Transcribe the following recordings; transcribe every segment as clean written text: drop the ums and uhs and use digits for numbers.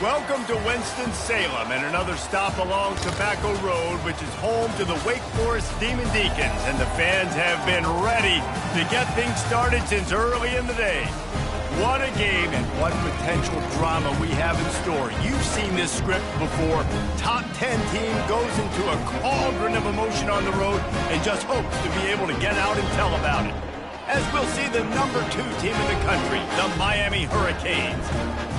Welcome to Winston-Salem and another stop along Tobacco Road, which is home to the Wake Forest Demon Deacons, and the fans have been ready to get things started since early in the day. What a game and what potential drama we have in store. You've seen this script before. Top 10 team goes into a cauldron of emotion on the road and just hopes to be able to get out and tell about it. As we'll see the #2 team in the country, the Miami Hurricanes,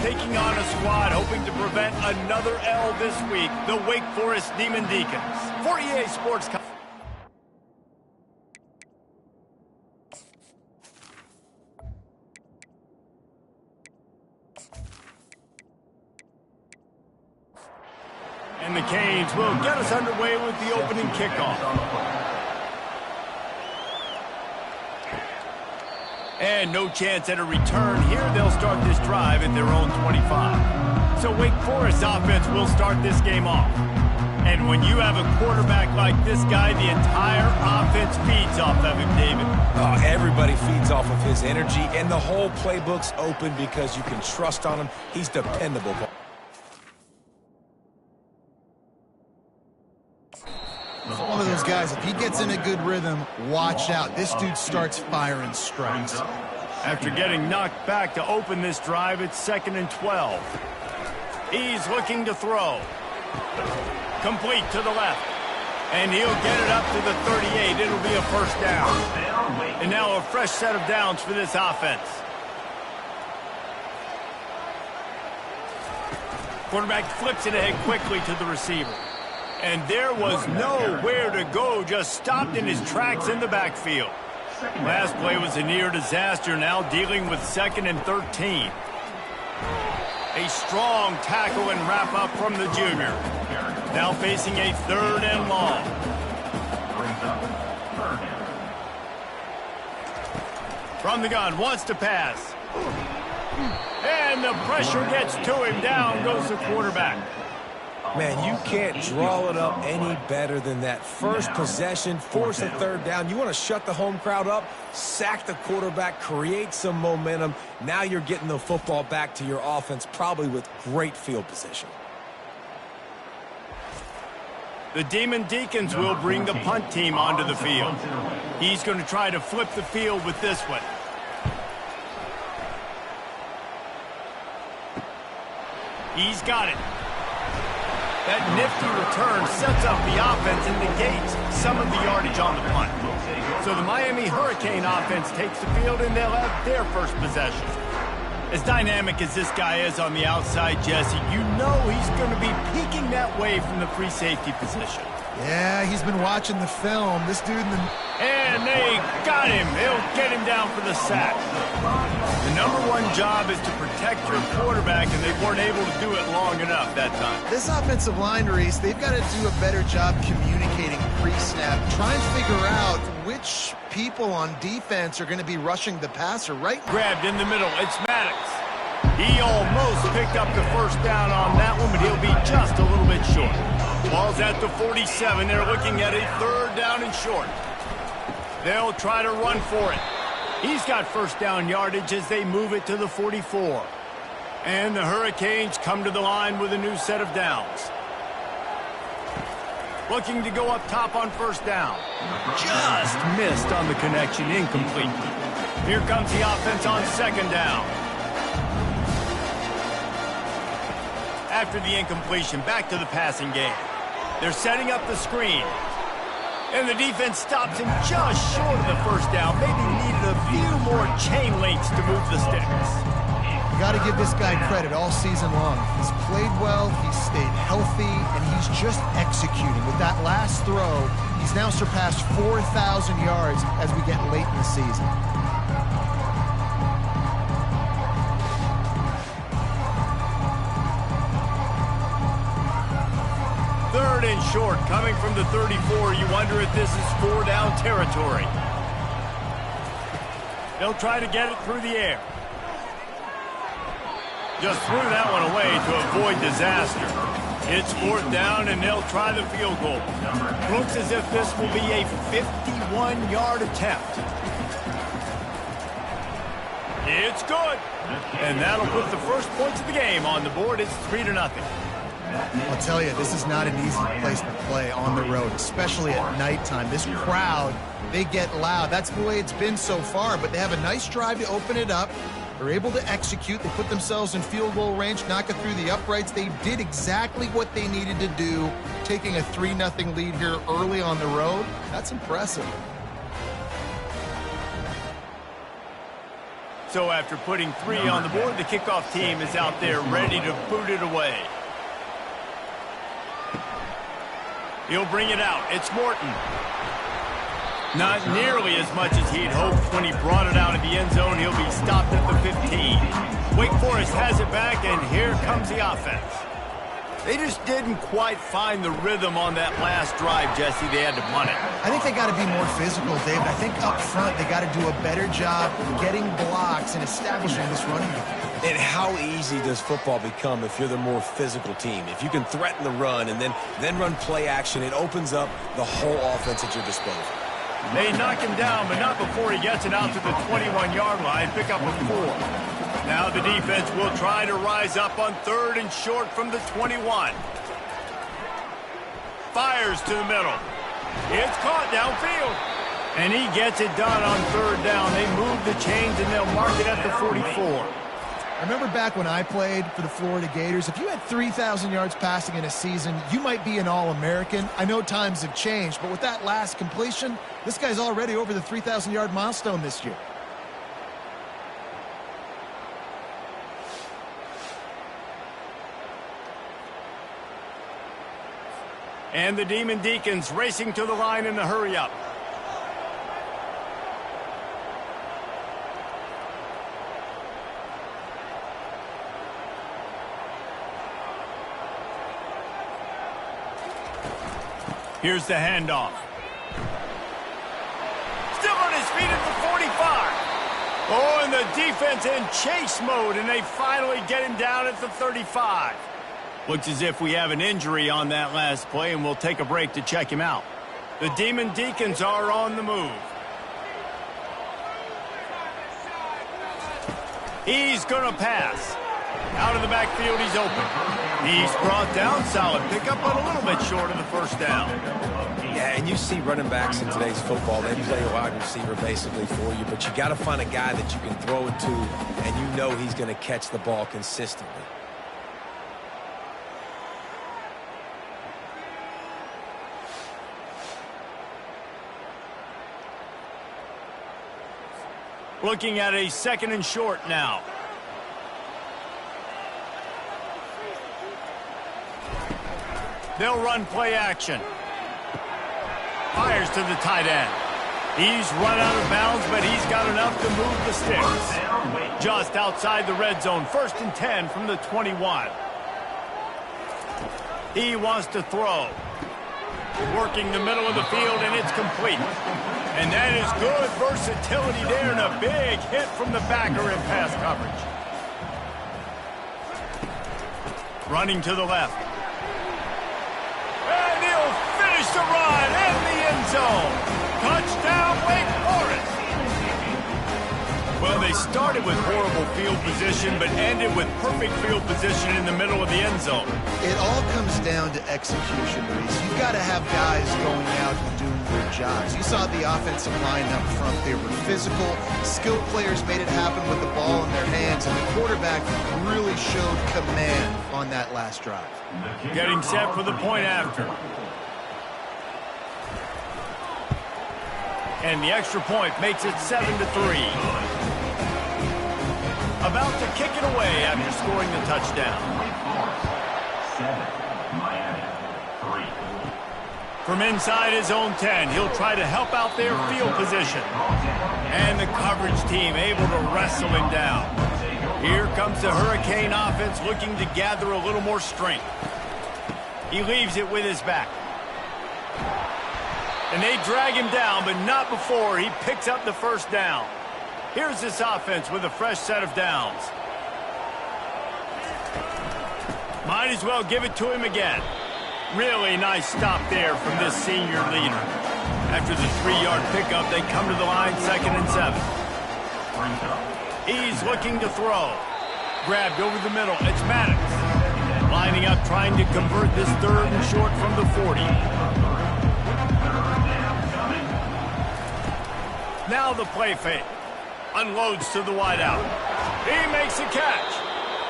taking on a squad hoping to prevent another L this week, the Wake Forest Demon Deacons. For EA Sports... And the Canes will get us underway with the opening kickoff. And no chance at a return here. They'll start this drive at their own 25. So Wake Forest offense will start this game off. And when you have a quarterback like this guy, the entire offense feeds off of him, David. Oh, everybody feeds off of his energy, and the whole playbook's open because you can trust on him. He's dependable. One of those guys, if he gets in a good rhythm, watch out. This dude starts firing strikes. After getting knocked back to open this drive, it's 2nd and 12. He's looking to throw. Complete to the left. And he'll get it up to the 38. It'll be a first down. And now a fresh set of downs for this offense. Quarterback flips it ahead quickly to the receiver. And there was nowhere to go, just stopped in his tracks in the backfield. Last play was a near disaster, now dealing with 2nd and 13. A strong tackle and wrap up from the junior. Now facing a 3rd and long. From the gun, wants to pass. And the pressure gets to him, down goes the quarterback. Man, you can't draw it up any better than that. First possession, force a 3rd down. You want to shut the home crowd up, sack the quarterback, create some momentum. Now you're getting the football back to your offense, probably with great field position. The Demon Deacons will bring the punt team onto the field. He's going to try to flip the field with this one. He's got it. That nifty return sets up the offense and negates some of the yardage on the punt. So the Miami Hurricane offense takes the field, and they'll have their first possession. As dynamic as this guy is on the outside, Jesse, you know he's going to be peeking that way from the free safety position. Yeah, he's been watching the film. This dude in the... And they got him. They'll get him down for the sack. The #1 job is to protect your quarterback, and they weren't able to do it long enough that time. This offensive line, Reese, they've got to do a better job communicating pre-snap. Try and figure out which people on defense are going to be rushing the passer, right? Grabbed in the middle. It's Maddox. He almost picked up the first down on that one, but he'll be just a little bit short. Ball's at the 47. They're looking at a 3rd down and short. They'll try to run for it. He's got first down yardage as they move it to the 44. And the Hurricanes come to the line with a new set of downs. Looking to go up top on first down. Just missed on the connection, incomplete. Here comes the offense on 2nd down. After the incompletion, back to the passing game. They're setting up the screen. And the defense stops him just short of the first down. Maybe needed a few more chain links to move the sticks. You got to give this guy credit all season long. He's played well, he's stayed healthy, and he's just executing. With that last throw, he's now surpassed 4,000 yards as we get late in the season. Third and short, coming from the 34. You wonder if this is 4-down territory. They'll try to get it through the air. Just threw that one away to avoid disaster. It's 4th down, and they'll try the field goal. Looks as if this will be a 51-yard attempt. It's good. And that'll put the first points of the game on the board. It's 3-0. I'll tell you, this is not an easy place to play on the road, especially at nighttime. This crowd, they get loud. That's the way it's been so far, but they have a nice drive to open it up. They're able to execute. They put themselves in field goal range, knock it through the uprights. They did exactly what they needed to do, taking a 3-0 lead here early on the road. That's impressive. So after putting 3 on the board, the kickoff team is out there ready to boot it away. He'll bring it out. It's Morton. Not nearly as much as he'd hoped when he brought it out of the end zone. He'll be stopped at the 15. Wake Forest has it back, and here comes the offense. They just didn't quite find the rhythm on that last drive, Jesse. They had to punt it. I think they got to be more physical, David. I think up front they got to do a better job getting blocks and establishing this running game. And how easy does football become if you're the more physical team? If you can threaten the run and then run play action, it opens up the whole offense at your disposal. They knock him down, but not before he gets it out to the 21-yard line. Pick up a 4. Now the defense will try to rise up on 3rd and short from the 21. Fires to the middle. It's caught downfield. And he gets it done on 3rd down. They move the chains, and they'll mark it at the 44. I remember back when I played for the Florida Gators, if you had 3,000 yards passing in a season, you might be an All-American. I know times have changed, but with that last completion, this guy's already over the 3,000-yard milestone this year. And the Demon Deacons racing to the line in the hurry-up. Here's the handoff. Still on his feet at the 45. Oh, and the defense in chase mode, and they finally get him down at the 35. Looks as if we have an injury on that last play, and we'll take a break to check him out. The Demon Deacons are on the move. He's going to pass. Out of the backfield, he's open. He's brought down, solid pickup, but a little bit short of the first down. Yeah, and you see running backs in today's football, they play a wide receiver basically for you, but you got to find a guy that you can throw it to, and you know he's going to catch the ball consistently. Looking at a 2nd and short now. They'll run play action. Fires to the tight end. He's run out of bounds, but he's got enough to move the sticks. Just outside the red zone, 1st and 10 from the 21. He wants to throw. Working the middle of the field, and it's complete. And that is good versatility there, and a big hit from the backer in pass coverage. Running to the left. And he'll finish the run in the end zone. Touchdown, Wake Forest. Well, they started with horrible field position, but ended with perfect field position in the middle of the end zone. It all comes down to execution, Reese. You've got to have guys going out and doing their jobs. You saw the offensive line up front. They were physical. Skilled players made it happen with the ball in their hands, and the quarterback really showed command on that last drive. Getting set for the point after. And the extra point makes it 7-3. About to kick it away after scoring the touchdown. 7, Miami, 3. From inside his own 10, he'll try to help out their field position. And the coverage team able to wrestle him down. Here comes the Hurricane offense looking to gather a little more strength. He leaves it with his back. And they drag him down, but not before he picks up the first down. Here's this offense with a fresh set of downs. Might as well give it to him again. Really nice stop there from this senior leader. After the 3-yard pickup, they come to the line 2nd and 7. He's looking to throw. Grabbed over the middle. It's MADDEN. Lining up, trying to convert this 3rd and short from the 40. Now the play fake. Unloads to the wideout. He makes a catch.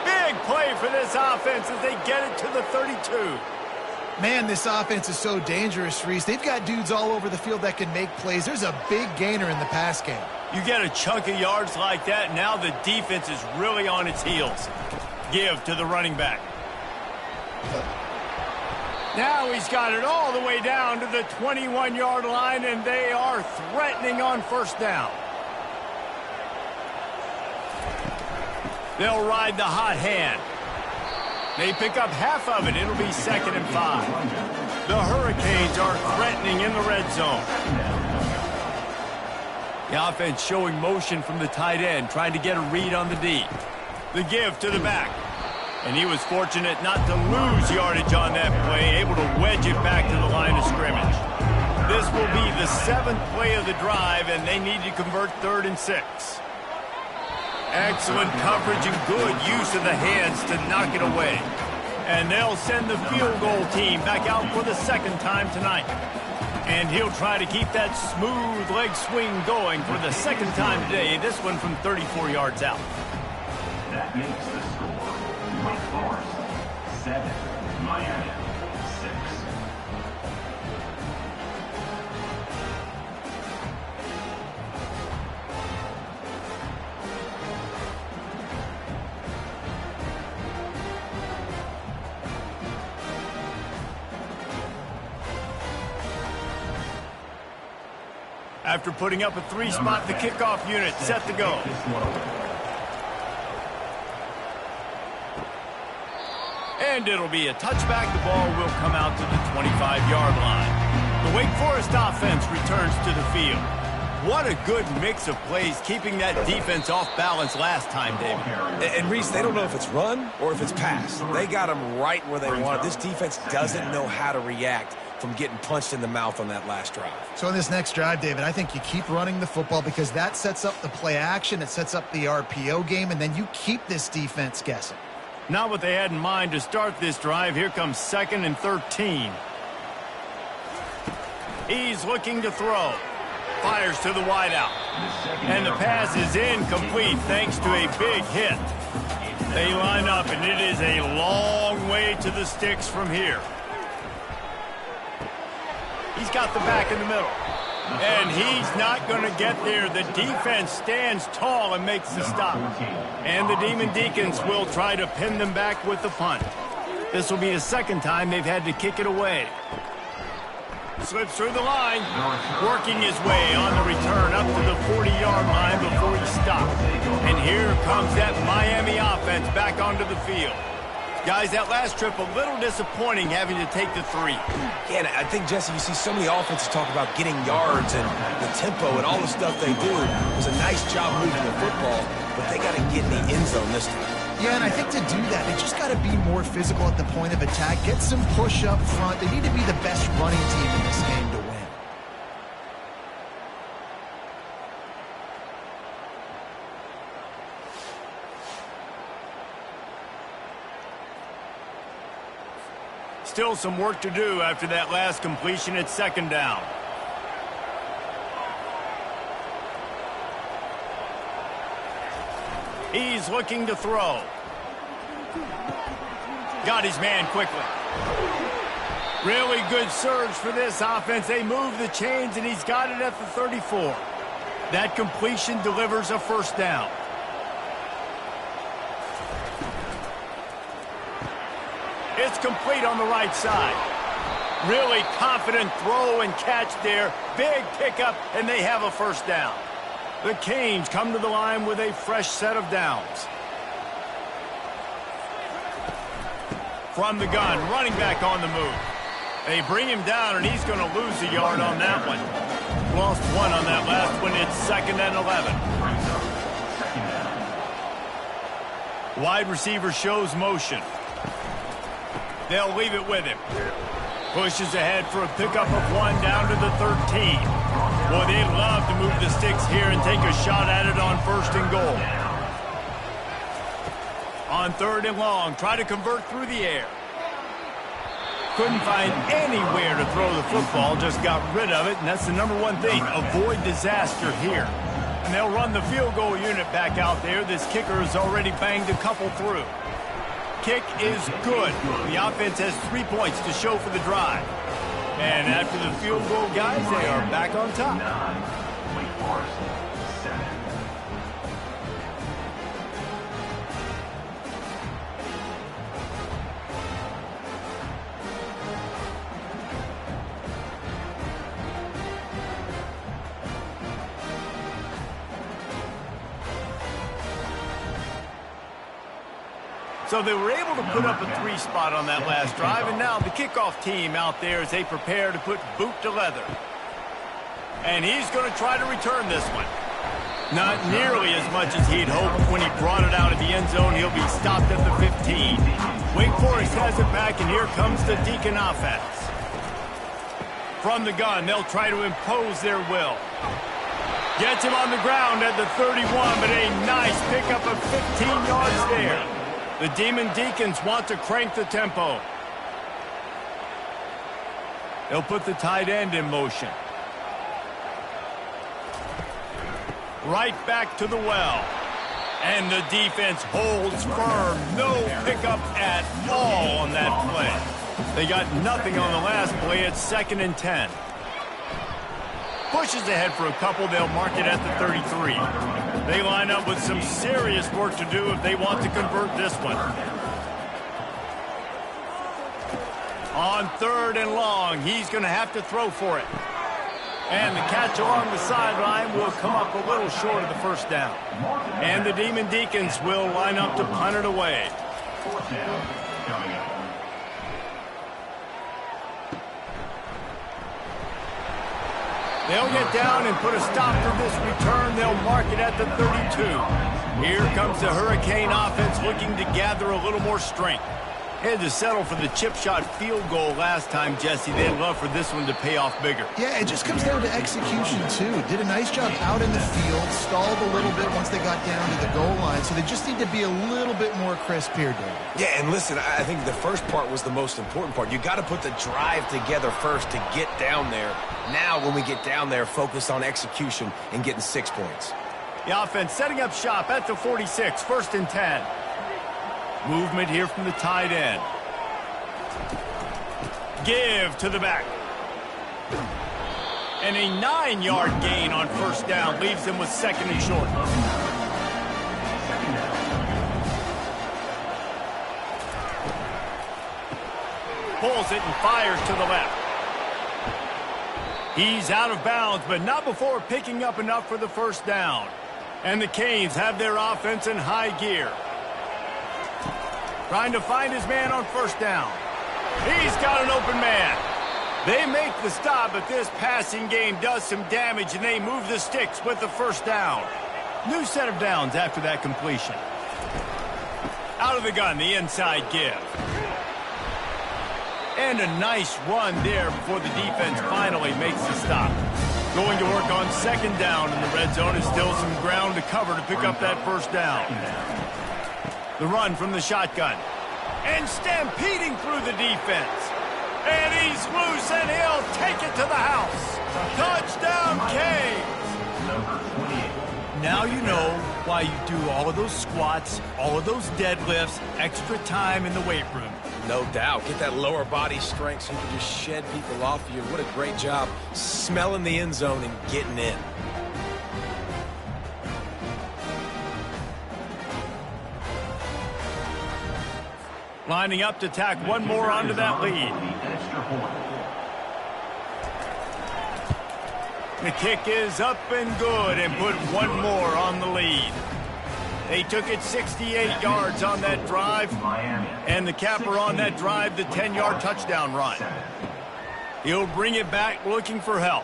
Big play for this offense as they get it to the 32. Man, this offense is so dangerous, Reese. They've got dudes all over the field that can make plays. There's a big gainer in the pass game. You get a chunk of yards like that, now the defense is really on its heels. Give to the running back. Now he's got it all the way down to the 21-yard line, and they are threatening on 1st down. They'll ride the hot hand. They pick up half of it. It'll be 2nd and 5. The Hurricanes are threatening in the red zone. The offense showing motion from the tight end, trying to get a read on the D. The give to the back. And he was fortunate not to lose yardage on that play, able to wedge it back to the line of scrimmage. This will be the 7th play of the drive, and they need to convert 3rd and 6. Excellent coverage and good use of the hands to knock it away. And they'll send the field goal team back out for the 2nd time tonight. And he'll try to keep that smooth leg swing going for the 2nd time today, this one from 34 yards out. That makes the score Wake Forest 7, Miami 6. After putting up a 3-spot, the kickoff unit set to go. And it'll be a touchback. The ball will come out to the 25-yard line. The Wake Forest offense returns to the field. What a good mix of plays, keeping that defense off balance last time, David. And Reese, they don't know if it's run or if it's pass. They got them right where they want it. This defense doesn't know how to react from getting punched in the mouth on that last drive. So in this next drive, David, I think you keep running the football because that sets up the play action, it sets up the RPO game, and then you keep this defense guessing. Not what they had in mind to start this drive. Here comes 2nd and 13. He's looking to throw. Fires to the wideout. And the pass is incomplete thanks to a big hit. They line up, and it is a long way to the sticks from here. He's got the back in the middle. And he's not going to get there. The defense stands tall and makes the stop. And the Demon Deacons will try to pin them back with the punt. This will be the 2nd time they've had to kick it away. Slips through the line, working his way on the return up to the 40-yard line before he stopped. And here comes that Miami offense back onto the field. Guys, that last trip a little disappointing having to take the 3. Yeah, and I think, Jesse, you see so many offenses talk about getting yards and the tempo and all the stuff they do. It was a nice job moving the football, but they got to get in the end zone this time. Yeah, and I think to do that, they just got to be more physical at the point of attack, get some push up front. They need to be the best running team in this game to win. Still some work to do after that last completion at 2nd down. He's looking to throw. Got his man quickly. Really good surge for this offense. They move the chains, and he's got it at the 34. That completion delivers a 1st down. It's complete on the right side. Really confident throw and catch there. Big pickup, and they have a 1st down. The Canes come to the line with a fresh set of downs. From the gun, running back on the move. They bring him down, and he's going to lose a yard on that one. Lost 1 on that last one. It's 2nd and 11. Wide receiver shows motion. They'll leave it with him. Pushes ahead for a pickup of 1 down to the 13. Boy, they'd love to move the sticks here and take a shot at it on 1st and goal. On 3rd and long, try to convert through the air. Couldn't find anywhere to throw the football, just got rid of it, and that's the number one thing. Avoid disaster here. And they'll run the field goal unit back out there. This kicker has already banged a couple through. Kick is good. The offense has 3 points to show for the drive. And after the field goal, guys, they are back on top. 9. Wake Forest, 7. So they were able to put up a 3 spot on that last drive, and now the kickoff team out there as they prepare to put boot to leather. And he's going to try to return this one. Not nearly as much as he'd hoped. When he brought it out of the end zone, he'll be stopped at the 15. Wake Forest has it back, and here comes the Deacon offense. From the gun, they'll try to impose their will. Gets him on the ground at the 31, but a nice pickup of 15 yards there. The Demon Deacons want to crank the tempo. They'll put the tight end in motion. Right back to the well. And the defense holds firm. No pickup at all on that play. They got nothing on the last play. It's 2nd and 10. Pushes ahead for a couple. They'll mark it at the 33. They line up with some serious work to do if they want to convert this one. On 3rd and long, he's going to have to throw for it. And the catch along the sideline will come up a little short of the 1st down. And the Demon Deacons will line up to punt it away. 4th down coming up. They'll get down and put a stop to this return. They'll mark it at the 32. Here comes the Hurricane offense looking to gather a little more strength. Had to settle for the chip shot field goal last time, Jesse. They'd love for this one to pay off bigger. Yeah, it just comes down to execution, too. Did a nice job out in the field, stalled a little bit once they got down to the goal line, so they just need to be a little bit more crisp here, David. Yeah, and listen, I think the first part was the most important part. You got to put the drive together first to get down there. Now, when we get down there, focus on execution and getting 6 points. The offense setting up shop at the 46, 1st and 10. Movement here from the tight end. Give to the back. And a 9-yard gain on 1st down leaves them with 2nd and short. Pulls it and fires to the left. He's out of bounds, but not before picking up enough for the 1st down. And the Canes have their offense in high gear. Trying to find his man on 1st down. He's got an open man. They make the stop, but this passing game does some damage, and they move the sticks with the 1st down. New set of downs after that completion. Out of the gun, the inside give. And a nice run there before the defense finally makes the stop. Going to work on 2nd down in the red zone is still some ground to cover to pick up that 1st down. The run from the shotgun. And stampeding through the defense. And he's loose, and he'll take it to the house. Touchdown, Canes. Now you know why you do all of those squats, all of those deadlifts, extra time in the weight room. No doubt. Get that lower body strength so you can just shed people off of you. What a great job smelling the end zone and getting in. Lining up to tack one more onto that lead. The kick is up and good and put one more on the lead. They took it 68 yards on that drive, and the capper on that drive, the 10-yard touchdown run. He'll bring it back looking for help.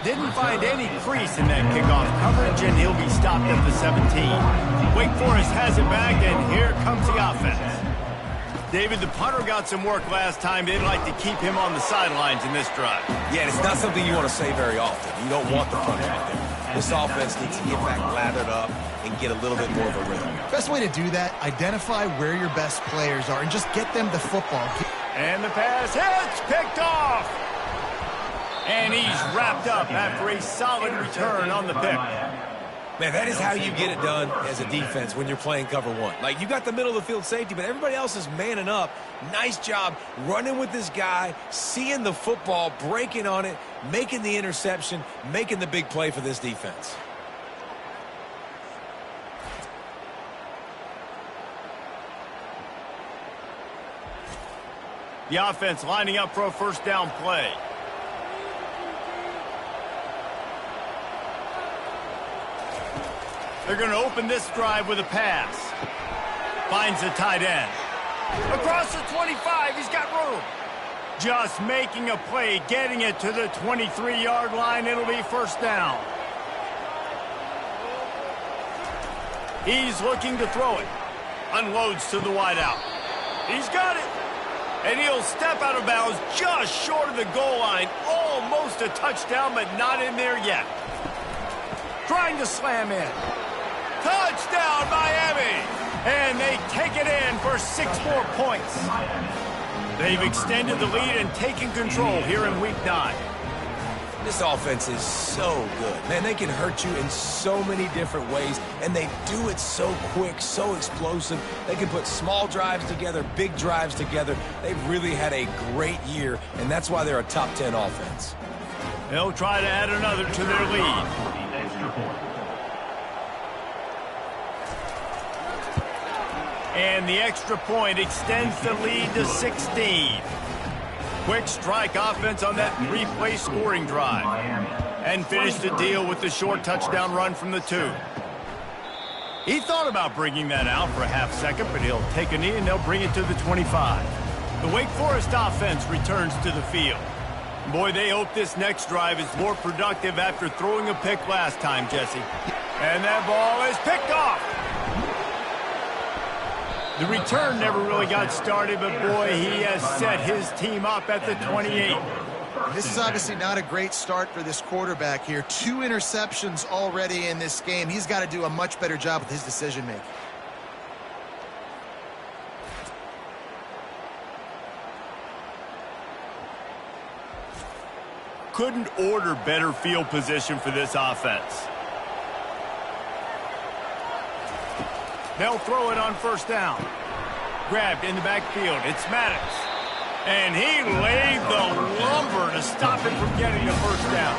Didn't find any crease in that kickoff coverage, and he'll be stopped at the 17. Wake Forest has it back, and here comes the offense. David, the punter got some work last time. They'd like to keep him on the sidelines in this drive. Yeah, and it's not something you want to say very often. You don't want the punter out there. This offense needs to get back lathered up and get a little bit more of a rhythm. Best way to do that, identify where your best players are and just get them the football. And the pass hits, picked off. And he's wrapped up after a solid return on the pick. Man, that is how you get it done as a defense when you're playing cover one. Like, you got the middle of the field safety, but everybody else is manning up. Nice job running with this guy, seeing the football, breaking on it, making the interception, making the big play for this defense. The offense lining up for a first down play. They're going to open this drive with a pass. Finds the tight end. Across the 25, he's got room. Just making a play, getting it to the 23-yard line. It'll be first down. He's looking to throw it. Unloads to the wideout. He's got it. And he'll step out of bounds just short of the goal line. Almost a touchdown, but not in there yet. Trying to slam in. Touchdown, Miami! And they take it in for 6 more points. They've extended the lead and taken control here in Week 9. This offense is so good. Man, they can hurt you in so many different ways, and they do it so quick, so explosive. They can put small drives together, big drives together. They've really had a great year, and that's why they're a top 10 offense. They'll try to add another to their lead. And the extra point extends the lead to 16. Quick strike offense on that 3-play scoring drive. And finished the deal with the short touchdown run from the 2. He thought about bringing that out for a half second, but he'll take a knee and they'll bring it to the 25. The Wake Forest offense returns to the field. Boy, they hope this next drive is more productive after throwing a pick last time, Jesse. And that ball is picked off. The return never really got started, but boy, he has set his team up at the 28. This is obviously not a great start for this quarterback here. 2 interceptions already in this game. He's got to do a much better job with his decision-making. Couldn't order better field position for this offense. They'll throw it on first down. Grabbed in the backfield. It's Maddox. And he laid the lumber to stop him from getting the first down.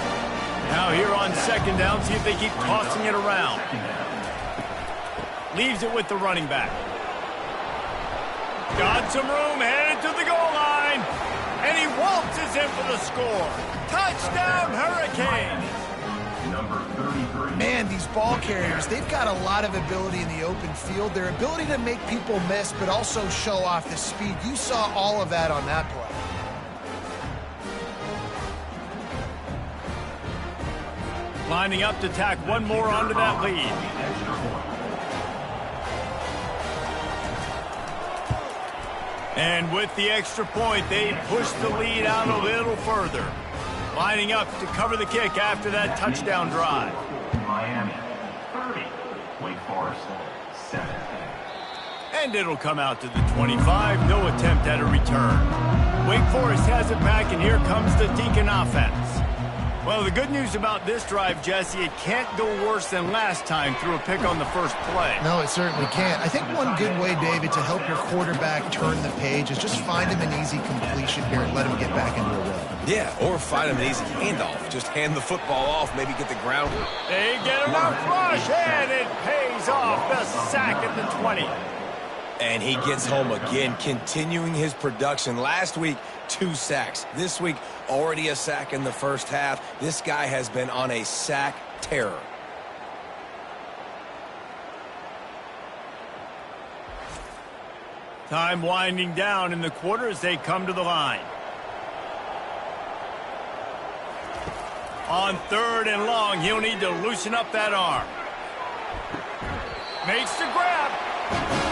Now here on second down, see if they keep tossing it around. Leaves it with the running back. Got some room, headed to the goal line. And he waltzes in for the score. Touchdown, Hurricanes. Man, these ball carriers, they've got a lot of ability in the open field. Their ability to make people miss, but also show off the speed. You saw all of that on that play. Lining up to tack one more onto that lead. And with the extra point, they push the lead out a little further. Lining up to cover the kick after that touchdown drive. Miami 30, Wake Forest 7. And it'll come out to the 25. No attempt at a return. Wake Forest has it back, and here comes the Deacon offense. Well, the good news about this drive, Jesse, it can't go worse than last time through a pick on the first play. No, it certainly can't. I think one good way, David, to help your quarterback turn the page is just find him an easy completion here and let him get back into a rhythm. Yeah, or find him an easy handoff. Just hand the football off, maybe get the ground. They get him out flush, and it pays off. The sack at the 20. And he gets home again, continuing his production. Last week, 2 sacks. This week, already a sack in the first half. This guy has been on a sack terror. Time winding down in the quarter as they come to the line. On 3rd and long, he'll need to loosen up that arm. Makes the grab.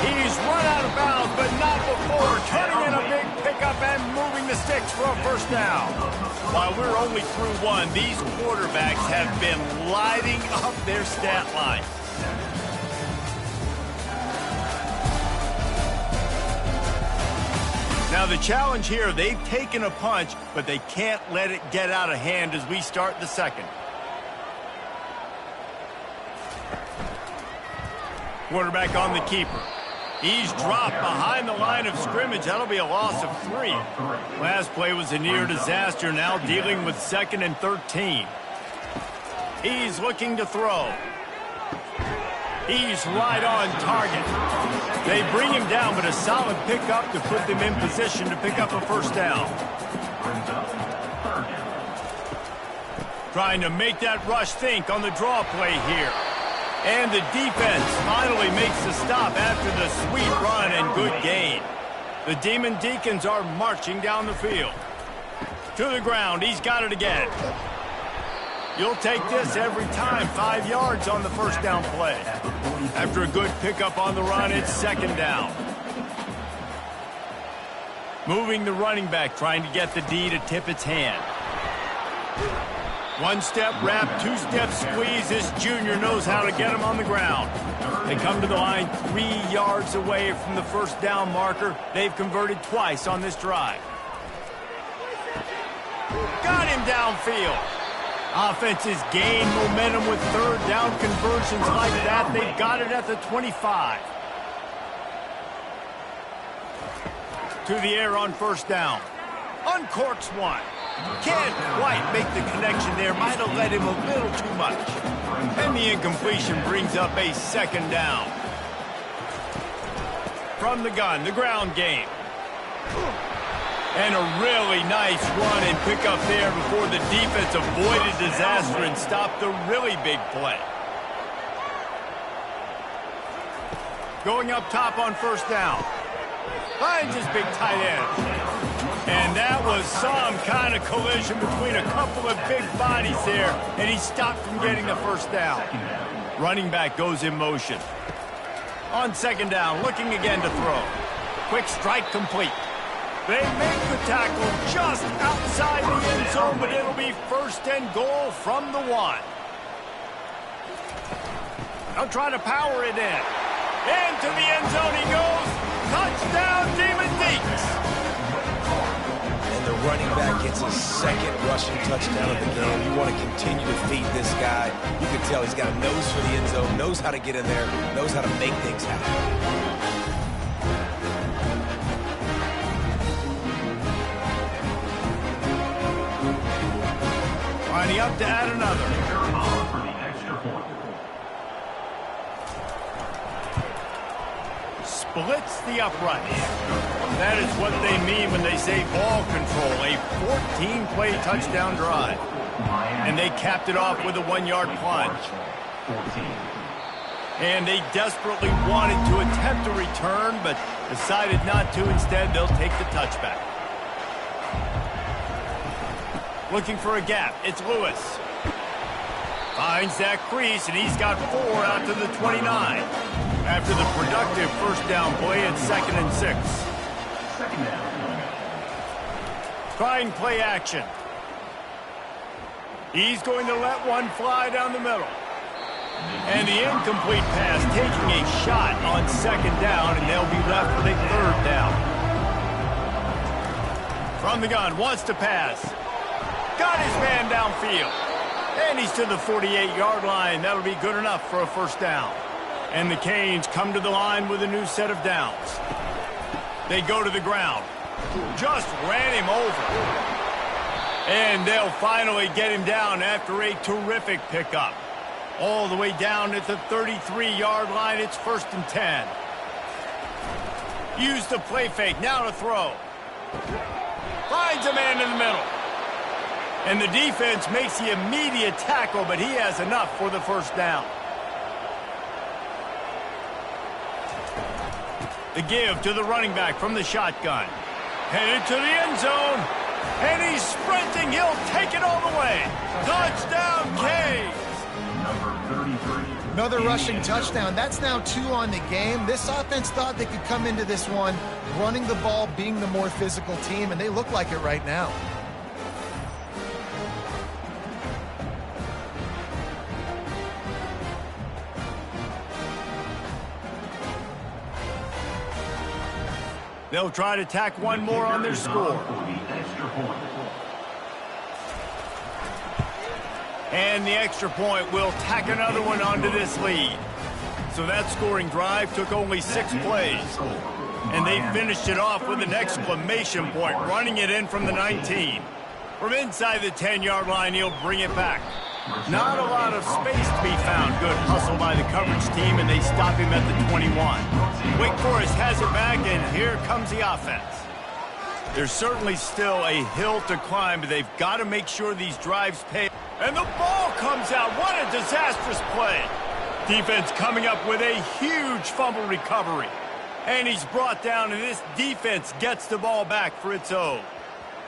He's run out of bounds, but not before turning in a big pickup and moving the sticks for a first down. While we're only through one, these quarterbacks have been lighting up their stat line. Now the challenge here, they've taken a punch, but they can't let it get out of hand as we start the second. Quarterback on the keeper. He's dropped behind the line of scrimmage. That'll be a loss of 3. Last play was a near disaster, now dealing with 2nd and 13. He's looking to throw. He's right on target. They bring him down, but a solid pickup to put them in position to pick up a first down. Trying to make that rush think on the draw play here. And the defense finally makes the stop after the sweet run and good gain. The Demon Deacons are marching down the field. To the ground, he's got it again. You'll take this every time. 5 yards on the first down play. After a good pickup on the run, it's 2nd down. Moving the running back, trying to get the D to tip its hand. 1-step wrap, 2-step squeeze. This junior knows how to get him on the ground. They come to the line 3 yards away from the first down marker. They've converted twice on this drive. Got him downfield. Offenses gain momentum with 3rd down conversions like that. They've got it at the 25. To the air on first down. Uncorks one. Can't quite make the connection there. Might have led him a little too much. And the incompletion brings up a 2nd down. From the gun, the ground game. And a really nice run and pick up there before the defense avoided disaster and stopped the really big play. Going up top on first down. Finds his big tight end. And that was some kind of collision between a couple of big bodies there, and he stopped from getting the first down. Running back goes in motion. On 2nd down, looking again to throw. Quick strike complete. They make the tackle just outside the end zone, but it'll be 1st and goal from the 1. They'll try to power it in. Into the end zone he goes. Touchdown, Demon Deacs. And the running back gets his 2nd rushing touchdown of the game. You want to continue to feed this guy. You can tell he's got a nose for the end zone, knows how to get in there, knows how to make things happen. Lining up to add another. Splits the uprights. That is what they mean when they say ball control. A 14-play touchdown drive. And they capped it off with a 1-yard plunge. And they desperately wanted to attempt a return, but decided not to. Instead, they'll take the touchback. Looking for a gap. It's Lewis. Finds that crease, and he's got 4 out to the 29. After the productive first down play, it's 2nd and 6. Trying play action. He's going to let one fly down the middle. And the incomplete pass taking a shot on 2nd down, and they'll be left with a 3rd down. From the gun, wants to pass. Got his man downfield. And he's to the 48-yard line. That'll be good enough for a first down. And the Canes come to the line with a new set of downs. They go to the ground. Just ran him over. And they'll finally get him down after a terrific pickup. All the way down at the 33-yard line. It's 1st and 10. Use the play fake. Now to throw. Finds a man in the middle. And the defense makes the immediate tackle, but he has enough for the first down. The give to the running back from the shotgun. Headed to the end zone. And he's sprinting. He'll take it all the way. Touchdown, Canes. Another rushing touchdown. That's now 2 on the game. This offense thought they could come into this one running the ball, being the more physical team, and they look like it right now. They'll try to tack one more on their score. And the extra point will tack another one onto this lead. So that scoring drive took only 6 plays. And they finished it off with an exclamation point, running it in from the 19. From inside the 10-yard line, he'll bring it back. Not a lot of space to be found. Good hustle by the coverage team, and they stop him at the 21. Wake Forest has it back, and here comes the offense. There's certainly still a hill to climb, but they've got to make sure these drives pay. And the ball comes out. What a disastrous play. Defense coming up with a huge fumble recovery. And he's brought down, and this defense gets the ball back for its own.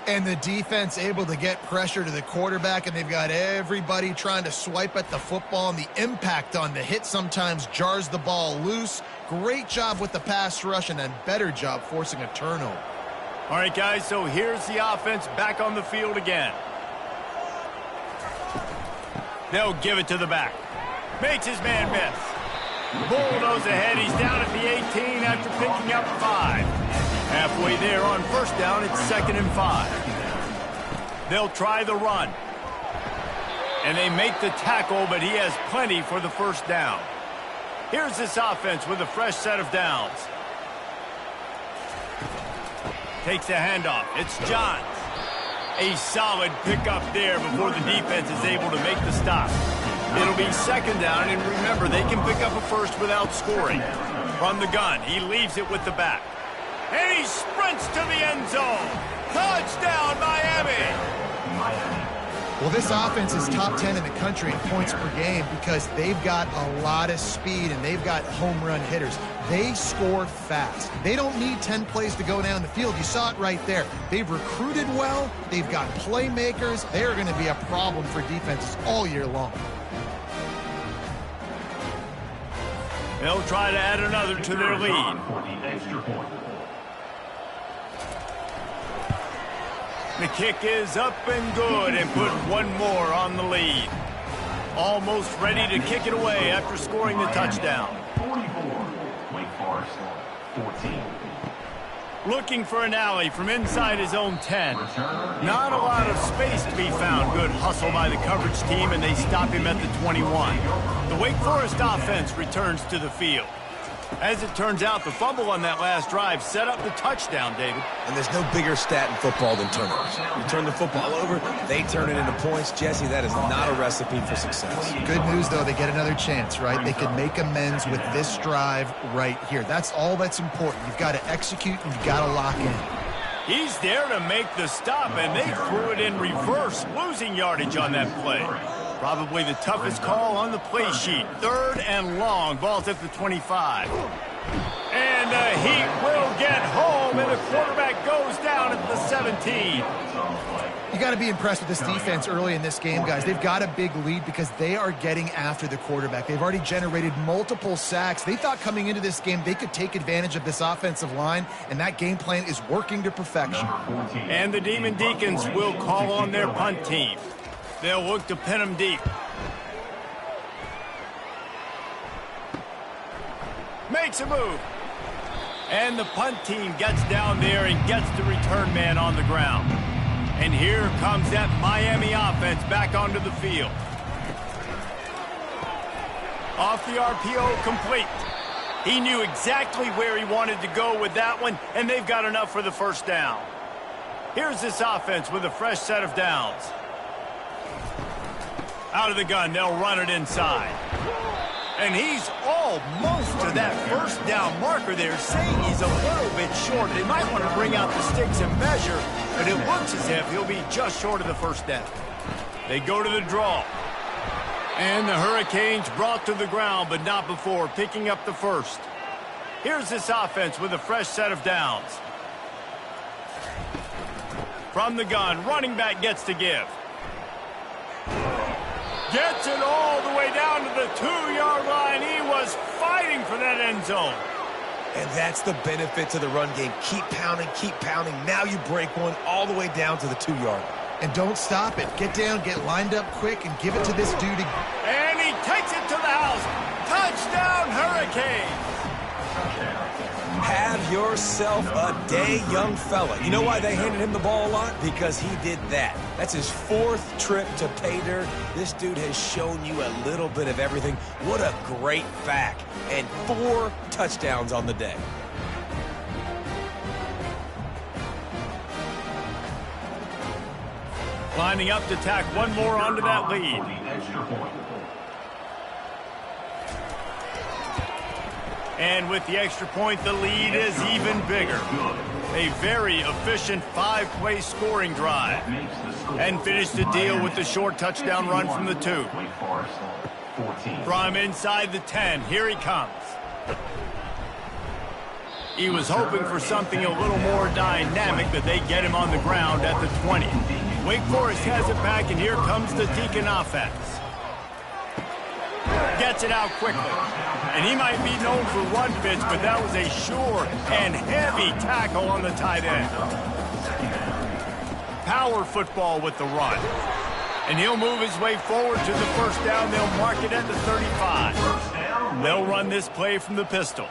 And the defense able to get pressure to the quarterback, and they've got everybody trying to swipe at the football, and the impact on the hit sometimes jars the ball loose. Great job with the pass rush, and a better job forcing a turnover. All right, guys, so here's the offense back on the field again. They'll give it to the back. Makes his man miss. Bulldoze ahead. He's down at the 18 after picking up 5. Halfway there on first down, it's 2nd and 5. They'll try the run. And they make the tackle, but he has plenty for the first down. Here's this offense with a fresh set of downs. Takes the handoff. It's Johns. A solid pickup there before the defense is able to make the stop. It'll be 2nd down, and remember, they can pick up a first without scoring. From the gun, he leaves it with the back. And he sprints to the end zone. Touchdown, Miami! Well, this offense is top 10 in the country in points per game because they've got a lot of speed and they've got home run hitters. They score fast. They don't need 10 plays to go down the field. You saw it right there. They've recruited well. They've got playmakers. They are going to be a problem for defenses all year long. They'll try to add another to their lead. The kick is up and good, and put one more on the lead. Almost ready to kick it away after scoring the touchdown. 44, Wake Forest, 14. Looking for an alley from inside his own 10. Not a lot of space to be found. Good hustle by the coverage team, and they stop him at the 21. The Wake Forest offense returns to the field. As it turns out, the fumble on that last drive set up the touchdown, David. And there's no bigger stat in football than turnovers. You turn the football over, they turn it into points. Jesse, that is not a recipe for success. Good news, though, they get another chance, right? They can make amends with this drive right here. That's all that's important. You've got to execute, and you've got to lock in. He's there to make the stop, and they threw it in reverse, losing yardage on that play. Probably the toughest call on the play sheet. 3rd and long. Ball's at the 25. And the Heat will get home, and the quarterback goes down at the 17. You got to be impressed with this defense early in this game, guys. They've got a big lead because they are getting after the quarterback. They've already generated multiple sacks. They thought coming into this game they could take advantage of this offensive line, and that game plan is working to perfection. And the Demon Deacons will call on their punt team. They'll look to pin him deep. Makes a move. And the punt team gets down there and gets the return man on the ground. And here comes that Miami offense back onto the field. Off the RPO, complete. He knew exactly where he wanted to go with that one, and they've got enough for the first down. Here's this offense with a fresh set of downs. Out of the gun, they'll run it inside. And he's almost to that first down marker there, saying he's a little bit short. They might want to bring out the sticks and measure, but it looks as if he'll be just short of the first down. They go to the draw. And the Hurricanes brought to the ground, but not before picking up the first. Here's this offense with a fresh set of downs. From the gun, running back gets to give. Gets it all the way down to the 2-yard line. He was fighting for that end zone. And that's the benefit to the run game. Keep pounding, keep pounding. Now you break one all the way down to the 2-yard. And don't stop it. Get down, get lined up quick, and give it to this dude. And he takes it to the house. Touchdown, Hurricanes. Have yourself a day, young fella. You know why they handed him the ball a lot? Because he did that. That's his 4th trip to pay dirt. This dude has shown you a little bit of everything. What a great fact. And 4 touchdowns on the day. Lining up to tack one more onto that lead. And with the extra point, the lead is even bigger. A very efficient 5-play scoring drive. And finish the deal with the short touchdown run from the 2. From inside the 10, here he comes. He was hoping for something a little more dynamic, but they get him on the ground at the 20. Wake Forest has it back, and here comes the Deacon offense. Gets it out quickly. And he might be known for run fits, but that was a sure and heavy tackle on the tight end. Power football with the run. And he'll move his way forward to the first down. They'll mark it at the 35. They'll run this play from the pistol.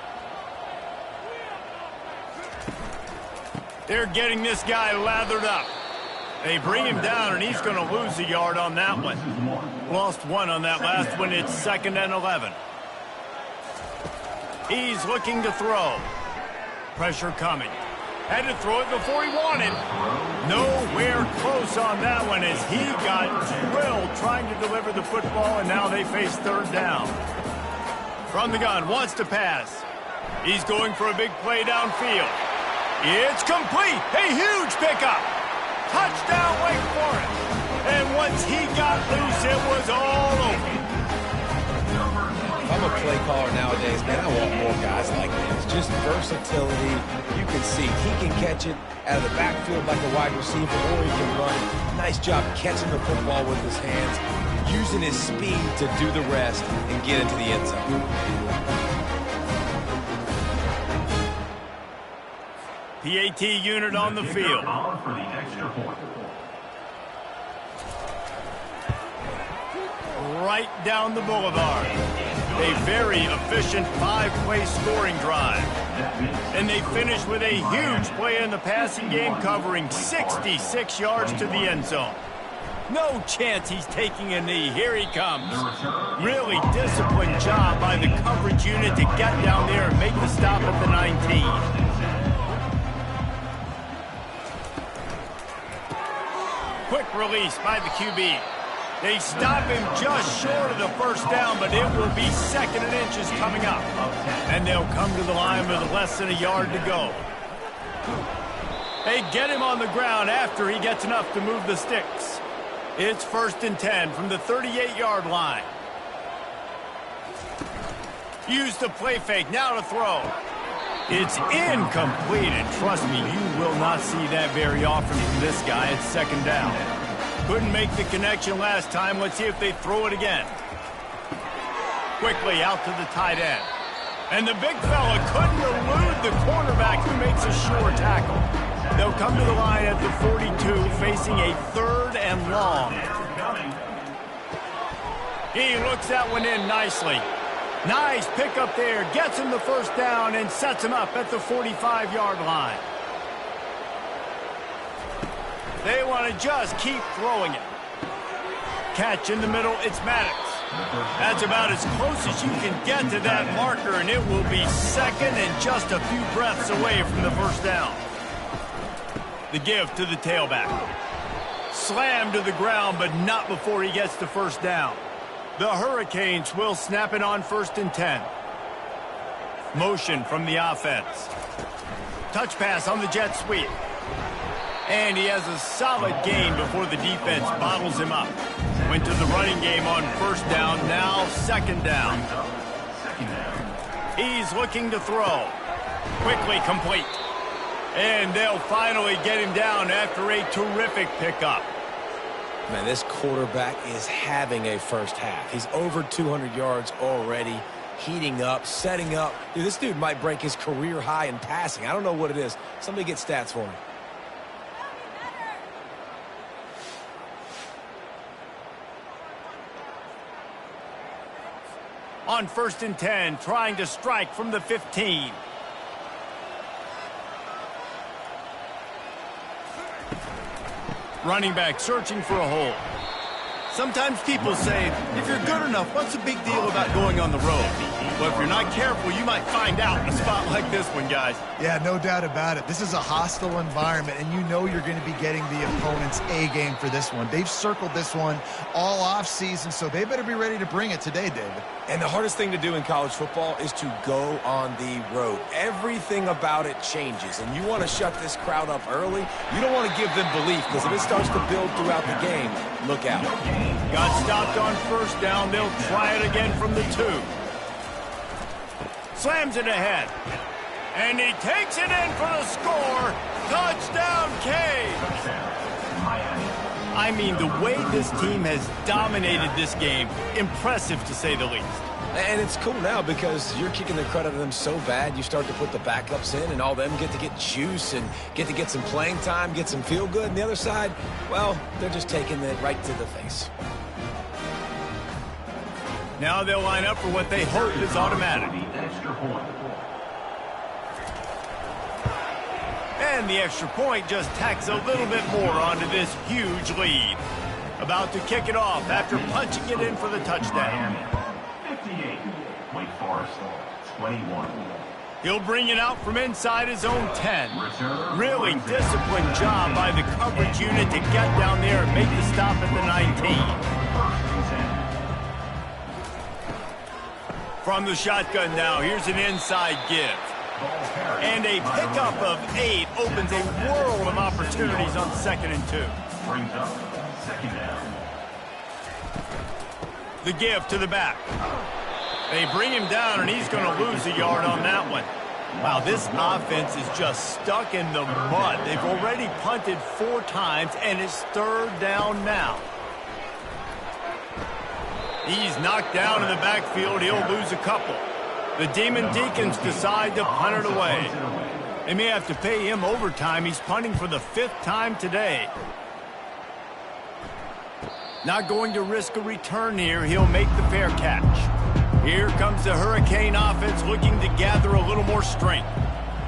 They're getting this guy lathered up. They bring him down, and he's going to lose a yard on that one. Lost 1 on that last one. It's 2nd and 11. He's looking to throw. Pressure coming. Had to throw it before he wanted. Nowhere close on that one as he got drilled trying to deliver the football, and now they face 3rd down. From the gun, wants to pass. He's going for a big play downfield. It's complete. A huge pickup. Touchdown, Wake Forest. And once he got loose, it was all over. If I'm a play caller nowadays, man, I want more guys like this. Just versatility. You can see he can catch it out of the backfield like a wide receiver, or he can run it. Nice job catching the football with his hands, using his speed to do the rest and get into the end zone. PAT unit on the field. Right down the boulevard. A very efficient 5-play scoring drive. And they finish with a huge play in the passing game, covering 66 yards to the end zone. No chance he's taking a knee. Here he comes. Really disciplined job by the coverage unit to get down there and make the stop at the 19. Quick release by the QB. They stop him just short of the first down, but it will be 2nd and inches coming up. And they'll come to the line with less than a yard to go. They get him on the ground after he gets enough to move the sticks. It's 1st and 10 from the 38-yard line. Use the play fake, now to throw. It's incomplete, and trust me, you will not see that very often from this guy. It's 2nd down. Couldn't make the connection last time. Let's see if they throw it again. Quickly out to the tight end. And the big fella couldn't elude the cornerback who makes a sure tackle. They'll come to the line at the 42, facing a 3rd and long. He looks that one in nicely. Nice pickup there. Gets him the first down and sets him up at the 45-yard line. They want to just keep throwing it. Catch in the middle, it's Maddox. That's about as close as you can get to that marker, and it will be 2nd and just a few breaths away from the first down. The give to the tailback. Slammed to the ground, but not before he gets the first down. The Hurricanes will snap it on 1st and 10. Motion from the offense. Touch pass on the jet sweep. And he has a solid gain before the defense bottles him up. Went to the running game on 1st down, now 2nd down. He's looking to throw. Quickly complete. And they'll finally get him down after a terrific pickup. Man, this quarterback is having a first half. He's over 200 yards already, heating up, setting up. Dude, this dude might break his career high in passing. I don't know what it is. Somebody get stats for me. On 1st and 10, trying to strike from the 15. Running back searching for a hole. Sometimes people say, if you're good enough, what's the big deal about going on the road? Well, if you're not careful, you might find out in a spot like this one, guys. Yeah, no doubt about it. This is a hostile environment, and you know you're going to be getting the opponent's A-game for this one. They've circled this one all off-season, so they better be ready to bring it today, David. And the hardest thing to do in college football is to go on the road. Everything about it changes, and you want to shut this crowd up early. You don't want to give them belief, because if it starts to build throughout the game, look out. Got stopped on 1st down. They'll try it again from the 2. Slams it ahead. And he takes it in for the score. Touchdown, K. I mean, the way this team has dominated this game, impressive to say the least. And it's cool now because you're kicking the credit of them so bad, you start to put the backups in, and all them get to get juice and get to get some playing time, get some feel good. And the other side, well, they're just taking it right to the face. Now they'll line up for what they hope is automatic. And the extra point just tacks a little bit more onto this huge lead. About to kick it off after punching it in for the touchdown. 58, Wake Forest, 21. He'll bring it out from inside his own 10. Really disciplined job by the coverage unit to get down there and make the stop at the 19. From the shotgun now, here's an inside give. And a pickup of 8 opens a world of opportunities on 2nd and 2. Brings up 2nd down. The give to the back. They bring him down, and he's going to lose a yard on that one. Wow, this offense is just stuck in the mud. They've already punted 4 times, and it's 3rd down now. He's knocked down in the backfield. He'll lose a couple. The Demon Deacons decide to punt it away. They may have to pay him overtime. He's punting for the 5th time today. Not going to risk a return here. He'll make the fair catch. Here comes the Hurricane offense looking to gather a little more strength.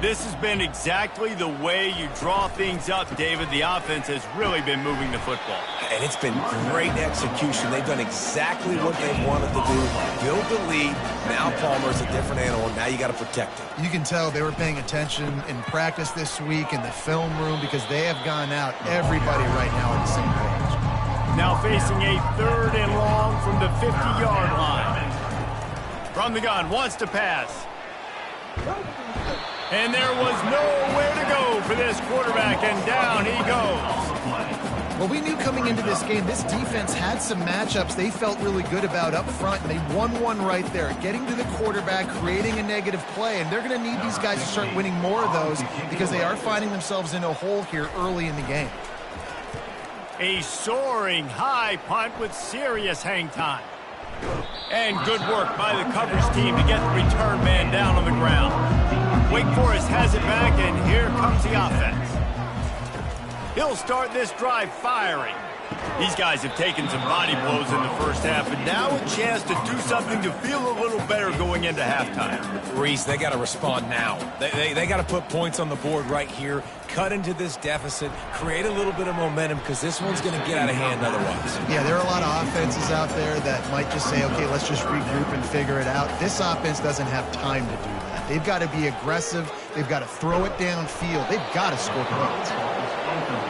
This has been exactly the way you draw things up, David. The offense has really been moving the football. And it's been great execution. They've done exactly what they've wanted to do. Build the lead. Now Palmer's a different animal. Now you got to protect it. You can tell they were paying attention in practice this week in the film room because they have gone out, everybody right now on the same page. Now facing a 3rd and long from the 50-yard line. From the gun, wants to pass. And there was nowhere to go for this quarterback, and down he goes. Well, we knew coming into this game, this defense had some matchups they felt really good about up front, and they won one right there, getting to the quarterback, creating a negative play, and they're going to need these guys to start winning more of those because they are finding themselves in a hole here early in the game. A soaring high punt with serious hang time. And good work by the coverage team to get the return man down on the ground. Wake Forest has it back, and here comes the offense. He'll start this drive firing. These guys have taken some body blows in the first half, and now a chance to do something to feel a little better going into halftime. Reese, they got to respond now. They got to put points on the board right here, cut into this deficit, create a little bit of momentum, because this one's going to get out of hand otherwise. Yeah, there are a lot of offenses out there that might just say, okay, let's just regroup and figure it out. This offense doesn't have time to do that. They've got to be aggressive. They've got to throw it downfield. They've got to score points.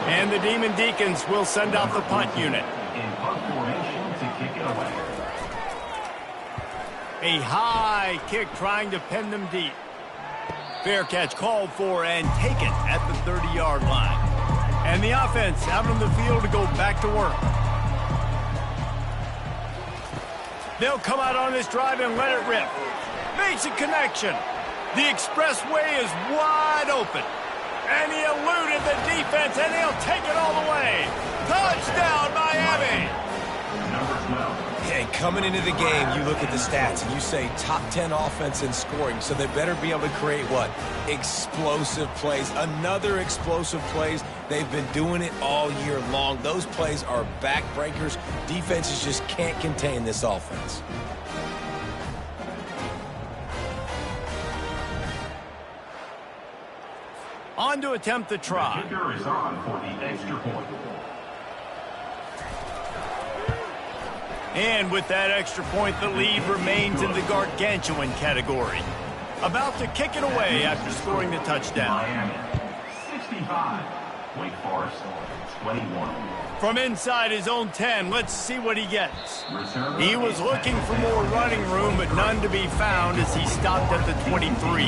And the Demon Deacons will send out the punt unit. In punt formation to kick it away. A high kick trying to pin them deep. Fair catch called for and taken at the 30-yard line. And the offense out on the field to go back to work. They'll come out on this drive and let it rip. Makes a connection. The expressway is wide open. And he eluded the defense, and he'll take it all the way. Touchdown, Miami! Number 12. Hey, coming into the game, you look at the stats and you say top 10 offense in scoring, so they better be able to create what? Explosive plays. Another explosive plays. They've been doing it all year long. Those plays are backbreakers. Defenses just can't contain this offense. On to attempt the try. The kicker is on for the extra point. And with that extra point, the lead remains in the gargantuan category. About to kick it away after scoring the touchdown. Miami, 65. Wake Forest, 21. From inside his own 10, let's see what he gets. He was looking for more running room, but none to be found as he stopped at the 23.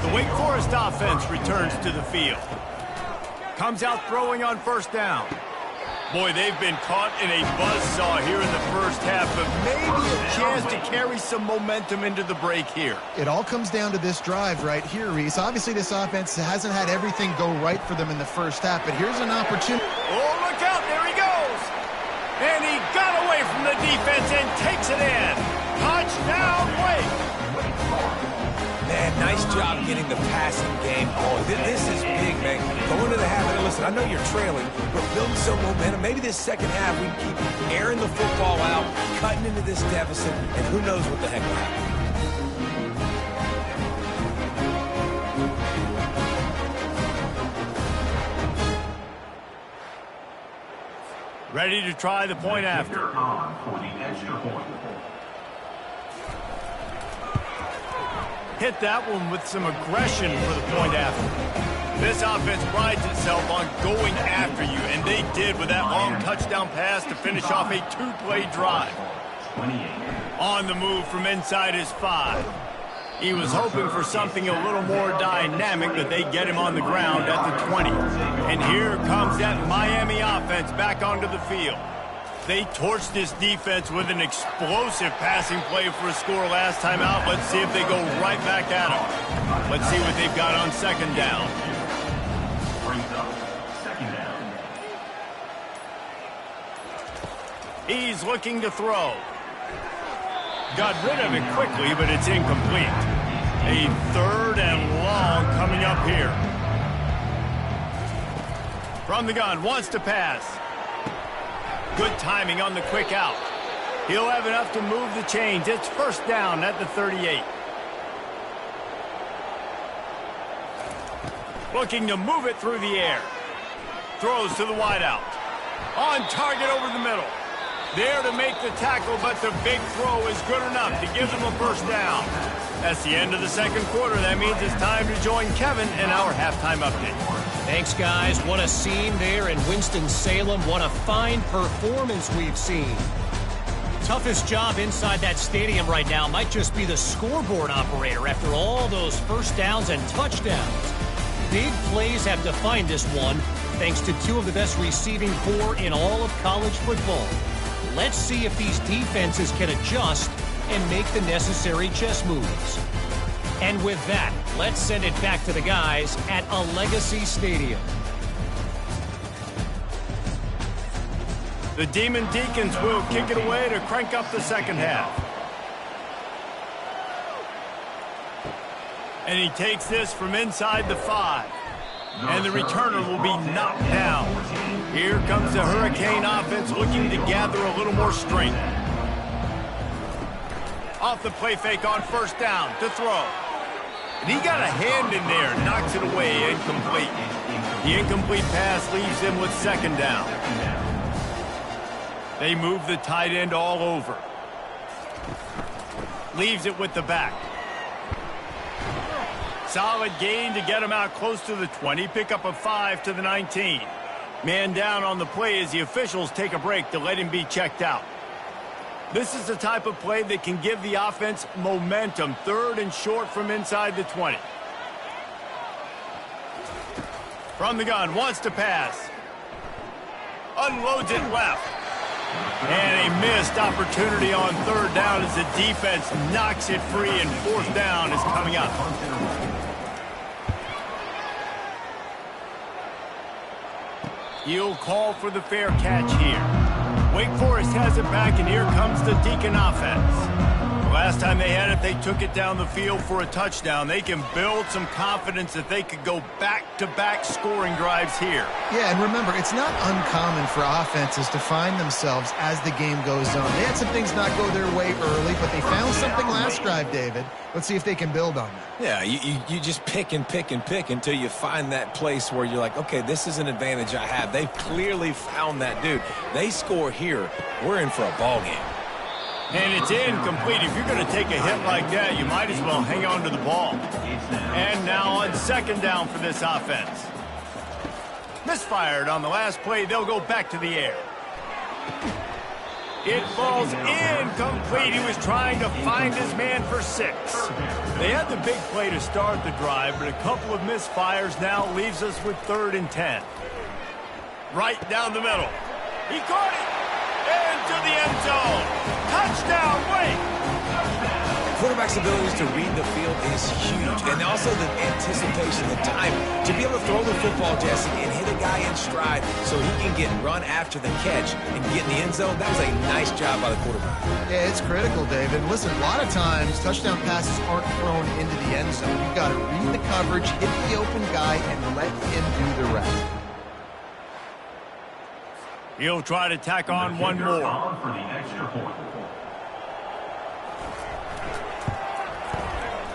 The Wake Forest offense returns to the field. Comes out throwing on first down. Boy, they've been caught in a buzzsaw here in the first half, but maybe a chance to carry some momentum into the break here. It all comes down to this drive right here, Reese. Obviously, this offense hasn't had everything go right for them in the first half, but here's an opportunity. Oh, look out, there he goes! And he got away from the defense and takes it in. Touchdown, Wake! Man, nice job getting the passing game going. This is big, man. Going to the half, and listen, I know you're trailing, but building some momentum. Maybe this second half we can keep airing the football out, cutting into this deficit, and who knows what the heck will happen. Ready to try the point after. Kicker on for the extra point. Hit that one with some aggression for the point after. This offense prides itself on going after you, and they did with that long touchdown pass to finish off a two-play drive. 28. On the move from inside his 5. He was hoping for something a little more dynamic, but they get him on the ground at the 20. And here comes that Miami offense back onto the field. They torched this defense with an explosive passing play for a score last time out. Let's see if they go right back at him. Let's see what they've got on second down. Brings up second down. He's looking to throw. Got rid of it quickly, but it's incomplete. A third and long coming up here. From the gun, wants to pass. Good timing on the quick out. He'll have enough to move the chains. It's first down at the 38. Looking to move it through the air. Throws to the wideout. On target over the middle. There to make the tackle, but the big throw is good enough to give them a first down. That's the end of the second quarter. That means it's time to join Kevin in our halftime update. Thanks, guys. What a scene there in Winston-Salem. What a fine performance we've seen. Toughest job inside that stadium right now might just be the scoreboard operator after all those first downs and touchdowns. Big plays have defined this one, thanks to two of the best receiving corps in all of college football. Let's see if these defenses can adjust and make the necessary chess moves. And with that, let's send it back to the guys at a Legacy Stadium. The Demon Deacons will kick it away to crank up the second half. And he takes this from inside the 5. And the returner will be knocked down. Here comes the Hurricane offense looking to gather a little more strength. Off the play fake on first down to throw. And he got a hand in there, knocks it away, incomplete. The incomplete pass leaves him with second down. They move the tight end all over. Leaves it with the back. Solid gain to get him out close to the 20. Pick up a 5 to the 19. Man down on the play as the officials take a break to let him be checked out. This is the type of play that can give the offense momentum. Third and short from inside the 20. From the gun, wants to pass. Unloads it left. And a missed opportunity on third down as the defense knocks it free, and fourth down is coming up. He'll call for the fair catch here. Wake Forest has it back, and here comes the Deacon offense. Last time they had it, they took it down the field for a touchdown. They can build some confidence that they could go back-to-back scoring drives here. Yeah, and remember, it's not uncommon for offenses to find themselves as the game goes on. They had some things not go their way early, but they found something last drive, David. Let's see if they can build on that. Yeah, you just pick and pick and pick until you find that place where you're like, okay, this is an advantage I have. They've clearly found that dude. They score here, we're in for a ball game. And it's incomplete. If you're going to take a hit like that, you might as well hang on to the ball. And now on second down for this offense. Misfired on the last play. They'll go back to the air. It falls incomplete. He was trying to find his man for 6. They had the big play to start the drive, but a couple of misfires now leaves us with 3rd and 10. Right down the middle. He caught it. Into the end zone. Touchdown, Wake. Quarterback's abilities to read the field is huge, and also the anticipation, the time to be able to throw the football, Jesse, and hit a guy in stride so he can get run after the catch and get in the end zone. That was a nice job by the quarterback. Yeah, it's critical, David. Listen, a lot of times touchdown passes aren't thrown into the end zone. You've got to read the coverage, hit the open guy, and let him do the rest. He'll try to tack on one more. For the extra point.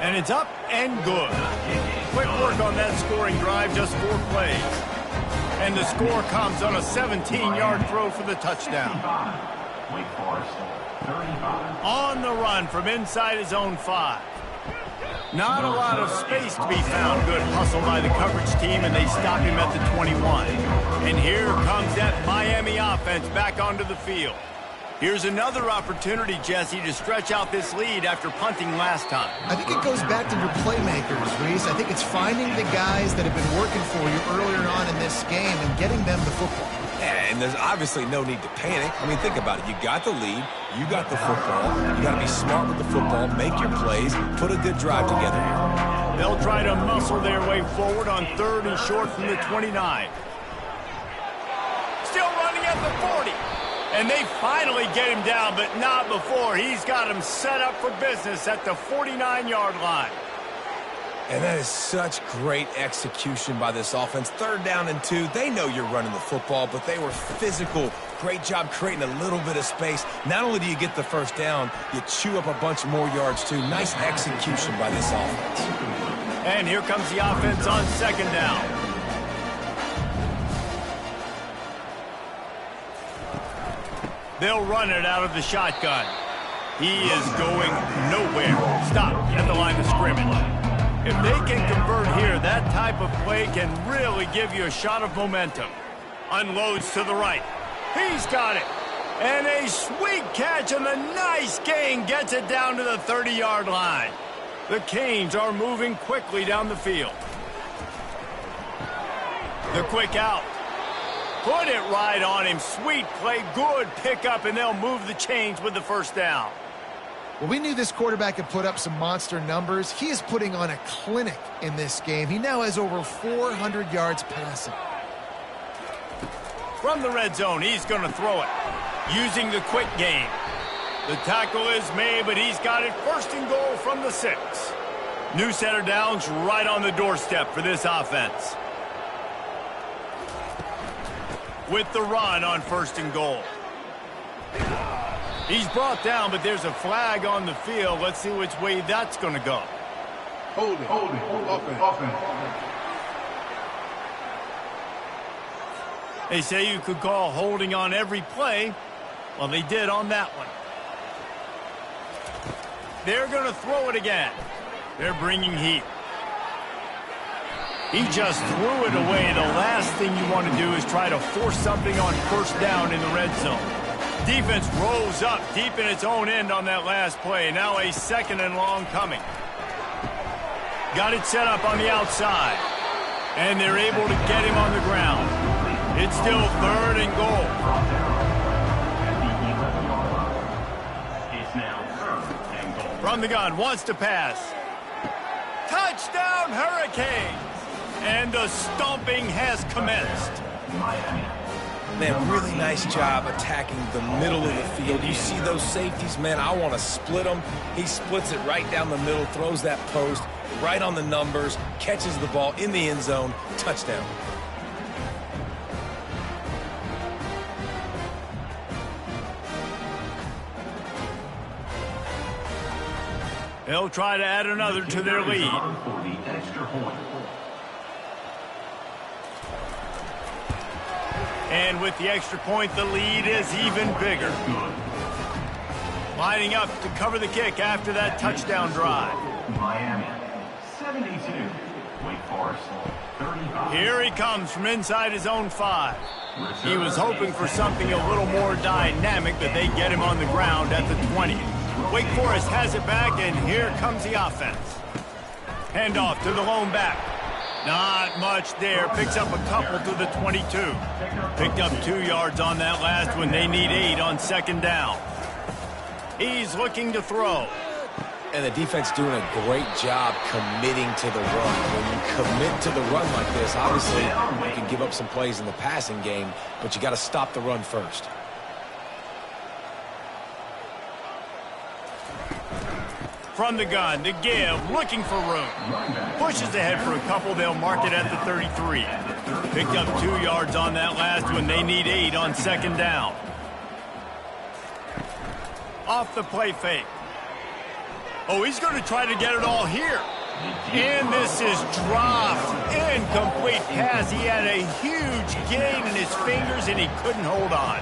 And it's up and good. Quick work on that scoring drive, just 4 plays. And the score comes on a 17-yard throw for the touchdown. Wake Forest, 35. On the run from inside his own 5. Not a lot of space to be found. Good hustle by the coverage team, and they stop him at the 21. And here comes that Miami offense back onto the field. Here's another opportunity, Jesse, to stretch out this lead after punting last time. I think it goes back to your playmakers, Reese. I think it's finding the guys that have been working for you earlier on in this game and getting them the football. Yeah, and there's obviously no need to panic. I mean, think about it. You got the lead. You got the football. You got to be smart with the football, make your plays, put a good drive together here. They'll try to muscle their way forward on 3rd and short from the 29. Still running at the 40. And they finally get him down, but not before. He's got him set up for business at the 49-yard line. And that is such great execution by this offense. 3rd down and 2. They know you're running the football, but they were physical. Great job creating a little bit of space. Not only do you get the 1st down, you chew up a bunch more yards, too. Nice execution by this offense. And here comes the offense on 2nd down. They'll run it out of the shotgun. He is going nowhere. Stop at the line of scrimmage. If they can convert here, that type of play can really give you a shot of momentum. Unloads to the right. He's got it. And a sweet catch and a nice gain gets it down to the 30-yard line. The Canes are moving quickly down the field. The quick out. Put it right on him. Sweet play, good pickup, and they'll move the chains with the 1st down. Well, we knew this quarterback could put up some monster numbers. He is putting on a clinic in this game. He now has over 400 yards passing. From the red zone, he's going to throw it. Using the quick game. The tackle is made, but he's got it 1st and goal from the 6. New set of downs right on the doorstep for this offense. With the run on 1st and goal. He's brought down, but there's a flag on the field. Let's see which way that's going to go. Hold it. Offense. They say you could call holding on every play. Well, they did on that one. They're going to throw it again. They're bringing heat. He just threw it away. The last thing you want to do is try to force something on 1st down in the red zone. Defense rolls up deep in its own end on that last play. Now a 2nd and long coming. Got it set up on the outside. And they're able to get him on the ground. It's still 3rd and goal. It's now 3rd and goal. From the gun, wants to pass. Touchdown, Hurricanes! And the stomping has commenced. Miami Man, really nice job attacking the middle of the field. You see those safeties, man, I want to split them. He splits it right down the middle, throws that post right on the numbers, catches the ball in the end zone, touchdown. They'll try to add another to their lead. For the extra point. And with the extra point, the lead is even bigger. Lining up to cover the kick after that touchdown drive. Miami, 72. Wake Forest, 35. Here he comes from inside his own 5. He was hoping for something a little more dynamic, but they get him on the ground at the 20. Wake Forest has it back, and here comes the offense. Handoff to the lone back. Not much there. Picks up a couple to the 22. Picked up 2 yards on that last one. They need 8 on second down. He's looking to throw. And the defense doing a great job committing to the run. When you commit to the run like this, obviously you can give up some plays in the passing game, but you got to stop the run first. From the gun, to give, looking for room. Pushes ahead for a couple, they'll mark it at the 33. Picked up 2 yards on that last one. They need 8 on second down. Off the play fake. Oh, he's going to try to get it all here. And this is dropped. Incomplete pass. He had a huge gain in his fingers, and he couldn't hold on.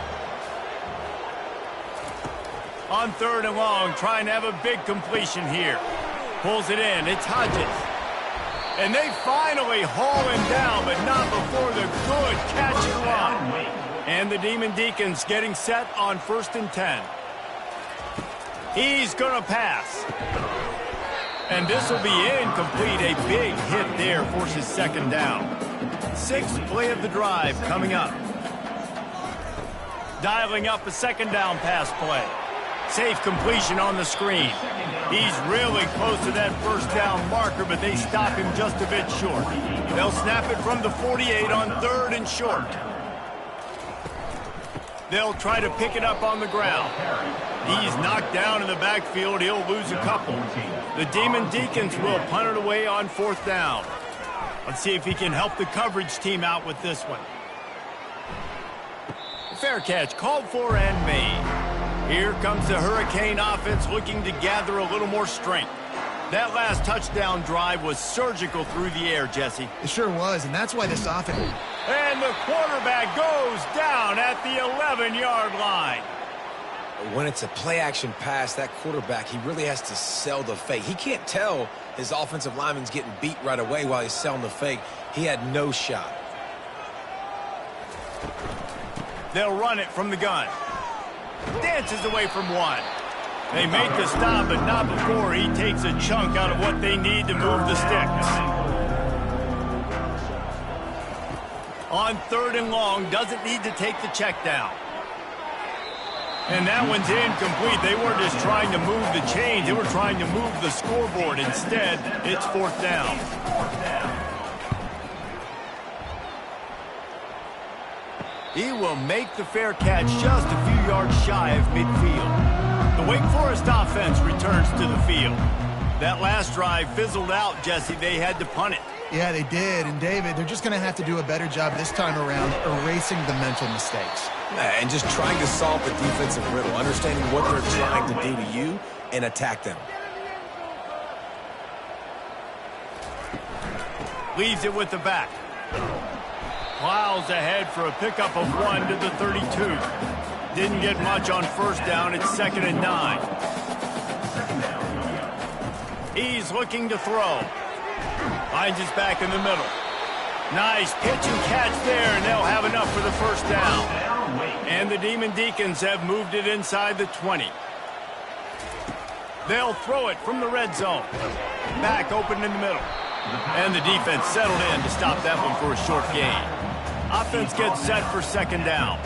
On third and long, trying to have a big completion here. Pulls it in. It's Hodges. And they finally haul him down, but not before the good catch and run. And the Demon Deacons getting set on 1st and 10. He's going to pass. And this will be incomplete. A big hit there forces second down. 6th play of the drive coming up. Dialing up a second down pass play. Safe completion on the screen. He's really close to that first down marker, but they stop him just a bit short. They'll snap it from the 48 on 3rd and short. They'll try to pick it up on the ground. He's knocked down in the backfield. He'll lose a couple. The Demon Deacons will punt it away on 4th down. Let's see if he can help the coverage team out with this one. Fair catch called for and made. Here comes the Hurricane offense looking to gather a little more strength. That last touchdown drive was surgical through the air, Jesse. It sure was, and that's why this offense... And the quarterback goes down at the 11-yard line. When it's a play-action pass, that quarterback, he really has to sell the fake. He can't tell his offensive lineman's getting beat right away while he's selling the fake. He had no shot. They'll run it from the gun. Dances away from one. They make the stop, but not before he takes a chunk out of what they need to move the sticks. On 3rd and long, doesn't need to take the check down. And that one's incomplete. They weren't just trying to move the chains. They were trying to move the scoreboard. Instead, it's 4th down. He will make the fair catch just a few yards shy of midfield. The Wake Forest offense returns to the field. That last drive fizzled out, Jesse. They had to punt it. Yeah, they did. And, David, they're just going to have to do a better job this time around erasing the mental mistakes. And just trying to solve the defensive riddle, understanding what they're trying to do to you and attack them. Leaves it with the back. Plows ahead for a pickup of 1 to the 32. Didn't get much on 1st down. It's 2nd and 9. He's looking to throw. Finds his back in the middle. Nice pitch and catch there, and they'll have enough for the 1st down. And the Demon Deacons have moved it inside the 20. They'll throw it from the red zone. Back open in the middle. And the defense settled in to stop that one for a short gain. Offense gets set for 2nd down.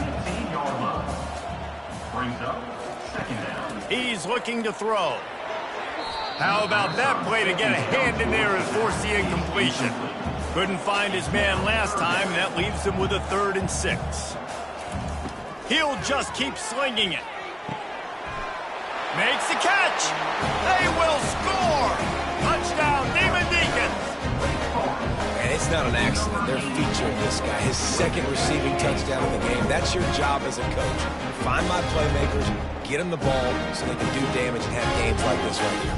He's looking to throw. How about that play to get a hand in there and force the incompletion? Couldn't find his man last time, and that leaves him with a 3rd and 6. He'll just keep slinging it. Makes the catch. They will score. Touchdown, Demon Deacons. And it's not an accident. They're featuring this guy. His second receiving touchdown in the game. That's your job as a coach. Find my playmakers, get them the ball so they can do damage and have games like this right here.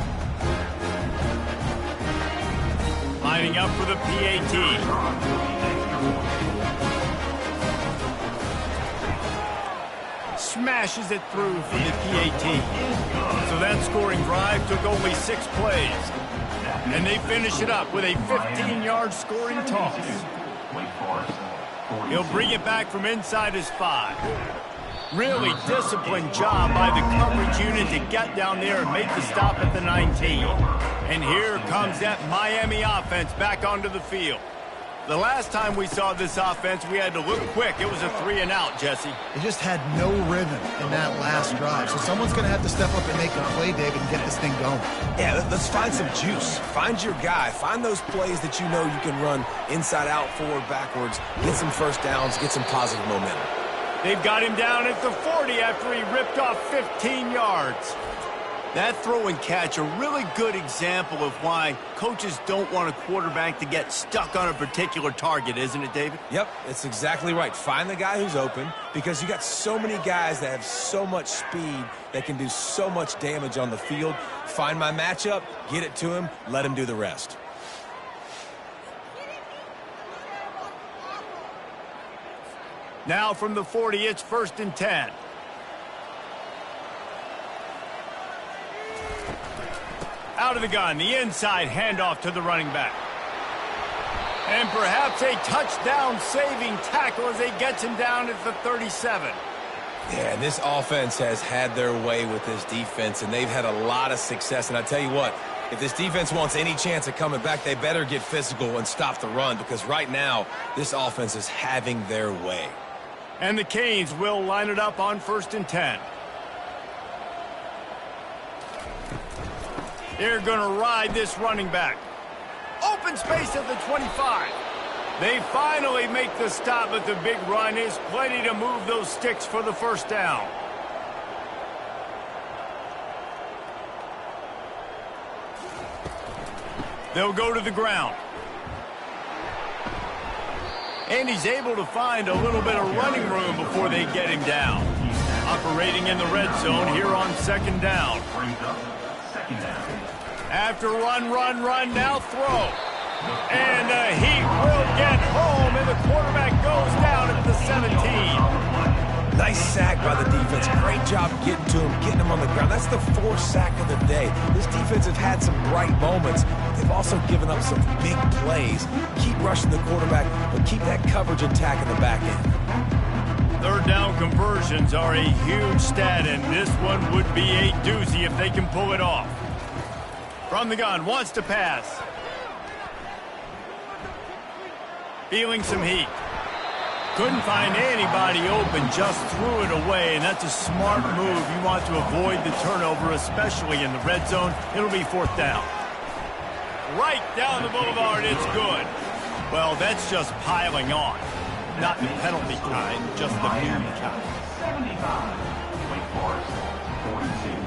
Lining up for the PAT. Smashes it through for the PAT. So that scoring drive took only 6 plays. And they finish it up with a 15-yard scoring toss. He'll bring it back from inside his 5. Really disciplined job by the coverage unit to get down there and make the stop at the 19. And here comes that Miami offense back onto the field. The last time we saw this offense, we had to look quick. It was a 3-and-out, Jesse. They just had no rhythm in that last drive. So someone's going to have to step up and make a play, David, and get this thing going. Yeah, let's find some juice. Find your guy. Find those plays that you know you can run inside out, forward, backwards. Get some first downs. Get some positive momentum. They've got him down at the 40 after he ripped off 15 yards. That throw and catch, a really good example of why coaches don't want a quarterback to get stuck on a particular target, isn't it, David? Yep, it's exactly right. Find the guy who's open because you got so many guys that have so much speed that can do so much damage on the field. Find my matchup, get it to him, let him do the rest. Now from the 40, it's 1st and 10. Out of the gun, the inside handoff to the running back. And perhaps a touchdown-saving tackle as they get him down at the 37. Yeah, this offense has had their way with this defense, and they've had a lot of success. And I tell you what, if this defense wants any chance of coming back, they better get physical and stop the run because right now, this offense is having their way. And the Canes will line it up on 1st and 10. They're going to ride this running back. Open space at the 25. They finally make the stop, but the big run is plenty to move those sticks for the first down. They'll go to the ground. And he's able to find a little bit of running room before they get him down. Operating in the red zone here on 2nd down. After run, now throw. And he will get home, and the quarterback goes down at the 17. Nice sack by the defense. Great job getting to him, getting him on the ground. That's the 4th sack of the day. This defense has had some bright moments. They've also given up some big plays. Keep rushing the quarterback, but keep that coverage intact in the back end. 3rd down conversions are a huge stat, and this one would be a doozy if they can pull it off. From the gun, wants to pass. Feeling some heat. Couldn't find anybody open, just threw it away, and that's a smart move. You want to avoid the turnover, especially in the red zone. It'll be 4th down. Right down the boulevard, it's good. Well, that's just piling on. Not the penalty kind, just the mean kind. 75. Wake Forest, 42.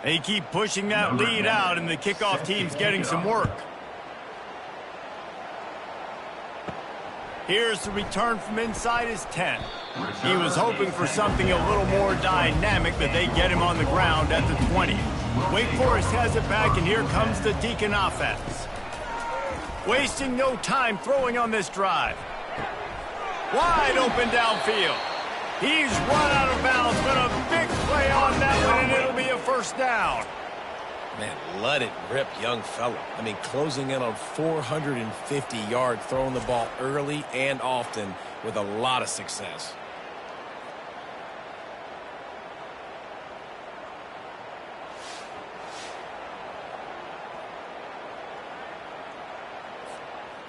They keep pushing that lead out, and the kickoff team's getting some work. Here's the return from inside his 10. He was hoping for something a little more dynamic, but they get him on the ground at the 20. Wake Forest has it back, and here comes the Deacon offense. Wasting no time throwing on this drive. Wide open downfield. He's run out of bounds, but a big play on that one, and it'll be a 1st down. Man, let it rip, young fella. I mean, closing in on 450 yards, throwing the ball early and often with a lot of success.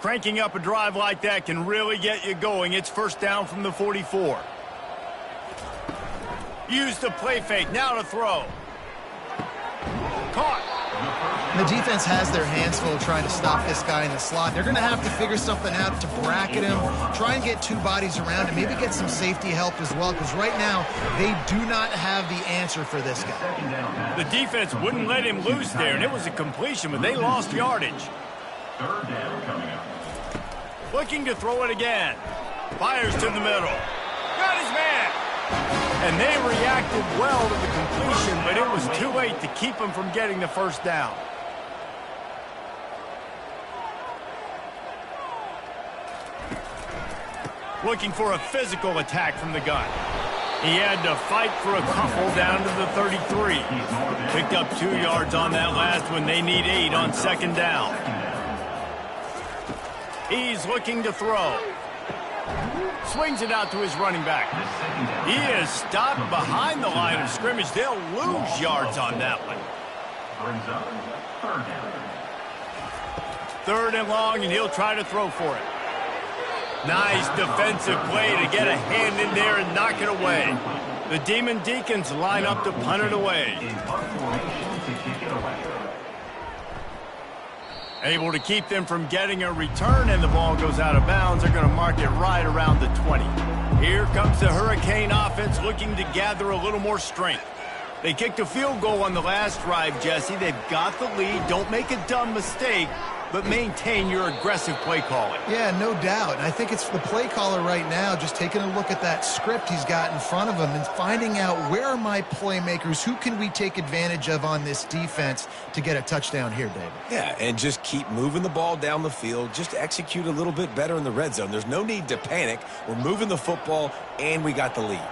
Cranking up a drive like that can really get you going. It's first down from the 44. Use the play fake. Now to throw. Caught. The defense has their hands full trying to stop this guy in the slot. They're going to have to figure something out to bracket him, try and get two bodies around him, maybe get some safety help as well, because right now they do not have the answer for this guy. The defense wouldn't let him loose there, and it was a completion, but they lost yardage. Third down coming up. Looking to throw it again. Fires to the middle. Got his man. And they reacted well to the completion, but it was too late to keep him from getting the first down. Looking for a physical attack from the gun. He had to fight for a couple down to the 33. Picked up 2 yards on that last one. They need 8 on second down. He's looking to throw. Swings it out to his running back. He is stopped behind the line of scrimmage. They'll lose yards on that one. Brings up third down. Third and long, and he'll try to throw for it. Nice defensive play to get a hand in there and knock it away. The Demon Deacons line up to punt it away. In punt formation to kick it away. Able to keep them from getting a return, and the ball goes out of bounds. They're going to mark it right around the 20. Here comes the Hurricane offense looking to gather a little more strength. They kicked a field goal on the last drive, Jesse. They've got the lead. Don't make a dumb mistake, but maintain your aggressive play calling. Yeah, no doubt. And I think it's the play caller right now just taking a look at that script he's got in front of him and finding out where are my playmakers, who can we take advantage of on this defense to get a touchdown here, David. Yeah, and just keep moving the ball down the field. Just execute a little bit better in the red zone. There's no need to panic. We're moving the football, and we got the lead.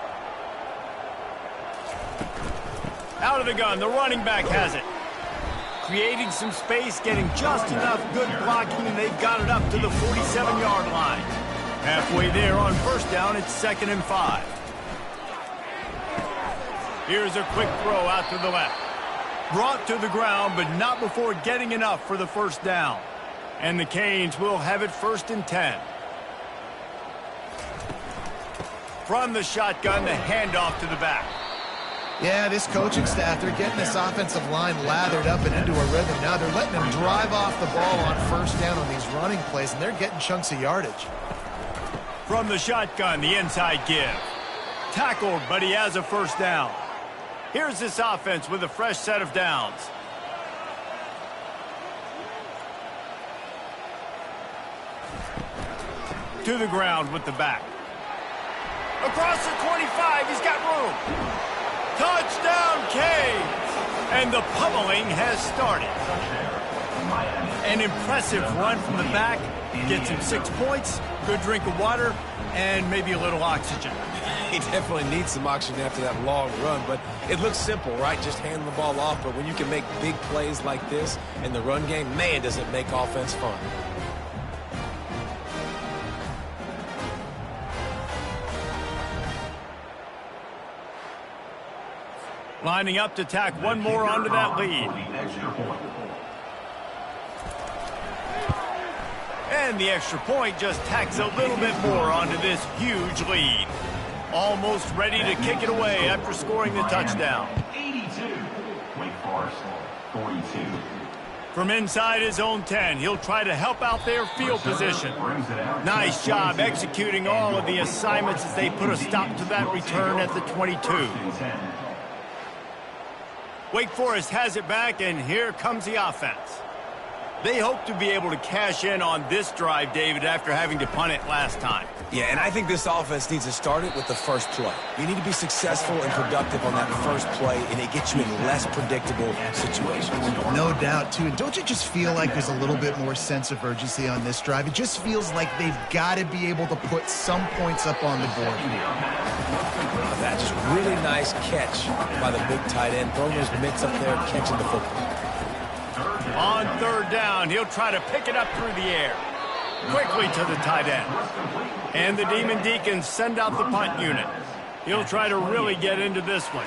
Out of the gun, the running back has it. Creating some space, getting just enough good blocking, and they've got it up to the 47-yard line. Halfway there on first down, it's 2nd and 5. Here's a quick throw out to the left. Brought to the ground, but not before getting enough for the first down. And the Canes will have it 1st and 10. From the shotgun, the handoff to the back. Yeah, this coaching staff, they're getting this offensive line lathered up and into a rhythm. Now they're letting them drive off the ball on first down on these running plays, and they're getting chunks of yardage. From the shotgun, the inside give. Tackled, but he has a first down. Here's this offense with a fresh set of downs. To the ground with the back. Across the 25, he's got room. Touchdown, Canes! And the pummeling has started. An impressive run from the back. Gets him 6 points, good drink of water, and maybe a little oxygen. He definitely needs some oxygen after that long run, but it looks simple, right? Just hand the ball off, but when you can make big plays like this in the run game, man, does it make offense fun. Lining up to tack one more onto that lead. And the extra point just tacks a little bit more onto this huge lead. Almost ready to kick it away after scoring the touchdown. 82. Wake Forest, 42. From inside his own 10, he'll try to help out their field position. Nice job executing all of the assignments as they put a stop to that return at the 22. Wake Forest has it back, and here comes the offense. They hope to be able to cash in on this drive, David, after having to punt it last time. Yeah, and I think this offense needs to start it with the first play. You need to be successful and productive on that first play, and it gets you in less predictable situations. No doubt, too. And don't you just feel like there's a little bit more sense of urgency on this drive? It just feels like they've got to be able to put some points up on the board. That just really nice catch by the big tight end, throwing those mitts up there, catching the football. On third down, he'll try to pick it up through the air. Quickly to the tight end. And the Demon Deacons send out the punt unit. He'll try to really get into this one.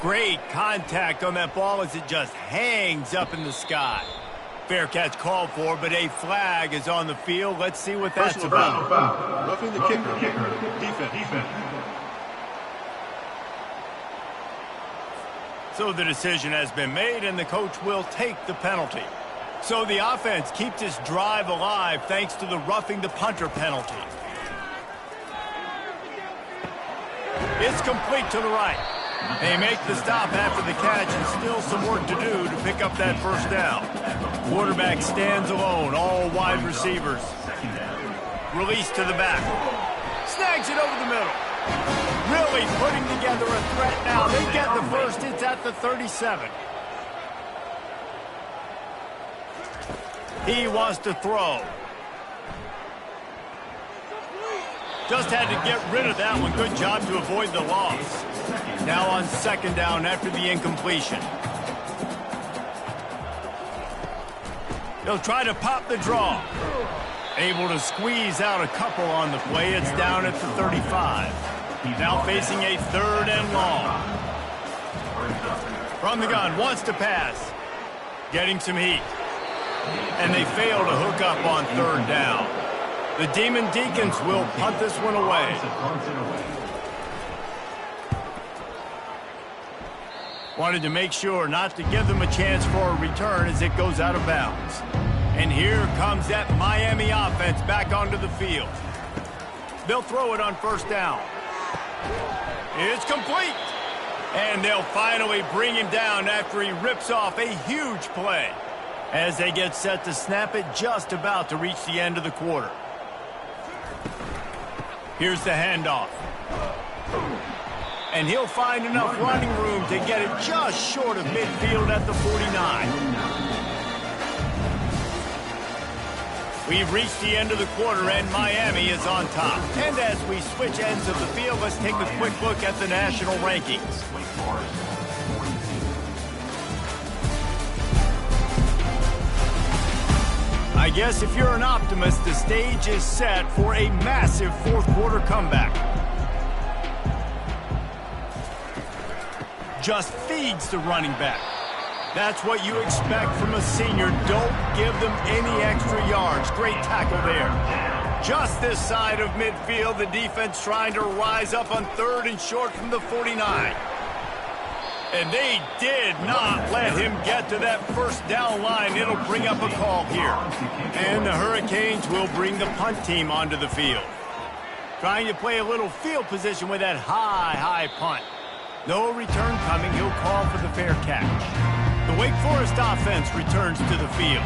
Great contact on that ball as it just hangs up in the sky. Fair catch called for, but a flag is on the field. Let's see what that's about. Roughing the kicker. Defense. So the decision has been made, and the coach will take the penalty. So the offense keeps its drive alive thanks to the roughing the punter penalty. It's complete to the right. They make the stop after the catch, and still some work to do to pick up that first down. Quarterback stands alone, all wide receivers. Release to the back. Snags it over the middle. Really putting together a threat now. They get the first. It's at the 37. He wants to throw. Just had to get rid of that one. Good job to avoid the loss. Now on second down after the incompletion. They'll try to pop the draw. Able to squeeze out a couple on the play. It's down at the 35. Now facing a third and long. From the gun, wants to pass. Getting some heat. And they fail to hook up on third down. The Demon Deacons will punt this one away. Wanted to make sure not to give them a chance for a return as it goes out of bounds. And here comes that Miami offense back onto the field. They'll throw it on first down. It's complete. And they'll finally bring him down after he rips off a huge play. As they get set to snap it, just about to reach the end of the quarter. Here's the handoff. And he'll find enough running room to get it just short of midfield at the 49. We've reached the end of the quarter, and Miami is on top. And as we switch ends of the field, let's take a quick look at the national rankings. I guess if you're an optimist, the stage is set for a massive fourth quarter comeback. Just feeds the running back. That's what you expect from a senior. Don't give them any extra yards. Great tackle there. Just this side of midfield, the defense trying to rise up on third and short from the 49. And they did not let him get to that first down line. It'll bring up a call here. And the Hurricanes will bring the punt team onto the field. Trying to play a little field position with that high punt. No return coming. He'll call for the fair catch. The Wake Forest offense returns to the field.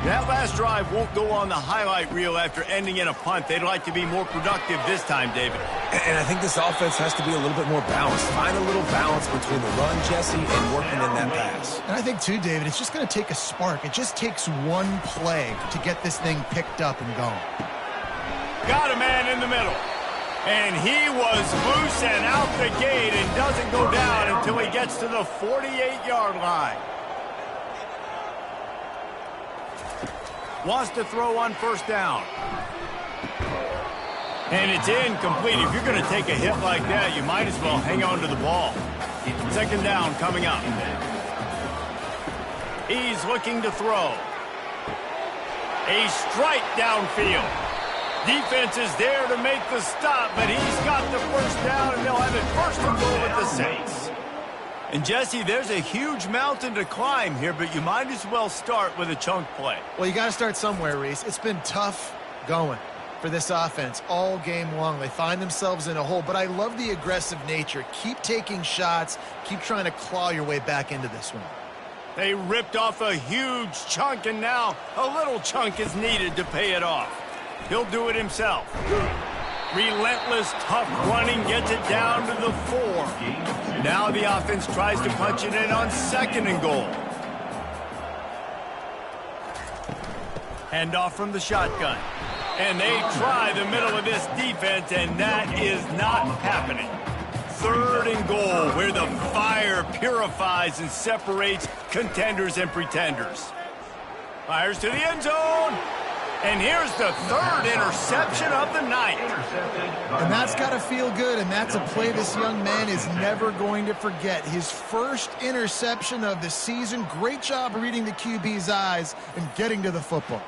That last drive won't go on the highlight reel after ending in a punt. They'd like to be more productive this time, David. And I think this offense has to be a little bit more balanced. Find a little balance between the run, Jesse, and working in that pass. And I think, too, David, it's just going to take a spark. It just takes one play to get this thing picked up and going. Got a man in the middle. And he was loose and out the gate and doesn't go down until he gets to the 48-yard line. Wants to throw on first down. And it's incomplete. If you're going to take a hit like that, you might as well hang on to the ball. Second down coming up. He's looking to throw. A strike downfield. Defense is there to make the stop, but he's got the first down, and they'll have it first and goal with the Saints. And, Jesse, there's a huge mountain to climb here, but you might as well start with a chunk play. Well, you got to start somewhere, Reese. It's been tough going for this offense all game long. They find themselves in a hole, but I love the aggressive nature. Keep taking shots. Keep trying to claw your way back into this one. They ripped off a huge chunk, and now a little chunk is needed to pay it off. He'll do it himself. Relentless, tough running gets it down to the 4. Now the offense tries to punch it in on second and goal. Handoff from the shotgun. And they try the middle of this defense, and that is not happening. Third and goal, where the fire purifies and separates contenders and pretenders. Fires to the end zone. And here's the third interception of the night. And that's got to feel good, and that's a play this young man is never going to forget. His first interception of the season. Great job reading the QB's eyes and getting to the football.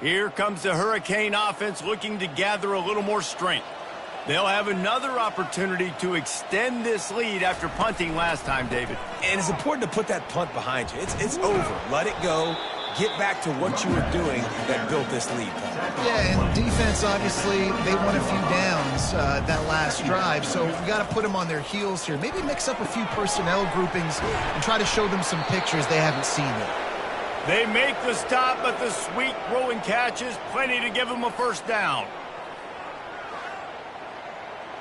Here comes the Hurricane offense looking to gather a little more strength. They'll have another opportunity to extend this lead after punting last time, David. And it's important to put that punt behind you. It's over. Let it go. Get back to what you were doing that built this lead, Paul. Yeah, and defense, obviously, they won a few downs that last drive, so we got to put them on their heels here. Maybe mix up a few personnel groupings and try to show them some pictures they haven't seen yet. They make the stop, but the sweet throw and catch is plenty to give them a first down.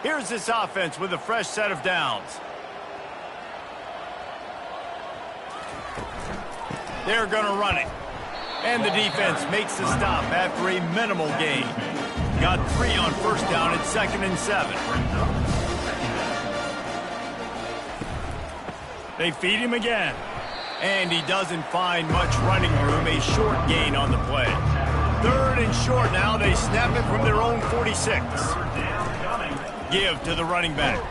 Here's this offense with a fresh set of downs. They're going to run it. And the defense makes the stop after a minimal gain. Got 3 on first down at 2nd and 7. They feed him again. And he doesn't find much running room. A short gain on the play. 3rd and short now. They snap it from their own 46. Give to the running back.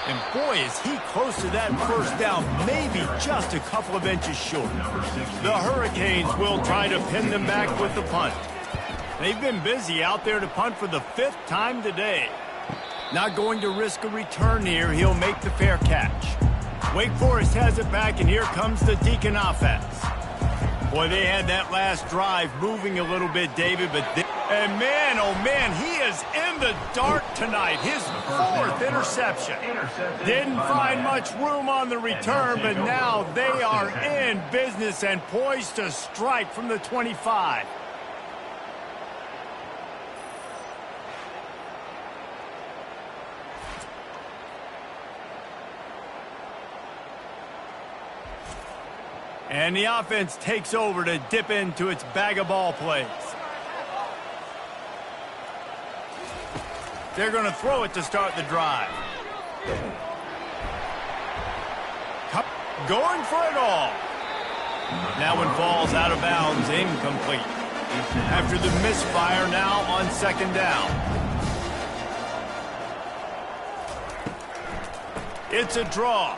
And boy, is he close to that first down, maybe just a couple of inches short. The Hurricanes will try to pin them back with the punt. They've been busy out there to punt for the 5th time today. Not going to risk a return here. He'll make the fair catch. Wake Forest has it back, and here comes the Deacon offense. Boy, they had that last drive moving a little bit, David, but... And man, oh man, he is in the dark tonight. His 4th interception. Didn't find much room on the return, but now they are in business and poised to strike from the 25. And the offense takes over to dip into its bag of ball plays. They're going to throw it to start the drive. Going for it all. That one falls out of bounds, incomplete. After the misfire, now on 2nd down. It's a draw.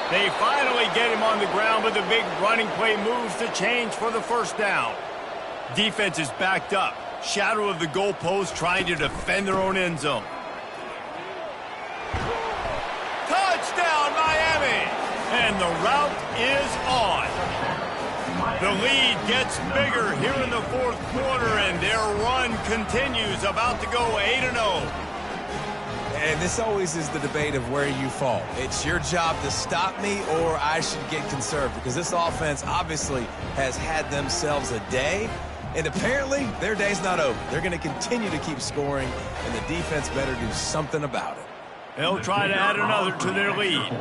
They finally get him on the ground, but the big running play moves the change for the first down. Defense is backed up. Shadow of the goalpost, trying to defend their own end zone. Touchdown, Miami! And the route is on. The lead gets bigger here in the 4th quarter, and their run continues, about to go 8-0. And this always is the debate of where you fall. It's your job to stop me, or I should get conservative, because this offense obviously has had themselves a day. And apparently, their day's not over. They're going to continue to keep scoring, and the defense better do something about it. They'll try to add another to their lead.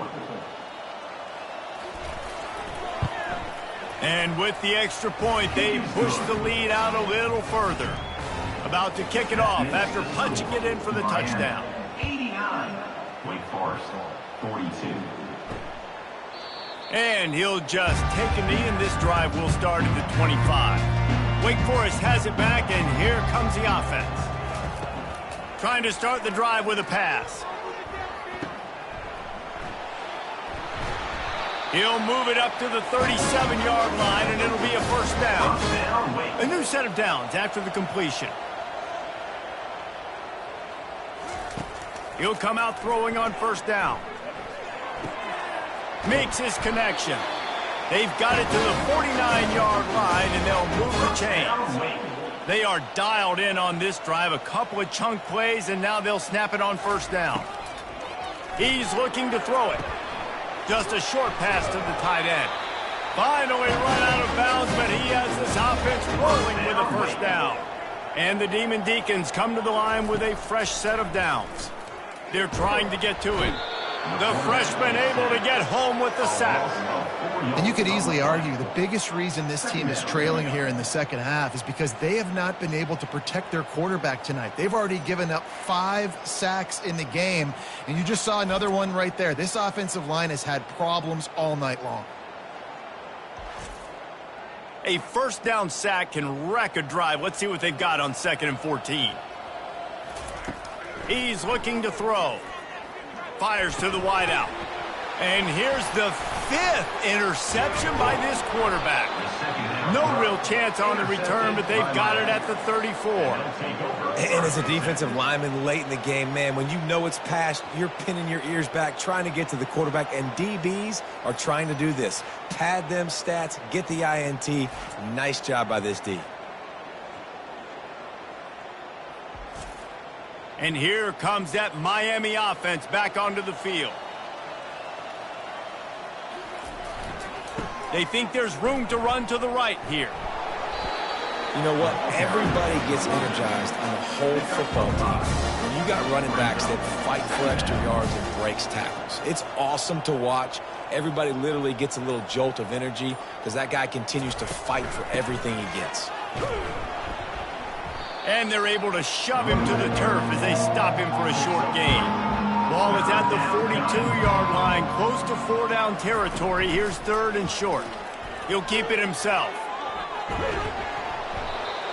And with the extra point, they push the lead out a little further. About to kick it off after punching it in for the touchdown. 89. Wake Forest, 42. And he'll just take a knee, and this drive will start at the 25. Wake Forest has it back, and here comes the offense. Trying to start the drive with a pass. He'll move it up to the 37-yard line, and it'll be a first down. A new set of downs after the completion. He'll come out throwing on first down. Makes his connection. They've got it to the 49-yard line, and they'll move the chains. They are dialed in on this drive. A couple of chunk plays, and now they'll snap it on first down. He's looking to throw it. Just a short pass to the tight end. Finally run out of bounds, but he has this offense rolling with a first down. And the Demon Deacons come to the line with a fresh set of downs. They're trying to get to it. The freshman able to get home with the sack. And you could easily argue the biggest reason this team is trailing here in the second half is because they have not been able to protect their quarterback tonight. They've already given up 5 sacks in the game, and you just saw another one right there. This offensive line has had problems all night long. A first down sack can wreck a drive. Let's see what they've got on 2nd and 14. He's looking to throw. Fires to the wideout. And here's the 5th interception by this quarterback. No real chance on the return, but they've got it at the 34. And as a defensive lineman late in the game, man, when you know it's past, you're pinning your ears back, trying to get to the quarterback, and DBs are trying to do this. Pad them stats, get the INT. Nice job by this D. And here comes that Miami offense back onto the field. They think there's room to run to the right here. You know what? Everybody gets energized on the whole football team. When you got running backs that fight for extra yards and breaks tackles, it's awesome to watch. Everybody literally gets a little jolt of energy because that guy continues to fight for everything he gets. And they're able to shove him to the turf as they stop him for a short gain. Ball is at the 42-yard line, close to 4-down territory. Here's 3rd and short. He'll keep it himself.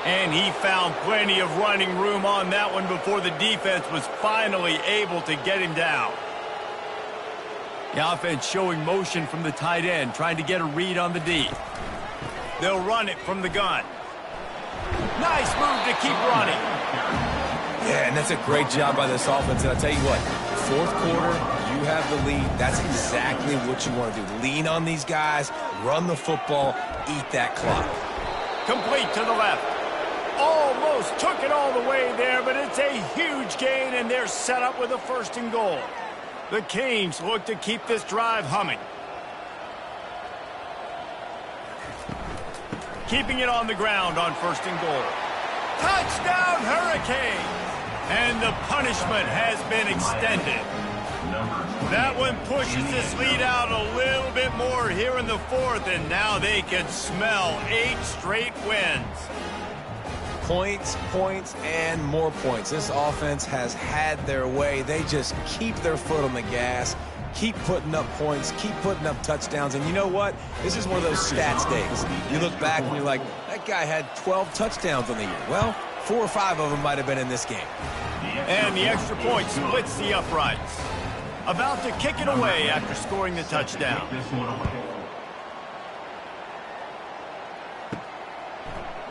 And he found plenty of running room on that one before the defense was finally able to get him down. The offense showing motion from the tight end, trying to get a read on the D. They'll run it from the gun. Nice move to keep running. Yeah, and that's a great job by this offense. And I'll tell you what, 4th quarter, you have the lead. That's exactly what you want to do. Lean on these guys, run the football, eat that clock. Complete to the left. Almost took it all the way there, but it's a huge gain, and they're set up with a 1st and goal. The Canes look to keep this drive humming. Keeping it on the ground on 1st and goal. Touchdown, Hurricane! And the punishment has been extended. That one pushes this lead out a little bit more here in the 4th, and now they can smell 8 straight wins. Points, points, and more points. This offense has had their way. They just keep their foot on the gas, keep putting up points, keep putting up touchdowns. And you know what? This is one of those stats days. You look back and you're like, that guy had 12 touchdowns on the year. Well, 4 or 5 of them might have been in this game. And the extra point splits the uprights. About to kick it away after scoring the touchdown.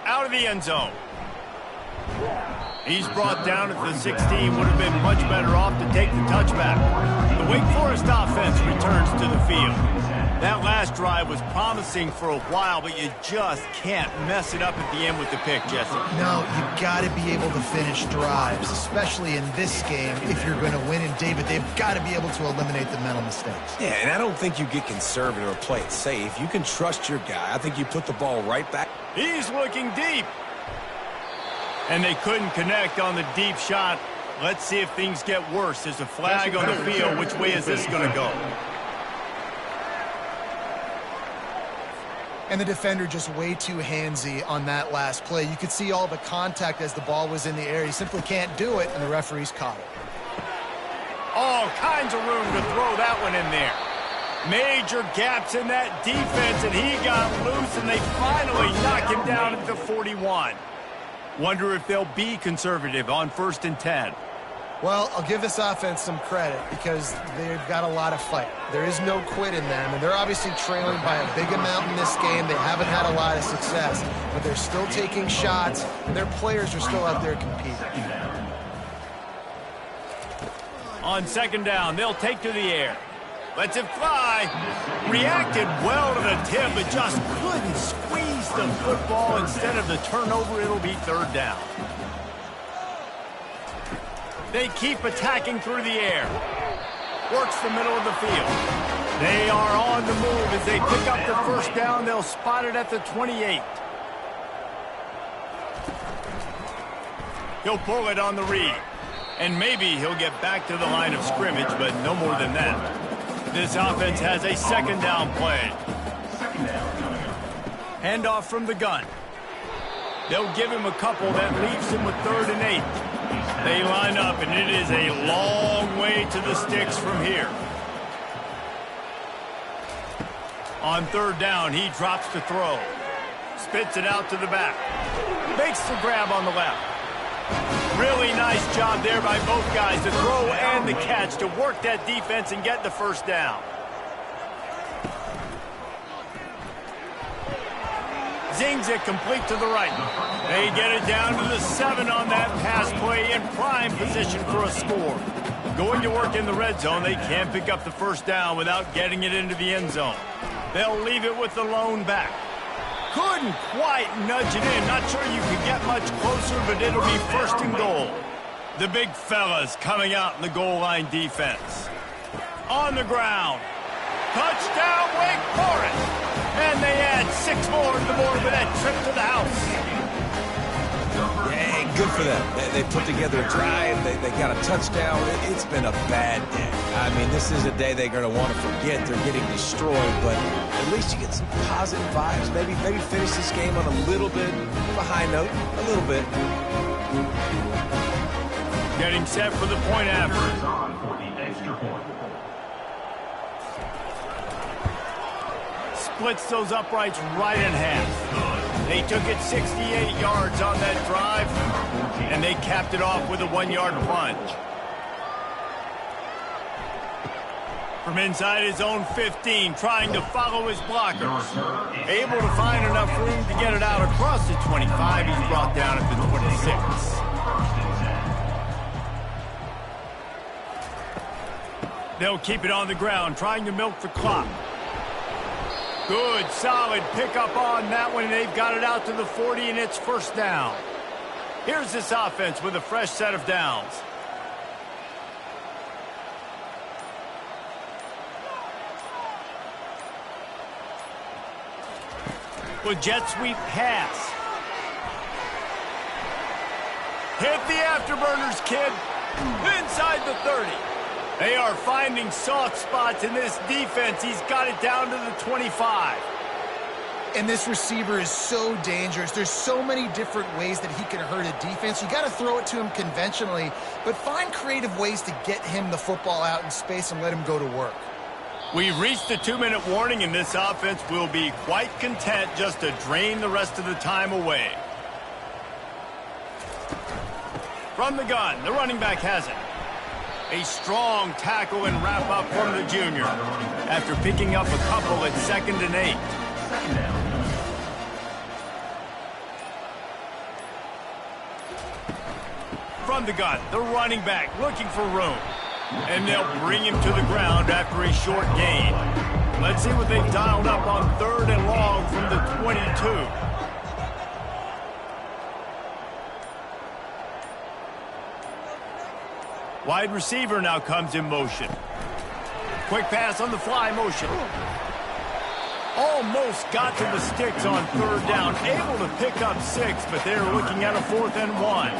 Out of the end zone. He's brought down at the 16. Would have been much better off to take the touchback. The Wake Forest offense returns to the field. That last drive was promising for a while, but you just can't mess it up at the end with the pick, Jesse. No, you've got to be able to finish drives, especially in this game. If you're going to win, and David, they've got to be able to eliminate the mental mistakes. Yeah, and I don't think you get conservative or play it safe. You can trust your guy. I think you put the ball right back. He's looking deep. And they couldn't connect on the deep shot. Let's see if things get worse. There's a flag on the field. Which way is this going to go? And the defender just way too handsy on that last play. You could see all the contact as the ball was in the air. He simply can't do it, and the referees caught it. All kinds of room to throw that one in there. Major gaps in that defense, and he got loose, and they finally knock him down at the 41. Wonder if they'll be conservative on 1st and 10. Well, I'll give this offense some credit because they've got a lot of fight. There is no quit in them, and they're obviously trailing by a big amount in this game. They haven't had a lot of success, but they're still taking shots, and their players are still out there competing. On 2nd down, they'll take to the air. Lets it fly. Reacted well to the tip, but just couldn't squeeze the football. Instead of the turnover, it'll be 3rd down. They keep attacking through the air. Works the middle of the field. They are on the move as they pick up the 1st down. They'll spot it at the 28. He'll pull it on the read. And maybe he'll get back to the line of scrimmage, but no more than that. This offense has a second down play. Handoff from the gun. They'll give him a couple that leaves him with 3rd and 8. They line up, and it is a long way to the sticks from here. On 3rd down, he drops to throw. Spits it out to the back. Makes the grab on the left. Really nice job there by both guys, the throw and the catch, to work that defense and get the first down. Zings it complete to the right. They get it down to the 7 on that pass play, in prime position for a score. Going to work in the red zone, they can't pick up the first down without getting it into the end zone. They'll leave it with the lone back. Couldn't quite nudge it in. Not sure you could get much closer, but it'll be 1st and goal. The big fellas coming out in the goal line defense. On the ground. Touchdown, Wake Forest. And they add 6 more to the board with that trip to the house. Yeah, good for them. They put together a drive. They got a touchdown. It's been a bad day. I mean, this is a day they're going to want to forget. They're getting destroyed, but at least you get some positive vibes. Maybe finish this game on a little bit of a high note. A little bit. Getting set for the point after. Splits those uprights right in half. They took it 68 yards on that drive, and they capped it off with a 1-yard plunge. From inside his own 15, trying to follow his blockers. Able to find enough room to get it out across the 25. He's brought down at the 26. They'll keep it on the ground, trying to milk the clock. Good, solid pickup on that one, and they've got it out to the 40, and it's 1st down. Here's this offense with a fresh set of downs. With jet sweep pass. Hit the afterburners, kid. Inside the 30. They are finding soft spots in this defense. He's got it down to the 25. And this receiver is so dangerous. There's so many different ways that he can hurt a defense. You got to throw it to him conventionally, but find creative ways to get him the football out in space and let him go to work. We've reached the 2-minute warning, and this offense will be quite content just to drain the rest of the time away. From the gun, the running back has it. A strong tackle and wrap-up from the junior after picking up a couple at 2nd and 8. From the gun, the running back looking for room. And they'll bring him to the ground after a short gain. Let's see what they've dialed up on 3rd and long from the 22. Wide receiver now comes in motion. Quick pass on the fly motion. Almost got to the sticks on 3rd down. Able to pick up 6, but they're looking at a 4th and 1.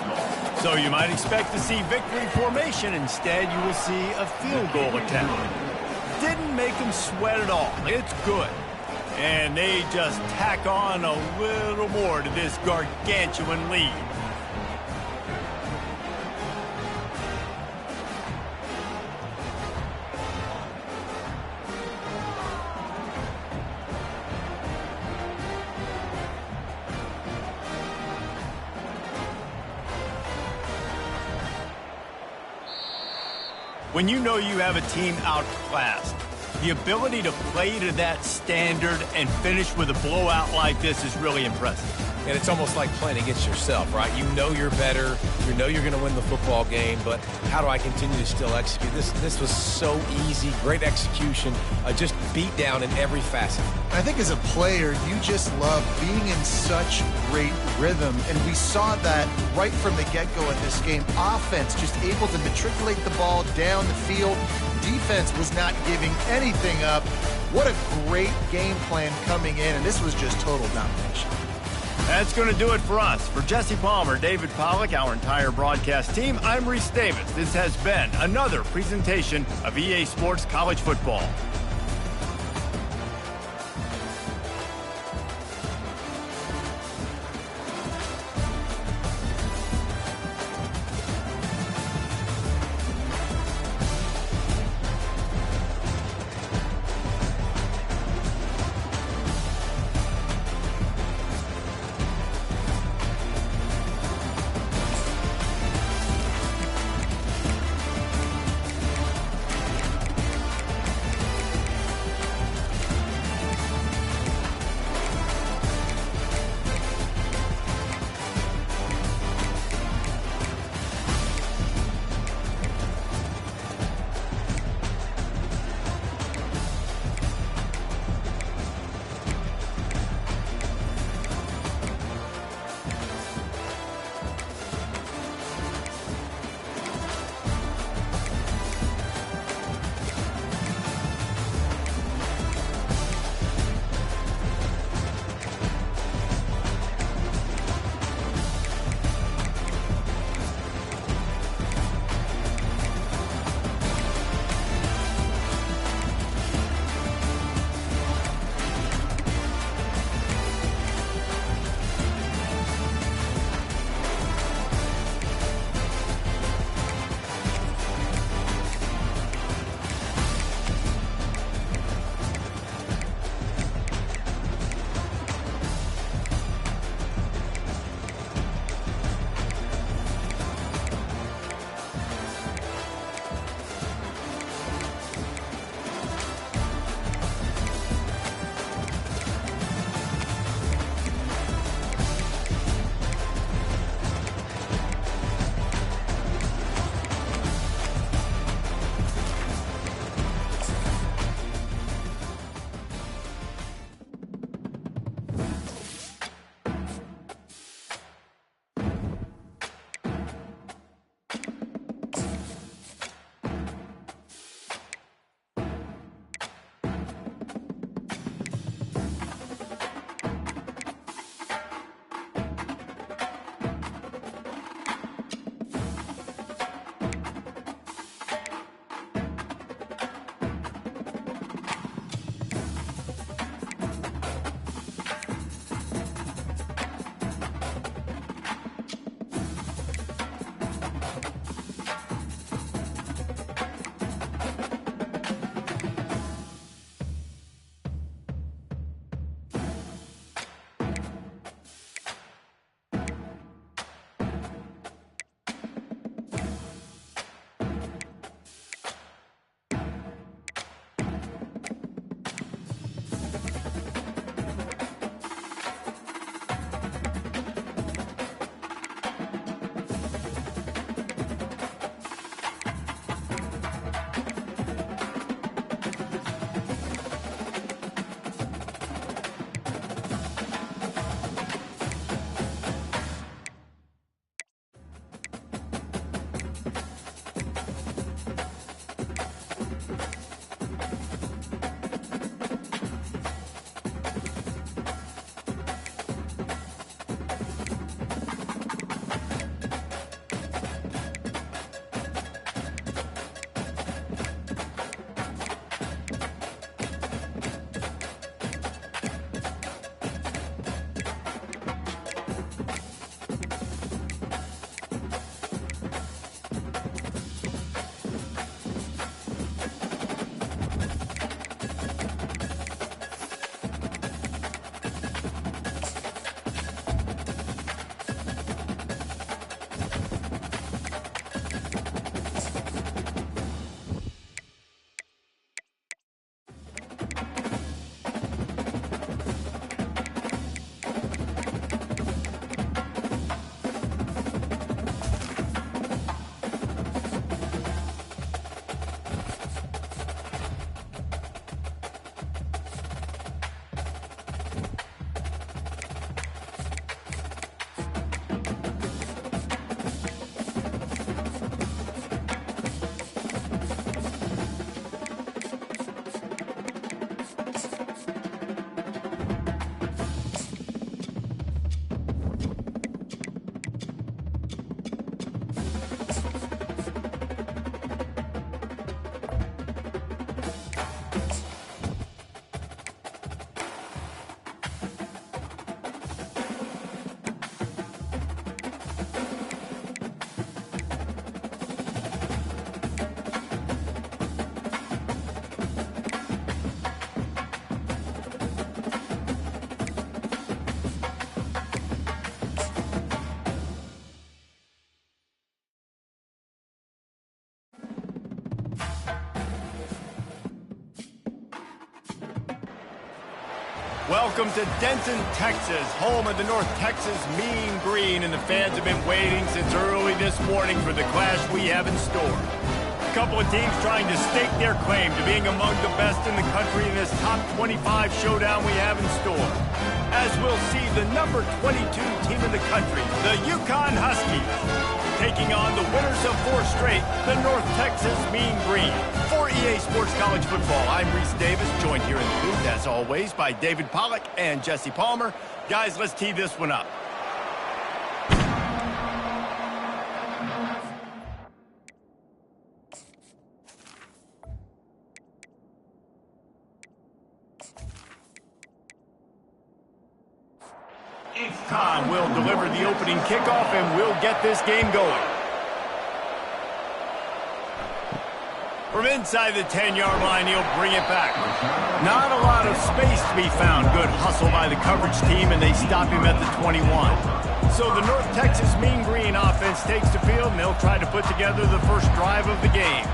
So you might expect to see victory formation. Instead, you will see a field goal attempt. Didn't make them sweat at all. It's good. And they just tack on a little more to this gargantuan lead. When you know you have a team outclassed, the ability to play to that standard and finish with a blowout like this is really impressive. And it's almost like playing against yourself, right? You know you're better. You know you're going to win the football game, but how do I continue to still execute? This was so easy, great execution, just beat down in every facet. I think as a player, you just love being in such great rhythm, and we saw that right from the get-go in this game. Offense just able to matriculate the ball down the field. Defense was not giving anything up. What a great game plan coming in, and this was just total domination. That's going to do it for us. For Jesse Palmer, David Pollack, our entire broadcast team, I'm Reese Davis. This has been another presentation of EA Sports College Football. Welcome to Denton, Texas, home of the North Texas Mean Green, and the fans have been waiting since early this morning for the clash we have in store. A couple of teams trying to stake their claim to being among the best in the country in this top 25 showdown we have in store. As we'll see the number 22 team in the country, the UConn Huskies, taking on the winners of 4 straight, the North Texas Mean Green. For EA Sports College Football, I'm Reese Davis, joined here in the booth, as always, by David Pollack and Jesse Palmer. Guys, let's tee this one up. Con will deliver the opening kickoff, and we'll get this game going. From inside the 10-yard line, he'll bring it back. Not a lot of space to be found. Good hustle by the coverage team, and they stop him at the 21. So the North Texas Mean Green offense takes the field, and they'll try to put together the first drive of the game.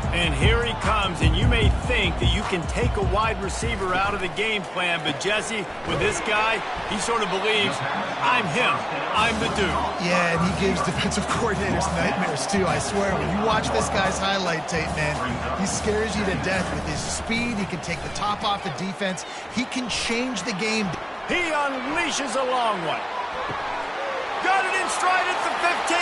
And here he comes, and you may think that you can take a wide receiver out of the game plan, but Jesse, with this guy, he sort of believes, I'm him, I'm the dude. Yeah, and he gives defensive coordinators nightmares, too, I swear. When you watch this guy's highlight tape, man, he scares you to death with his speed. He can take the top off the defense. He can change the game. He unleashes a long one. Got it in stride at the 15.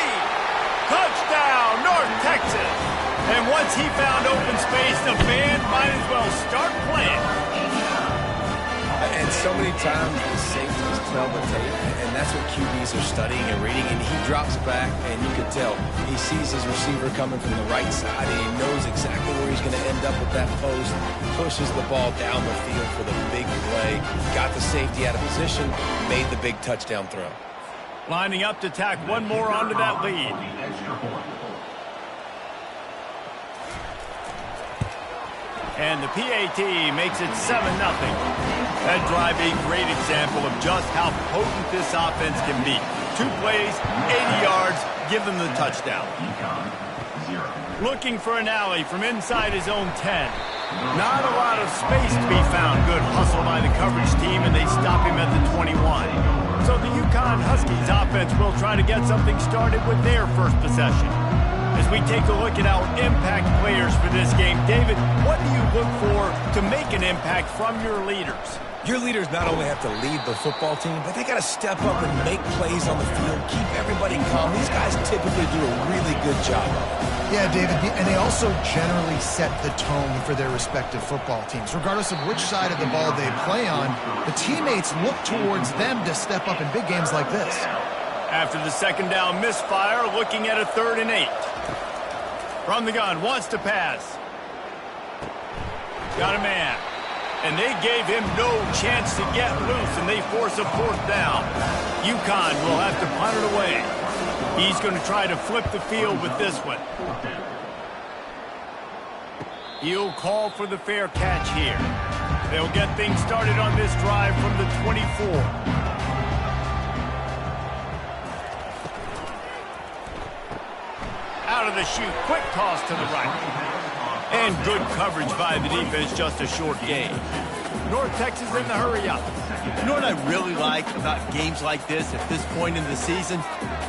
Touchdown, North Texas. And once he found open space, the fans might as well start playing. And so many times the safeties tell the tape, and that's what QBs are studying and reading, and he drops back, and you can tell he sees his receiver coming from the right side, and he knows exactly where he's going to end up with that post, pushes the ball down the field for the big play, got the safety out of position, made the big touchdown throw. Lining up to tack one more onto that lead. And the PAT makes it 7-0. That drive a great example of just how potent this offense can be. 2 plays, 80 yards, give them the touchdown. Looking for an alley from inside his own 10. Not a lot of space to be found. Good hustle by the coverage team, and they stop him at the 21. So the UConn Huskies offense will try to get something started with their first possession. As we take a look at our impact players for this game, David, what do you look for to make an impact from your leaders? Your leaders not only have to lead the football team, but they got to step up and make plays on the field, keep everybody calm. These guys typically do a really good job. Yeah, David, and they also generally set the tone for their respective football teams. Regardless of which side of the ball they play on, the teammates look towards them to step up in big games like this. After the second down misfire, looking at a 3rd and 8. From the gun, wants to pass. Got a man. And they gave him no chance to get loose, and they force a 4th down. UConn will have to punt it away. He's going to try to flip the field with this one. He'll call for the fair catch here. They'll get things started on this drive from the 24. Out of the chute, quick toss to the right. And good coverage by the defense, just a short gain. North Texas in the hurry up. You know what I really like about games like this at this point in the season?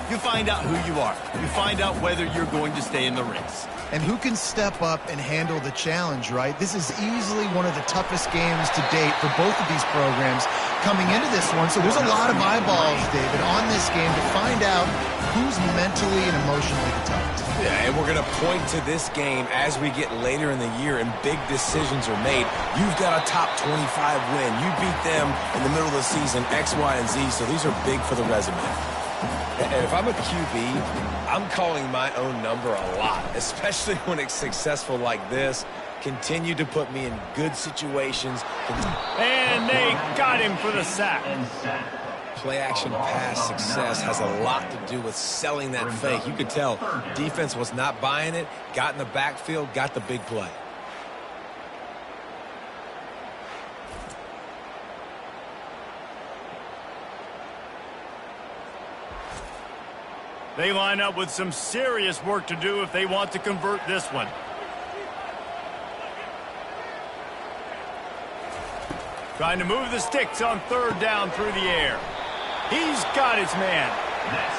You find out who you are. You find out whether you're going to stay in the race. And who can step up and handle the challenge, right? This is easily one of the toughest games to date for both of these programs coming into this one. So there's a lot of eyeballs, David, on this game to find out who's mentally and emotionally the toughest. Yeah, and we're going to point to this game as we get later in the year and big decisions are made. You've got a top 25 win. You beat them in the middle of the season, X, Y, and Z, so these are big for the resume. And if I'm a QB, I'm calling my own number a lot, especially when it's successful like this. Continue to put me in good situations. And they got him for the sack. Play action pass success has a lot to do with selling that fake. You could tell defense was not buying it, got in the backfield, got the big play. They line up with some serious work to do if they want to convert this one. Trying to move the sticks on third down through the air. He's got his man.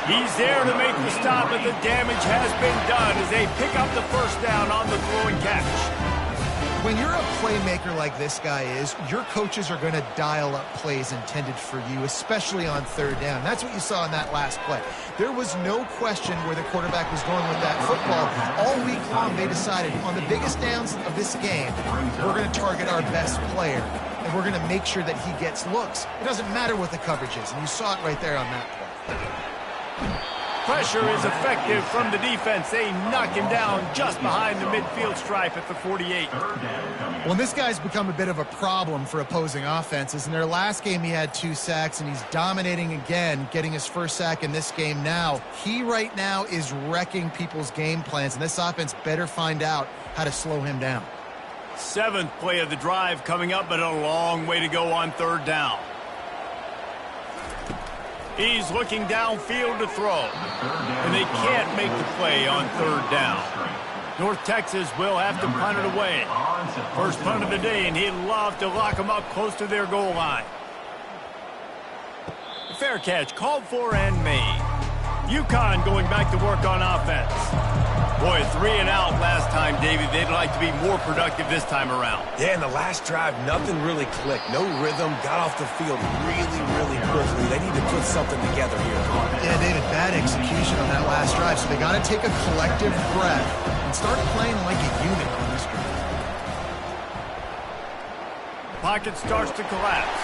He's there to make the stop, but the damage has been done as they pick up the first down on the throw and catch. When you're a playmaker like this guy is, your coaches are going to dial up plays intended for you, especially on third down. That's what you saw in that last play. There was no question where the quarterback was going with that football. All week long, they decided on the biggest downs of this game, we're going to target our best player, and we're going to make sure that he gets looks. It doesn't matter what the coverage is, and you saw it right there on that play. Pressure is effective from the defense. They knock him down just behind the midfield stripe at the 48. Well, this guy's become a bit of a problem for opposing offenses. In their last game, he had 2 sacks, and he's dominating again, getting his first sack in this game now. He right now is wrecking people's game plans, and this offense better find out how to slow him down. 7th play of the drive coming up, but a long way to go on third down. He's looking downfield to throw, and they can't make the play on third down. North Texas will have to punt it away. First punt of the day, and he'd love to lock them up close to their goal line. Fair catch called for and made. UConn going back to work on offense. Boy, 3 and out last time, David. They'd like to be more productive this time around. Yeah, in the last drive, nothing really clicked. No rhythm, got off the field really, really quickly. They need to put something together here. Yeah, David, bad execution on that last drive, so they got to take a collective breath and start playing like a unit on this drive. Pocket starts to collapse.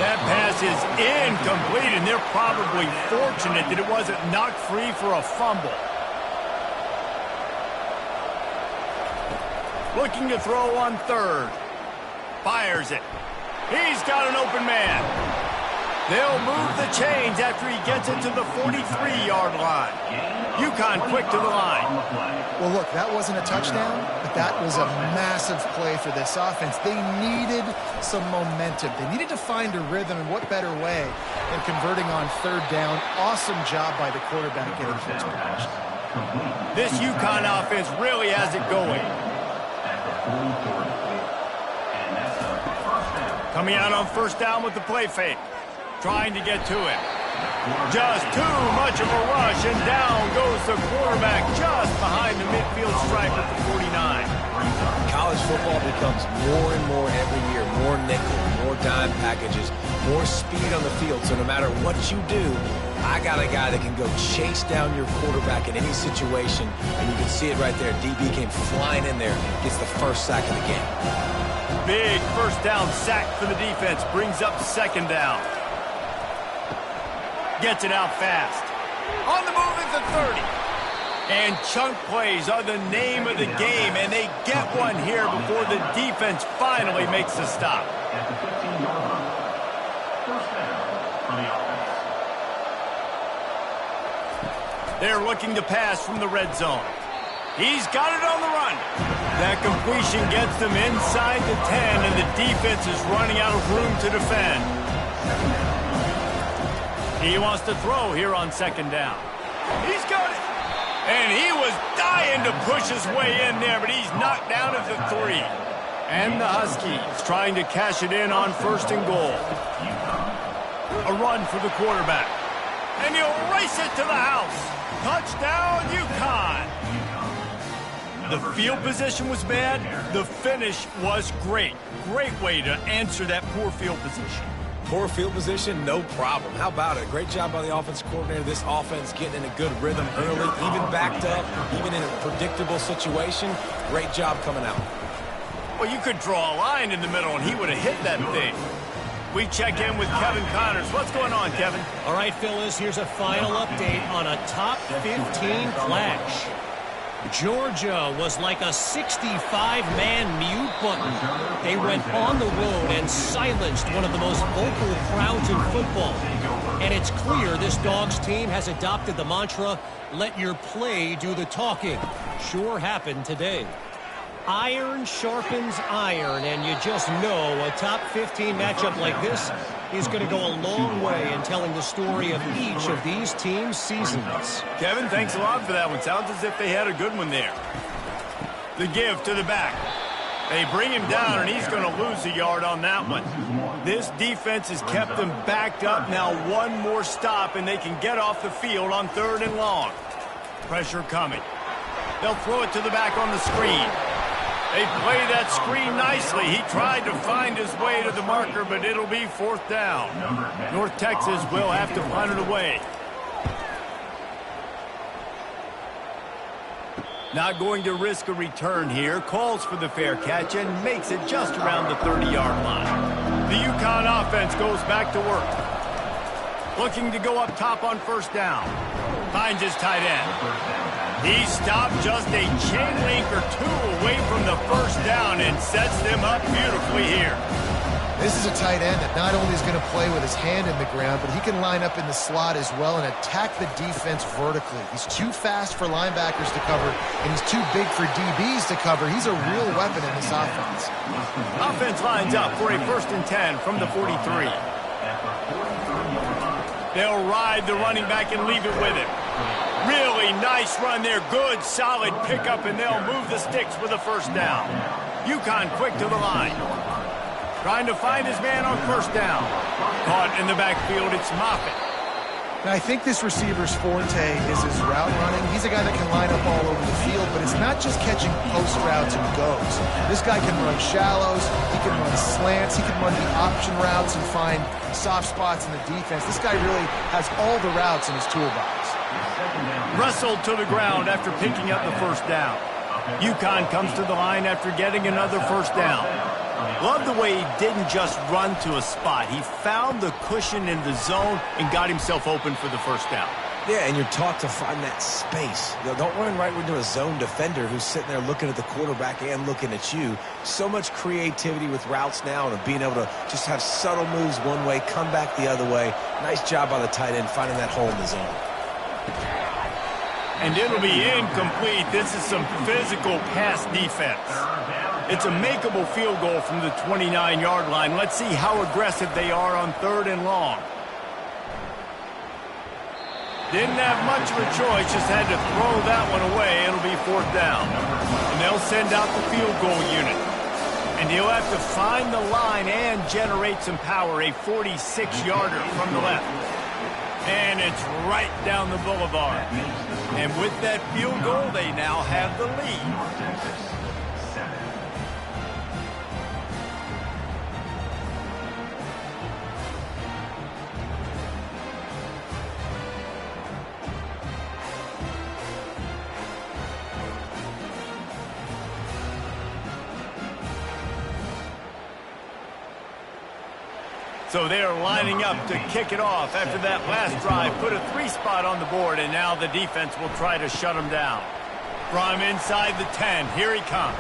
That pass is incomplete, and they're probably fortunate that it wasn't knocked free for a fumble. Looking to throw on third. Fires it. He's got an open man. They'll move the chains after he gets it to the 43-yard line. UConn quick to the line. Well, look, that wasn't a touchdown, but that was a massive play for this offense. They needed some momentum. They needed to find a rhythm, and what better way than converting on third down. Awesome job by the quarterback getting his position. This UConn offense really has it going. Coming out on first down with the play fake. Trying to get to it. Just too much of a rush, and down goes the quarterback just behind the midfield stripe at the 49. College football becomes more and more every year. More nickel, more dime packages, more speed on the field. So no matter what you do, I got a guy that can go chase down your quarterback in any situation. And you can see it right there. DB came flying in there, gets the first sack of the game. Big first down sack for the defense. Brings up second down. Gets it out fast. On the move at the 30. And chunk plays are the name of the game, and they get one here before the defense finally makes the stop. At the 15-yard line. First down for the offense. They're looking to pass from the red zone. He's got it on the run. That completion gets them inside the 10, and the defense is running out of room to defend. He wants to throw here on second down. He's got it. And he was dying to push his way in there, but he's knocked down at the 3. And the Huskies trying to cash it in on first and goal. A run for the quarterback. And he'll race it to the house. Touchdown, UConn. The field position was bad. The finish was great. Great way to answer that poor field position. Poor field position, no problem. How about it? Great job by the offense coordinator. This offense getting in a good rhythm early, even backed up, even in a predictable situation. Great job coming out. Well, you could draw a line in the middle, and he would have hit that thing. We check in with Kevin Connors. What's going on, Kevin? All right, Phyllis, here's a final update on a top 15 clash. Georgia was like a 65-man mute button. They went on the road and silenced one of the most vocal crowds in football. And it's clear this Dogs team has adopted the mantra, let your play do the talking. Sure happened today. Iron sharpens iron, and you just know a top 15 matchup like this is going to go a long way in telling the story of each of these teams' seasons. Kevin, thanks a lot for that one. Sounds as if they had a good one there. The give to the back. They bring him down, and he's going to lose a yard on that one. This defense has kept them backed up. Now one more stop, and they can get off the field on 3rd and long. Pressure coming. They'll throw it to the back on the screen. They play that screen nicely. He tried to find his way to the marker, but it'll be 4th down. North Texas will have to punt it away. Not going to risk a return here. Calls for the fair catch and makes it just around the 30-yard line. The UConn offense goes back to work. Looking to go up top on 1st down. Finds his tight end. He stopped just a chain link or two away from the 1st down and sets them up beautifully here. This is a tight end that not only is going to play with his hand in the ground, but he can line up in the slot as well and attack the defense vertically. He's too fast for linebackers to cover, and he's too big for DBs to cover. He's a real weapon in this offense. Offense lines up for a 1st and 10 from the 43. They'll ride the running back and leave it with him. Really nice run there. Good, solid pickup, and they'll move the sticks with a 1st down. UConn quick to the line. Trying to find his man on 1st down. Caught in the backfield, it's Moffitt. Now, I think this receiver's forte is his route running. He's a guy that can line up all over the field, but it's not just catching post routes and goes. This guy can run shallows, he can run slants, he can run the option routes and find soft spots in the defense. This guy really has all the routes in his toolbox. Wrestled to the ground after picking up the 1st down. UConn comes to the line after getting another 1st down. Love the way he didn't just run to a spot. He found the cushion in the zone and got himself open for the 1st down. Yeah, and you're taught to find that space. You know, don't run right into a zone defender who's sitting there looking at the quarterback and looking at you. So much creativity with routes now and being able to just have subtle moves one way, come back the other way. Nice job by the tight end finding that hole in the zone. And it'll be incomplete. This is some physical pass defense. It's a makeable field goal from the 29-yard line. Let's see how aggressive they are on 3rd and long. Didn't have much of a choice, just had to throw that one away. It'll be 4th down. And they'll send out the field goal unit. And he'll have to find the line and generate some power, a 46-yarder from the left. And it's right down the boulevard. And with that field goal, they now have the lead. So they're lining up to kick it off after that last drive. Put a 3-spot on the board, and now the defense will try to shut them down. From inside the 10, here he comes.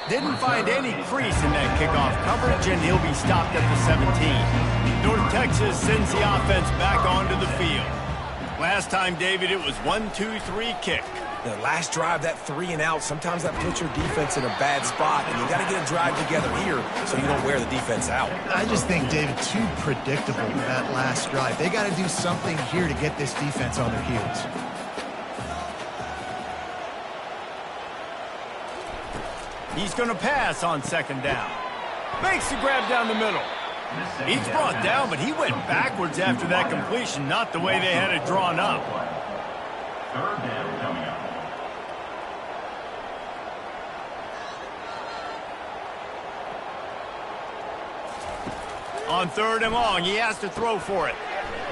Didn't find any crease in that kickoff coverage, and he'll be stopped at the 17. North Texas sends the offense back onto the field. Last time, David, it was 1-2-3 kick. The last drive, that 3 and out, sometimes that puts your defense in a bad spot, and you got to get a drive together here so you don't wear the defense out. I just think, David, too predictable that last drive. They got to do something here to get this defense on their heels. He's going to pass on 2nd down. Makes the grab down the middle. He's brought down, but he went backwards after that completion, not the way they had it drawn up. 3rd down coming up. On 3rd and long, he has to throw for it.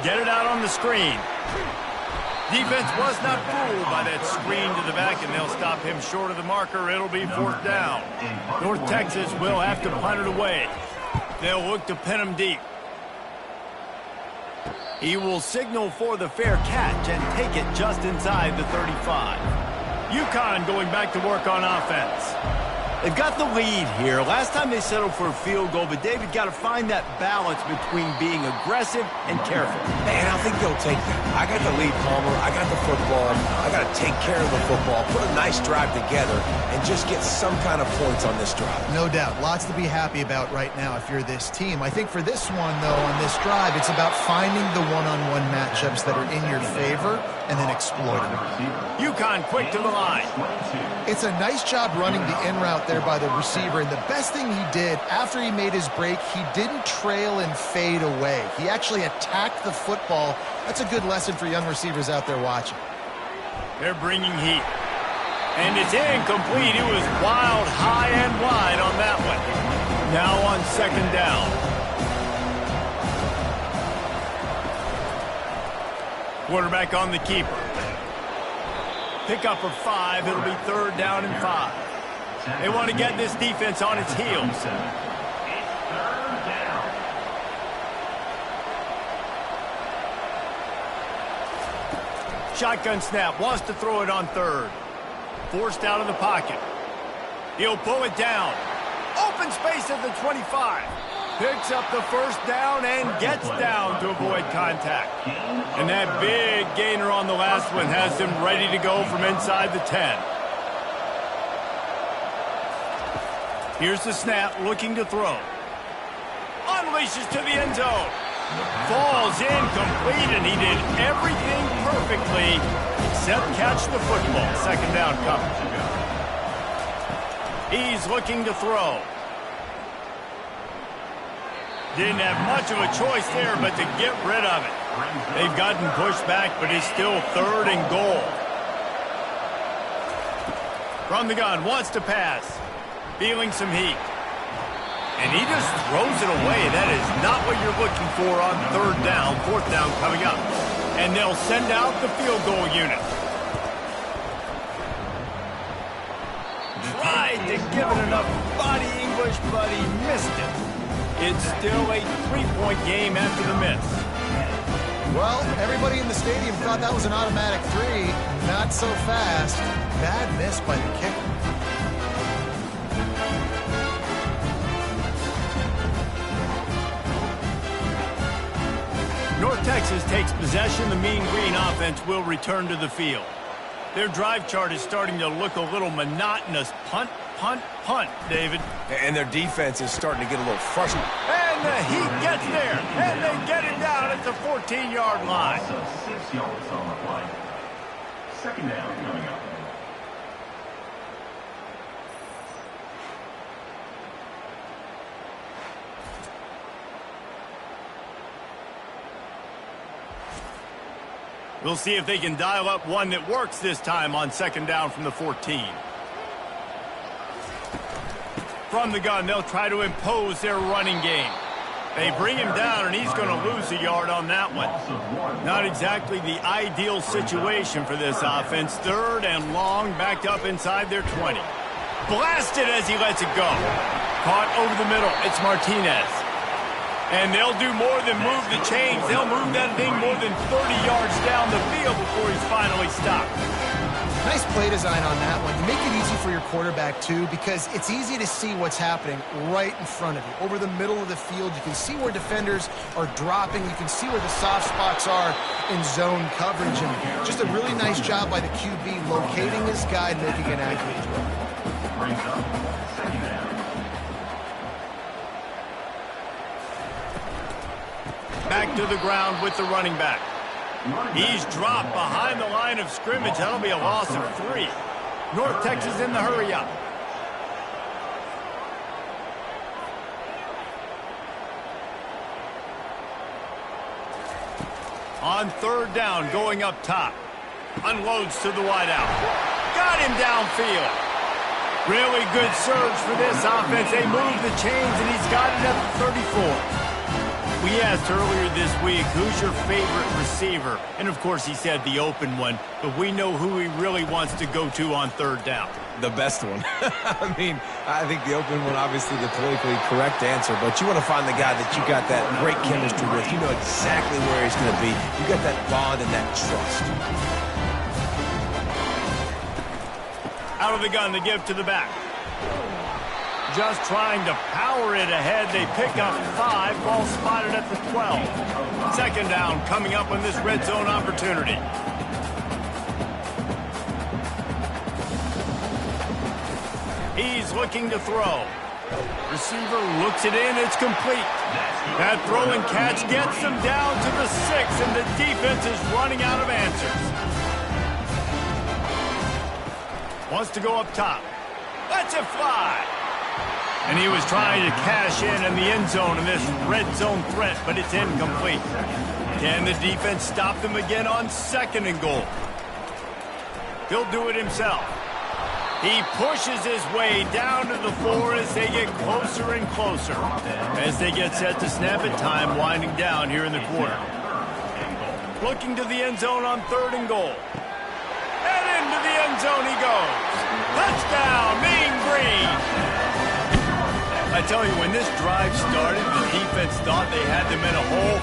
Get it out on the screen. Defense was not fooled by that screen to the back, and they'll stop him short of the marker. It'll be 4th down. North Texas will have to punt it away. They'll look to pin him deep. He will signal for the fair catch and take it just inside the 35. UConn going back to work on offense. They've got the lead here. Last time they settled for a field goal, but David got to find that balance between being aggressive and careful. Man, I think they'll take that. I got the lead, Palmer. I got the football. I got to take care of the football, put a nice drive together, and just get some kind of points on this drive. No doubt. Lots to be happy about right now if you're this team. I think for this one, though, on this drive, it's about finding the one-on-one matchups that are in your favor and then exploiting them. UConn quick to the line. It's a nice job running the in route there by the receiver, and the best thing he did after he made his break, he didn't trail and fade away. He actually attacked the football. That's a good lesson for young receivers out there watching. They're bringing heat. And it's incomplete. It was wild, high and wide on that one. Now on second down. Quarterback on the keeper. Pickup of 5. It'll be third down and 5. They want to get this defense on its heels. Shotgun snap. Wants to throw it on third. Forced out of the pocket. He'll pull it down. Open space at the 25. Picks up the first down and gets down to avoid contact. And that big gainer on the last one has them ready to go from inside the 10. Here's the snap, looking to throw. Unleashes to the end zone. Falls incomplete, and he did everything perfectly except catch the football. Second down coming. He's looking to throw. Didn't have much of a choice there but to get rid of it. They've gotten pushed back, but it's still third and goal. From the gun, wants to pass. Feeling some heat. And he just throws it away. That is not what you're looking for on third down. Fourth down coming up. And they'll send out the field goal unit. Tried to give it enough body English, but he missed it. It's still a 3-point game after the miss. Well, everybody in the stadium thought that was an automatic 3. Not so fast. Bad miss by the kicker. North Texas takes possession. The Mean Green offense will return to the field. Their drive chart is starting to look a little monotonous. Punt, punt, punt, David. And their defense is starting to get a little frustrated. And the heat gets there. And they get it down at the 14-yard line. So 6 yards on the play. Second down coming up. We'll see if they can dial up one that works this time on second down from the 14. From the gun, they'll try to impose their running game. They bring him down, and he's going to lose a yard on that one. Not exactly the ideal situation for this offense. Third and long, backed up inside their 20. Blasted as he lets it go. Caught over the middle. It's Martinez. And they'll do more than move the chains. They'll move that thing more than 30 yards down the field before he's finally stopped. Nice play design on that one. You make it easy for your quarterback, too, because it's easy to see what's happening right in front of you. Over the middle of the field, you can see where defenders are dropping. You can see where the soft spots are in zone coverage. And just a really nice job by the QB locating this guy and making an accurate throw. Brings up second down. Back to the ground with the running back. He's dropped behind the line of scrimmage. That'll be a loss of 3. North Texas in the hurry up. On third down, going up top. Unloads to the wideout. Got him downfield. Really good surge for this offense. They move the chains, and he's got it at the 34. We asked earlier this week, who's your favorite receiver? And, of course, he said the open one, but we know who he really wants to go to on third down. The best one. I mean, I think the open one, obviously the politically correct answer, but you want to find the guy that you got that great chemistry with. You know exactly where he's going to be. You got that bond and that trust. Out of the gun to give to the back. Just trying to power it ahead. They pick up 5. Ball spotted at the 12. Second down coming up on this red zone opportunity. He's looking to throw. Receiver looks it in. It's complete. That throw and catch gets them down to the 6, and the defense is running out of answers. Wants to go up top. Lets it fly. And he was trying to cash in the end zone in this red zone threat, but it's incomplete. Can the defense stop them again on 2nd and goal? He'll do it himself. He pushes his way down to the 4 as they get closer and closer. As they get set to snap it, time winding down here in the quarter. Looking to the end zone on 3rd and goal. And into the end zone he goes. Touchdown, Mean Green. I tell you, when this drive started, the defense thought they had them in a hole.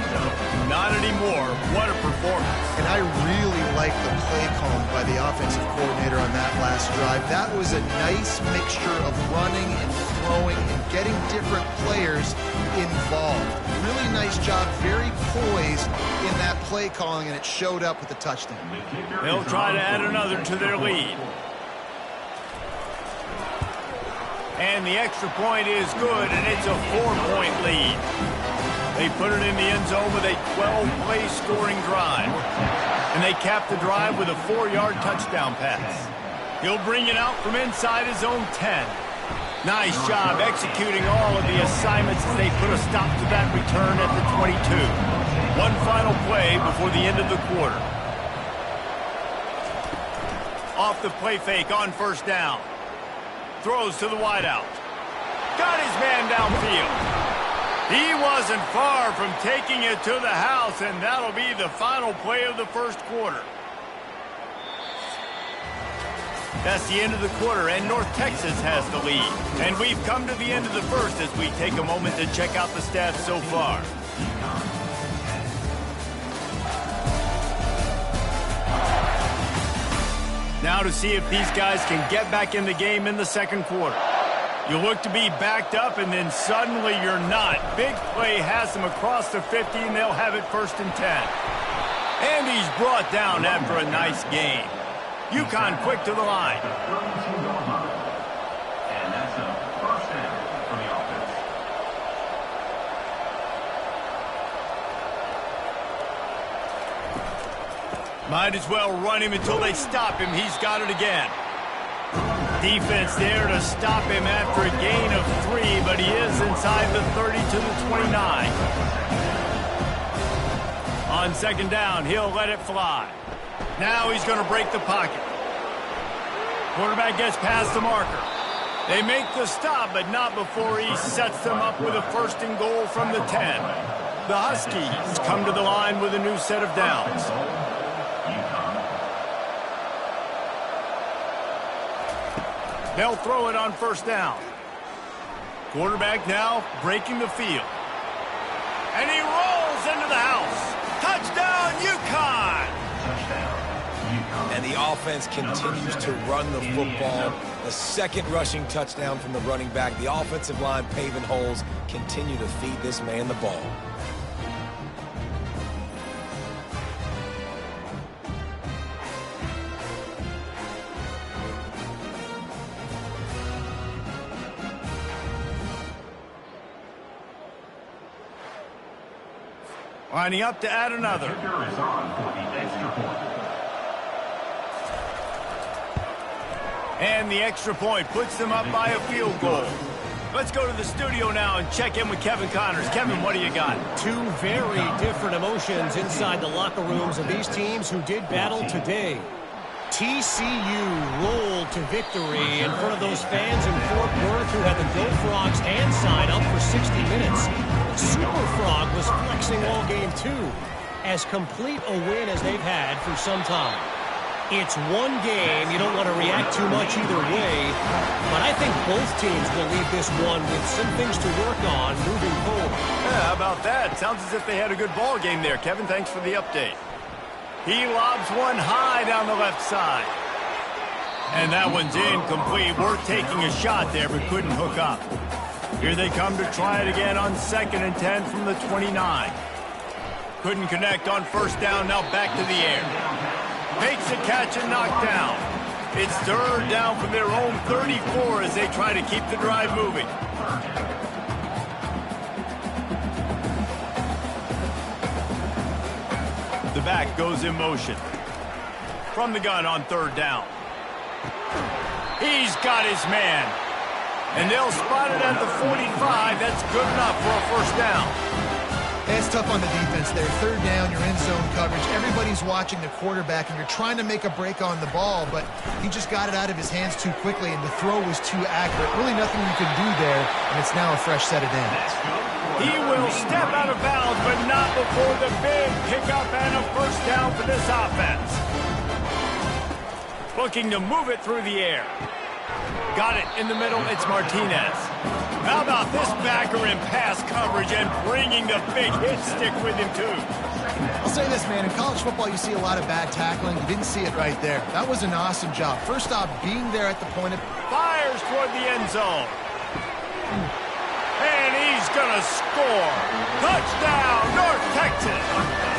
Not anymore. What a performance. And I really like the play calling by the offensive coordinator on that last drive. That was a nice mixture of running and throwing and getting different players involved. Really nice job, very poised in that play calling, and it showed up with the touchdown. They'll try to add another to their lead. And the extra point is good, and it's a 4-point lead. They put it in the end zone with a 12-play scoring drive. And they cap the drive with a 4-yard touchdown pass. He'll bring it out from inside his own 10. Nice job executing all of the assignments as they put a stop to that return at the 22. One final play before the end of the quarter. Off the play fake on 1st down. Throws to the wideout. Got his man downfield. He wasn't far from taking it to the house, and that'll be the final play of the 1st quarter. That's the end of the quarter, and North Texas has the lead. And we've come to the end of the 1st as we take a moment to check out the stats so far. Now to see if these guys can get back in the game in the 2nd quarter. You look to be backed up, and then suddenly you're not. Big play has them across the 50, and they'll have it 1st and 10. And he's brought down after a nice game. UConn quick to the line. And that's a 1st down for the offense. Might as well run him until they stop him. He's got it again. Defense there to stop him after a gain of 3, but he is inside the 30 to the 29. On 2nd down, he'll let it fly. Now he's going to break the pocket. Quarterback gets past the marker. They make the stop, but not before he sets them up with a 1st and goal from the 10. The Huskies come to the line with a new set of downs. They'll throw it on 1st down. Quarterback now breaking the field. And he rolls into the house. Touchdown, UConn! And the offense continues to run the football. The 2nd rushing touchdown from the running back. The offensive line paving holes. Continue to feed this man the ball. Lining up to add another. The kicker is on for the extra point. And the extra point puts them up by a field goal. Let's go to the studio now and check in with Kevin Connors. Kevin, what do you got? 2 very different emotions inside the locker rooms of these teams who did battle today. TCU rolled to victory in front of those fans in Fort Worth who had the Go Frogs hand sign up for 60 minutes. Super Frog was flexing all game 2. As complete a win as they've had for some time. It's one game. You don't want to react too much either way. But I think both teams will leave this one with some things to work on moving forward. Yeah, how about that? Sounds as if they had a good ball game there. Kevin, thanks for the update. He lobs one high down the left side. And that one's incomplete. Worth taking a shot there, but couldn't hook up. Here they come to try it again on 2nd and 10 from the 29. Couldn't connect on 1st down, now back to the air. Makes a catch and knocked down. It's 3rd down from their own 34 as they try to keep the drive moving. The back goes in motion. From the gun on 3rd down. He's got his man. And they'll spot it at the 45. That's good enough for a first down. It's tough on the defense there. Third down, you're in zone coverage. Everybody's watching the quarterback, and you're trying to make a break on the ball, but he just got it out of his hands too quickly, and the throw was too accurate. Really nothing you could do there, and it's now a fresh set of downs. He will step out of bounds, but not before the big pickup and a first down for this offense. Looking to move it through the air. Got it in the middle. It's Martinez. How about this backer in pass coverage and bringing the big hit stick with him, too? I'll say this, man. In college football, you see a lot of bad tackling. You didn't see it right there. That was an awesome job. First off, being there at the point of... Fires toward the end zone. And he's going to score. Touchdown, North Texas.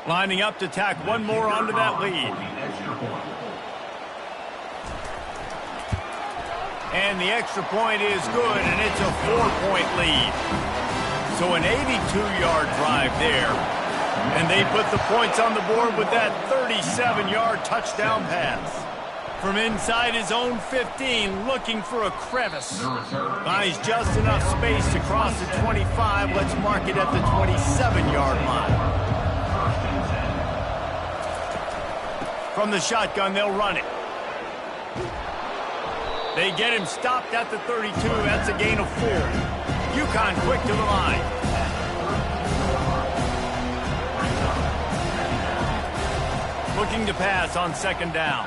Lining up to tack one more onto that lead. And the extra point is good, and it's a 4-point lead. So an 82-yard drive there. And they put the points on the board with that 37-yard touchdown pass. From inside his own 15, looking for a crevice. Finds just enough space to cross the 25. Let's mark it at the 27-yard line. From the shotgun, they'll run it. They get him stopped at the 32. That's a gain of 4. UConn quick to the line. Looking to pass on second down.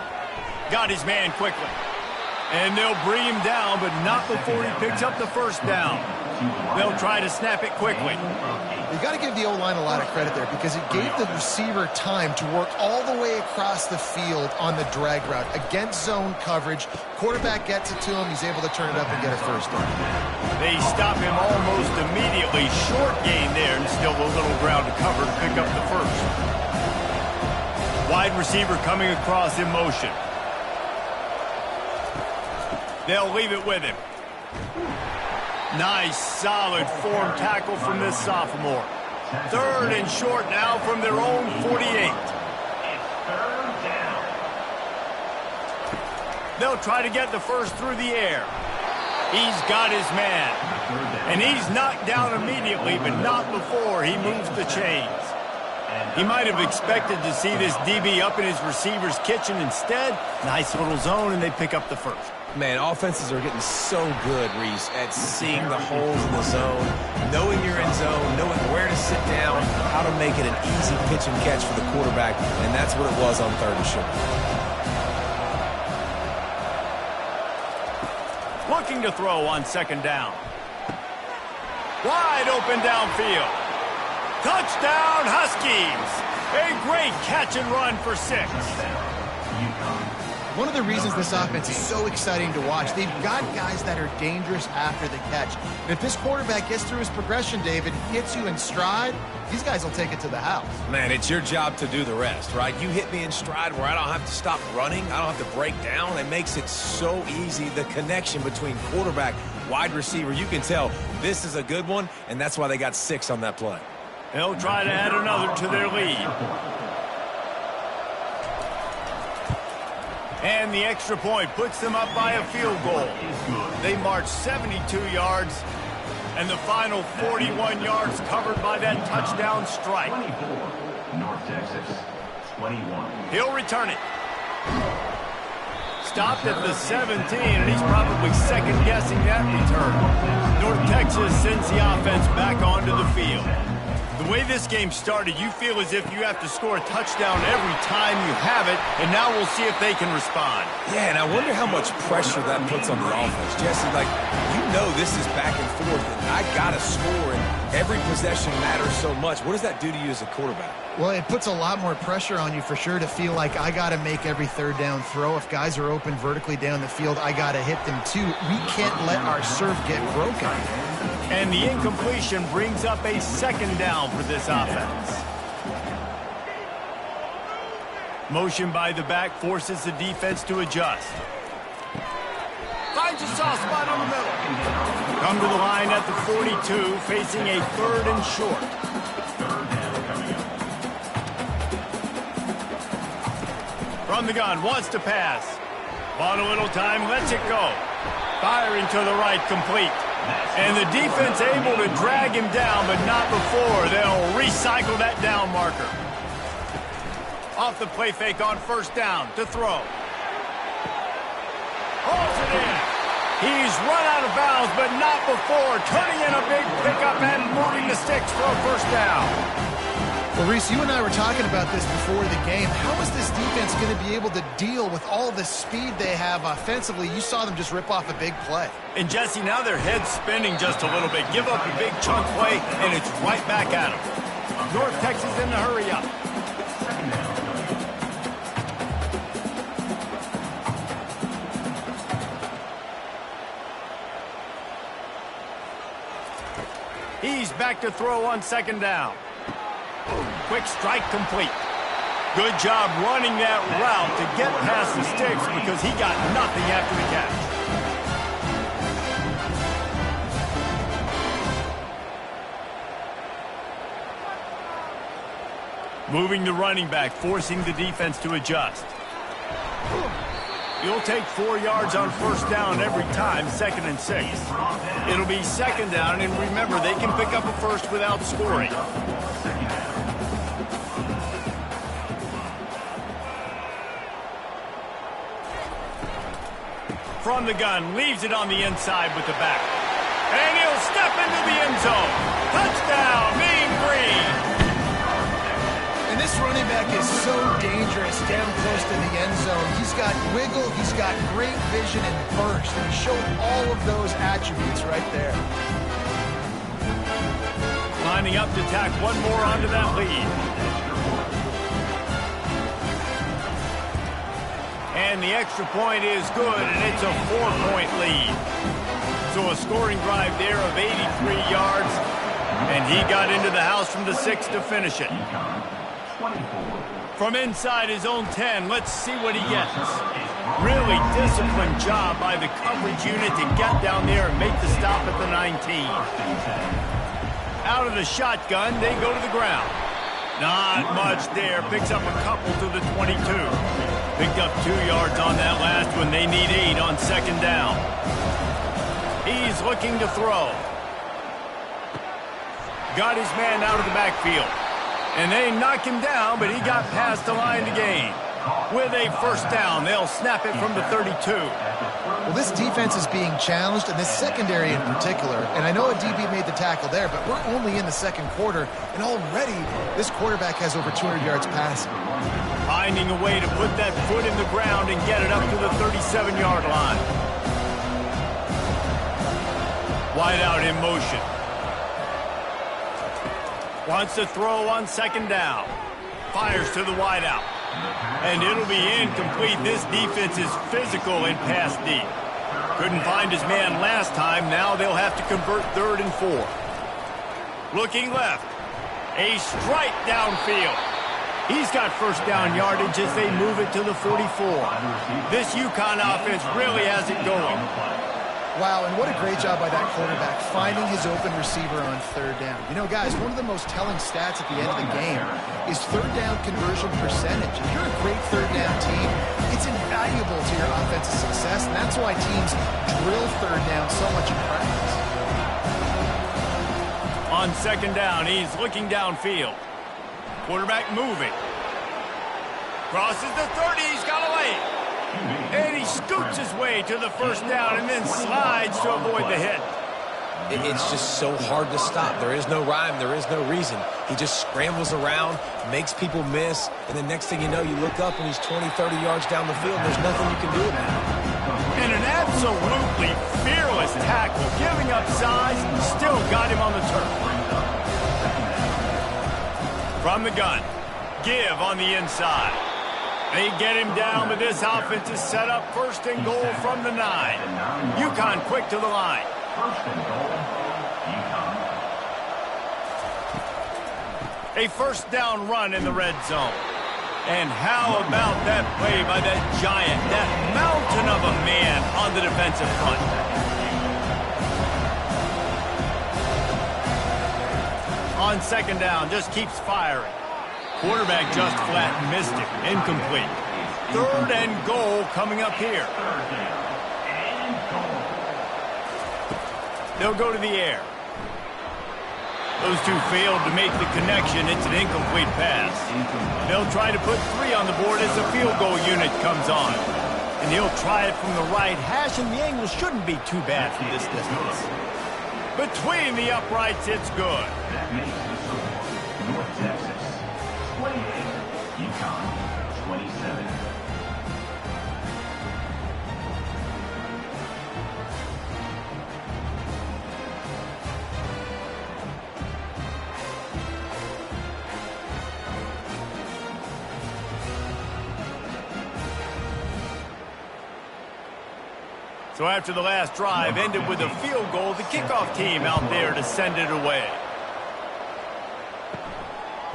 Got his man quickly. And they'll bring him down, but not before he picks up the first down. They'll try to snap it quickly. You got to give the O-line a lot of credit there because it gave the receiver time to work all the way across the field on the drag route against zone coverage. Quarterback gets it to him. He's able to turn it up and get a first down. They stop him almost immediately. Short gain there and still a little ground to cover to pick up the first. Wide receiver coming across in motion. They'll leave it with him. Nice, solid form tackle from this sophomore. Third and short now from their own 48. They'll try to get the first through the air. He's got his man. And he's knocked down immediately, but not before he moves the chains. He might have expected to see this DB up in his receiver's kitchen. Instead, nice little zone, and they pick up the first. Man, offenses are getting so good, Reese, at seeing the holes in the zone, knowing you're in zone, knowing where to sit down, how to make it an easy pitch and catch for the quarterback, and that's what it was on third and short. Looking to throw on second down. Wide open downfield. Touchdown, Huskies! A great catch and run for 6. One of the reasons this offense is so exciting to watch, they've got guys that are dangerous after the catch. And if this quarterback gets through his progression, David, hits you in stride, these guys will take it to the house. Man, it's your job to do the rest, right? You hit me in stride where I don't have to stop running. I don't have to break down. It makes it so easy. The connection between quarterback, wide receiver, you can tell this is a good one, and that's why they got 6 on that play. They'll try to add another to their lead. And the extra point puts them up by a field goal. They march 72 yards, and the final 41 yards covered by that touchdown strike. 24, North Texas, 21. He'll return it. Stopped at the 17, and he's probably second-guessing that return. North Texas sends the offense back onto the field. The way this game started, you feel as if you have to score a touchdown every time you have it, and now we'll see if they can respond. Yeah, and I wonder how much pressure that puts on the offense. Jesse, like, you know this is back and forth, and I got to score, and every possession matters so much. What does that do to you as a quarterback? Well, it puts a lot more pressure on you for sure to feel like I got to make every third down throw. If guys are open vertically down the field, I got to hit them too. We can't let our serve get broken. And the incompletion brings up a second down for this offense. Motion by the back forces the defense to adjust. Finds a soft spot on the middle. Come to the line at the 42, facing a 3rd and short. From the gun, wants to pass. Bought a little time, lets it go. Firing to the right, complete. And the defense able to drag him down, but not before. They'll recycle that down marker. Off the play fake on 1st down to throw. Holds it in. He's run out of bounds, but not before. Turning in a big pickup and moving the sticks for a 1st down. Well, Reese, you and I were talking about this before the game. How is this defense going to be able to deal with all the speed they have offensively? You saw them just rip off a big play. And, Jesse, now their head's spinning just a little bit. Give up a big chunk play, and it's right back at them. North Texas in the hurry up. He's back to throw on 2nd down. Quick strike complete. Good job running that route to get past the sticks because he got nothing after the catch. Moving the running back, forcing the defense to adjust. You'll take 4 yards on 1st down every time, 2nd and 6. It'll be 2nd down, and remember, they can pick up a 1st without scoring. From the gun, leaves it on the inside with the back. And he'll step into the end zone. Touchdown, Mean Green. And this running back is so dangerous down close to the end zone. He's got wiggle, he's got great vision and burst. And he showed all of those attributes right there. Lining up to tack one more onto that lead. And the extra point is good, and it's a 4-point lead. So a scoring drive there of 83 yards, and he got into the house from the 6 to finish it. From inside his own 10, let's see what he gets. Really disciplined job by the coverage unit to get down there and make the stop at the 19. Out of the shotgun, they go to the ground. Not much there. Picks up a couple to the 22. Picked up 2 yards on that last one. They need 8 on 2nd down. He's looking to throw. Got his man out of the backfield. And they knock him down, but he got past the line to gain. With a 1st down, they'll snap it from the 32. Well, this defense is being challenged, and this secondary in particular. And I know a DB made the tackle there, but we're only in the 2nd quarter, and already this quarterback has over 200 yards passing. Finding a way to put that foot in the ground and get it up to the 37-yard line. Wide out in motion. Wants to throw on 2nd down. Fires to the wide out. And it'll be incomplete. This defense is physical in pass deep. Couldn't find his man last time. Now they'll have to convert 3rd and 4. Looking left. A strike downfield. He's got 1st down yardage as they move it to the 44. This UConn offense really has it going. Wow, and what a great job by that quarterback, finding his open receiver on 3rd down. You know, guys, one of the most telling stats at the end of the game is 3rd down conversion percentage. If you're a great 3rd down team, it's invaluable to your offensive success, and that's why teams drill 3rd down so much in practice. On 2nd down, he's looking downfield. Quarterback moving. Crosses the 30, he's got a lane. And he scoots his way to the 1st down and then slides to avoid the hit. It's just so hard to stop. There is no rhyme. There is no reason. He just scrambles around, makes people miss, and the next thing you know, you look up and he's 20, 30 yards down the field, and there's nothing you can do about it. And an absolutely fearless tackle, giving up size, still got him on the turf. From the gun, give on the inside. They get him down, but this offense is set up 1st and goal from the 9. UConn quick to the line. 1st and goal, A first down run in the red zone. And how about that play by that giant, that mountain of a man on the defensive front? On second down, just keeps firing. Quarterback just flat missed it. Incomplete. Third and goal coming up here. They'll go to the air. Those two failed to make the connection. It's an incomplete pass. They'll try to put 3 on the board as the field goal unit comes on. And he'll try it from the right hash, and the angle shouldn't be too bad from this distance. Between the uprights, it's good. That makes the score North Texas 28, UConn 27. So after the last drive ended with a field goal, the kickoff team out there to send it away.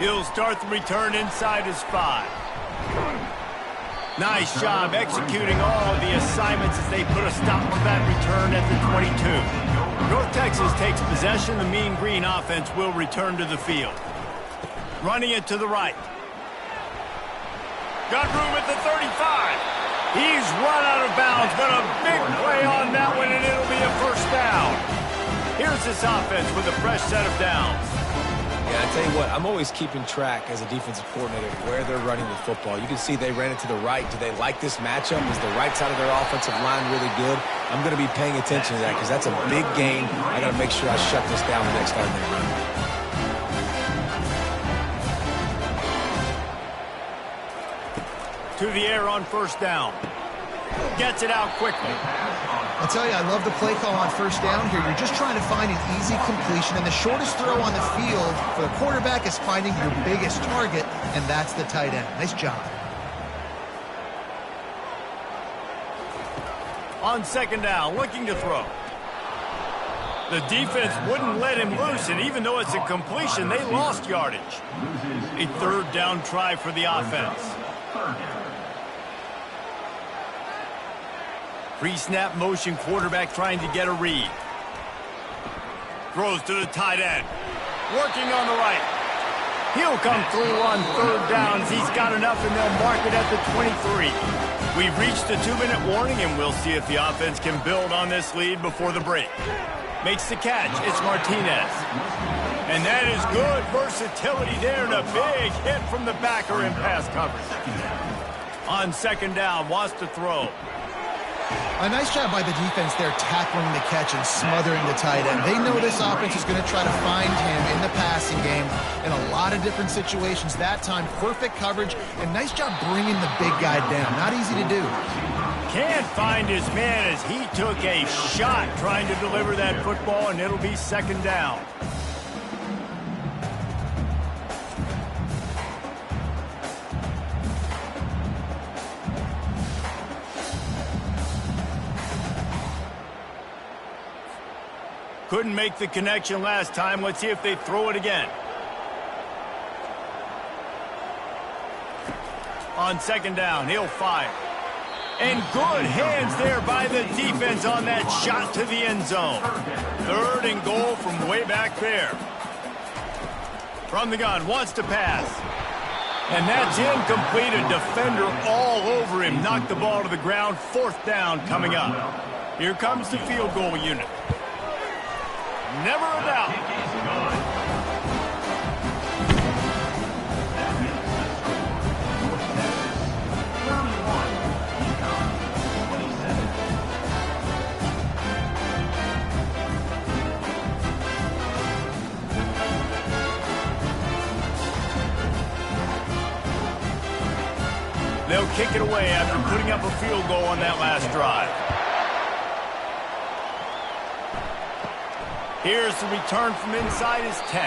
He'll start the return inside his 5. Nice job executing all of the assignments as they put a stop on that return at the 22. North Texas takes possession. The Mean Green offense will return to the field. Running it to the right. Got room at the 35. He's run out of bounds, but a big play on that one, and it'll be a first down. Here's this offense with a fresh set of downs. Yeah, I tell you what, I'm always keeping track as a defensive coordinator where they're running the football. You can see they ran it to the right. Do they like this matchup? Is the right side of their offensive line really good? I'm going to be paying attention to that because that's a big gain. I got to make sure I shut this down the next time they run. To the air on first down. Gets it out quickly. I tell you, I love the play call on first down here. You're just trying to find an easy completion, and the shortest throw on the field for the quarterback is finding your biggest target, and that's the tight end. Nice job. On second down, looking to throw. The defense wouldn't let him loose, and even though it's a completion, they lost yardage. A third down try for the offense. Pre-snap motion, quarterback trying to get a read. Throws to the tight end. Working on the right. He'll come through on third downs. He's got enough, and they'll mark it at the 23. We've reached the 2-minute warning, and we'll see if the offense can build on this lead before the break. Makes the catch. It's Martinez. And that is good versatility there, and a big hit from the backer in pass coverage. On second down, wants to throw. A nice job by the defense there tackling the catch and smothering the tight end. They know this offense is going to try to find him in the passing game in a lot of different situations. That time, perfect coverage, and nice job bringing the big guy down. Not easy to do. Can't find his man as he took a shot trying to deliver that football, and it'll be second down. Couldn't make the connection last time. Let's see if they throw it again. On second down, he'll fire. And good hands there by the defense on that shot to the end zone. Third and goal from way back there. From the gun, wants to pass. And that's incomplete. A defender all over him. Knocked the ball to the ground. Fourth down coming up. Here comes the field goal unit. Never a doubt. They'll kick it away after putting up a field goal on that last drive. Here's the return from inside his 10.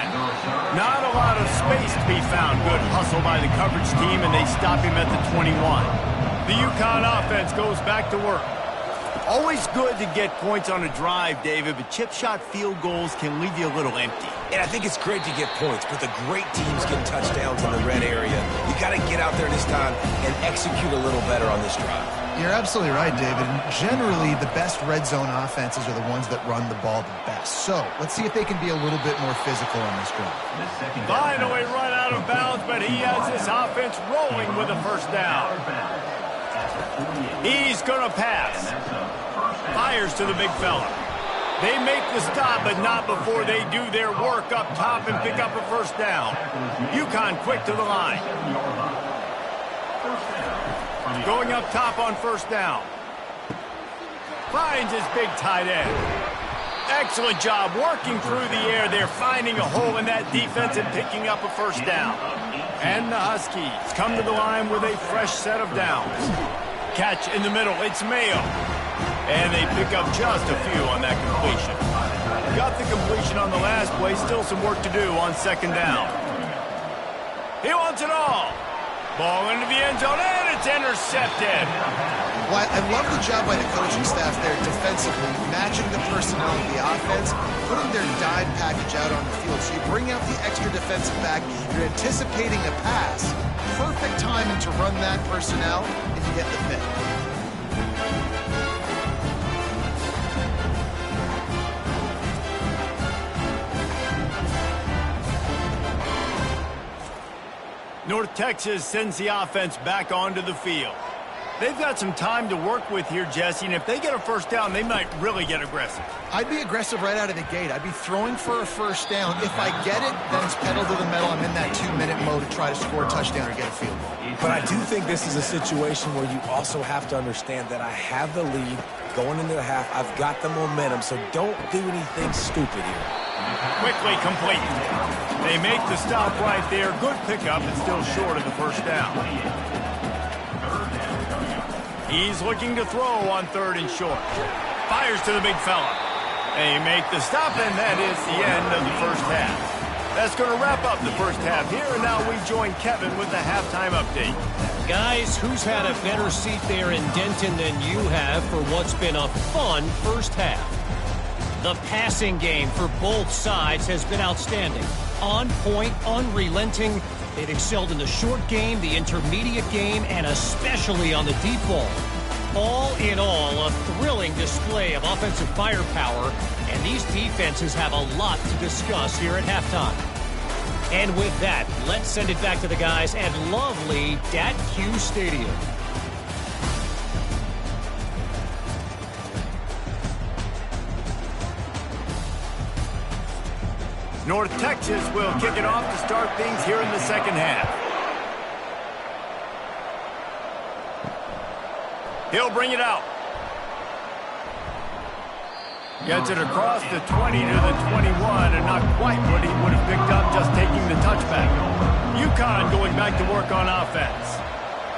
Not a lot of space to be found. Good hustle by the coverage team, and they stop him at the 21. The UConn offense goes back to work. Always good to get points on a drive, David, but chip shot field goals can leave you a little empty. And I think it's great to get points, but the great teams get touchdowns in the red area. You got to get out there this time and execute a little better on this drive. You're absolutely right, David. And generally, the best red zone offenses are the ones that run the ball the best. So let's see if they can be a little bit more physical on this drive. Finally run out of bounds, but he has this offense rolling with a first down. He's going to pass. Fires to the big fella. They make the stop, but not before they do their work up top and pick up a first down. UConn quick to the line. Going up top on first down. Finds his big tight end. Excellent job working through the air. They're finding a hole in that defense and picking up a first down. And the Huskies come to the line with a fresh set of downs. Catch in the middle. It's Mayo. And they pick up just a few on that completion. Got the completion on the last play. Still some work to do on second down. He wants it all. Ball into the end zone, and it's intercepted. Well, I love the job by the coaching staff there defensively, matching the personnel of the offense, putting their dime package out on the field. So you bring out the extra defensive back, you're anticipating a pass. Perfect timing to run that personnel, and you get the pick. North Texas sends the offense back onto the field. They've got some time to work with here, Jesse, and if they get a first down, they might really get aggressive. I'd be aggressive right out of the gate. I'd be throwing for a first down. If I get it, then it's pedal to the metal. I'm in that 2-minute mode to try to score a touchdown or get a field goal. But I do think this is a situation where you also have to understand that I have the lead going into the half. I've got the momentum, so don't do anything stupid here. Quickly complete. They make the stop right there. Good pickup, but still short of the first down. He's looking to throw on third and short. Fires to the big fella. They make the stop, and that is the end of the first half. That's going to wrap up the first half here, and now we join Kevin with the halftime update. Guys, who's had a better seat there in Denton than you have for what's been a fun first half? The passing game for both sides has been outstanding. On point, unrelenting. They've excelled in the short game, the intermediate game, and especially on the deep ball. All in all, a thrilling display of offensive firepower, and these defenses have a lot to discuss here at halftime. And with that, let's send it back to the guys at lovely Dat-Q Stadium. North Texas will kick it off to start things here in the second half. He'll bring it out. Gets it across the 20 to the 21, and not quite what he would have picked up just taking the touchback. UConn going back to work on offense.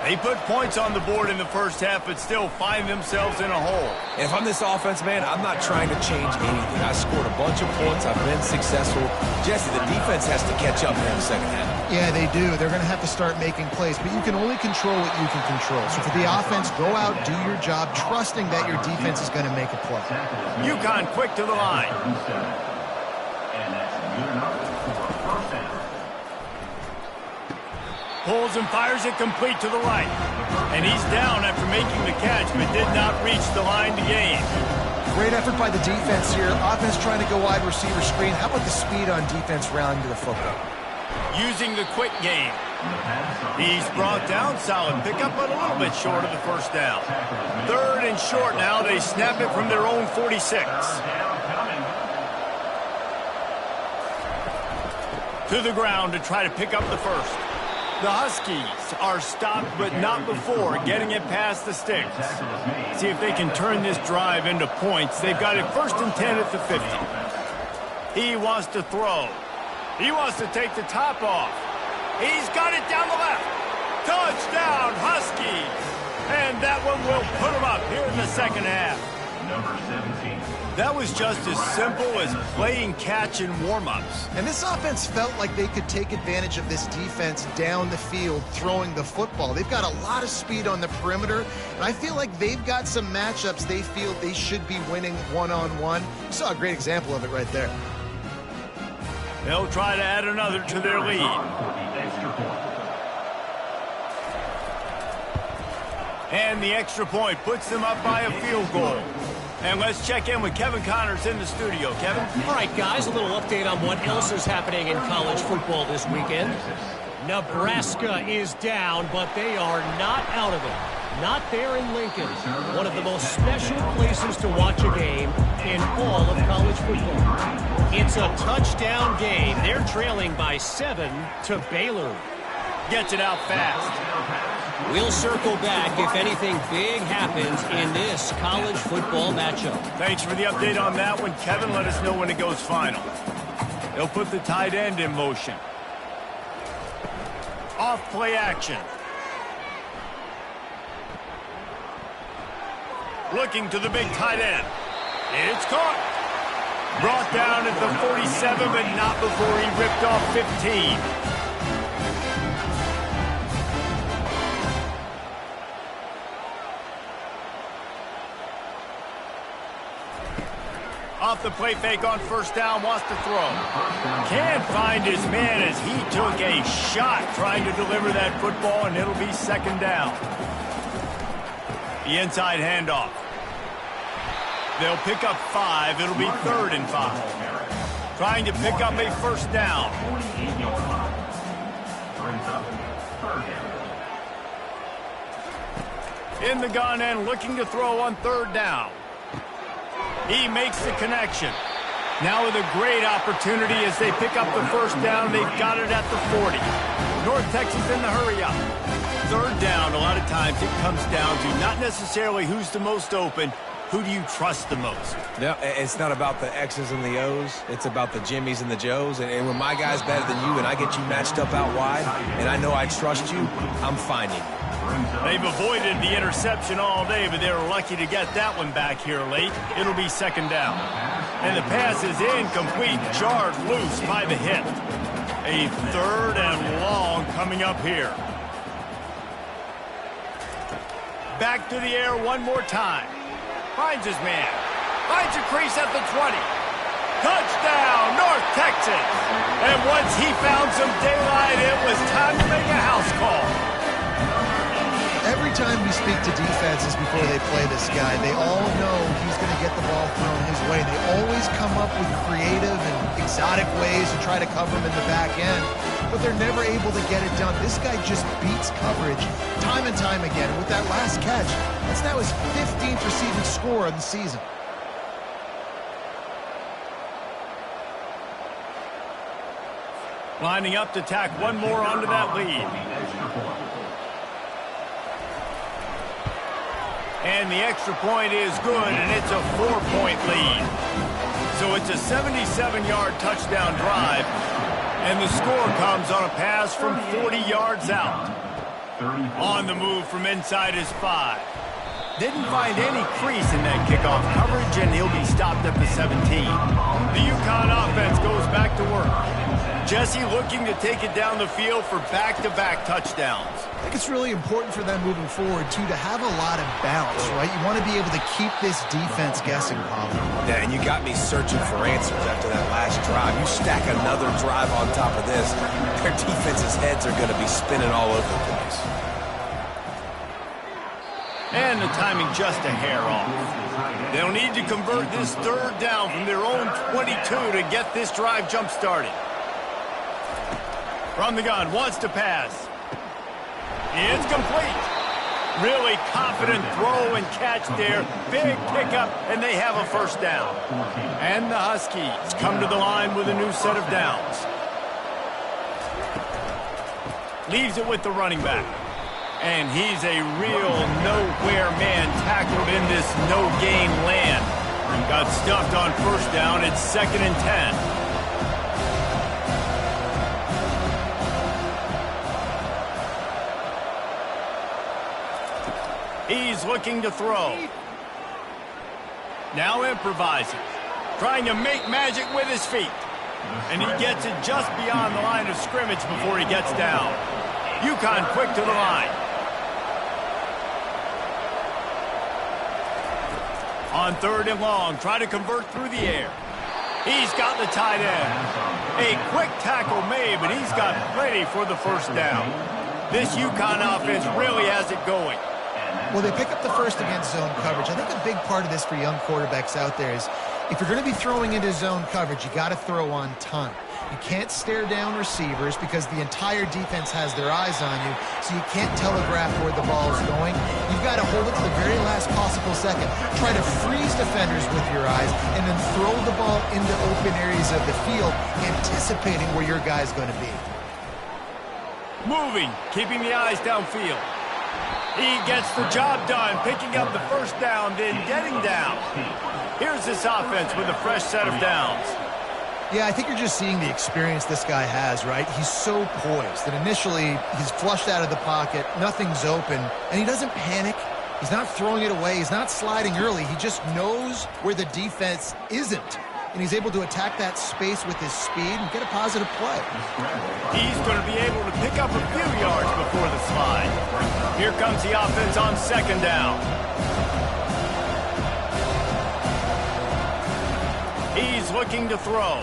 They put points on the board in the first half, but still find themselves in a hole. And if I'm this offense, man, I'm not trying to change anything. I scored a bunch of points. I've been successful. Jesse, the defense has to catch up here in the second half. Yeah, they do. They're going to have to start making plays, but you can only control what you can control. So for the offense, go out, do your job, trusting that your defense is going to make a play. UConn quick to the line. And that's good enough for a first down. Pulls and fires it complete to the right. And he's down after making the catch, but did not reach the line to gain. Great effort by the defense here. Offense trying to go wide receiver screen. How about the speed on defense rallying to the football? Using the quick game. He's brought down. Solid pickup, but a little bit short of the first down. Third and short now. They snap it from their own 46. To the ground to try to pick up the first. The Huskies are stopped, but not before getting it past the sticks. See if they can turn this drive into points. They've got it 1st and 10 at the 50. He wants to throw. He wants to take the top off. He's got it down the left. Touchdown, Huskies. And that one will put him up here in the second half. Number 17. That was just as simple as playing catch in warm-ups. And this offense felt like they could take advantage of this defense down the field throwing the football. They've got a lot of speed on the perimeter, and I feel like they've got some matchups they feel they should be winning one-on-one. You saw a great example of it right there. They'll try to add another to their lead. And the extra point puts them up by a field goal. And let's check in with Kevin Connors in the studio. Kevin? All right, guys, a little update on what else is happening in college football this weekend. Nebraska is down, but they are not out of it. Not there in Lincoln, one of the most special places to watch a game in all of college football. It's a touchdown game. They're trailing by 7 to Baylor. Gets it out fast. We'll circle back if anything big happens in this college football matchup. Thanks for the update on that one, Kevin. Let us know when it goes final. They'll put the tight end in motion. Off play action. Looking to the big tight end. It's caught. Brought down at the 47, but not before he ripped off 15. Off the play fake on first down, wants to throw. Can't find his man as he took a shot trying to deliver that football, and it'll be second down. The inside handoff. They'll pick up 5. It'll be 3rd and 5. Trying to pick up a first down. In the gun and looking to throw on 3rd down. He makes the connection. Now with a great opportunity as they pick up the first down. They've got it at the 40. North Texas in the hurry up. 3rd down, a lot of times it comes down to not necessarily who's the most open, who do you trust the most? No, it's not about the X's and the O's. It's about the Jimmies and the Joes. And when my guy's better than you and I get you matched up out wide and I know I trust you, I'm finding you. They've avoided the interception all day, but they were lucky to get that one back here late. It'll be second down. And the pass is incomplete, jarred loose by the hip. A 3rd and long coming up here. Back to the air one more time. Finds his man. Finds a crease at the 20. Touchdown, North Texas. And once he found some daylight, it was time to make a house call. Every time we speak to defenses before they play this guy, they all know he's going to get the ball thrown his way. They always come up with creative and exotic ways to try to cover him in the back end, but they're never able to get it done. This guy just beats coverage time and time again. And with that last catch, that's now his 15th receiving score of the season. Lining up to tack one more onto that lead. And the extra point is good, and it's a 4-point lead. So it's a 77-yard touchdown drive, and the score comes on a pass from 40 yards out. On the move from inside his 5. Didn't find any crease in that kickoff coverage, and he'll be stopped at the 17. The UConn offense goes back to work. Jesse looking to take it down the field for back-to-back touchdowns. I think it's really important for them moving forward, too, to have a lot of balance, right? You want to be able to keep this defense guessing, Polly. Yeah, and you got me searching for answers after that last drive. You stack another drive on top of this, their defense's heads are going to be spinning all over the place. And the timing just a hair off. They'll need to convert this 3rd down from their own 22 to get this drive jump-started. From the gun, wants to pass. It's complete. Really confident throw and catch there. Big pickup, and they have a first down. And the Huskies come to the line with a new set of downs. Leaves it with the running back. And he's a real nowhere man tackled in this no-gain land. Got stuffed on first down. It's 2nd and 10. He's looking to throw. Now improvising. trying to make magic with his feet. And he gets it just beyond the line of scrimmage before he gets down. UConn quick to the line. On 3rd and long, try to convert through the air. He's got the tight end. A quick tackle made, but he's got plenty for the first down. This UConn offense really has it going. Well, they pick up the first against zone coverage. I think a big part of this for young quarterbacks out there is if you're going to be throwing into zone coverage, you got to throw on time. You can't stare down receivers because the entire defense has their eyes on you, so you can't telegraph where the ball is going. You've got to hold it to the very last possible second. Try to freeze defenders with your eyes and then throw the ball into open areas of the field, anticipating where your guy's going to be. Moving, keeping the eyes downfield. He gets the job done, picking up the first down, then getting down. Here's this offense with a fresh set of downs. Yeah, I think you're just seeing the experience this guy has, right? He's so poised that initially he's flushed out of the pocket, nothing's open, and he doesn't panic. He's not throwing it away. He's not sliding early. He just knows where the defense isn't, and he's able to attack that space with his speed and get a positive play. He's going to be able to pick up a few yards before the slide. Here comes the offense on 2nd down. He's looking to throw.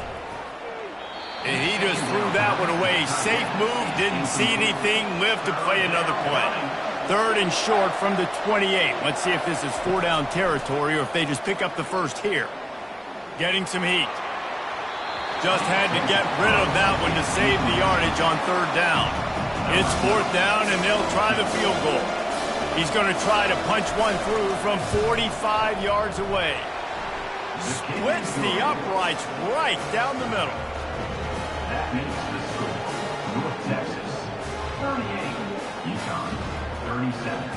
And he just threw that one away. Safe move, didn't see anything, lived to play another play. 3rd and short from the 28. Let's see if this is 4-down territory or if they just pick up the first here. Getting some heat. Just had to get rid of that one to save the yardage on 3rd down. It's 4th down, and they'll try the field goal. He's going to try to punch one through from 45 yards away. Splits the uprights right down the middle. That makes the score. North Texas, 38. UConn, 37.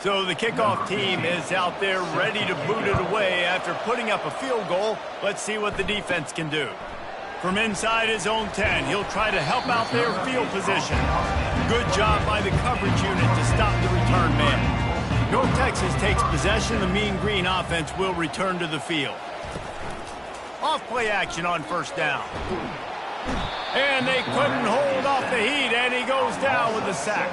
So the kickoff team is out there ready to boot it away after putting up a field goal. Let's see what the defense can do. From inside his own 10, he'll try to help out their field position. Good job by the coverage unit to stop the return man. North Texas takes possession. The Mean Green offense will return to the field. Off play action on 1st down. And they couldn't hold off the heat, and he goes down with a sack.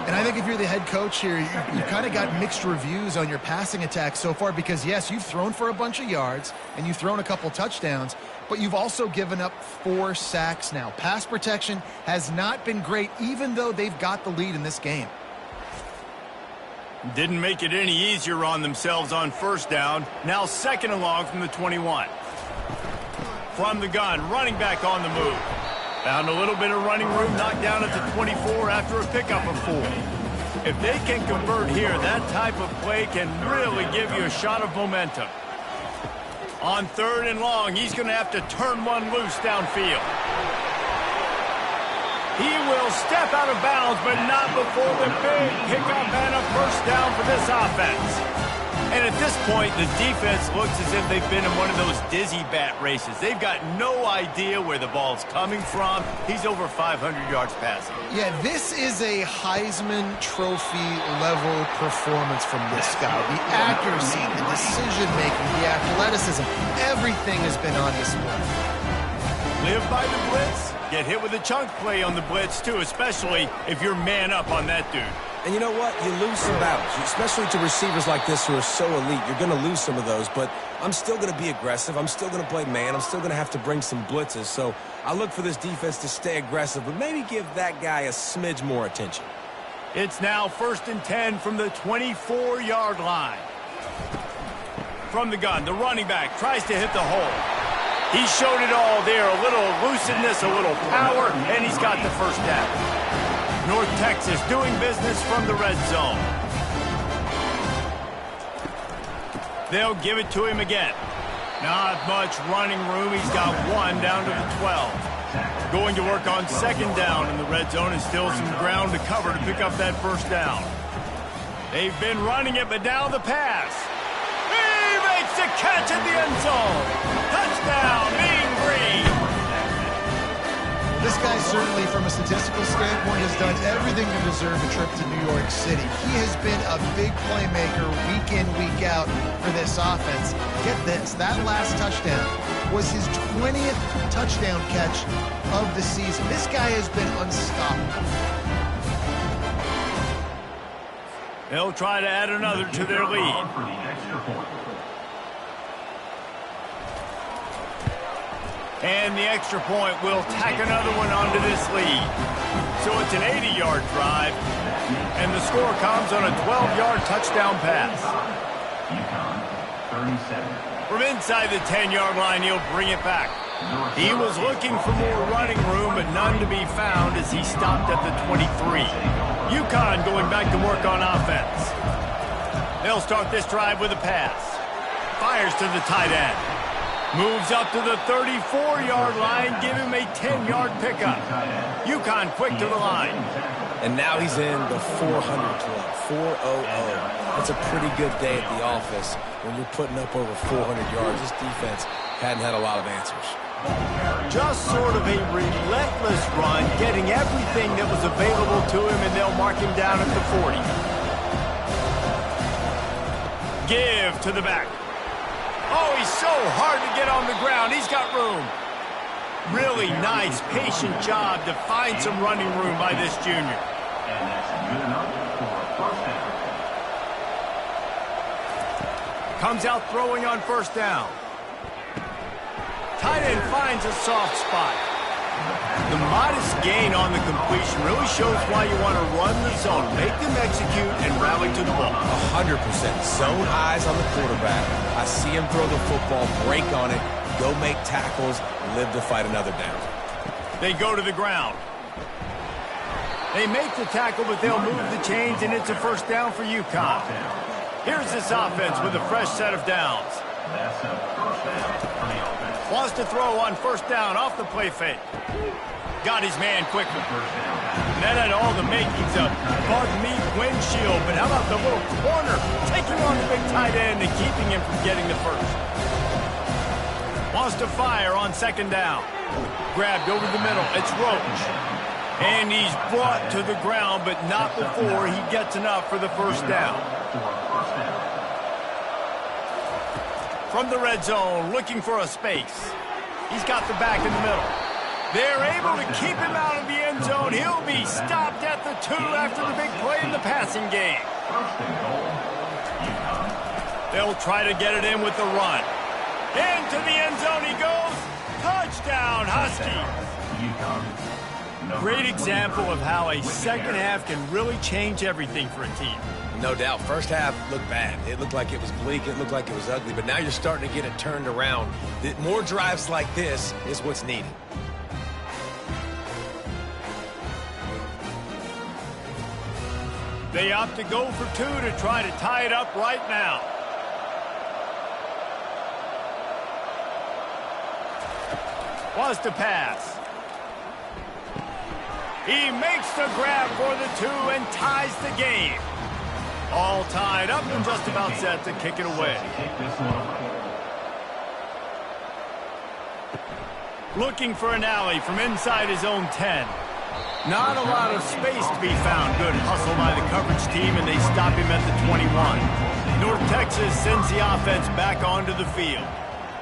And I think if you're the head coach here, you've kind of got mixed reviews on your passing attack so far because, yes, you've thrown for a bunch of yards, and you've thrown a couple touchdowns, but you've also given up 4 sacks now. Pass protection has not been great, even though they've got the lead in this game. Didn't make it any easier on themselves on 1st down. Now 2nd and long from the 21. From the gun, running back on the move. Found a little bit of running room, knocked down at the 24 after a pickup of 4. If they can convert here, that type of play can really give you a shot of momentum. On 3rd and long, he's going to have to turn one loose downfield. He will step out of bounds, but not before the big pickup and a 1st down for this offense. And at this point, the defense looks as if they've been in one of those dizzy bat races. They've got no idea where the ball's coming from. He's over 500 yards passing. Yeah, this is a Heisman Trophy level performance from this guy. The accuracy, the decision-making, the athleticism, everything has been on display. Live by the blitz. Get hit with a chunk play on the blitz, too, especially if you're man up on that dude. And you know what? You lose some battles, especially to receivers like this who are so elite. You're going to lose some of those, but I'm still going to be aggressive. I'm still going to play man. I'm still going to have to bring some blitzes. So I look for this defense to stay aggressive, but maybe give that guy a smidge more attention. It's now 1st and 10 from the 24-yard line. From the gun, the running back tries to hit the hole. He showed it all there, a little elusiveness, a little power, and he's got the 1st down. North Texas doing business from the red zone. They'll give it to him again. Not much running room. He's got 1 down to the 12. Going to work on 2nd down in the red zone and still some ground to cover to pick up that 1st down. They've been running it, but now the pass. He makes the catch in the end zone. Touchdown, Mean Green. This guy certainly, from a statistical standpoint, has done everything to deserve a trip to New York City. He has been a big playmaker week in, week out for this offense. Get this, that last touchdown was his 20th touchdown catch of the season. This guy has been unstoppable. They'll try to add another to their lead. And the extra point will tack another one onto this lead. So it's an 80-yard drive, and the score comes on a 12-yard touchdown pass. From inside the 10-yard line, he'll bring it back. He was looking for more running room, but none to be found as he stopped at the 23. UConn going back to work on offense. They'll start this drive with a pass. Fires to the tight end. Moves up to the 34-yard line, give him a 10-yard pickup. UConn quick to the line. And now he's in the 400 club, 400. That's a pretty good day at the office when you're putting up over 400 yards. This defense hadn't had a lot of answers. Just sort of a relentless run, getting everything that was available to him, and they'll mark him down at the 40. Give to the back. Oh, he's so hard to get on the ground. He's got room. Really nice, patient job to find some running room by this junior. And that's good enough for a first down. Comes out throwing on first down. Tight end finds a soft spot. The modest gain on the completion really shows why you want to run the zone. Make them execute and rally to the ball. 100%. Zone eyes on the quarterback. I see him throw the football, break on it, go make tackles, live to fight another down. They go to the ground. They make the tackle, but they'll move the chains, and it's a first down for UConn. Here's this offense with a fresh set of downs. That's a first down for the offense. Wants to throw on first down off the play fake. Got his man quickly. And that had all the makings of bug meat windshield, but how about the little corner taking on the big tight end and keeping him from getting the first. Wants to fire on second down. Grabbed over the middle. It's Roach. And he's brought to the ground, but not before he gets enough for the first down. From the red zone, looking for a space. He's got the back in the middle. They're able to keep him out of the end zone. He'll be stopped at the 2 after the big play in the passing game. They'll try to get it in with the run. Into the end zone he goes. Touchdown, Huskies. Great example of how a second half can really change everything for a team. No doubt. First half looked bad. It looked like it was bleak. It looked like it was ugly. But now you're starting to get it turned around. More drives like this is what's needed. They opt to go for 2 to try to tie it up right now. Was to pass. He makes the grab for the 2 and ties the game. All tied up and just about set to kick it away. Looking for an alley from inside his own 10. Not a lot of space to be found. Good hustle by the coverage team, and they stop him at the 21. North Texas sends the offense back onto the field.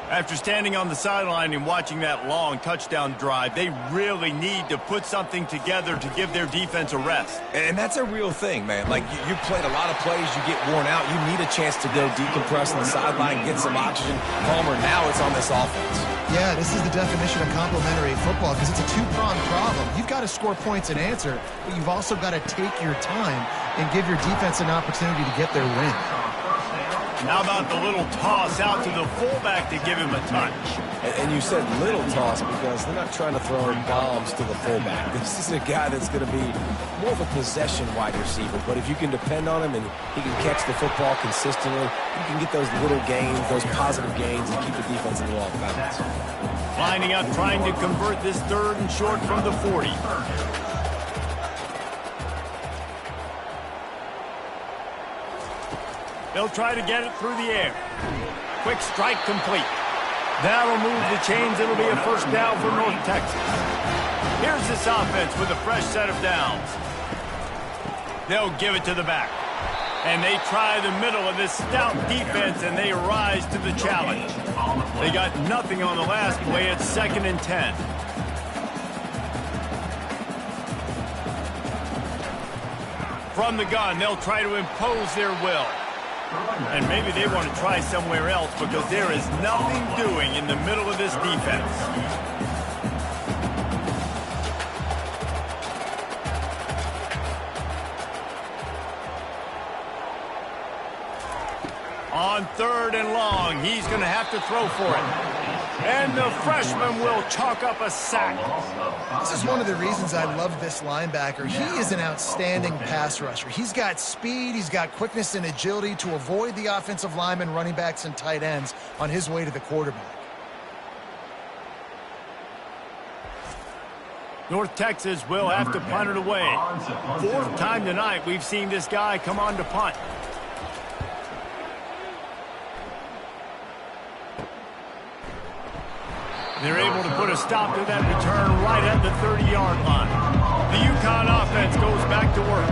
After standing on the sideline and watching that long touchdown drive, they really need to put something together to give their defense a rest. And that's a real thing, man. Like, you played a lot of plays, you get worn out, you need a chance to go decompress on the sideline, get some oxygen. Palmer, now it's on this offense. Yeah, this is the definition of complementary football because it's a two-pronged problem. You've got to score points and answer, but you've also got to take your time and give your defense an opportunity to get their win. How about the little toss out to the fullback to give him a touch? And you said little toss because they're not trying to throw bombs to the fullback. This is a guy that's going to be more of a possession wide receiver, but if you can depend on him and he can catch the football consistently, you can get those little gains, those positive gains, and keep the defense in the off balance. Lining up, trying to convert this 3rd and short from the 40. They'll try to get it through the air. Quick strike complete. That'll move the chains. It'll be a first down for North Texas. Here's this offense with a fresh set of downs. They'll give it to the back. And they try the middle of this stout defense, and they rise to the challenge. They got nothing on the last play. It's 2nd and 10. From the gun, they'll try to impose their will. And maybe they want to try somewhere else because there is nothing doing in the middle of this defense. On 3rd and long, he's going to have to throw for it. And the freshman will chalk up a sack. This is one of the reasons I love this linebacker. He is an outstanding pass rusher. He's got speed, he's got quickness and agility to avoid the offensive linemen, running backs, and tight ends on his way to the quarterback. North Texas will have to punt it away. 4th time tonight we've seen this guy come on to punt. They're able to put a stop to that return right at the 30-yard line. The UConn offense goes back to work.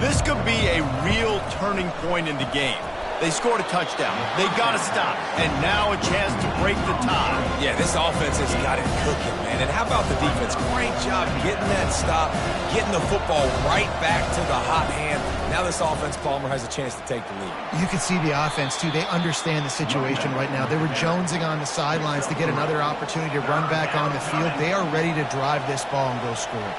This could be a real turning point in the game. They scored a touchdown. They got to stop. And now a chance to break the tie. Yeah, this offense has got it cooking, man. And how about the defense? Great job getting that stop, getting the football right back to the hot hand. Now this offense, Palmer, has a chance to take the lead. You can see the offense, too. They understand the situation right now. They were jonesing on the sidelines to get another opportunity to run back on the field. They are ready to drive this ball and go score.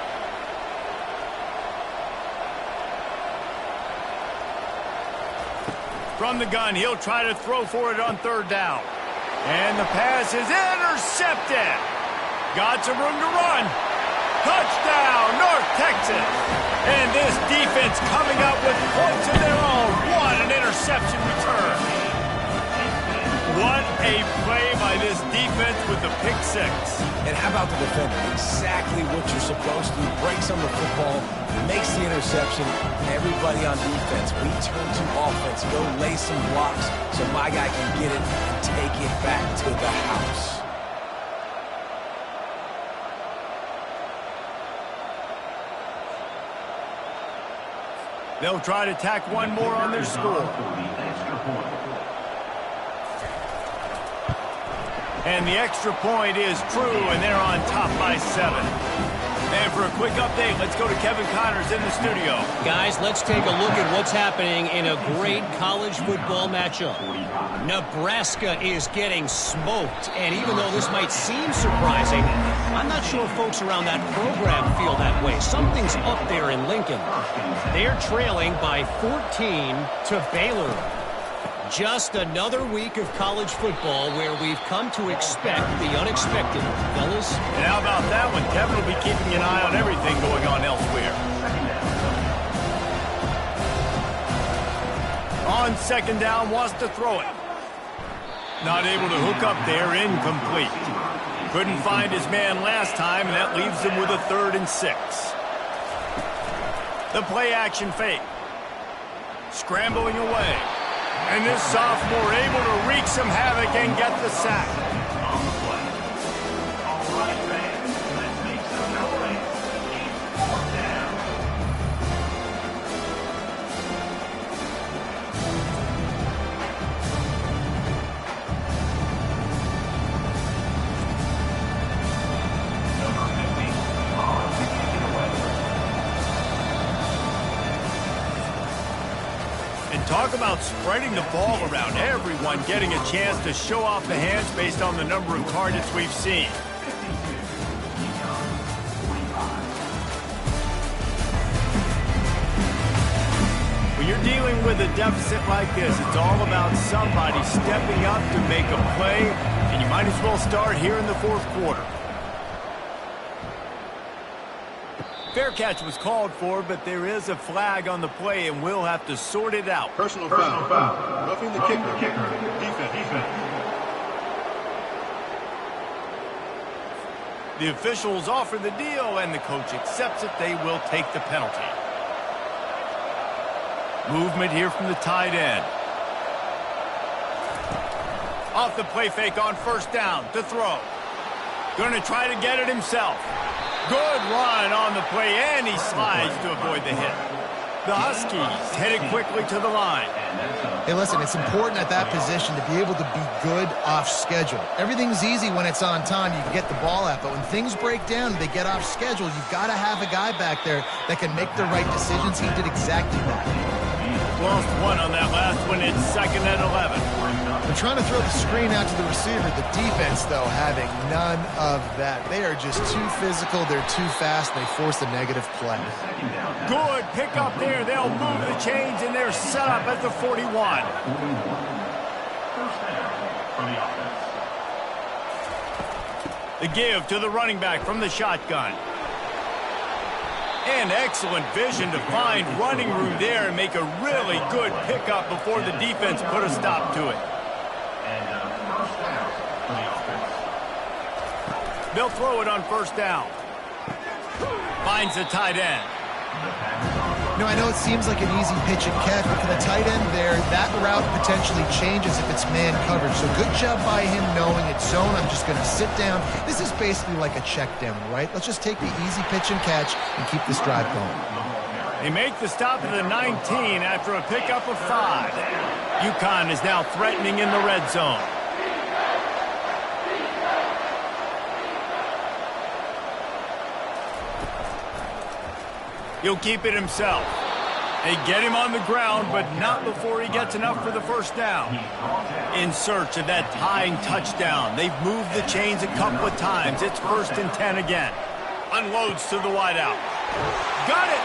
From the gun, he'll try to throw for it on 3rd down. And the pass is intercepted. Got some room to run. Touchdown, North Texas. And this defense coming up with points of their own. What an interception return. What a play by this defense with the pick 6. And how about the defender? Exactly what you're supposed to. Breaks on the football, makes the interception. Everybody on defense, we turn to offense. Go lay some blocks so my guy can get it and take it back to the house. They'll try to tack one more on their score. And the extra point is true, and they're on top by 7. And for a quick update, let's go to Kevin Connors in the studio. Guys, let's take a look at what's happening in a great college football matchup. Nebraska is getting smoked, and even though this might seem surprising, I'm not sure folks around that program feel that way. Something's up there in Lincoln. They're trailing by 14 to Baylor. Just another week of college football where we've come to expect the unexpected, fellas. And how about that one? Kevin will be keeping an eye on everything going on elsewhere. On 2nd down, wants to throw it. Not able to hook up there, incomplete. Couldn't find his man last time, and that leaves him with a 3rd and 6. The play action fake. Scrambling away. And this sophomore able to wreak some havoc and get the sack. Talk about spreading the ball around. Everyone getting a chance to show off the hands based on the number of targets we've seen. When you're dealing with a deficit like this, it's all about somebody stepping up to make a play, and you might as well start here in the 4th quarter. Fair catch was called for, but there is a flag on the play, and we'll have to sort it out. Personal foul. Roughing the kicker. Defense. The officials offer the deal, and the coach accepts it. They will take the penalty. Movement here from the tight end. Off the play fake on first down to throw. Going to try to get it himself. Good run on the play, and he slides to avoid the hit. The Huskies headed quickly to the line. Hey, listen, it's important at that position to be able to be good off schedule. Everything's easy when it's on time. You can get the ball out, but when things break down and they get off schedule, you've got to have a guy back there that can make the right decisions. He did exactly that. Lost one on that last one. It's 2nd and 11. They're trying to throw the screen out to the receiver. The defense, though, having none of that. They are just too physical. They're too fast. They force a negative play. Good pick up there. They'll move the chains, and they're set up at the 41. The give to the running back from the shotgun. And excellent vision to find running room there and make a really good pickup before the defense put a stop to it. They'll throw it on first down. Finds the tight end. I know it seems like an easy pitch and catch, but for the tight end there, that route potentially changes if it's man coverage. So good job by him knowing it's zone. I'm just going to sit down. This is basically like a check down, right? Let's just take the easy pitch and catch and keep this drive going. They make the stop at the 19 after a pickup of 5. UConn is now threatening in the red zone. He'll keep it himself. They get him on the ground, but not before he gets enough for the first down. In search of that tying touchdown. They've moved the chains a couple of times. It's 1st and 10 again. Unloads to the wideout. Got it!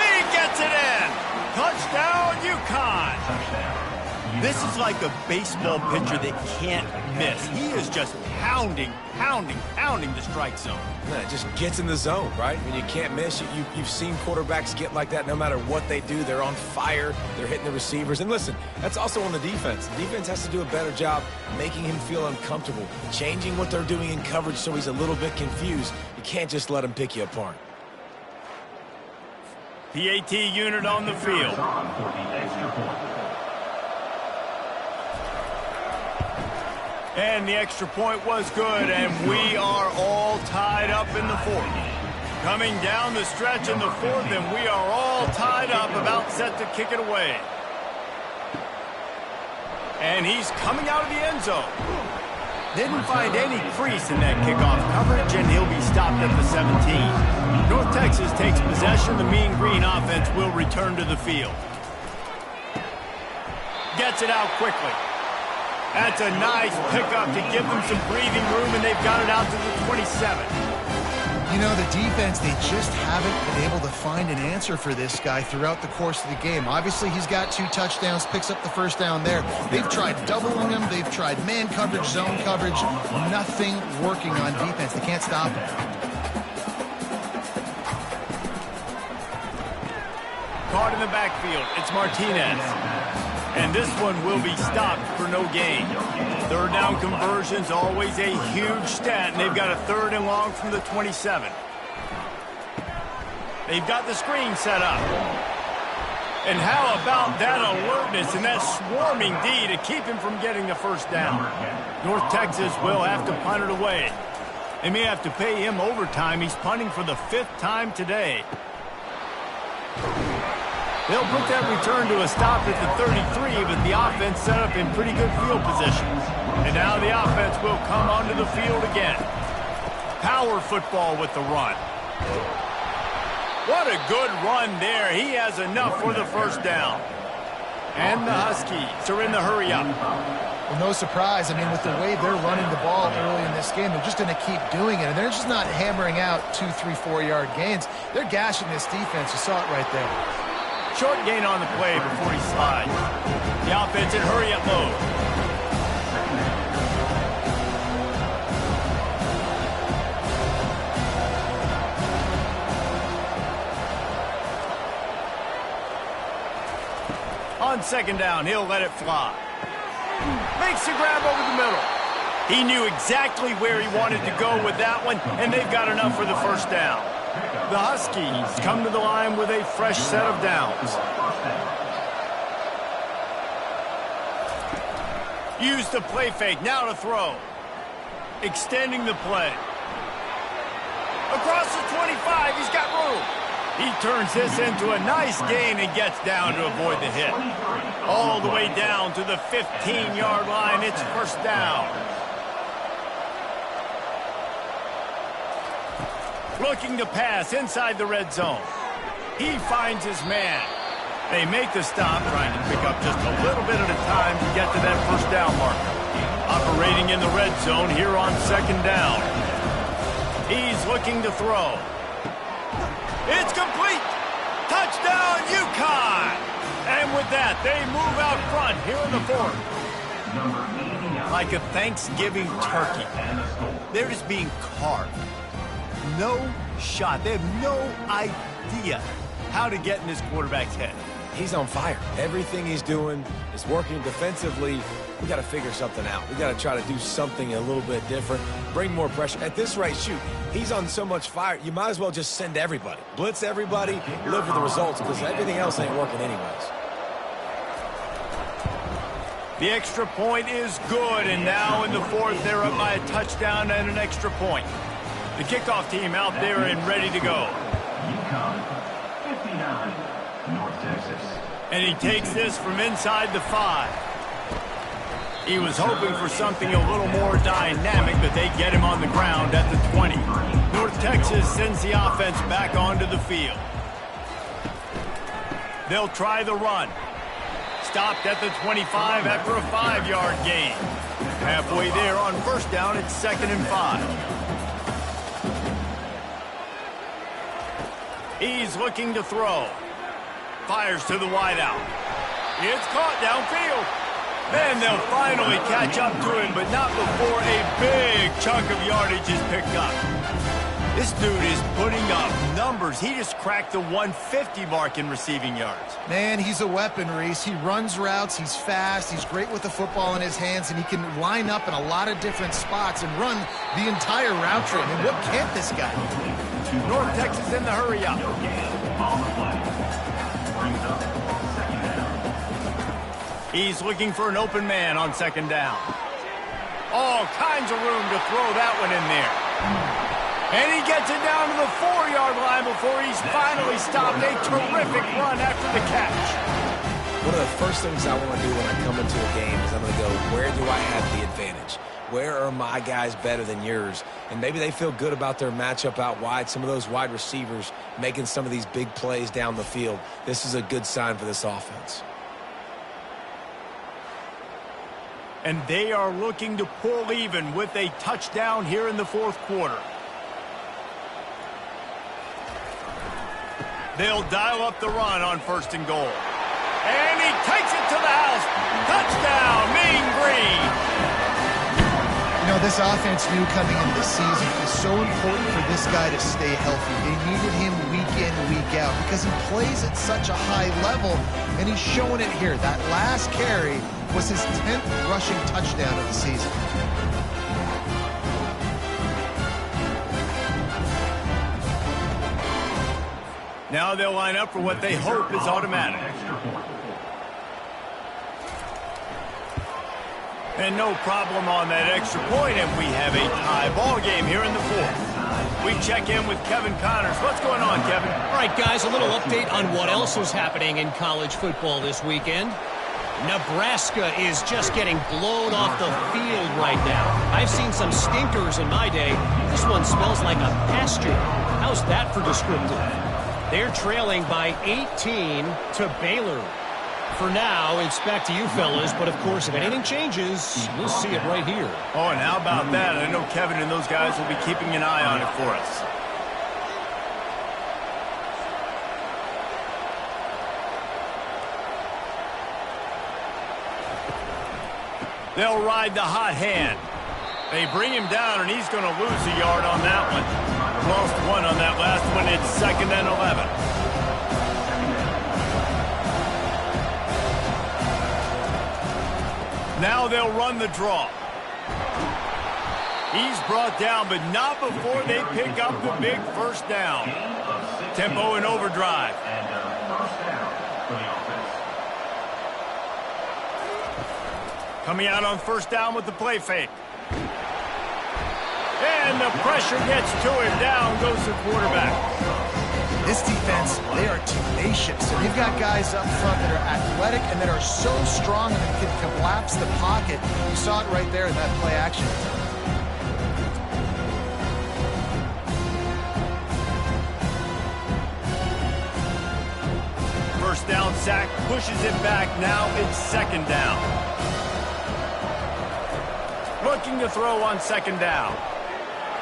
He gets it in! Touchdown, UConn! This is like a baseball pitcher that can't miss. He is just pounding the strike zone. It just gets in the zone, right? When you can't miss, you've seen quarterbacks get like that no matter what they do. They're on fire. They're hitting the receivers. And listen, that's also on the defense. The defense has to do a better job making him feel uncomfortable, changing what they're doing in coverage so he's a little bit confused. You can't just let him pick you apart. PAT unit on the field. And the extra point was good, and we are all tied up in the 4th. Coming down the stretch in the 4th, and we are all tied up, about set to kick it away. And he's coming out of the end zone. Didn't find any crease in that kickoff coverage, and he'll be stopped at the 17. North Texas takes possession. The Mean Green offense will return to the field. Gets it out quickly. That's a nice pickup to give them some breathing room, and they've got it out to the 27. You know, the defense, they just haven't been able to find an answer for this guy throughout the course of the game. Obviously, he's got 2 touchdowns, picks up the first down there. They've tried doubling him. They've tried man coverage, zone coverage. Nothing working on defense. They can't stop him. Caught in the backfield. It's Martinez. And this one will be stopped for no gain. 3rd down conversions, always a huge stat, and they've got a 3rd and long from the 27. They've got the screen set up. And how about that alertness and that swarming D to keep him from getting the first down? North Texas will have to punt it away. They may have to pay him overtime. He's punting for the 5th time today. They'll put that return to a stop at the 33, but the offense set up in pretty good field position. And now the offense will come onto the field again. Power football with the run. What a good run there. He has enough for the first down. And the Huskies are in the hurry-up. Well, no surprise. I mean, with the way they're running the ball early in this game, they're just going to keep doing it. And they're just not hammering out 2, 3, 4-yard gains. They're gashing this defense. You saw it right there. Short gain on the play before he slides. The offense in hurry-up mode. On 2nd down, he'll let it fly. Makes the grab over the middle. He knew exactly where he wanted to go with that one, and they've got enough for the first down. The Huskies come to the line with a fresh set of downs. Use the play fake, now to throw. Extending the play. Across the 25, he's got room. He turns this into a nice gain and gets down to avoid the hit. All the way down to the 15-yard line, it's first down. Looking to pass inside the red zone. He finds his man. They make the stop, trying to pick up just a little bit at a time to get to that first down marker. Operating in the red zone here on second down. He's looking to throw. It's complete. Touchdown, UConn. And with that, they move out front here in the fourth. Like a Thanksgiving turkey. They're just being carved. No shot. They have no idea how to get in this quarterback's head. He's on fire. Everything he's doing is working defensively. We got to figure something out. We got to try to do something a little bit different. Bring more pressure. At this rate, shoot, he's on so much fire, you might as well just send everybody. Blitz everybody, live with the results, because everything else ain't working anyways. The extra point is good, and now in the fourth, they're up by a touchdown and an extra point. The kickoff team out there and ready to go. UConn, 59, North Texas. And he takes this from inside the 5. He was hoping for something a little more dynamic, but they get him on the ground at the 20. North Texas sends the offense back onto the field. They'll try the run. Stopped at the 25 after a 5-yard gain. Halfway there on first down, it's 2nd and 5. He's looking to throw. Fires to the wideout. It's caught downfield. Then they'll finally catch up to him, but not before a big chunk of yardage is picked up. This dude is putting up numbers. He just cracked the 150 mark in receiving yards. Man, he's a weapon, Reese. He runs routes, he's fast, he's great with the football in his hands, and he can line up in a lot of different spots and run the entire route tree. I mean, what can't this guy do? North Texas in the hurry up. He's looking for an open man on second down. All kinds of room to throw that one in there. And he gets it down to the 4-yard line before he's finally stopped. A terrific run after the catch. One of the first things I want to do when I come into a game is I'm going to go, where do I have the advantage? Where are my guys better than yours? And maybe they feel good about their matchup out wide. Some of those wide receivers making some of these big plays down the field. This is a good sign for this offense. And they are looking to pull even with a touchdown here in the fourth quarter. They'll dial up the run on 1st and goal. And he takes it to the house. Touchdown, Mean Green. You know, this offense knew coming into the season it was so important for this guy to stay healthy. They needed him week in, week out because he plays at such a high level, and he's showing it here. That last carry was his 10th rushing touchdown of the season. Now they'll line up for what they hope is automatic. And no problem on that extra point, and we have a tie ball game here in the fourth. We check in with Kevin Connors. What's going on, Kevin? All right, guys, a little update on what else is happening in college football this weekend. Nebraska is just getting blown off the field right now. I've seen some stinkers in my day. This one smells like a pasture. How's that for descriptive? They're trailing by 18 to Baylor. For now, it's back to you fellas, but of course, if anything changes, we'll see it right here. Oh, and how about that? I know Kevin and those guys will be keeping an eye on it for us. They'll ride the hot hand. They bring him down, and he's going to lose a yard on that one. Lost one on that last one. It's 2nd and 11. Now they'll run the draw. He's brought down, but not before they pick up the big first down. Tempo and overdrive. Coming out on first down with the play fake. And the pressure gets to him. Down goes the quarterback. This defense, they are tenacious. And they've got guys up front that are athletic and that are so strong that they can collapse the pocket. You saw it right there in that play action. First down sack, pushes it back. Now it's second down. Looking to throw on second down.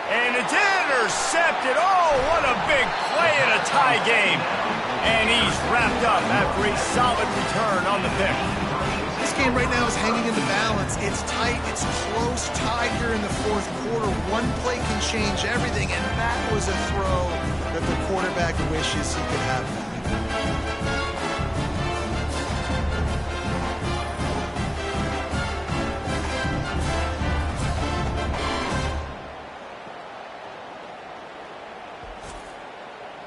And it's intercepted. Oh, what a big play in a tie game. And he's wrapped up after a solid return on the pick. This game right now is hanging in the balance. It's tight, it's close, tied here in the fourth quarter. One play can change everything, and that was a throw that the quarterback wishes he could have.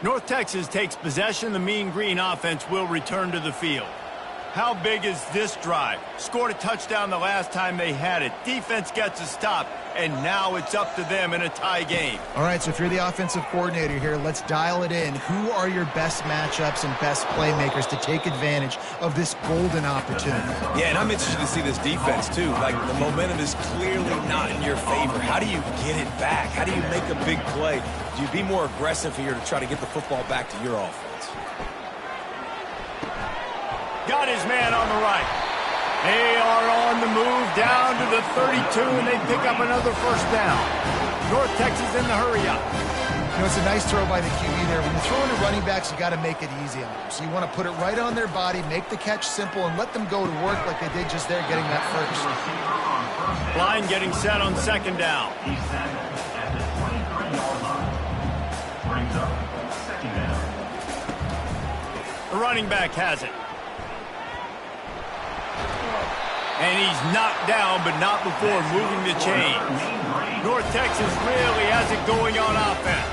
North Texas takes possession. The Mean Green offense will return to the field. How big is this drive? Scored a touchdown the last time they had it. Defense gets a stop, and now it's up to them in a tie game. All right, so if you're the offensive coordinator here, let's dial it in. Who are your best matchups and best playmakers to take advantage of this golden opportunity? Yeah, and I'm interested to see this defense, too. Like, the momentum is clearly not in your favor. How do you get it back? How do you make a big play? Do you be more aggressive here to try to get the football back to your offense? Got his man on the right. They are on the move down to the 32, and they pick up another first down. North Texas in the hurry-up. You know, it's a nice throw by the QB there. When you're throwing to running backs, you got to make it easy on them. So you want to put it right on their body, make the catch simple, and let them go to work like they did just there getting that first. Line getting set on second down. He's set at the 23-yard line. Brings up second down. The running back has it. And he's knocked down, but not before moving the chains. North Texas really has it going on offense.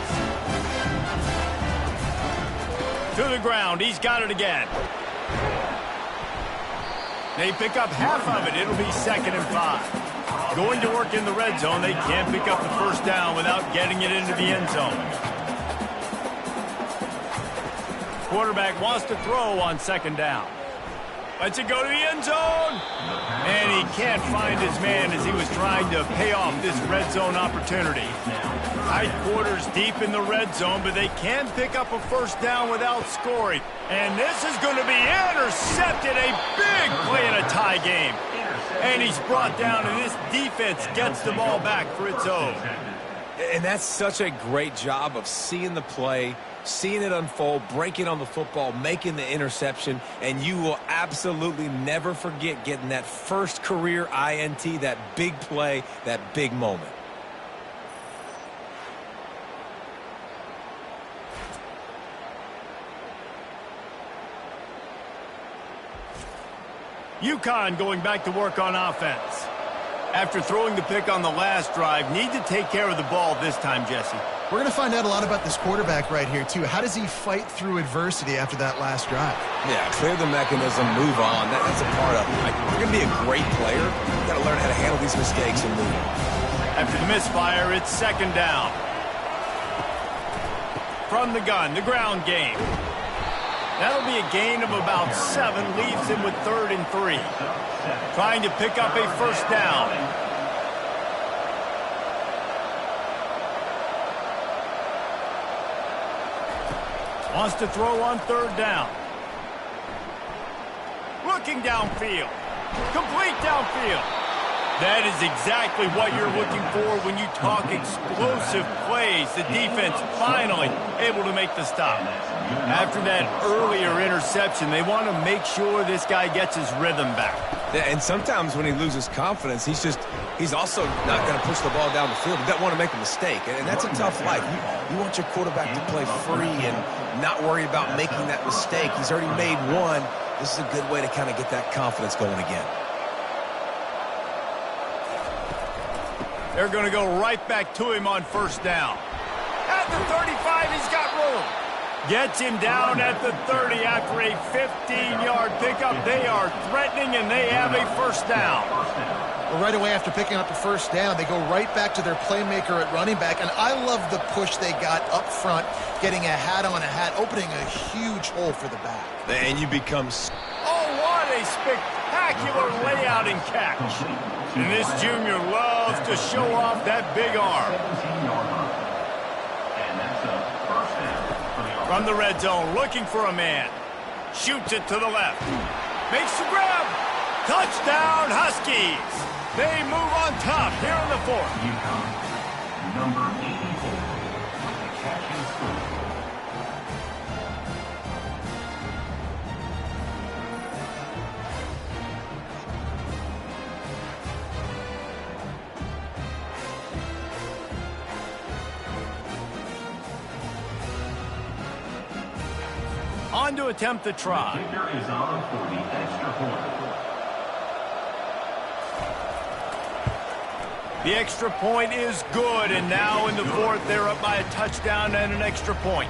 To the ground. He's got it again. They pick up half of it. It'll be 2nd and 5. Going to work in the red zone. They can't pick up the first down without getting it into the end zone. Quarterback wants to throw on second down. Lets it go to the end zone. And he can't find his man as he was trying to pay off this red zone opportunity. Tight quarters deep in the red zone, but they can pick up a first down without scoring. And this is going to be intercepted. A big play in a tie game. And he's brought down, and this defense gets the ball back for its own. And that's such a great job of seeing the play, seeing it unfold, breaking on the football, making the interception, and you will absolutely never forget getting that first career INT, that big play, that big moment. UConn going back to work on offense. After throwing the pick on the last drive, need to take care of the ball this time, Jesse. We're going to find out a lot about this quarterback right here, too. How does he fight through adversity after that last drive? Yeah, clear the mechanism, move on. That's a part of it. Like, if you're going to be a great player, you've got to learn how to handle these mistakes and move on. After the misfire, it's second down. From the gun, the ground game. That'll be a gain of about 7, leaves him with 3rd and 3. Trying to pick up a first down. Wants to throw on 3rd down. Looking downfield. Complete downfield. That is exactly what you're looking for when you talk explosive plays. The defense finally able to make the stop. After that earlier interception, they want to make sure this guy gets his rhythm back. Yeah, and sometimes when he loses confidence, he's also not going to push the ball down the field. He doesn't want to make a mistake, and that's a tough life. You want your quarterback to play free and not worry about making that mistake. He's already made one. This is a good way to kind of get that confidence going again. They're going to go right back to him on first down. At the 35, he's got room. Gets him down at the 30 after a 15-yard pickup. They are threatening, and they have a first down. Well, right away after picking up the first down, they go right back to their playmaker at running back, and I love the push they got up front, getting a hat on a hat, opening a huge hole for the back. And you become... Oh, what a spectacular layout and catch. And this junior loves to show off that big arm. From the red zone, looking for a man. Shoots it to the left. Makes the grab. Touchdown, Huskies. They move on top here in the fourth. Number 84, the catch and score. On to attempt the try. The kicker is on for the extra point. The extra point is good, and now in the fourth, they're up by a touchdown and an extra point.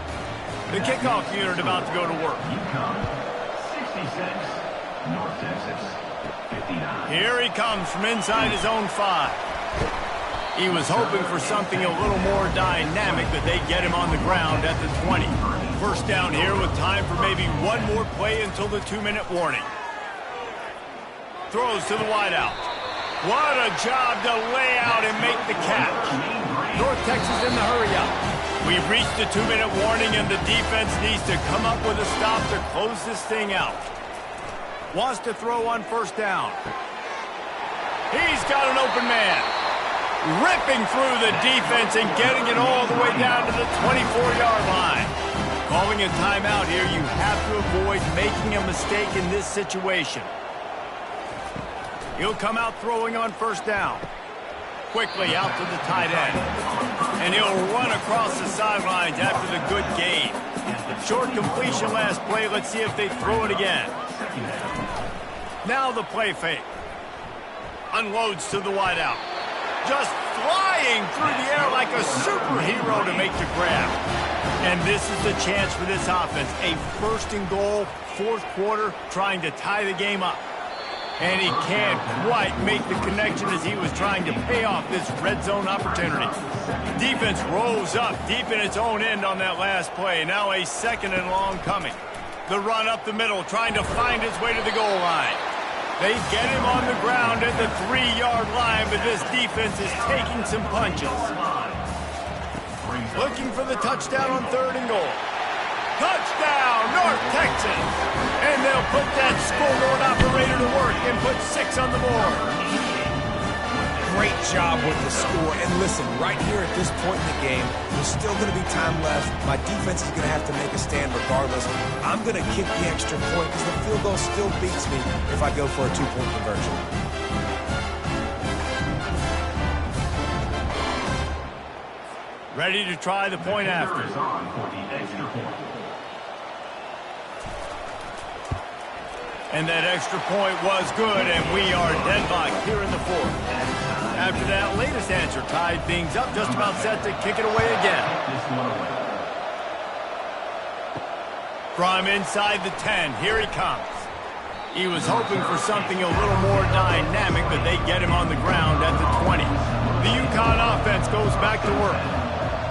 The kickoff unit about to go to work. UConn, 66, North Texas, 59. Here he comes from inside his own 5. He was hoping for something a little more dynamic, but they get him on the ground at the 20. First down here with time for maybe one more play until the 2-minute warning. Throws to the wideout. What a job to lay out and make the catch. North Texas in the hurry-up. We've reached the 2-minute warning, and the defense needs to come up with a stop to close this thing out. Wants to throw on first down. He's got an open man. Ripping through the defense and getting it all the way down to the 24-yard line. Calling a timeout here, you have to avoid making a mistake in this situation. He'll come out throwing on first down. Quickly out to the tight end. And he'll run across the sidelines after the good gain. Short completion last play. Let's see if they throw it again. Now the play fake. Unloads to the wideout. Just flying through the air like a superhero to make the grab. And this is the chance for this offense. A first and goal, fourth quarter, trying to tie the game up. And he can't quite make the connection as he was trying to pay off this red zone opportunity. Defense rose up deep in its own end on that last play. Now a second and long coming. The run up the middle, trying to find his way to the goal line. They get him on the ground at the 3-yard line, but this defense is taking some punches. Looking for the touchdown on third and goal. Touchdown, North Texas! And they'll put that scoreboard operator to work and put 6 on the board. Great job with the score. And listen, right here at this point in the game, there's still going to be time left. My defense is going to have to make a stand regardless. I'm going to kick the extra point because the field goal still beats me if I go for a 2-point conversion. Ready to try the point after. And that extra point was good, and we are deadlocked here in the fourth. After that latest answer tied things up, just about set to kick it away again. From inside the 10, here he comes. He was hoping for something a little more dynamic, but they get him on the ground at the 20. The UConn offense goes back to work.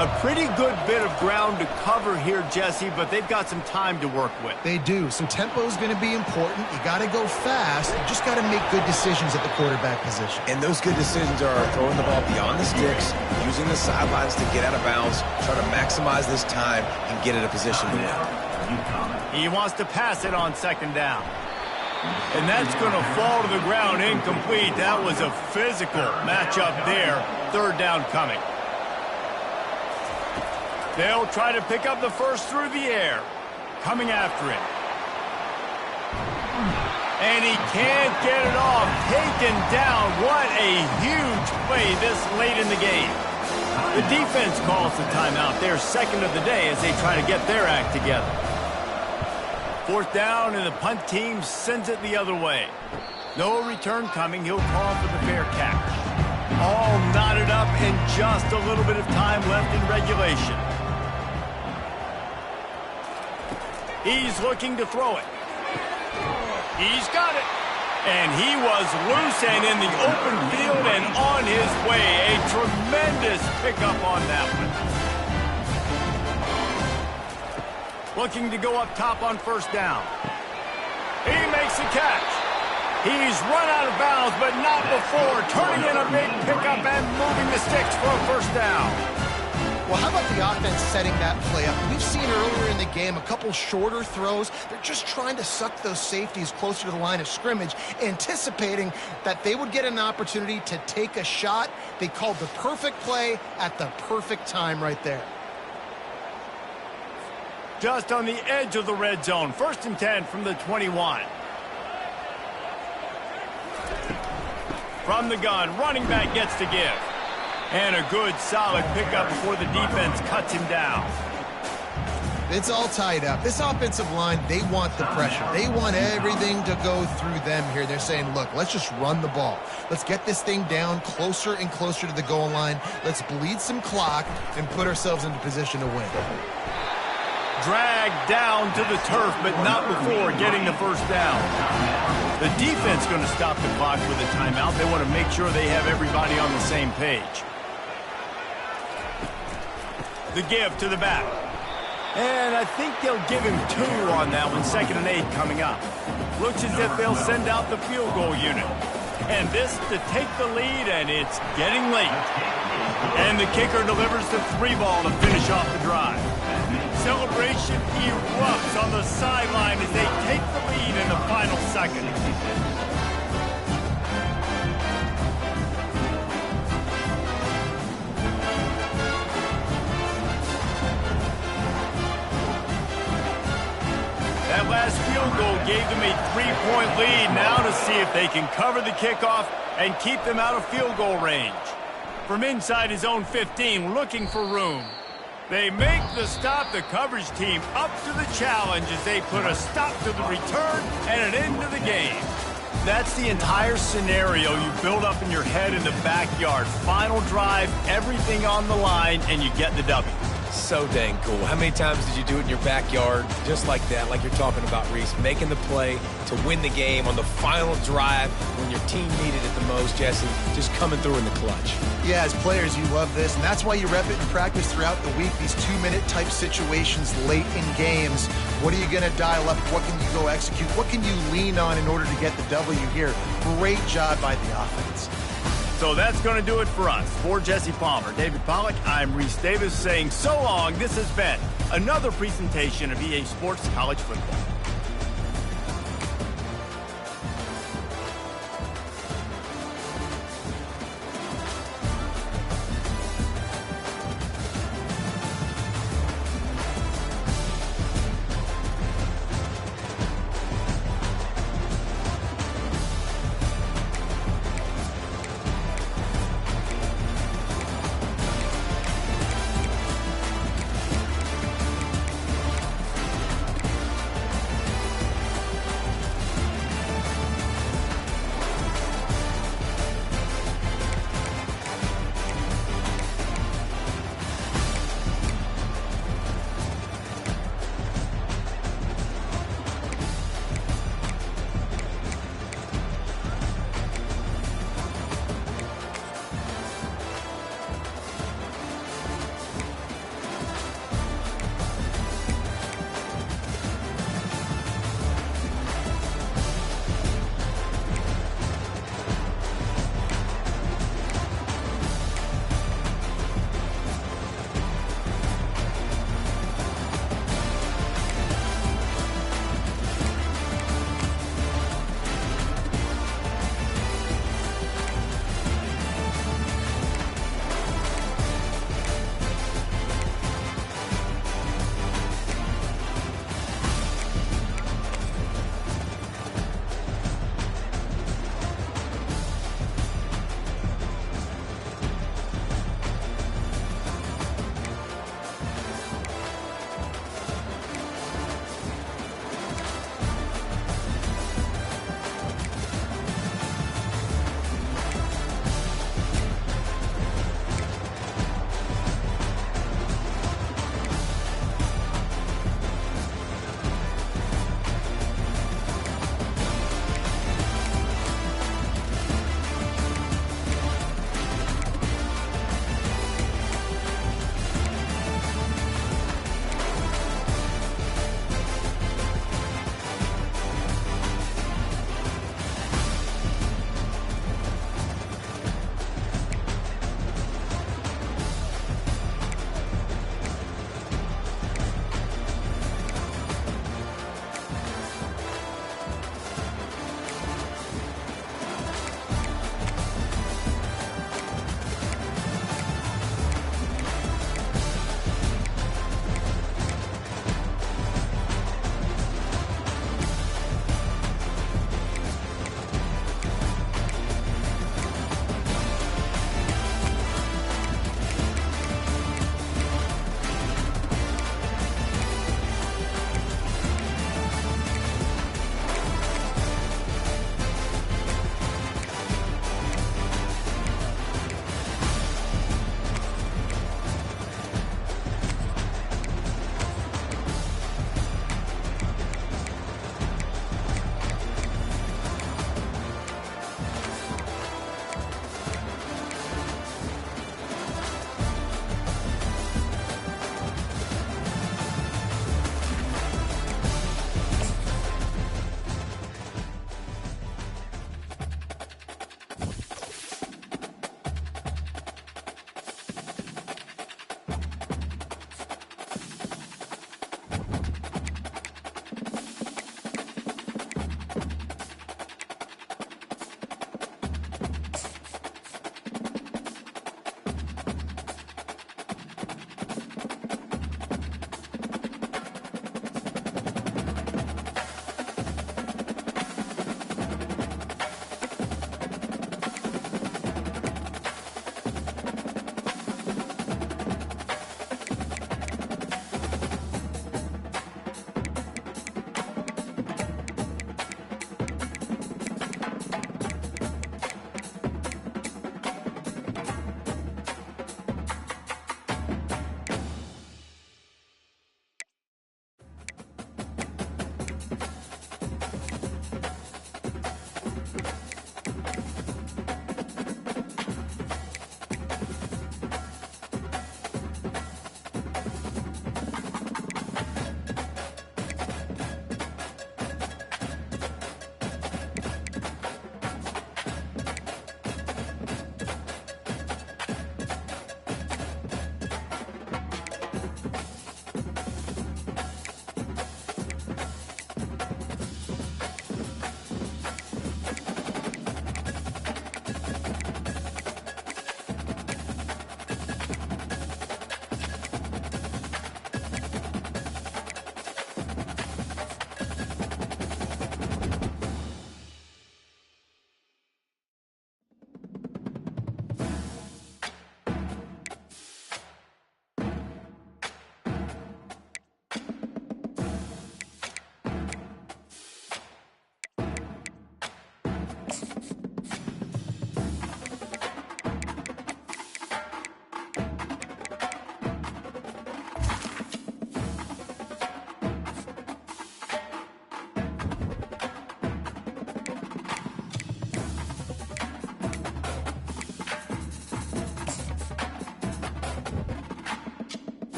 A pretty good bit of ground to cover here, Jesse, but they've got some time to work with. They do. Some tempo is going to be important. You got to go fast. You just got to make good decisions at the quarterback position. And those good decisions are throwing the ball beyond the sticks, using the sidelines to get out of bounds, try to maximize this time and get in a position to win. He wants to pass it on second down. And that's going to fall to the ground incomplete. That was a physical matchup there. Third down coming. They'll try to pick up the first through the air. Coming after him. And he can't get it off. Taken down. What a huge play this late in the game. The defense calls the timeout. Their second of the day as they try to get their act together. Fourth down, and the punt team sends it the other way. No return coming. He'll call for the fair catch. All knotted up and just a little bit of time left in regulation. He's looking to throw it. He's got it. And he was loose and in the open field and on his way. A tremendous pickup on that one. Looking to go up top on first down. He makes the catch. He's run out of bounds, but not before turning in a big pickup and moving the sticks for a first down. Well, how about the offense setting that play up? We've seen earlier in the game a couple shorter throws. They're just trying to suck those safeties closer to the line of scrimmage, anticipating that they would get an opportunity to take a shot. They called the perfect play at the perfect time right there. Just on the edge of the red zone. 1st and 10 from the 21. From the gun, running back gets to give. And a good, solid pickup before the defense cuts him down. It's all tied up. This offensive line, they want the pressure. They want everything to go through them here. They're saying, look, let's just run the ball. Let's get this thing down closer and closer to the goal line. Let's bleed some clock and put ourselves into position to win. Dragged down to the turf, but not before getting the first down. The defense going to stop the clock with a timeout. They want to make sure they have everybody on the same page. The give to the back. And I think they'll give him 2 on that one. 2nd and 8 coming up. Looks as if they'll send out the field goal unit. And this to take the lead, and it's getting late. And the kicker delivers the 3 ball to finish off the drive. Celebration erupts on the sideline as they take the lead in the final second. That last field goal gave them a 3-point lead. Now to see if they can cover the kickoff and keep them out of field goal range. From inside his own 15, looking for room. They make the stop. The coverage team up to the challenge as they put a stop to the return and an end to the game. That's the entire scenario you build up in your head in the backyard. Final drive, everything on the line, and you get the W. So dang cool. How many times did you do it in your backyard just like that, like you're talking about, Reese? Making the play to win the game on the final drive when your team needed it the most, Jesse. Just coming through in the clutch. Yeah, as players, you love this, and that's why you rep it in practice throughout the week, these 2-minute type situations late in games. What are you going to dial up? What can you go execute? What can you lean on in order to get the W here? Great job by the offense. So that's going to do it for us. For Jesse Palmer, David Pollack, I'm Reese Davis saying so long. This has been another presentation of EA Sports College Football.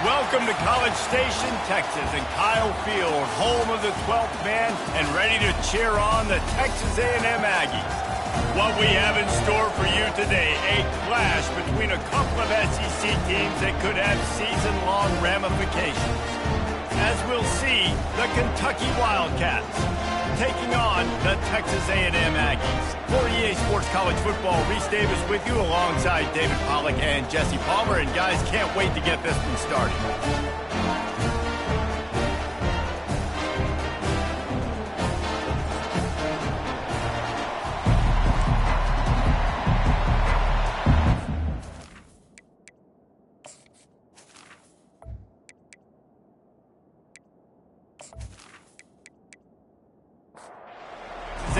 Welcome to College Station, Texas, and Kyle Field, home of the 12th man, and ready to cheer on the Texas A&M Aggies. What we have in store for you today, a clash between a couple of SEC teams that could have season-long ramifications. As we'll see, the Kentucky Wildcats taking on the Texas A&M Aggies. For EA Sports College Football, Reese Davis with you alongside David Pollack and Jesse Palmer. And guys, can't wait to get this one started.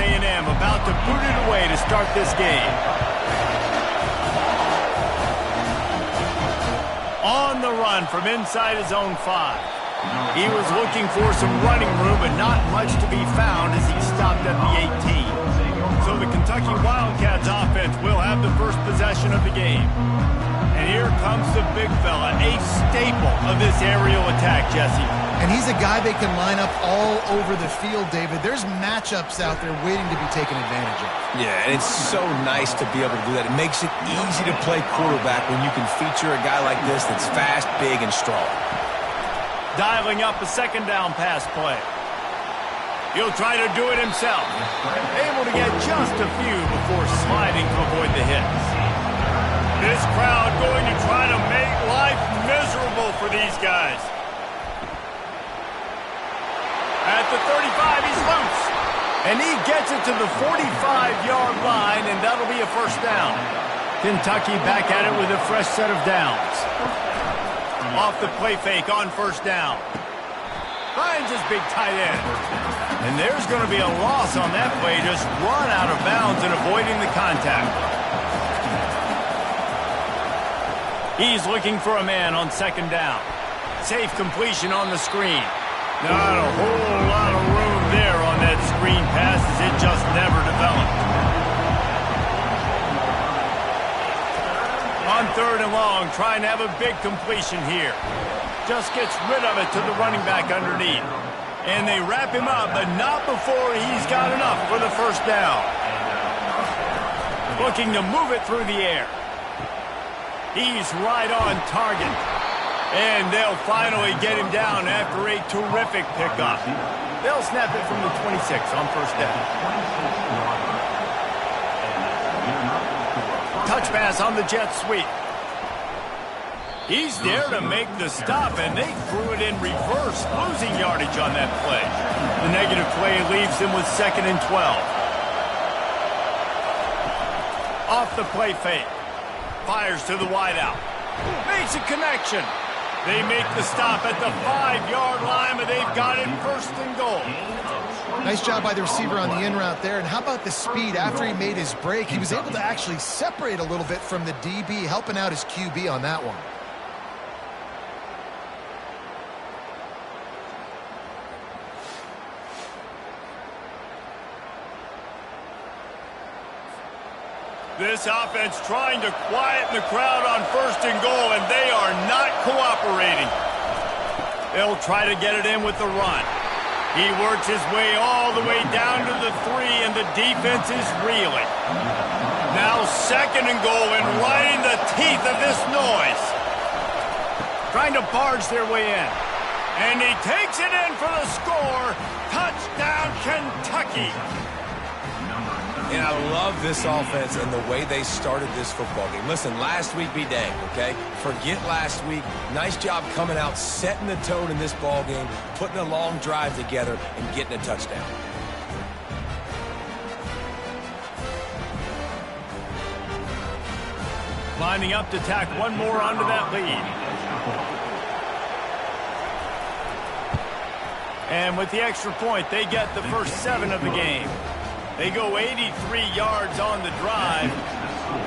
A&M about to boot it away to start this game. On the run from inside his own 5. He was looking for some running room, but not much to be found as he stopped at the 18. So the Kentucky Wildcats offense will have the first possession of the game. And here comes the big fella, a staple of this aerial attack, Jesse. And he's a guy they can line up all over the field, David. There's matchups out there waiting to be taken advantage of. Yeah, and it's so nice to be able to do that. It makes it easy to play quarterback when you can feature a guy like this that's fast, big, and strong. Dialing up a second down pass play. He'll try to do it himself. Able to get just a few before sliding to avoid the hits. This crowd going to try to make life miserable for these guys. At the 35, he's loose. And he gets it to the 45-yard line, and that'll be a first down. Kentucky back at it with a fresh set of downs. Off the play fake on first down. Finds his big tight end. And there's going to be a loss on that play, just run out of bounds and avoiding the contact. He's looking for a man on second down. Safe completion on the screen. Not a whole lot of room there on that screen pass as it just never developed. On third and long, trying to have a big completion here. Just gets rid of it to the running back underneath. And they wrap him up, but not before he's got enough for the first down. Looking to move it through the air. He's right on target. And they'll finally get him down after a terrific pickup. They'll snap it from the 26 on first down. Touch pass on the jet sweep. He's there to make the stop, and they threw it in reverse, losing yardage on that play. The negative play leaves them with 2nd and 12. Off the play fake. Fires to the wideout. Makes a connection. They make the stop at the 5-yard line, but they've got it first and goal. Nice job by the receiver on the in route there. And how about the speed after he made his break? He was able to actually separate a little bit from the DB, helping out his QB on that one. This offense trying to quieten the crowd on first and goal, and they are not cooperating. They'll try to get it in with the run. He works his way all the way down to the 3, and the defense is reeling. Now 2nd and goal, and right in the teeth of this noise. Trying to barge their way in. And he takes it in for the score. Touchdown, Kentucky. And I love this offense and the way they started this football game. Listen, last week be dang, okay? Forget last week. Nice job coming out, setting the tone in this ball game, putting a long drive together, and getting a touchdown. Lining up to tack one more onto that lead. And with the extra point, they get the first 7 of the game. They go 83 yards on the drive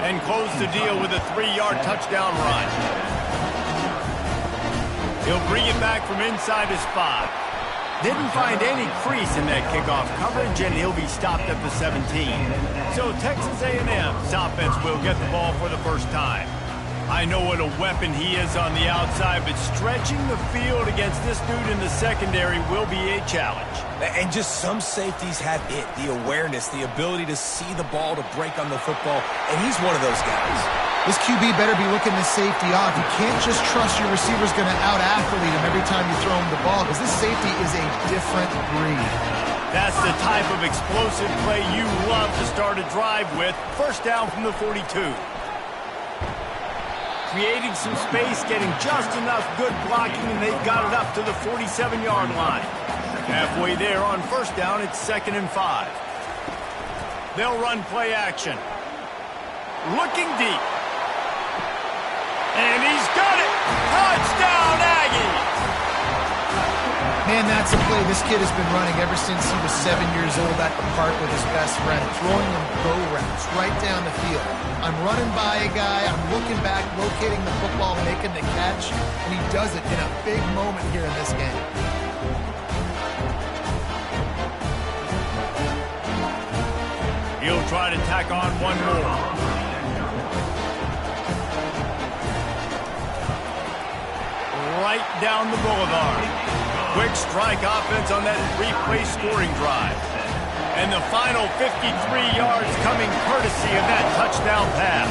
and close the deal with a 3-yard touchdown run. He'll bring it back from inside his 5. Didn't find any crease in that kickoff coverage, and he'll be stopped at the 17. So Texas A&M's offense will get the ball for the first time. I know what a weapon he is on the outside, but stretching the field against this dude in the secondary will be a challenge. And just some safeties have it, the awareness, the ability to see the ball to break on the football, and he's one of those guys. This QB better be looking this safety off. You can't just trust your receiver's going to out-athlete him every time you throw him the ball, because this safety is a different breed. That's the type of explosive play you love to start a drive with. First down from the 42. Creating some space, getting just enough good blocking, and they've got it up to the 47-yard line. Halfway there on first down, it's 2nd and 5. They'll run play action. Looking deep. And he's got it! Touchdown, Aggie! Man, that's a play this kid has been running ever since he was 7 years old at the park with his best friend, throwing him go routes right down the field. I'm running by a guy, I'm looking back, locating the football, making the catch, and he does it in a big moment here in this game. He'll try to tack on one more. Right down the boulevard. Quick strike offense on that three-play scoring drive. And the final 53 yards coming courtesy of that touchdown pass.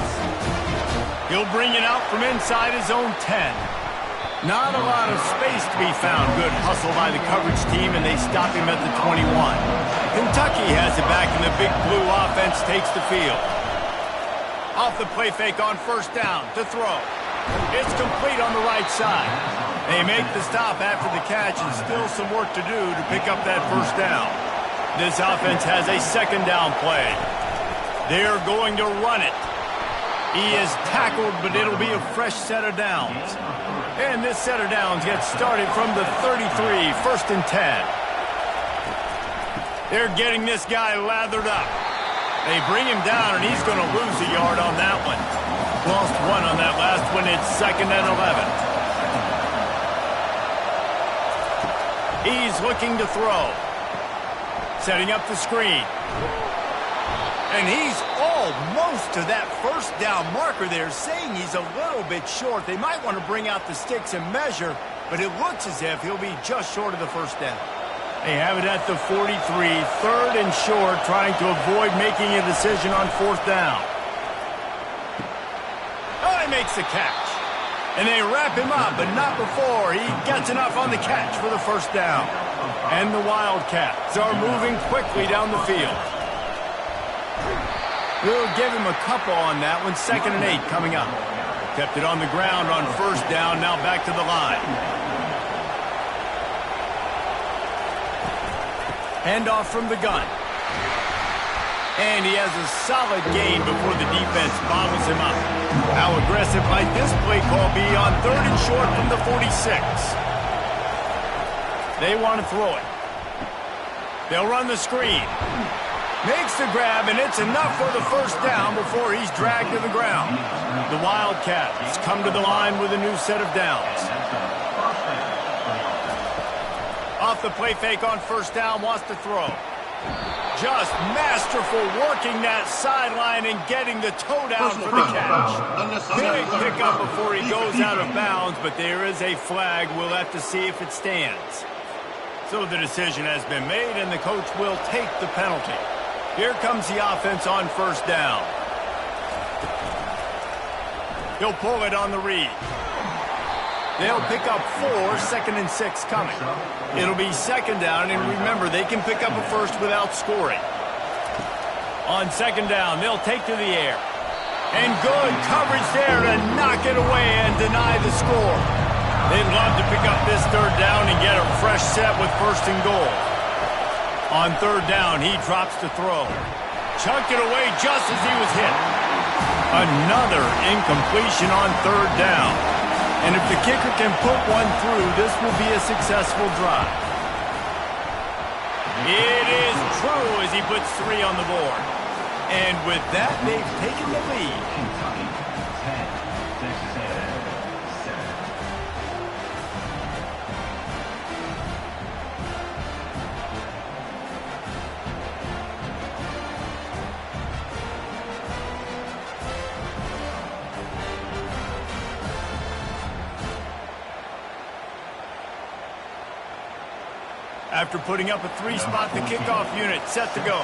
He'll bring it out from inside his own 10. Not a lot of space to be found. Good hustle by the coverage team, and they stop him at the 21. Kentucky has it back, and the big blue offense takes the field. Off the play fake on first down to throw. It's complete on the right side. They make the stop after the catch, and still some work to do to pick up that first down. This offense has a second down play. They're going to run it. He is tackled, but it'll be a fresh set of downs. And this set of downs gets started from the 33, 1st and 10. They're getting this guy lathered up. They bring him down, and he's going to lose a yard on that one. Lost one on that last one. It's 2nd and 11. He's looking to throw. Setting up the screen. And he's almost to that first down marker there, saying he's a little bit short. They might want to bring out the sticks and measure, but it looks as if he'll be just short of the first down. They have it at the 43, 3rd and short, trying to avoid making a decision on 4th down. Oh, he makes the catch. And they wrap him up, but not before he gets enough on the catch for the first down. And the Wildcats are moving quickly down the field. We'll give him a couple on that one. 2nd and 8 coming up. Kept it on the ground on first down, now back to the line. Handoff from the gun. And he has a solid gain before the defense bottles him up. How aggressive might this play call be on 3rd and short from the 46? They want to throw it. They'll run the screen. Makes the grab, and it's enough for the first down before he's dragged to the ground. The Wildcats come to the line with a new set of downs. Off the play fake on first down, wants to throw. Just masterful working that sideline and getting the toe down for the catch. Big pickup before he goes out of bounds, but there is a flag. We'll have to see if it stands. So the decision has been made, and the coach will take the penalty. Here comes the offense on first down. He'll pull it on the read. They'll pick up 4, 2nd and 6 coming. It'll be 2nd down, and remember, they can pick up a first without scoring. On 2nd down, they'll take to the air. And good coverage there to knock it away and deny the score. They'd love to pick up this 3rd down and get a fresh set with 1st and goal. On 3rd down, he drops to throw. Chucked it away just as he was hit. Another incompletion on 3rd down. And if the kicker can put one through, this will be a successful drive. It is true as he puts 3 on the board. And with that, they've taken the lead. Kentucky, 10, Texas A&M, 7. After putting up a 3-spot, the kickoff unit set to go.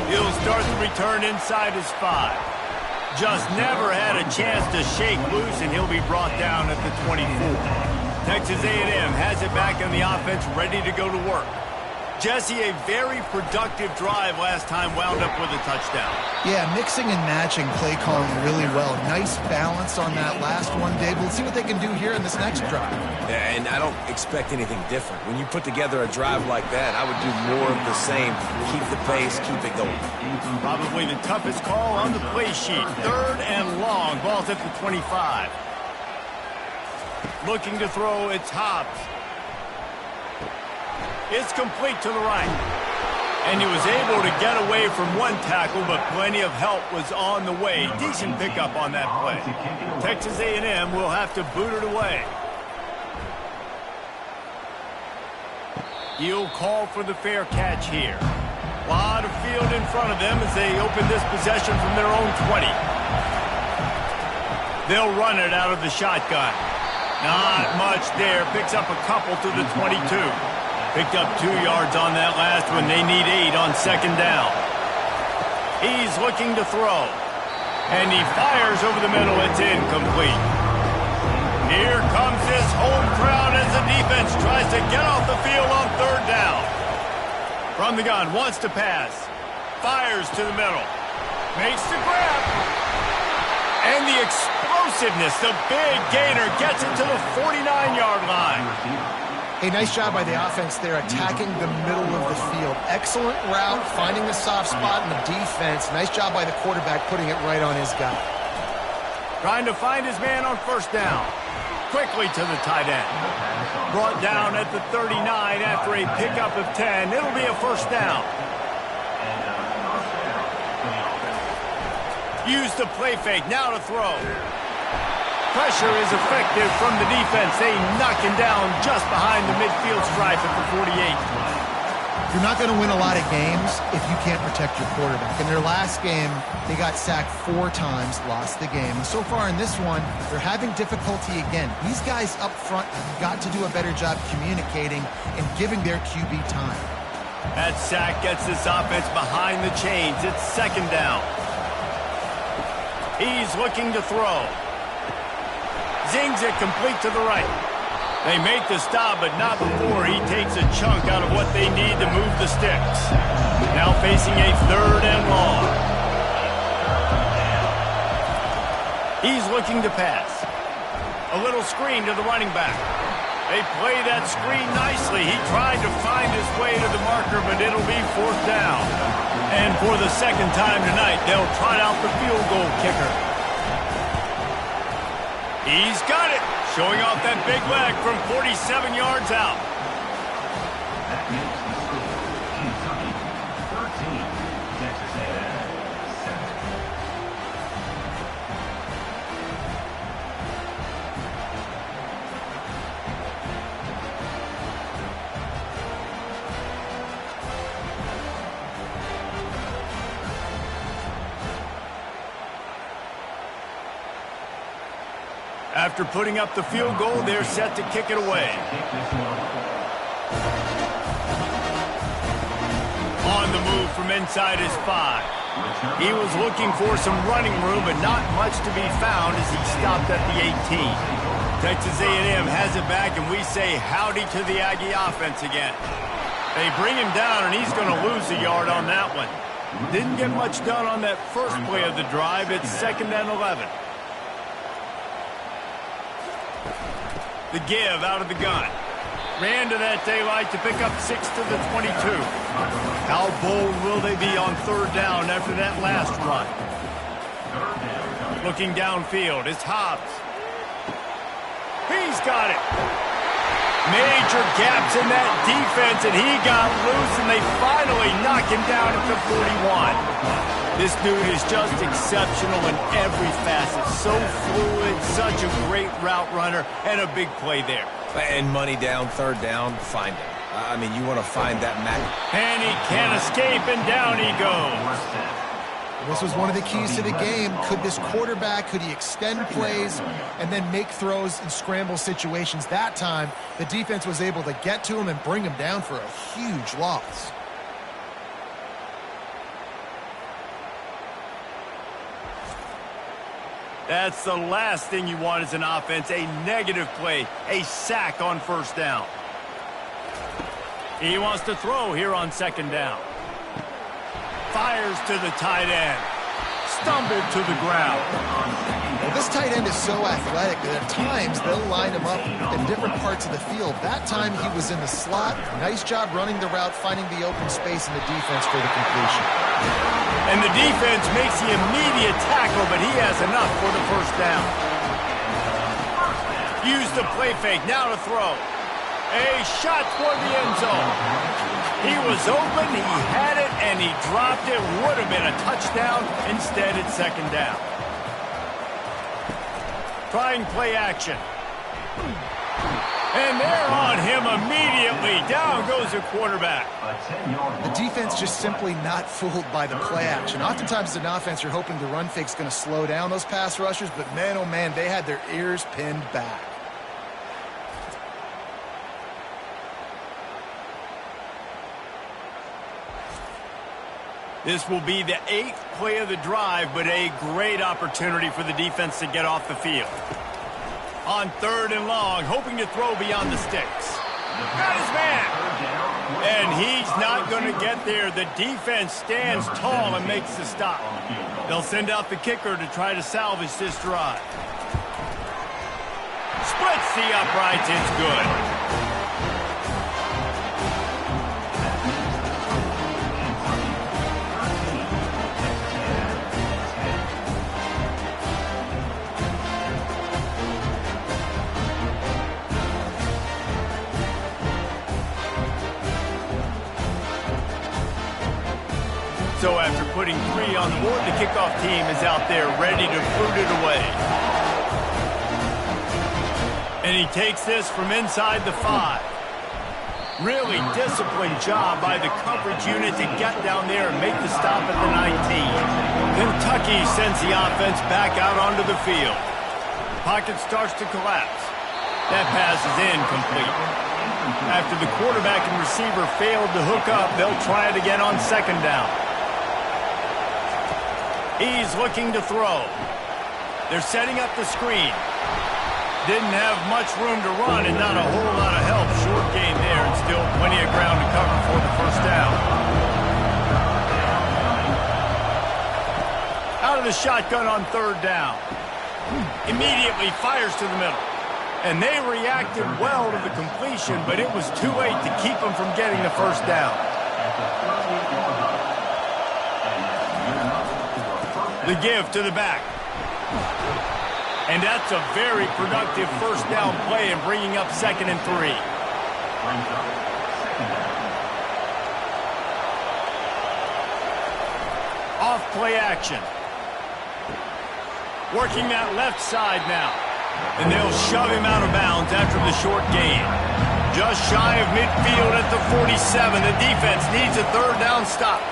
He'll start the return inside his 5. Just never had a chance to shake loose, and he'll be brought down at the 24. Texas A&M has it back in the offense, ready to go to work. Jesse, a very productive drive last time, wound up with a touchdown. Yeah, mixing and matching play calling really well. Nice balance on that last one, Dave. We'll see what they can do here in this next drive. Yeah, and I don't expect anything different. When you put together a drive like that, I would do more of the same. Keep the pace, keep it going. Probably the toughest call on the play sheet. 3rd and long. Ball's at the 25. Looking to throw, it's Hobbs. It's complete to the right. And he was able to get away from one tackle, but plenty of help was on the way. Decent pickup on that play. Texas A&M will have to boot it away. He'll call for the fair catch here. A lot of field in front of them as they open this possession from their own 20. They'll run it out of the shotgun. Not much there. Picks up a couple to the 22. Picked up 2 yards on that last one. They need 8 on 2nd down. He's looking to throw. And he fires over the middle. It's incomplete. Here comes this home crowd as the defense tries to get off the field on 3rd down. From the gun, wants to pass. Fires to the middle. Makes the grab. And the explosiveness, the big gainer, gets it to the 49-yard line. Hey, nice job by the offense there, attacking the middle of the field. Excellent route, finding the soft spot in the defense. Nice job by the quarterback putting it right on his guy. Trying to find his man on 1st down. Quickly to the tight end. Brought down at the 39 after a pickup of 10. It'll be a 1st down. Use the play fake, now to throw. Pressure is effective from the defense. They knock him down just behind the midfield stripe at the 48. You're not going to win a lot of games if you can't protect your quarterback. In their last game, they got sacked 4 times, lost the game. And so far in this one, they're having difficulty again. These guys up front have got to do a better job communicating and giving their QB time. That sack gets this offense behind the chains. It's 2nd down. He's looking to throw. Zings it complete to the right. They make the stop, but not before he takes a chunk out of what they need to move the sticks. Now facing a 3rd and long. He's looking to pass. A little screen to the running back. They play that screen nicely. He tried to find his way to the marker, but it'll be 4th down. And for the 2nd time tonight, they'll trot out the field goal kicker. He's got it, showing off that big leg from 47 yards out. That makes the score Kentucky 13, Texas A&M 7. After putting up the field goal, they're set to kick it away. On the move from inside his 5. He was looking for some running room, but not much to be found as he stopped at the 18. Texas A&M has it back, and we say howdy to the Aggie offense again. They bring him down, and he's going to lose a yard on that one. Didn't get much done on that first play of the drive. It's 2nd and 11. The give out of the gun. Ran to that daylight to pick up 6 to the 22. How bold will they be on 3rd down after that last run? Looking downfield, it's Hobbs. He's got it. Major gaps in that defense, and he got loose, and they finally knock him down at the 41. This dude is just exceptional in every facet. So fluid, such a great route runner, and a big play there. And money down, 3rd down, find him. I mean, you want to find that match. And he can't escape, and down he goes. This was one of the keys to the game. Could this quarterback, could he extend plays and then make throws in scramble situations? That time, the defense was able to get to him and bring him down for a huge loss. That's the last thing you want as an offense, a negative play, a sack on first down. He wants to throw here on second down. Fires to the tight end. Stumbled to the ground. Well, this tight end is so athletic that at times they'll line him up in different parts of the field. That time he was in the slot. Nice job running the route, finding the open space in the defense for the completion. And the defense makes the immediate tackle, but he has enough for the first down. Use the play fake, now to throw. A shot toward the end zone. He was open, he had it, and he dropped it. Would have been a touchdown. Instead, it's second down. Trying play action. And they're on him immediately. Down goes the quarterback. The defense just simply not fooled by the play action. Oftentimes as an offense, you're hoping the run fake's going to slow down those pass rushers, but man, oh man, they had their ears pinned back. This will be the 8th play of the drive, but a great opportunity for the defense to get off the field. On third and long, hoping to throw beyond the sticks. Got his man. And he's not going to get there. The defense stands tall and makes the stop. They'll send out the kicker to try to salvage this drive. Splits the uprights. It's good. So after putting 3 on the board, the kickoff team is out there ready to boot it away. And he takes this from inside the 5. Really disciplined job by the coverage unit to get down there and make the stop at the 19. Kentucky sends the offense back out onto the field. Pocket starts to collapse. That pass is incomplete. After the quarterback and receiver failed to hook up, they'll try it again on second down. He's looking to throw. They're setting up the screen. Didn't have much room to run and not a whole lot of help. Short gain there and still plenty of ground to cover for the first down. Out of the shotgun on third down. Immediately fires to the middle. And they reacted well to the completion, but it was too late to keep them from getting the first down. The give to the back. And that's a very productive first down play and bringing up 2nd and 3. Off play action. Working that left side now. And they'll shove him out of bounds after the short gain. Just shy of midfield at the 47. The defense needs a third down stop.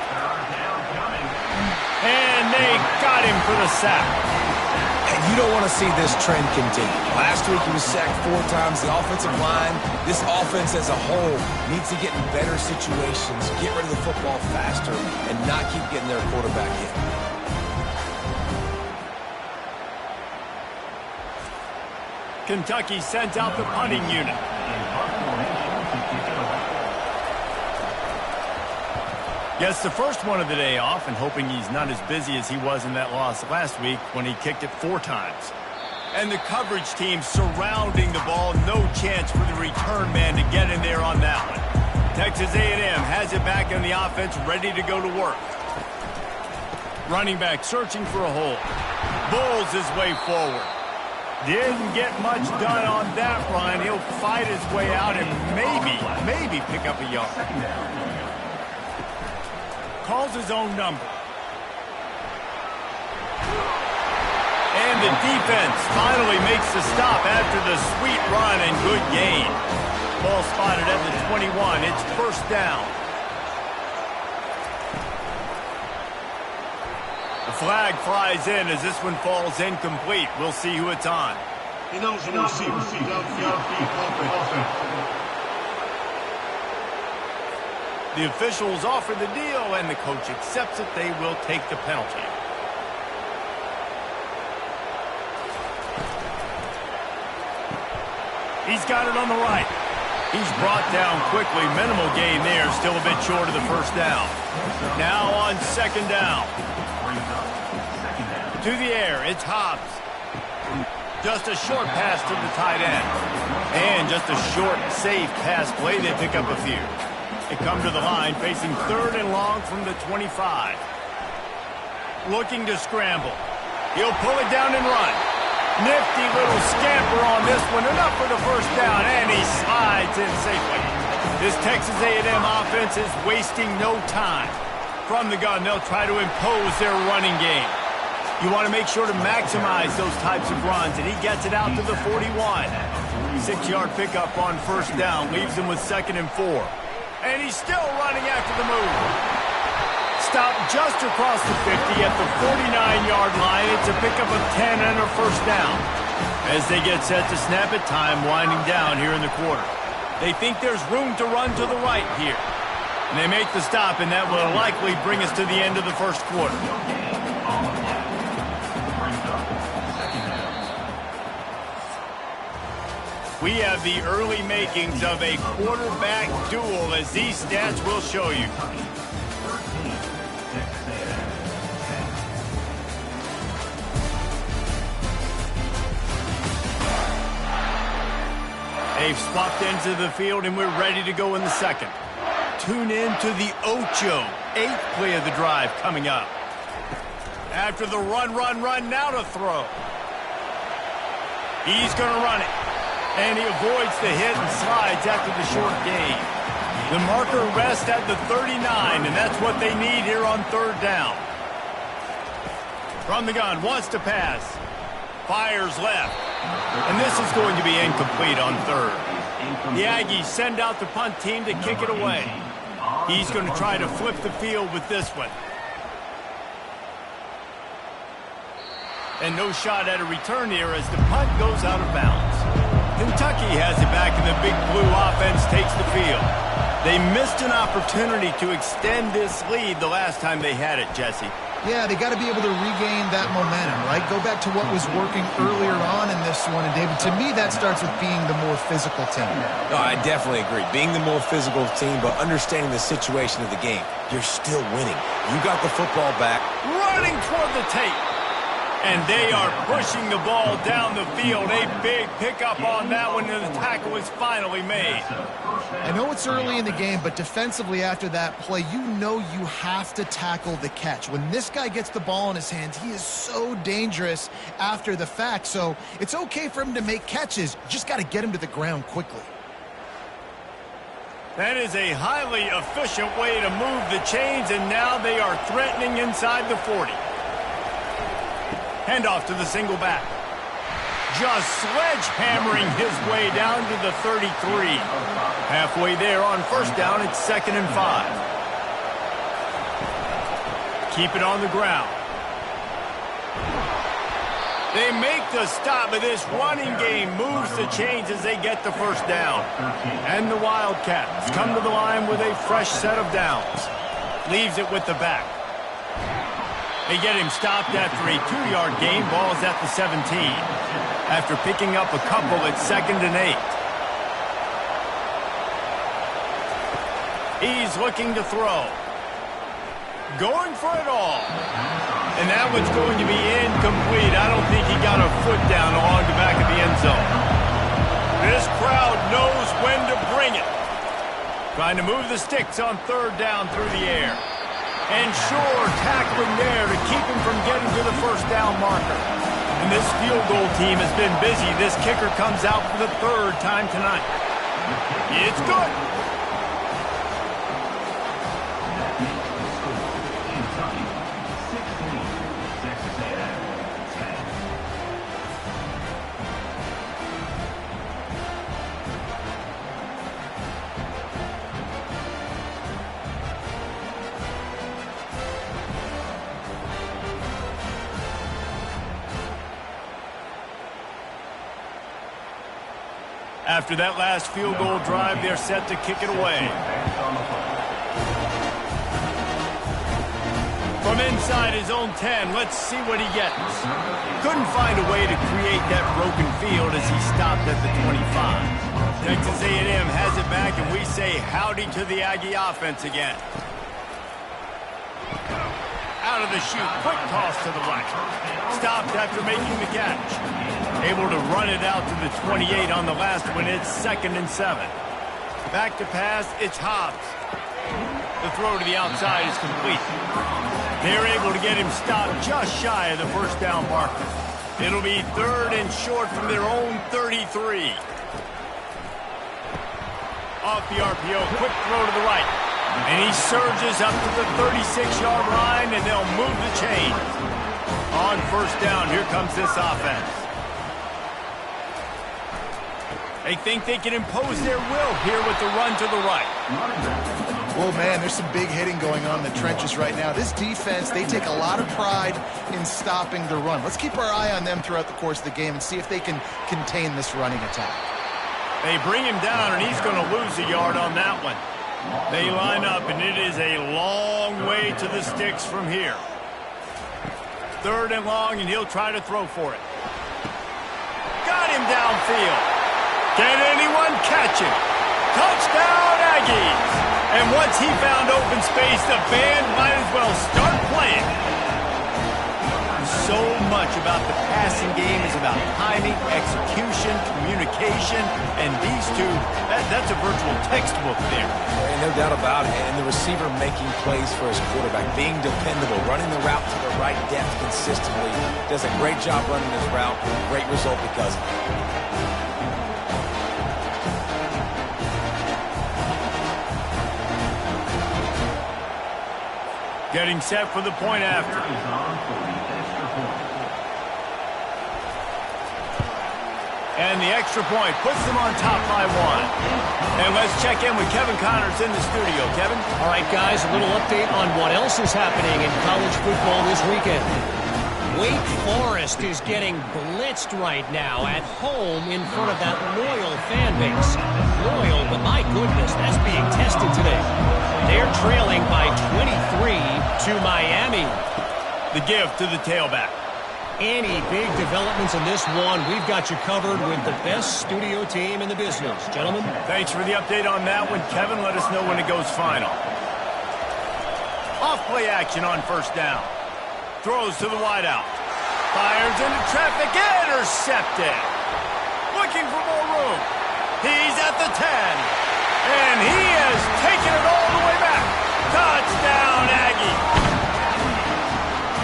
And they got him for the sack. And you don't want to see this trend continue. Last week he was sacked 4 times. The offensive line, this offense as a whole, needs to get in better situations, get rid of the football faster, and not keep getting their quarterback hit. Kentucky sent out the punting unit. Gets the first one of the day off and hoping he's not as busy as he was in that loss last week when he kicked it 4 times. And the coverage team surrounding the ball. No chance for the return man to get in there on that one. Texas A&M has it back in the offense, ready to go to work. Running back searching for a hole. Bulls his way forward. Didn't get much done on that run. He'll fight his way out and maybe pick up a yard. Calls his own number. And the defense finally makes the stop after the sweet run and good gain. Ball spotted at the 21. It's first down. The flag flies in as this one falls incomplete. We'll see who it's on. He knows the receiver. Offense. The officials offer the deal, and the coach accepts it. They will take the penalty. He's got it on the right. He's brought down quickly. Minimal gain there. Still a bit short of the first down. Now on second down. To the air, it's Hobbs. Just a short pass to the tight end. And just a short, safe pass play. They pick up a few. They come to the line facing third and long from the 25. Looking to scramble. He'll pull it down and run. Nifty little scamper on this one. Enough for the first down, and he slides in safely. This Texas A&M offense is wasting no time. From the gun, they'll try to impose their running game. You want to make sure to maximize those types of runs, and he gets it out to the 41. 6-yard pickup on first down leaves him with 2nd and 4. And he's still running after the move. Stop just across the 50 at the 49-yard line. It's a pickup of 10 and a first down. As they get set to snap it, time winding down here in the quarter. They think there's room to run to the right here. And they make the stop, and that will likely bring us to the end of the first quarter. We have the early makings of a quarterback duel, as these stats will show you. They've swapped into the field, and we're ready to go in the second. Tune in to the Ocho, 8th play of the drive coming up. After the run, now to throw. He's going to run it. And he avoids the hit and slides after the short gain. The marker rests at the 39, and that's what they need here on third down. From the gun, wants to pass. Fires left. And this is going to be incomplete on third. The Aggies send out the punt team to kick it away. He's going to try to flip the field with this one. And no shot at a return here as the punt goes out of bounds. Kentucky has it back, and the Big Blue offense takes the field. They missed an opportunity to extend this lead the last time they had it, Jesse. Yeah, they got to be able to regain that momentum, right? Go back to what was working earlier on in this one. And, David, to me, that starts with being the more physical team. No, I definitely agree. Being the more physical team, but understanding the situation of the game. You're still winning. You got the football back. Running toward the tape. And they are pushing the ball down the field. A big pickup on that one, and the tackle is finally made. I know it's early in the game, but defensively after that play, you know you have to tackle the catch. When this guy gets the ball in his hands, he is so dangerous after the fact. So it's okay for him to make catches. You just got to get him to the ground quickly. That is a highly efficient way to move the chains, and now they are threatening inside the 40. Handoff to the single back. Just sledgehammering his way down to the 33. Halfway there on first down, it's 2nd and 5. Keep it on the ground. They make the stop, but this running game moves the chains as they get the first down. And the Wildcats come to the line with a fresh set of downs. Leaves it with the back. They get him stopped after a 2-yard gain. Ball's at the 17. After picking up a couple, it's 2nd and 8. He's looking to throw. Going for it all. And that one's going to be incomplete. I don't think he got a foot down along the back of the end zone. This crowd knows when to bring it. Trying to move the sticks on third down through the air. And sure, tackling there to keep him from getting to the first down marker. And this field goal team has been busy. This kicker comes out for the 3rd time tonight. It's good. After that last field goal drive, they're set to kick it away. From inside his own 10, let's see what he gets. Couldn't find a way to create that broken field as he stopped at the 25. Texas A&M has it back, and we say howdy to the Aggie offense again. Out of the chute, quick toss to the right. Stopped after making the catch. Able to run it out to the 28 on the last one. It's 2nd and 7. Back to pass, it's Hobbs. The throw to the outside is complete. They're able to get him stopped just shy of the first down marker. It'll be 3rd and short from their own 33. Off the RPO, quick throw to the right. And he surges up to the 36-yard line, and they'll move the chain. On first down, here comes this offense. They think they can impose their will here with the run to the right. Well, man, there's some big hitting going on in the trenches right now. This defense, they take a lot of pride in stopping the run. Let's keep our eye on them throughout the course of the game and see if they can contain this running attack. They bring him down, and he's going to lose a yard on that one. They line up, and it is a long way to the sticks from here. 3rd and long, and he'll try to throw for it. Got him downfield. Can anyone catch him? Touchdown, Aggies! And once he found open space, the band might as well start playing. So much about the passing game is about timing, execution, communication, and these two, that's a virtual textbook there. And no doubt about it. And the receiver making plays for his quarterback, being dependable, running the route to the right depth consistently. Does a great job running his route. Great result because of it. Getting set for the point after. And the extra point puts them on top by 1. And let's check in with Kevin Connors in the studio. Kevin? All right, guys, a little update on what else is happening in college football this weekend. Wake Forest is getting blitzed right now at home in front of that loyal fan base. Loyal, but my goodness, that's being tested today. They're trailing by 23 to Miami. The gift to the tailback. Any big developments in this one, we've got you covered with the best studio team in the business. Gentlemen. Thanks for the update on that one, Kevin. Let us know when it goes final. Off play action on first down. Throws to the wideout. Fires into traffic. Intercepted. Looking for more room. He's at the 10. And he has taken it all the way back. Touchdown, Aggie.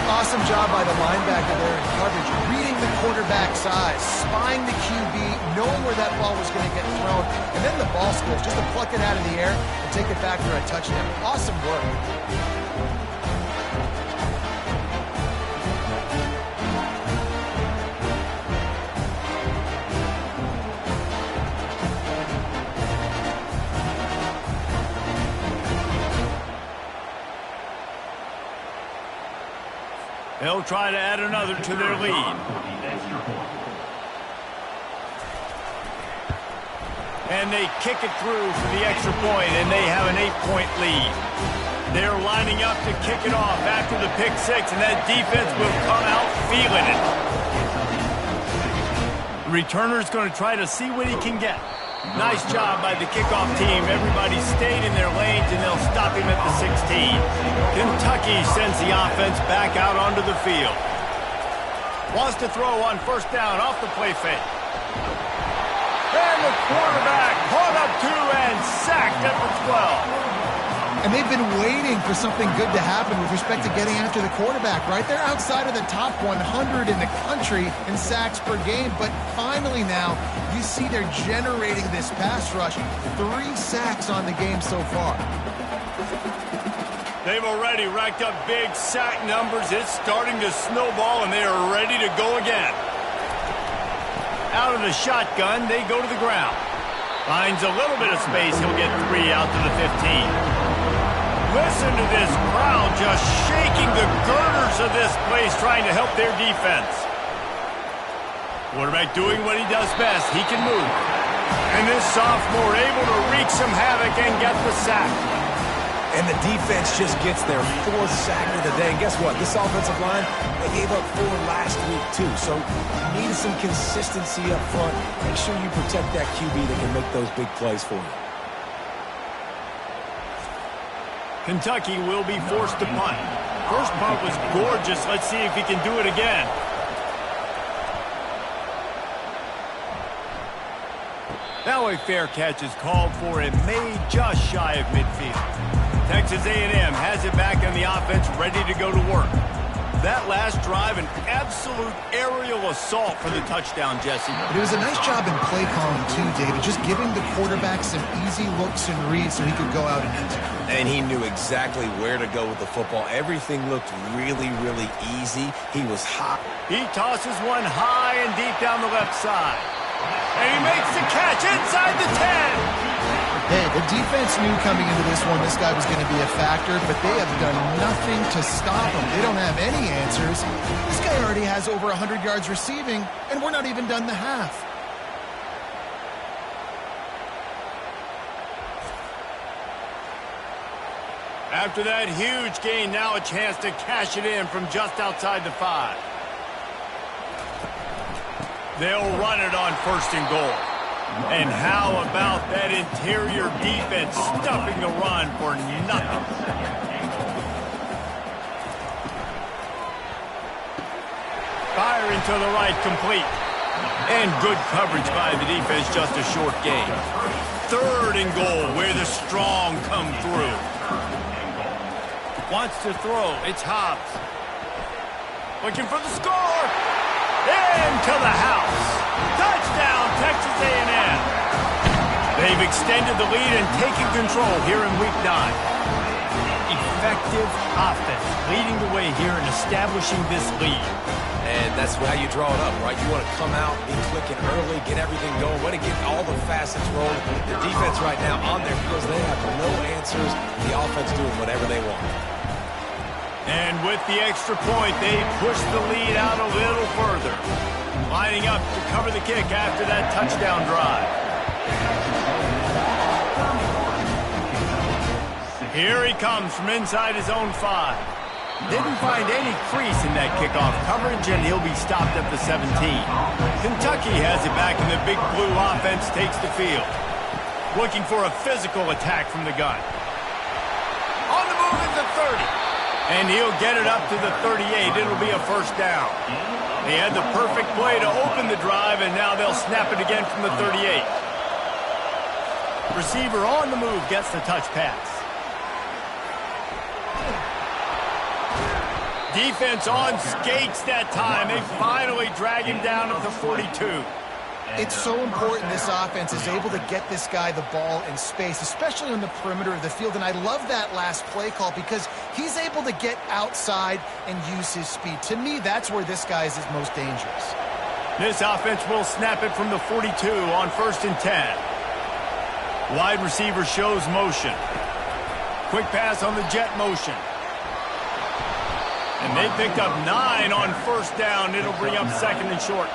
Awesome job by the linebacker there in coverage, reading the quarterback's eyes, spying the QB, knowing where that ball was going to get thrown, and then the ball skills just to pluck it out of the air and take it back for a touchdown. Awesome work. They'll try to add another to their lead. And they kick it through for the extra point, and they have an 8-point lead. They're lining up to kick it off after the pick six, and that defense will come out feeling it. The returner's going to try to see what he can get. Nice job by the kickoff team. Everybody stayed in their lanes, and they'll stop him at the 16. Kentucky sends the offense back out onto the field. Wants to throw on first down off the play fake. And the quarterback caught up to and sacked at the 12. And they've been waiting for something good to happen with respect to getting after the quarterback, right? They're outside of the top 100 in the country in sacks per game, but finally now you see they're generating this pass rush. 3 sacks on the game so far. They've already racked up big sack numbers. It's starting to snowball, and they are ready to go again. Out of the shotgun, they go to the ground. Finds a little bit of space. He'll get 3 out to the 15. Listen to this crowd just shaking the girders of this place, trying to help their defense. Quarterback doing what he does best. He can move. And this sophomore able to wreak some havoc and get the sack. And the defense just gets their 4th sack of the day. And guess what? This offensive line, they gave up 4 last week too. So you need some consistency up front. Make sure you protect that QB that can make those big plays for you. Kentucky will be forced to punt. First punt was gorgeous. Let's see if he can do it again. Now a fair catch is called for and made just shy of midfield. Texas A&M has it back on the offense, ready to go to work. That last drive, an absolute aerial assault for the touchdown, Jesse. But it was a nice job in play calling too, David, just giving the quarterback some easy looks and reads so he could go out and answer. And he knew exactly where to go with the football. Everything looked really, really easy. He was hot. He tosses one high and deep down the left side. And he makes the catch inside the 10. Hey, the defense knew coming into this one this guy was going to be a factor, but they have done nothing to stop him. They don't have any answers. This guy already has over 100 yards receiving, and we're not even done the half. After that huge gain, now a chance to cash it in from just outside the 5. They'll run it on 1st and goal. And how about that interior defense stuffing the run for nothing? Firing to the right, complete. And good coverage by the defense, just a short gain. 3rd and goal, where the strong come through. Wants to throw, it's Hobbs. Looking for the score. Into the house. Touchdown, Texas A&M. They've extended the lead and taken control here in Week 9. Effective offense leading the way here and establishing this lead. And that's how you draw it up, right? You want to come out, be clicking early, get everything going, want to get all the facets rolling. The defense right now on their heels, they have no answers. The offense doing whatever they want. And with the extra point, they push the lead out a little further. Lining up to cover the kick after that touchdown drive. Here he comes from inside his own 5. Didn't find any crease in that kickoff coverage, and he'll be stopped at the 17. Kentucky has it back, and the big blue offense takes the field. Looking for a physical attack from the gun. On the move at the 30. And he'll get it up to the 38. It'll be a 1st down. They had the perfect play to open the drive, and now they'll snap it again from the 38. Receiver on the move gets the touch pass. Defense on skates that time. They finally drag him down at the 42. It's so important this offense is able to get this guy the ball in space, especially on the perimeter of the field. And I love that last play call because he's able to get outside and use his speed. To me, that's where this guy is his most dangerous. This offense will snap it from the 42 on 1st and 10. Wide receiver shows motion. Quick pass on the jet motion. And they picked up 9 on 1st down. It'll bring up 2nd and short.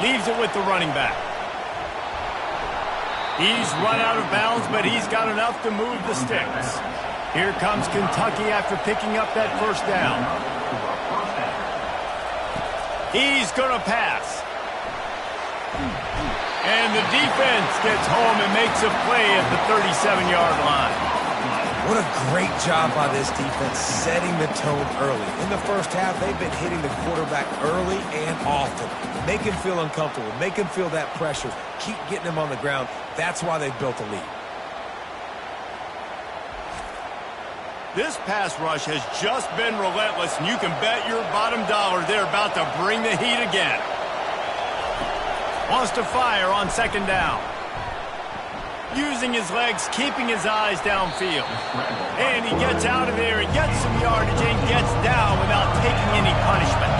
Leaves it with the running back. He's run out of bounds, but he's got enough to move the sticks. Here comes Kentucky after picking up that 1st down. He's going to pass. And the defense gets home and makes a play at the 37-yard line. What a great job by this defense setting the tone early. In the 1st half, they've been hitting the quarterback early and often. Make him feel uncomfortable. Make him feel that pressure. Keep getting him on the ground. That's why they've built a lead. This pass rush has just been relentless, and you can bet your bottom dollar they're about to bring the heat again. Wants to fire on 2nd down. Using his legs, keeping his eyes downfield. And he gets out of there and gets some yardage and gets down without taking any punishment.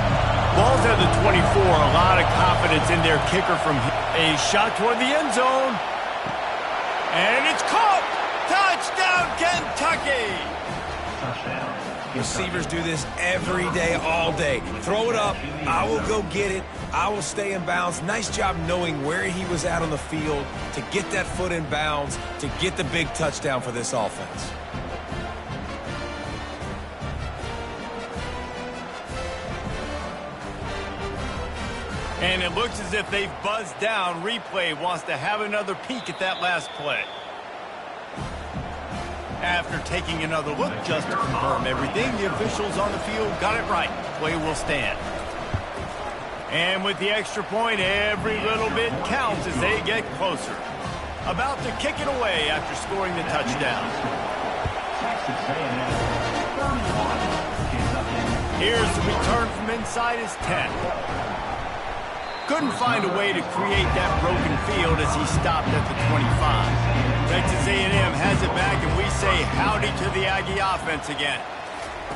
Ball's at the 24, a lot of confidence in their kicker from a shot toward the end zone. And it's caught! Touchdown, Kentucky! Touchdown, Receivers do this every day, all day. Throw it up, I will go get it, I will stay in bounds. Nice job knowing where he was at on the field to get that foot in bounds, to get the big touchdown for this offense. And it looks as if they've buzzed down. Replay wants to have another peek at that last play. After taking another look just to confirm everything, the officials on the field got it right. Play will stand. And with the extra point, every little bit counts as they get closer. About to kick it away after scoring the touchdown. Here's the return from inside his 10. Couldn't find a way to create that broken field as he stopped at the 25. Texas A&M has it back, and we say howdy to the Aggie offense again.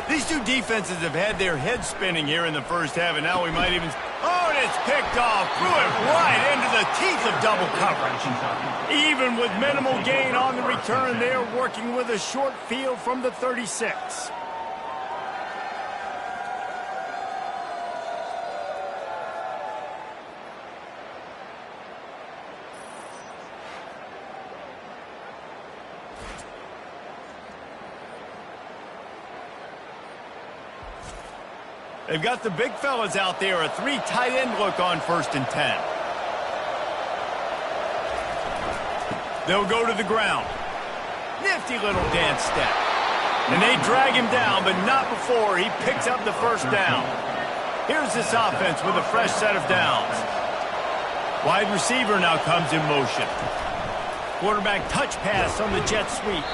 These two defenses have had their heads spinning here in the first half, and now we might even... Oh, and it's picked off. Threw it right into the teeth of double coverage. Even with minimal gain on the return, they're working with a short field from the 36. They've got the big fellas out there, a 3 tight end look on 1st and 10. They'll go to the ground. Nifty little dance step. And they drag him down, but not before he picks up the first down. Here's this offense with a fresh set of downs. Wide receiver now comes in motion. Quarterback touch pass on the jet sweep.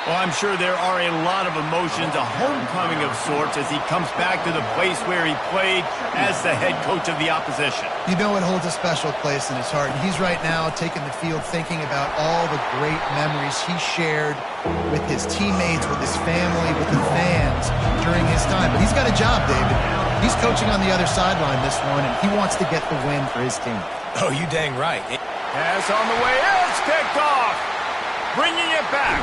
Well, I'm sure there are a lot of emotions, a homecoming of sorts as he comes back to the place where he played as the head coach of the opposition. You know it holds a special place in his heart. And he's right now taking the field thinking about all the great memories he shared with his teammates, with his family, with the fans during his time. But he's got a job, David. He's coaching on the other sideline this one, and he wants to get the win for his team. Oh, you dang right. Pass on the way. It's picked off. Bringing it back.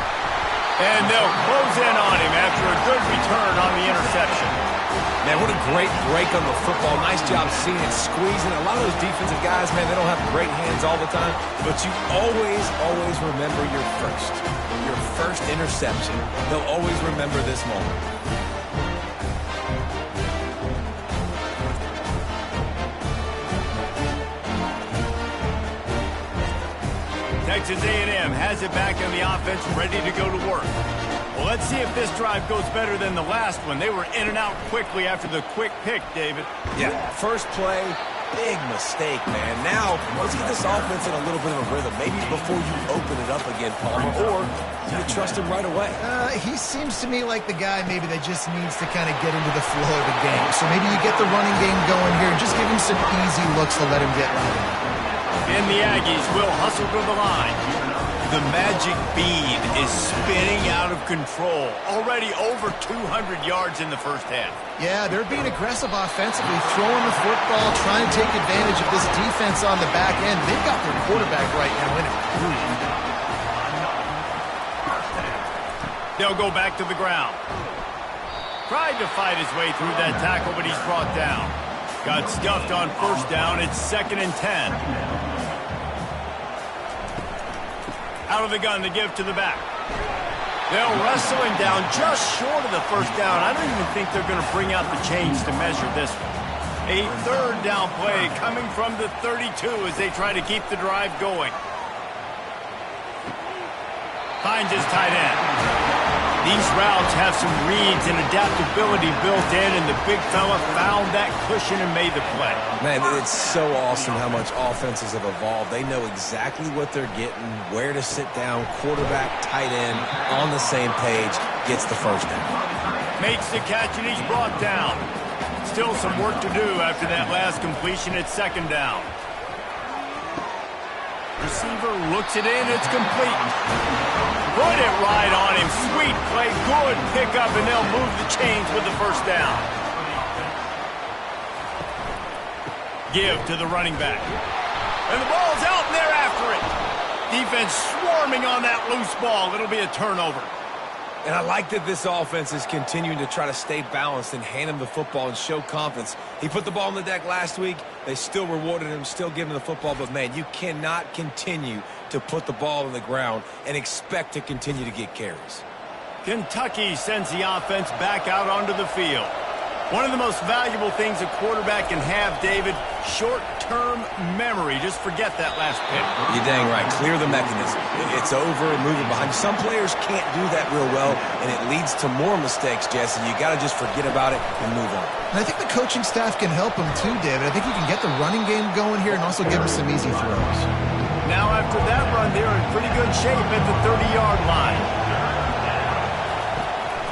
And they'll close in on him after a good return on the interception. Man, what a great break on the football. Nice job seeing it, squeezing. A lot of those defensive guys, man, they don't have great hands all the time, but you always remember your first interception. They'll always remember this moment. Texas A&M has it back on the offense, ready to go to work. Well, let's see if this drive goes better than the last one. They were in and out quickly after the quick pick, David. Yeah, first play, big mistake, man. Now, let's get this offense in a little bit of a rhythm. Maybe before you open it up again, Palmer, or do you trust him right away? He seems to me like the guy maybe that just needs to kind of get into the flow of the game. So maybe you get the running game going here and just give him some easy looks to let him get running. And the Aggies will hustle to the line. The magic bean is spinning out of control. Already over 200 yards in the first half. Yeah, they're being aggressive offensively, throwing the football, trying to take advantage of this defense on the back end. They've got their quarterback right now in a groove. They'll go back to the ground. Tried to fight his way through that tackle, but he's brought down. Got stuffed on 1st down. It's 2nd and 10. Out of the gun to give to the back. They'll wrestle him down just short of the 1st down. I don't even think they're going to bring out the chains to measure this one. A 3rd down play coming from the 32 as they try to keep the drive going. Finds his tight end. These routes have some reads and adaptability built in, and the big fella found that cushion and made the play. Man, it's so awesome how much offenses have evolved. They know exactly what they're getting, where to sit down, quarterback, tight end, on the same page, gets the 1st down. Makes the catch, and he's brought down. Still some work to do after that last completion at 2nd down. Receiver looks it in, it's complete. Put it right on him, sweet play, good pickup, and they'll move the chains with the 1st down. Give to the running back. And the ball's out, and they're after it. Defense swarming on that loose ball. It'll be a turnover. And I like that this offense is continuing to try to stay balanced and hand him the football and show confidence. He put the ball on the deck last week. They still rewarded him, still giving him the football. But, man, you cannot continue to put the ball on the ground and expect to continue to get carries. Kentucky sends the offense back out onto the field. One of the most valuable things a quarterback can have, David, short-term memory. Just forget that last pick. You're dang right. Clear the mechanism. It's over, move it behind you. Some players can't do that real well, and it leads to more mistakes, Jesse. You got to just forget about it and move on. And I think the coaching staff can help him too, David. I think you can get the running game going here and also give him some easy throws. Now after that run, they're in pretty good shape at the 30-yard line.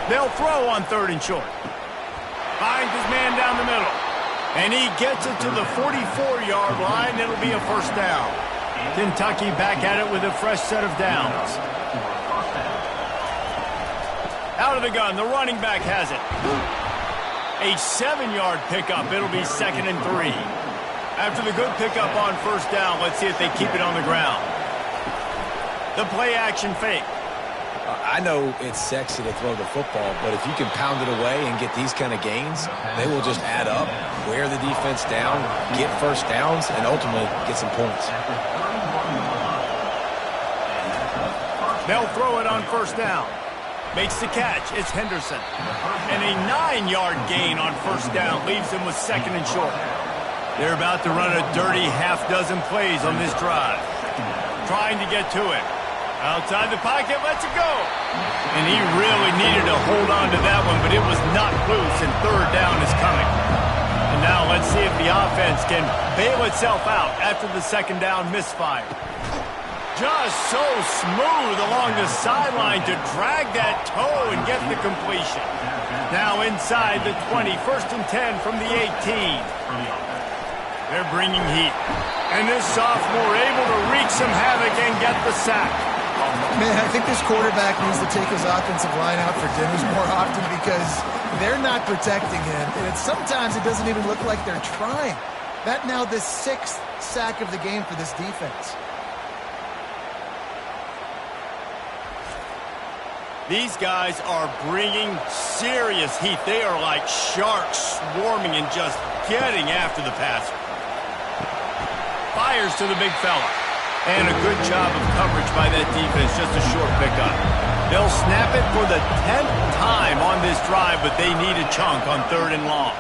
They'll throw on 3rd and short. Finds his man down the middle. And he gets it to the 44-yard line. It'll be a first down. Kentucky back at it with a fresh set of downs. Out of the gun, the running back has it. A 7-yard pickup. It'll be 2nd and 3. After the good pickup on first down, let's see if they keep it on the ground. The play action fake. I know it's sexy to throw the football, but if you can pound it away and get these kind of gains, they will just add up, wear the defense down, get first downs, and ultimately get some points. They'll throw it on first down. Makes the catch. It's Henderson. And a 9-yard gain on first down leaves them with 2nd and short. They're about to run a dirty half-dozen plays on this drive. Trying to get to it. Outside the pocket, lets it go. And he really needed to hold on to that one, but it was knocked loose, and 3rd down is coming. And now let's see if the offense can bail itself out after the 2nd down misfire. Just so smooth along the sideline to drag that toe and get the completion. Now inside the 20, 1st and 10 from the 18. They're bringing heat. And this sophomore able to wreak some havoc and get the sack. Man, I think this quarterback needs to take his offensive line out for dinners more often because they're not protecting him. And sometimes it doesn't even look like they're trying. That now the 6th sack of the game for this defense. These guys are bringing serious heat. They are like sharks swarming and just getting after the passer. Fires to the big fella. And a good job of coverage by that defense, just a short pickup. They'll snap it for the 10th time on this drive, but they need a chunk on 3rd and long.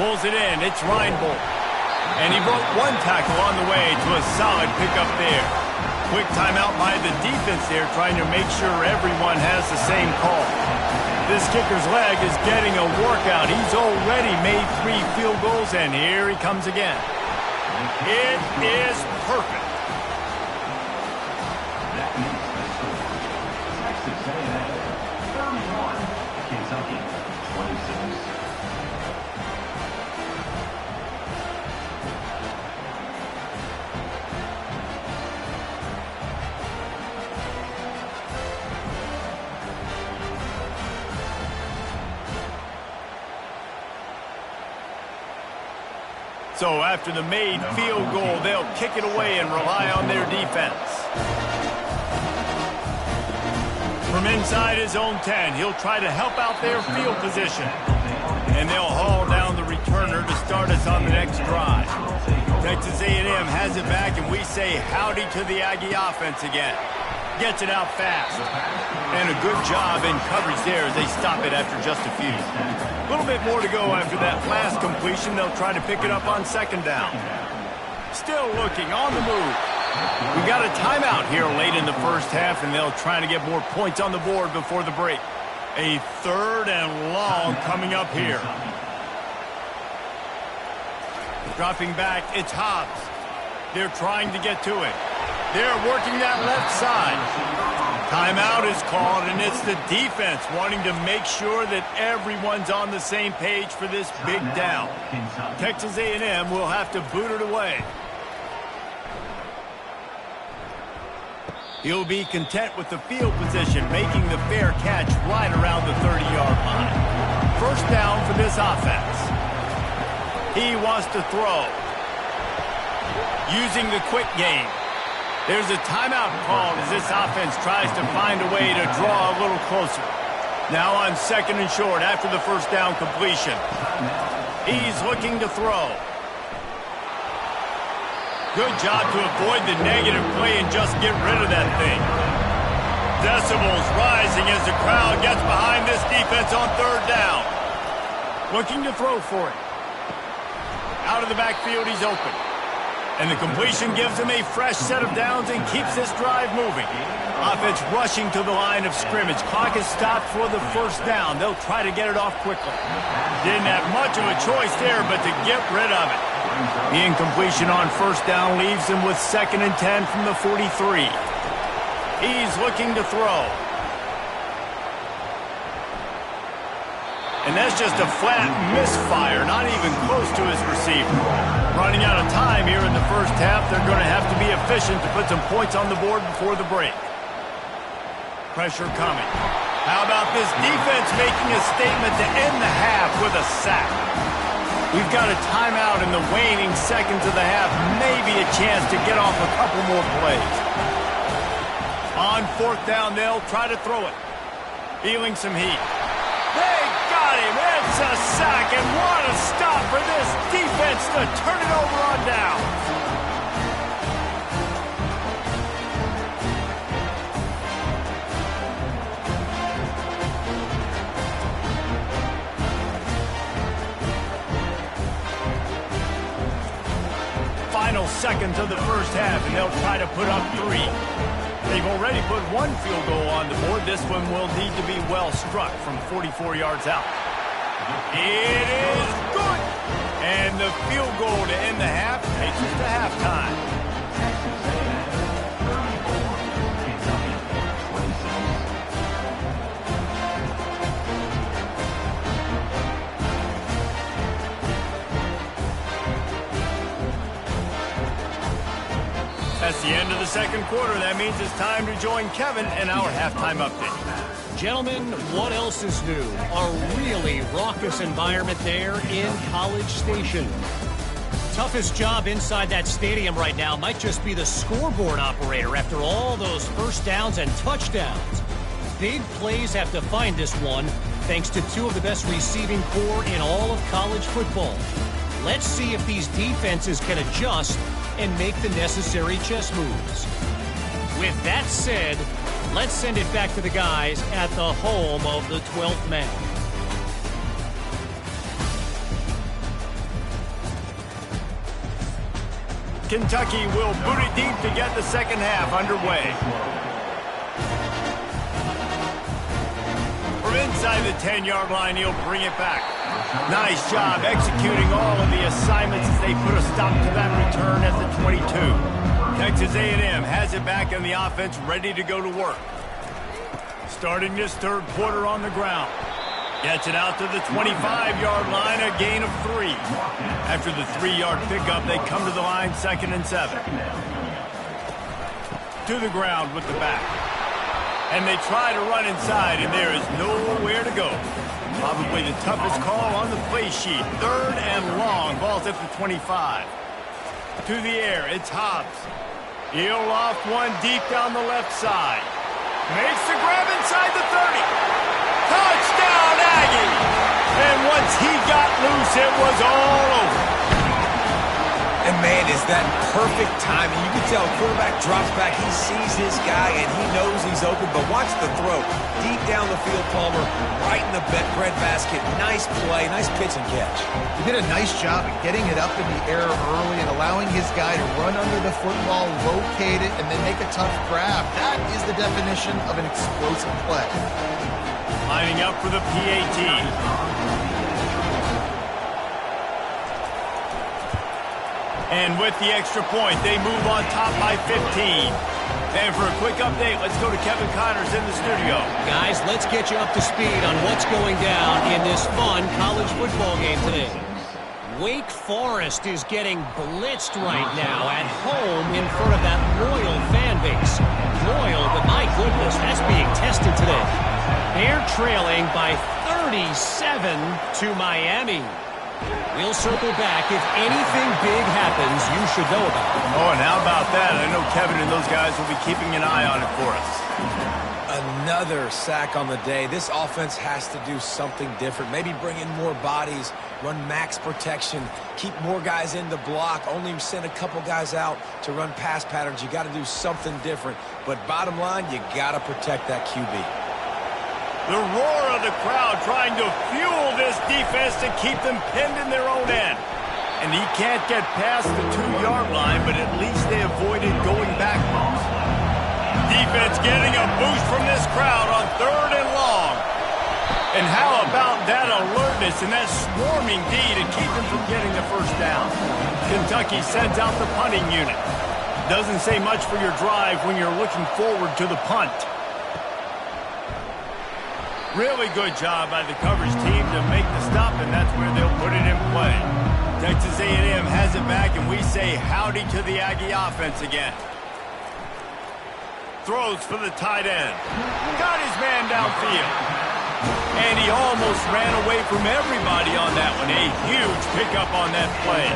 Pulls it in, it's Reinbold. And he broke one tackle on the way to a solid pickup there. Quick timeout by the defense there, trying to make sure everyone has the same call. This kicker's leg is getting a workout. He's already made 3 field goals, and here he comes again. It is perfect. That makes Texas A&M 31, Kentucky 26. So after the made field goal, they'll kick it away and rely on their defense. From inside his own 10, he'll try to help out their field position. And they'll haul down the returner to start us on the next drive. Texas A&M has it back, and we say howdy to the Aggie offense again. Gets it out fast. And a good job in coverage there as they stop it after just a few. A little bit more to go after that last completion. They'll try to pick it up on 2nd down. Still looking on the move. We got a timeout here late in the first half, and they'll try to get more points on the board before the break. A 3rd and long coming up here. Dropping back, it's Hobbs. They're trying to get to it. They're working that left side. Timeout is called, and it's the defense wanting to make sure that everyone's on the same page for this big down. Texas A&M will have to boot it away. He'll be content with the field position, making the fair catch right around the 30-yard line. First down for this offense. He wants to throw. Using the quick game. There's a timeout called as this offense tries to find a way to draw a little closer. Now on 2nd and short after the first down completion. He's looking to throw. Good job to avoid the negative play and just get rid of that thing. Decibels rising as the crowd gets behind this defense on 3rd down. Looking to throw for it. Out of the backfield, he's open. And the completion gives him a fresh set of downs and keeps this drive moving. Offense rushing to the line of scrimmage. Clock is stopped for the first down. They'll try to get it off quickly. Didn't have much of a choice there, but to get rid of it. The incompletion on 1st down leaves him with 2nd and 10 from the 43. He's looking to throw. And that's just a flat misfire, not even close to his receiver. Running out of time here in the first half, they're going to have to be efficient to put some points on the board before the break. Pressure coming. How about this defense making a statement to end the half with a sack? We've got a timeout in the waning seconds of the half, maybe a chance to get off a couple more plays. On 4th down, they'll try to throw it. Feeling some heat. They got him. It's a sack, and what a stop for this defense to turn it over on down. Final seconds of the first half, and they'll try to put up 3. They've already put 1 field goal on the board. This one will need to be well struck from 44 yards out. It is good! And the field goal to end the half takes us to halftime. That's the end of the 2nd quarter. That means it's time to join Kevin in our halftime update. Gentlemen, what else is new? A really raucous environment there in College Station. Toughest job inside that stadium right now might just be the scoreboard operator after all those first downs and touchdowns. Big plays have defined this one, thanks to 2 of the best receiving corps in all of college football. Let's see if these defenses can adjust and make the necessary chess moves. With that said, let's send it back to the guys at the home of the 12th man. Kentucky will boot it deep to get the second half underway. From inside the 10-yard line, he'll bring it back. Nice job executing all of the assignments as they put a stop to that return at the 22. Texas A&M has it back in the offense, ready to go to work. Starting this 3rd quarter on the ground. Gets it out to the 25-yard line, a gain of 3. After the 3-yard pickup, they come to the line 2nd and 7. To the ground with the back. And they try to run inside, and there is nowhere to go. Probably the toughest call on the play sheet. 3rd and long. Ball's at the 25. To the air, it's Hobbs. He'll loft one deep down the left side. Makes the grab inside the 30. Touchdown, Aggie! And once he got loose, it was all over. And, man, is that perfect timing. You can tell quarterback drops back. He sees his guy, and he knows he's open. But watch the throw. Deep down the field, Palmer, right in the bread basket. Nice play, nice pitch and catch. He did a nice job of getting it up in the air early and allowing his guy to run under the football, locate it, and then make a tough grab. That is the definition of an explosive play. Lining up for the PAT. And with the extra point, they move on top by 15. And for a quick update, let's go to Kevin Connors in the studio. Guys, let's get you up to speed on what's going down in this fun college football game today. Wake Forest is getting blitzed right now at home in front of that loyal fan base. Loyal, but my goodness, that's being tested today. They're trailing by 37 to Miami. We'll circle back. If anything big happens, you should know about it. Oh, and how about that? I know Kevin and those guys will be keeping an eye on it for us. Another sack on the day. This offense has to do something different. Maybe bring in more bodies, run max protection, keep more guys in the block, only send a couple guys out to run pass patterns. You got to do something different. But bottom line, you got to protect that QB. The roar of the crowd trying to fuel this defense to keep them pinned in their own end. And he can't get past the 2-yard line, but at least they avoided going backwards. Defense getting a boost from this crowd on 3rd and long. And how about that alertness and that swarming D to keep them from getting the first down? Kentucky sends out the punting unit. Doesn't say much for your drive when you're looking forward to the punt. Really good job by the coverage team to make the stop, and that's where they'll put it in play. Texas A&M has it back, and we say howdy to the Aggie offense again. Throws for the tight end. Got his man downfield. And he almost ran away from everybody on that one. A huge pickup on that play.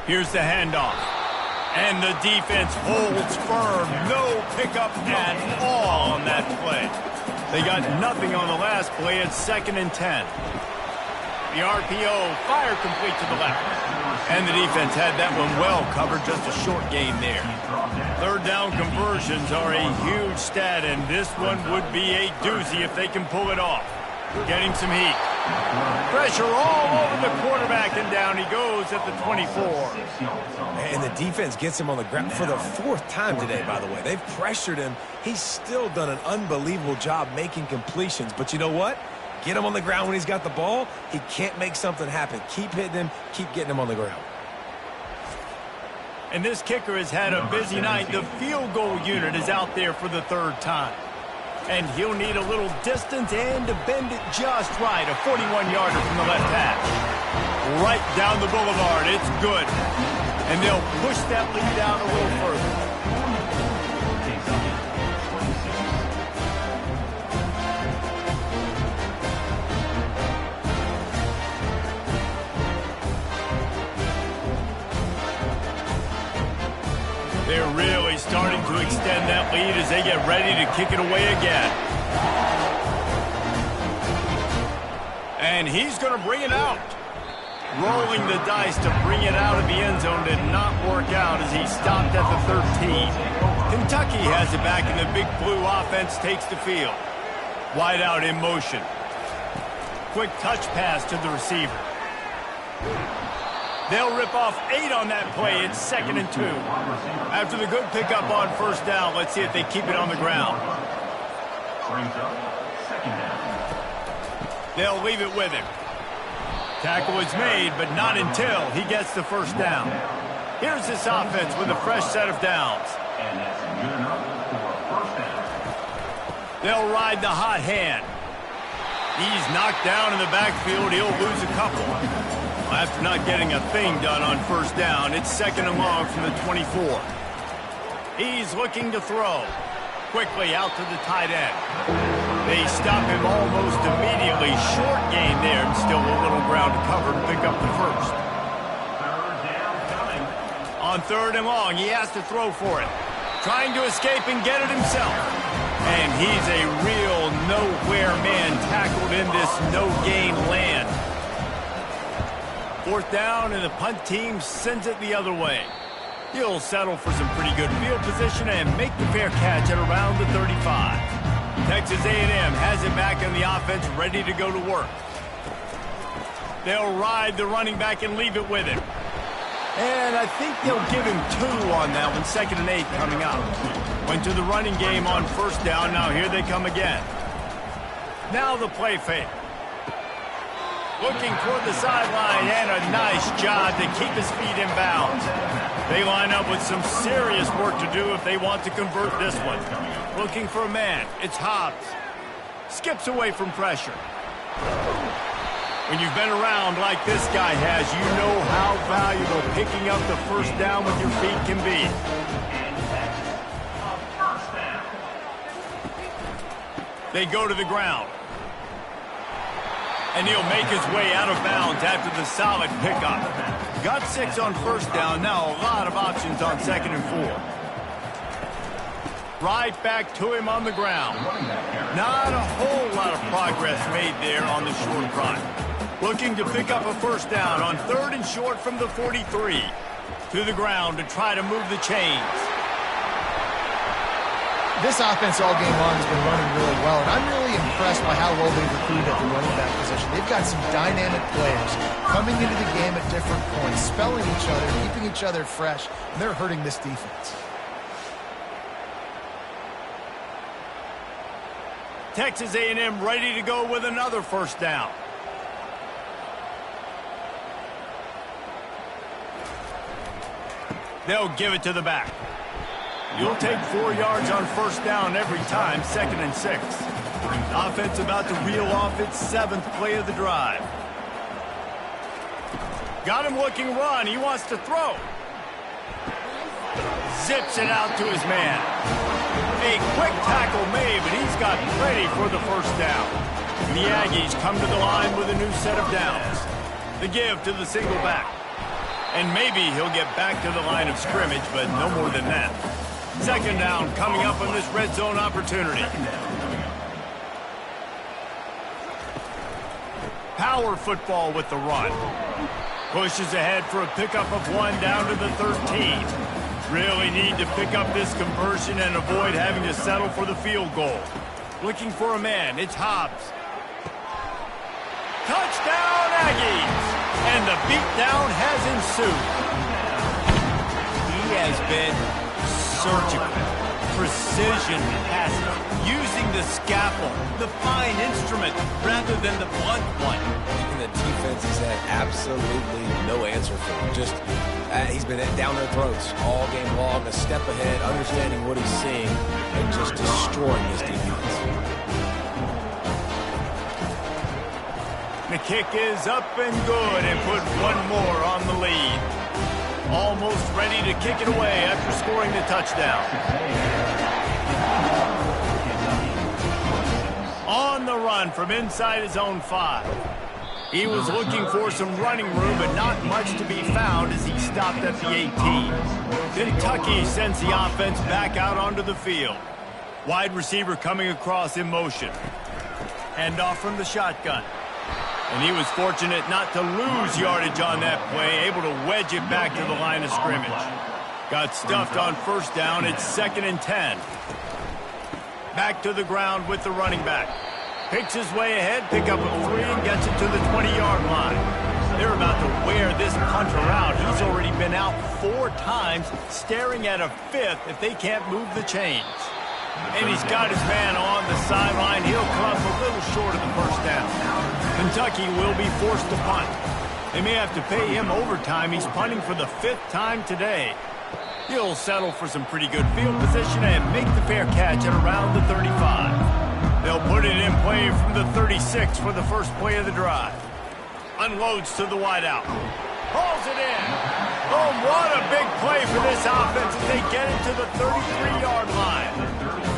Here's the handoff. And the defense holds firm. No pickup at all on that play. They got nothing on the last play. It's 2nd and 10. The RPO, fire complete to the left. And the defense had that one well covered, just a short gain there. 3rd down conversions are a huge stat, and this one would be a doozy if they can pull it off. Getting some heat. Pressure all over the quarterback, and down he goes at the 24. And the defense gets him on the ground for the 4th time today, by the way. They've pressured him. He's still done an unbelievable job making completions. But you know what? Get him on the ground when he's got the ball. He can't make something happen. Keep hitting him. Keep getting him on the ground. And this kicker has had a busy night. The field goal unit is out there for the 3rd time. And he'll need a little distance and to bend it just right. A 41-yarder from the left hash. Right down the boulevard. It's good. And they'll push that lead out a little further. They're really starting to extend that lead as they get ready to kick it away again. And he's going to bring it out. Rolling the dice to bring it out of the end zone did not work out as he stopped at the 13. Kentucky has it back, and the big blue offense takes the field. Wide out in motion. Quick touch pass to the receiver. They'll rip off 8 on that play. It's 2nd and 2. After the good pickup on 1st down, let's see if they keep it on the ground. They'll leave it with him. Tackle is made, but not until he gets the 1st down. Here's this offense with a fresh set of downs. They'll ride the hot hand. He's knocked down in the backfield. He'll lose a couple. After not getting a thing done on 1st down, it's 2nd and long from the 24. He's looking to throw. Quickly out to the tight end. They stop him almost immediately. Short gain there, and still a little ground to cover to pick up the 1st. On 3rd and long, he has to throw for it. Trying to escape and get it himself. And he's a real nowhere man tackled in this no-gain land. 4th down, and the punt team sends it the other way. He'll settle for some pretty good field position and make the fair catch at around the 35. Texas A&M has it back in the offense, ready to go to work. They'll ride the running back and leave it with him. And I think they'll give him 2 on that one. 2nd and 8 coming up. Went to the running game on 1st down. Now here they come again. Now the play fake. Looking toward the sideline, and a nice job to keep his feet in bounds. They line up with some serious work to do if they want to convert this one. Looking for a man. It's Hobbs. Skips away from pressure. When you've been around like this guy has, you know how valuable picking up the first down with your feet can be. They go to the ground. And he'll make his way out of bounds after the solid pickup. Got 6 on first down. Now a lot of options on 2nd and 4. Right back to him on the ground. Not a whole lot of progress made there on the short run. Looking to pick up a first down on 3rd and short from the 43. To the ground to try to move the chains. This offense all game long has been running really well, and I'm really impressed by how well they've recruited at the running back position. They've got some dynamic players coming into the game at different points, spelling each other, keeping each other fresh, and they're hurting this defense. Texas A&M ready to go with another first down. They'll give it to the back. You'll take 4 yards on first down every time, 2nd and 6. Offense about to reel off its 7th play of the drive. Got him looking run. He wants to throw. Zips it out to his man. A quick tackle made, but he's got plenty for the first down. The Aggies come to the line with a new set of downs. The give to the single back. And maybe he'll get back to the line of scrimmage, but no more than that. 2nd down coming up on this red zone opportunity. Power football with the run. Pushes ahead for a pickup of 1 down to the 13. Really need to pick up this conversion and avoid having to settle for the field goal. Looking for a man. It's Hobbs. Touchdown, Aggies! And the beatdown has ensued. He has been surgical, precision passing, using the scalpel, the fine instrument, rather than the blunt one. And the defense has had absolutely no answer for him. Just, he's been down their throats all game long, a step ahead, understanding what he's seeing, and just destroying his defense. The kick is up and good and put 1 more on the lead. Almost ready to kick it away after scoring the touchdown. On the run from inside his own 5. He was looking for some running room, but not much to be found as he stopped at the 18. Kentucky sends the offense back out onto the field. Wide receiver coming across in motion. Handoff from the shotgun. And he was fortunate not to lose yardage on that play, able to wedge it back to the line of scrimmage. Got stuffed on first down. It's 2nd and 10. Back to the ground with the running back. Picks his way ahead, pick up a 3, and gets it to the 20-yard line. They're about to wear this punter out. He's already been out 4 times, staring at a 5th if they can't move the chains. And he's got his man on the sideline. He'll come up a little short of the first down. Kentucky will be forced to punt. They may have to pay him overtime. He's punting for the 5th time today. He'll settle for some pretty good field position and make the fair catch at around the 35. They'll put it in play from the 36 for the first play of the drive. Unloads to the wideout. Hauls it in. Oh, what a big play for this offense as they get it to the 33-yard line.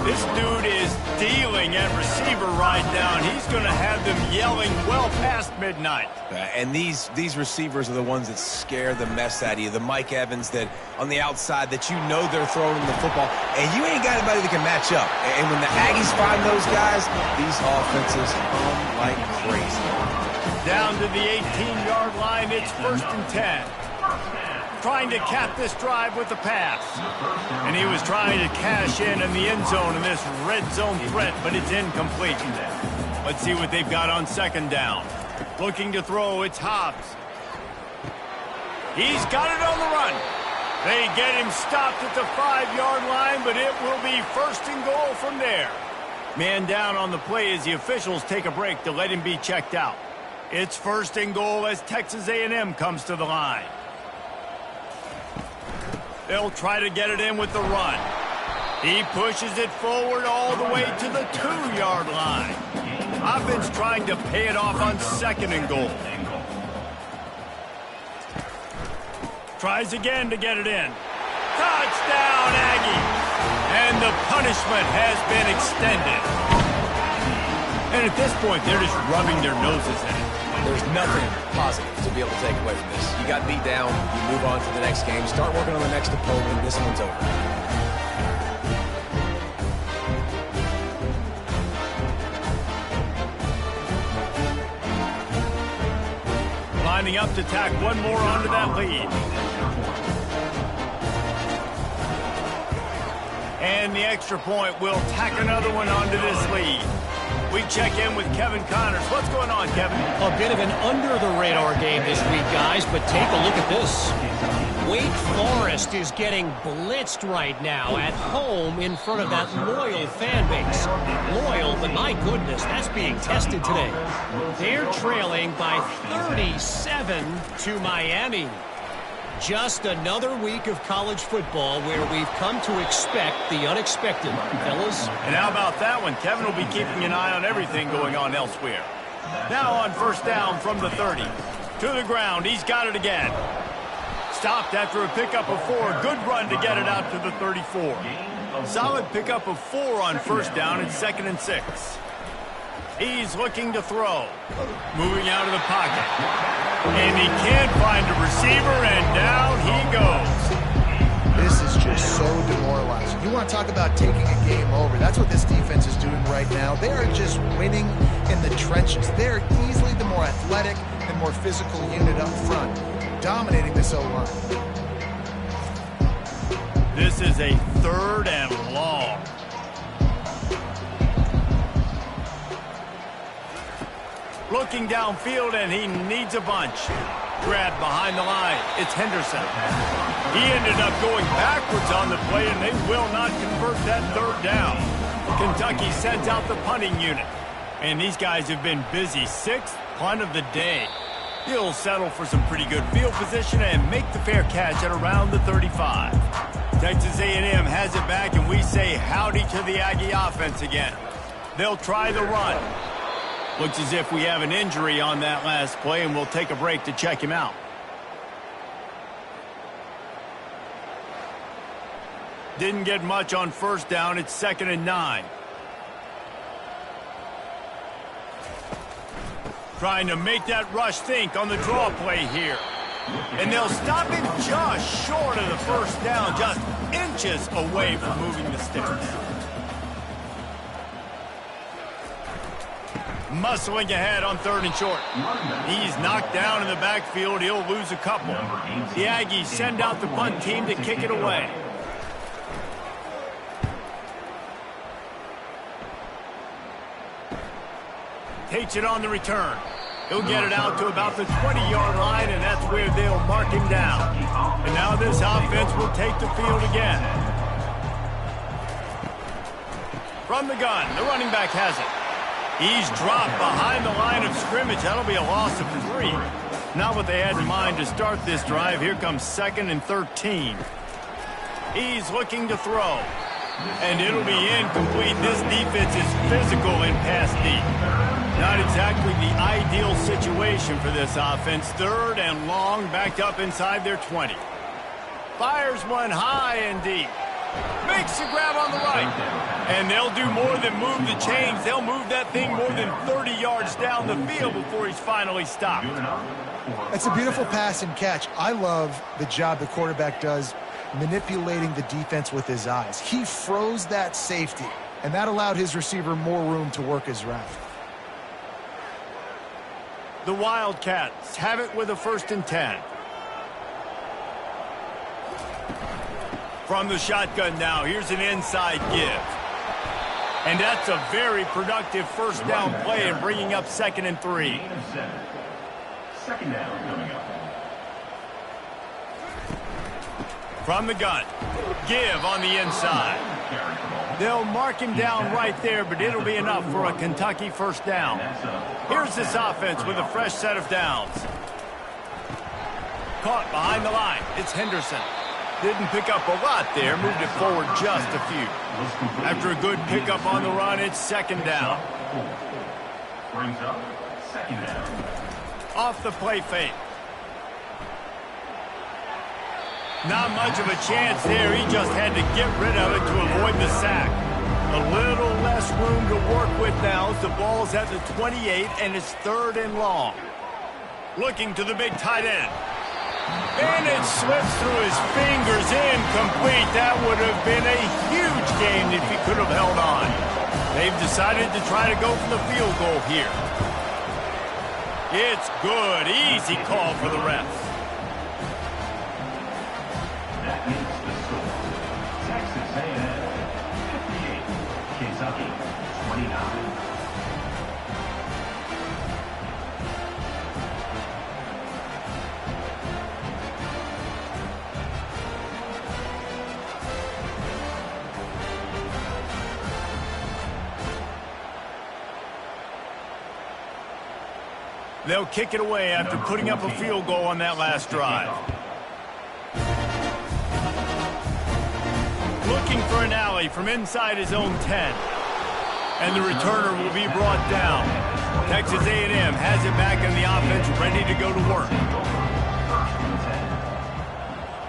This dude is dealing at receiver right now, and he's going to have them yelling well past midnight. And these receivers are the ones that scare the mess out of you. The Mike Evans that on the outside that you know they're throwing the football, and you ain't got anybody that can match up. And when the Aggies find those guys, these offenses hum like crazy. Down to the 18-yard line, it's 1st and 10. Trying to cap this drive with the pass. And he was trying to cash in the end zone in this red zone threat, but it's incomplete. Let's see what they've got on 2nd down. Looking to throw, it's Hobbs. He's got it on the run. They get him stopped at the 5-yard line, but it will be 1st and goal from there. Man down on the play as the officials take a break to let him be checked out. It's 1st and goal as Texas A&M comes to the line. They'll try to get it in with the run. He pushes it forward all the way to the 2-yard line. Offense trying to pay it off on 2nd and goal. Tries again to get it in. Touchdown, Aggie! And the punishment has been extended. And at this point, they're just rubbing their noses in it. There's nothing positive to be able to take away from this. You got beat down, you move on to the next game, start working on the next opponent, this one's over. Lining up to tack one more onto that lead. And the extra point will tack another one onto this lead. We check in with Kevin Connors. What's going on, Kevin? A bit of an under-the-radar game this week, guys, but take a look at this. Wake Forest is getting blitzed right now at home in front of that loyal fan base. Loyal, but my goodness, that's being tested today. They're trailing by 37 to Miami. Just another week of college football where we've come to expect the unexpected, fellas. And how about that one? Kevin will be keeping an eye on everything going on elsewhere. Now on 1st down from the 30. To the ground. He's got it again. Stopped after a pickup of 4. Good run to get it out to the 34. Solid pickup of 4 on 1st down. It's 2nd and 6. He's looking to throw. Moving out of the pocket. And he can't find a receiver, and down he goes. This is just so demoralizing. You want to talk about taking a game over. That's what this defense is doing right now. They are just winning in the trenches. They're easily the more athletic and more physical unit up front, dominating this O-line. This is a 3rd and long. Looking downfield, and he needs a bunch. Grabbed behind the line. It's Henderson. He ended up going backwards on the play, and they will not convert that 3rd down. Kentucky sends out the punting unit. And these guys have been busy. 6th punt of the day. He'll settle for some pretty good field position and make the fair catch at around the 35. Texas A&M has it back, and we say howdy to the Aggie offense again. They'll try the run. Looks as if we have an injury on that last play, and we'll take a break to check him out. Didn't get much on 1st down. It's 2nd and 9. Trying to make that rush think on the draw play here. And they'll stop him just short of the 1st down, just inches away from moving the sticks. Muscling ahead on 3rd and short. He's knocked down in the backfield. He'll lose a couple. The Aggies send out the punt team to kick it away. Takes it on the return. He'll get it out to about the 20-yard line, and that's where they'll mark him down. And now this offense will take the field again. From the gun, the running back has it. He's dropped behind the line of scrimmage. That'll be a loss of 3. Not what they had in mind to start this drive. Here comes 2nd and 13. He's looking to throw. And it'll be incomplete. This defense is physical in pass deep. Not exactly the ideal situation for this offense. 3rd and long, backed up inside their 20. Fires one high and deep. Makes the grab on the right. And they'll do more than move the chains. They'll move that thing more than 30 yards down the field before he's finally stopped. It's a beautiful pass and catch. I love the job the quarterback does manipulating the defense with his eyes. He froze that safety, and that allowed his receiver more room to work his route. The Wildcats have it with a 1st and 10. From the shotgun now, here's an inside give. And that's a very productive 1st down play and bringing up 2nd and 3. 2nd down coming up. From the gun, give on the inside. They'll mark him down right there, but it'll be enough for a Kentucky 1st down. Here's this offense with a fresh set of downs. Caught behind the line. It's Henderson. Didn't pick up a lot there, moved it forward just a few. After a good pickup on the run, it's 2nd down. Brings up second down. Off the play fake. Not much of a chance there. He just had to get rid of it to avoid the sack. A little less room to work with now as the ball's at the 28 and it's 3rd and long. Looking to the big tight end. And it slips through his fingers, incomplete. That would have been a huge gain if he could have held on. They've decided to try to go for the field goal here. It's good. Easy call for the refs. That is the score. Texas A&M 58, Kentucky 29. They'll kick it away after putting up a field goal on that last drive. Looking for an alley from inside his own 10. And the returner will be brought down. Texas A&M has it back in the offense, ready to go to work.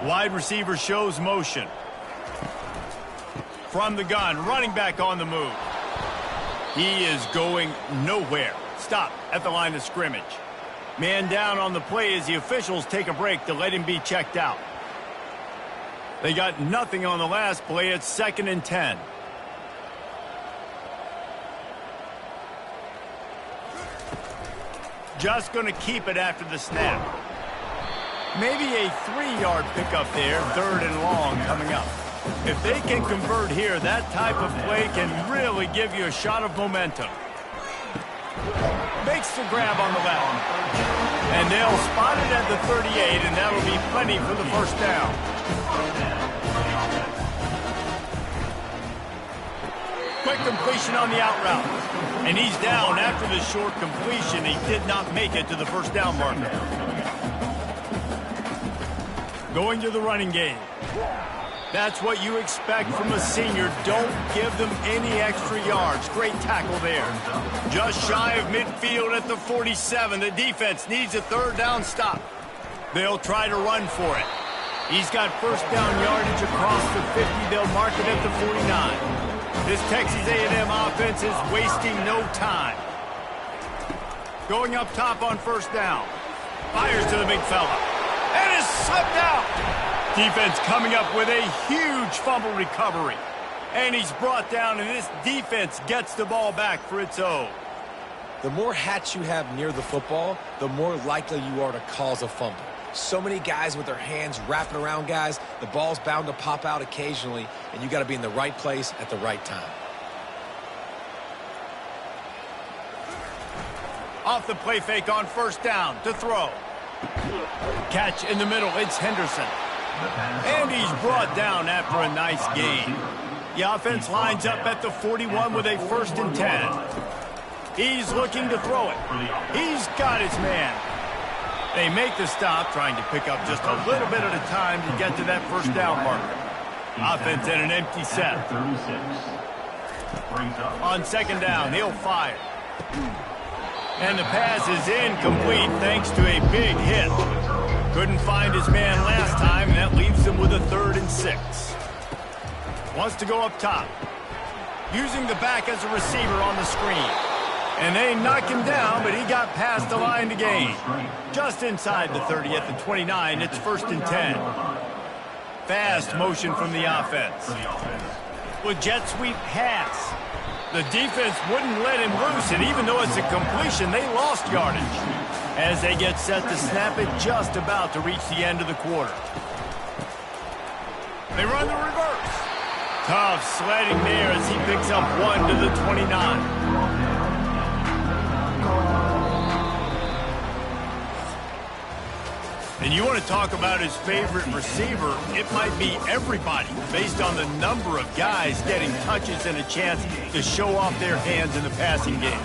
Wide receiver shows motion. From the gun, running back on the move. He is going nowhere. Stop at the line of scrimmage. Man down on the play as the officials take a break to let him be checked out. They got nothing on the last play. It's 2nd and 10. Just going to keep it after the snap. Maybe a 3-yard pickup there. 3rd and long coming up. If they can convert here, that type of play can really give you a shot of momentum. Makes the grab on the left. And they'll spot it at the 38, and that'll be plenty for the first down. Quick completion on the out route. And he's down after the short completion. He did not make it to the first down marker. Going to the running game. That's what you expect from a senior. Don't give them any extra yards. Great tackle there. Just shy of midfield at the 47. The defense needs a 3rd down stop. They'll try to run for it. He's got first down yardage across the 50. They'll mark it at the 49. This Texas A&M offense is wasting no time. Going up top on first down. Fires to the big fella. And is slipped out. Defense coming up with a huge fumble recovery. And he's brought down, and this defense gets the ball back for its own. The more hats you have near the football, the more likely you are to cause a fumble. So many guys with their hands wrapping around guys, the ball's bound to pop out occasionally, and you got to be in the right place at the right time. Off the play fake on first down to throw. Catch in the middle, it's Henderson. And he's brought down after a nice gain. The offense lines up at the 41 with a 1st and 10. He's looking to throw it. He's got his man. They make the stop, trying to pick up just a little bit at a time to get to that first down marker. Offense at an empty set. On 2nd down, he'll fire. And the pass is incomplete thanks to a big hit. Couldn't find his man last time, and that leaves him with a 3rd and 6. Wants to go up top. Using the back as a receiver on the screen. And they knock him down, but he got past the line to gain. Just inside the 30 at the 29, it's 1st and 10. Fast motion from the offense. With jet sweep pass. The defense wouldn't let him loose, and even though it's a completion, they lost yardage. As they get set to snap it, just about to reach the end of the quarter. They run the reverse. Tough sledding there as he picks up 1 to the 29. And you want to talk about his favorite receiver, it might be everybody based on the number of guys getting touches and a chance to show off their hands in the passing game.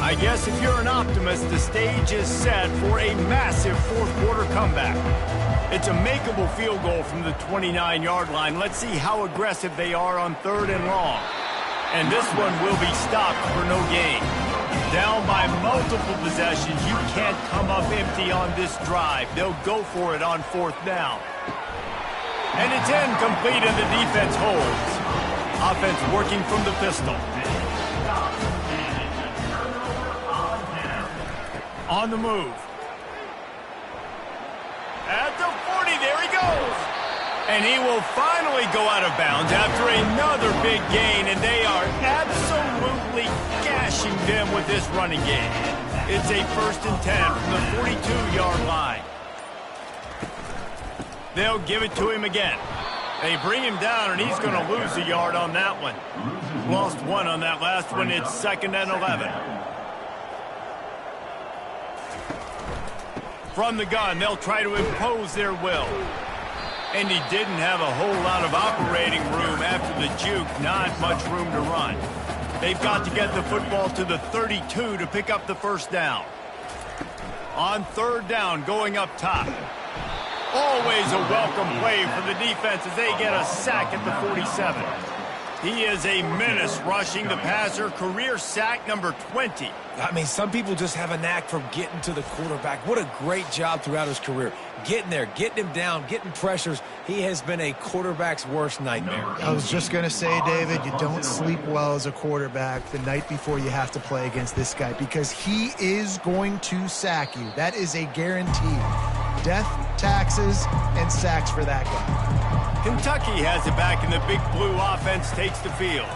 I guess if you're an optimist, the stage is set for a massive fourth quarter comeback. It's a makeable field goal from the 29-yard line. Let's see how aggressive they are on 3rd and long. And this one will be stopped for no gain. Down by multiple possessions, you can't come up empty on this drive. They'll go for it on 4th down. And it's incomplete, and the defense holds. Offense working from the pistol. On the move. At the 40, there he goes. And he will finally go out of bounds after another big gain, and they are absolutely gashing them with this running game. It's a 1st and 10 from the 42-yard line. They'll give it to him again. They bring him down, and he's going to lose a yard on that one. Lost 1 on that last one. It's 2nd and 11. From the gun, they'll try to impose their will. And he didn't have a whole lot of operating room after the juke. Not much room to run. They've got to get the football to the 32 to pick up the 1st down. On 3rd down, going up top. Always a welcome play for the defense as they get a sack at the 47. He is a menace rushing the passer. Career sack number 20. I mean, some people just have a knack for getting to the quarterback. What a great job throughout his career. Getting there, getting him down, getting pressures. He has been a quarterback's worst nightmare. I was just going to say, David, you don't sleep well as a quarterback the night before you have to play against this guy because he is going to sack you. That is a guarantee. Death, taxes, and sacks for that guy. Kentucky has it back, and the Big Blue offense takes the field.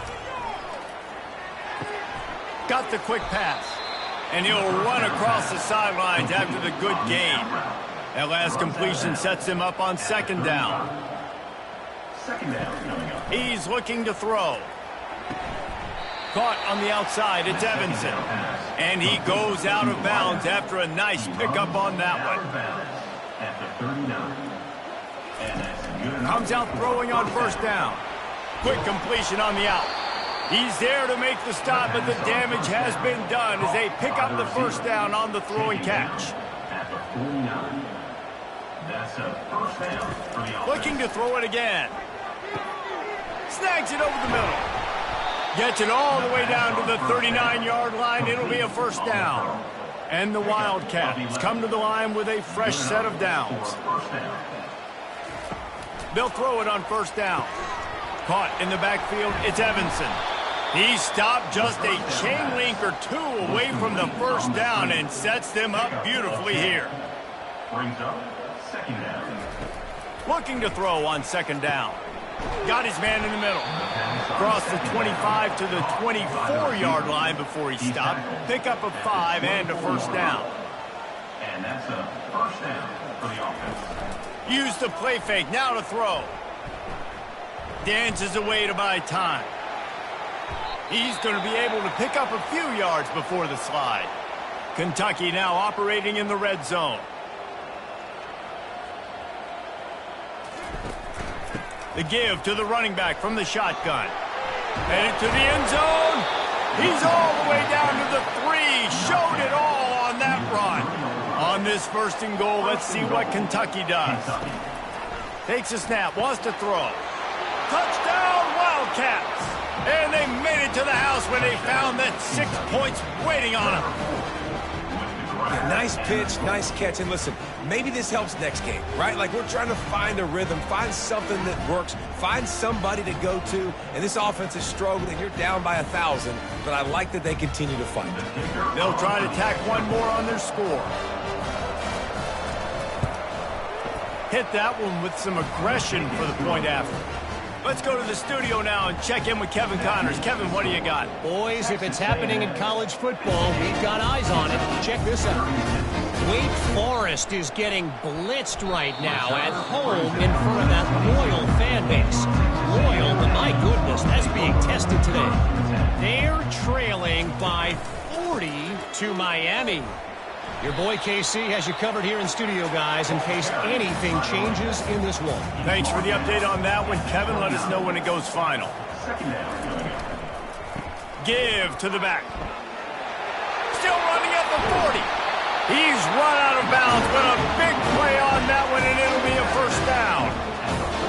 Got the quick pass. And he'll run across the sidelines after the good gain. That last completion sets him up on 2nd down. He's looking to throw. Caught on the outside, it's Evanson. And he goes out of bounds after a nice pickup on that one. Comes out throwing on 1st down. Quick completion on the out. He's there to make the stop, but the damage has been done as they pick up the 1st down on the throw and catch. Looking to throw it again. Snags it over the middle. Gets it all the way down to the 39-yard line. It'll be a 1st down. And the Wildcats come to the line with a fresh set of downs. They'll throw it on 1st down. Caught in the backfield, it's Evanson. He stopped just a chain link or 2 away from the 1st down and sets them up beautifully here. Brings up 2nd down. Looking to throw on 2nd down. Got his man in the middle. Across the 25 to the 24-yard line before he stopped. Pick up a 5 and a 1st down. And that's a 1st down for the offense. Use the play fake, now to throw. Dances away to buy time. He's going to be able to pick up a few yards before the slide. Kentucky now operating in the red zone. The give to the running back from the shotgun. Headed to the end zone. He's all the way down to the 3. Showed it all on that run. On this 1st and goal, let's see what Kentucky does. Takes a snap, wants to throw. Touchdown, Wildcats! And they made it to the house when they found that 6 points waiting on them. Yeah, nice pitch, nice catch. And listen, maybe this helps next game, right? Like we're trying to find a rhythm, find something that works, find somebody to go to. And this offense is struggling. You're down by 1,000, but I like that they continue to fight. They'll try to tack one more on their score. Hit that one with some aggression for the point after. Let's go to the studio now and check in with Kevin Connors. Kevin, what do you got? Boys, if it's happening in college football, we've got eyes on it. Check this out. Wake Forest is getting blitzed right now at home in front of that loyal fan base. Loyal, but my goodness, that's being tested today. They're trailing by 40 to Miami. Your boy KC has you covered here in studio, guys, in case anything changes in this one. Thanks for the update on that one, Kevin. Let us know when it goes final. Give to the back. Still running at the 40. He's run out of bounds, but a big play on that one, and it'll be a first down.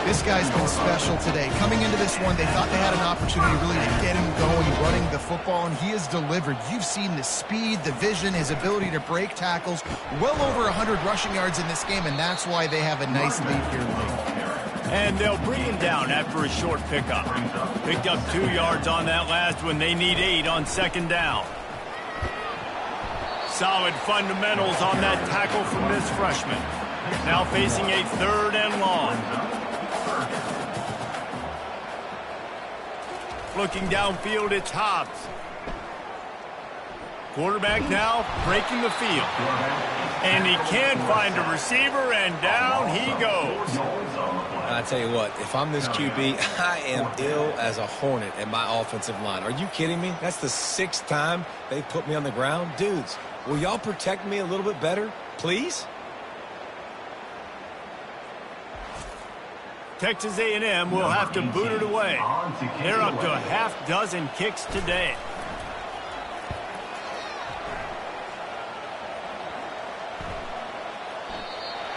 This guy's been special today. Coming into this one, they thought they had an opportunity really to get him going, running the football, and he has delivered. You've seen the speed, the vision, his ability to break tackles. Well over 100 rushing yards in this game, and that's why they have a nice lead here late. And they'll bring him down after a short pickup. Picked up 2 yards on that last one. They need 8 on second down. Solid fundamentals on that tackle from this freshman. Now facing a 3rd and long. Looking downfield, it's Hobbs. Quarterback now breaking the field. And he can't find a receiver, and down he goes. I tell you what, if I'm this QB, I am ill as a hornet at my offensive line. Are you kidding me? That's the 6th time they put me on the ground. Dudes, will y'all protect me a little bit better, please? Texas A&M will have to boot it away. They're up to a half-dozen kicks today.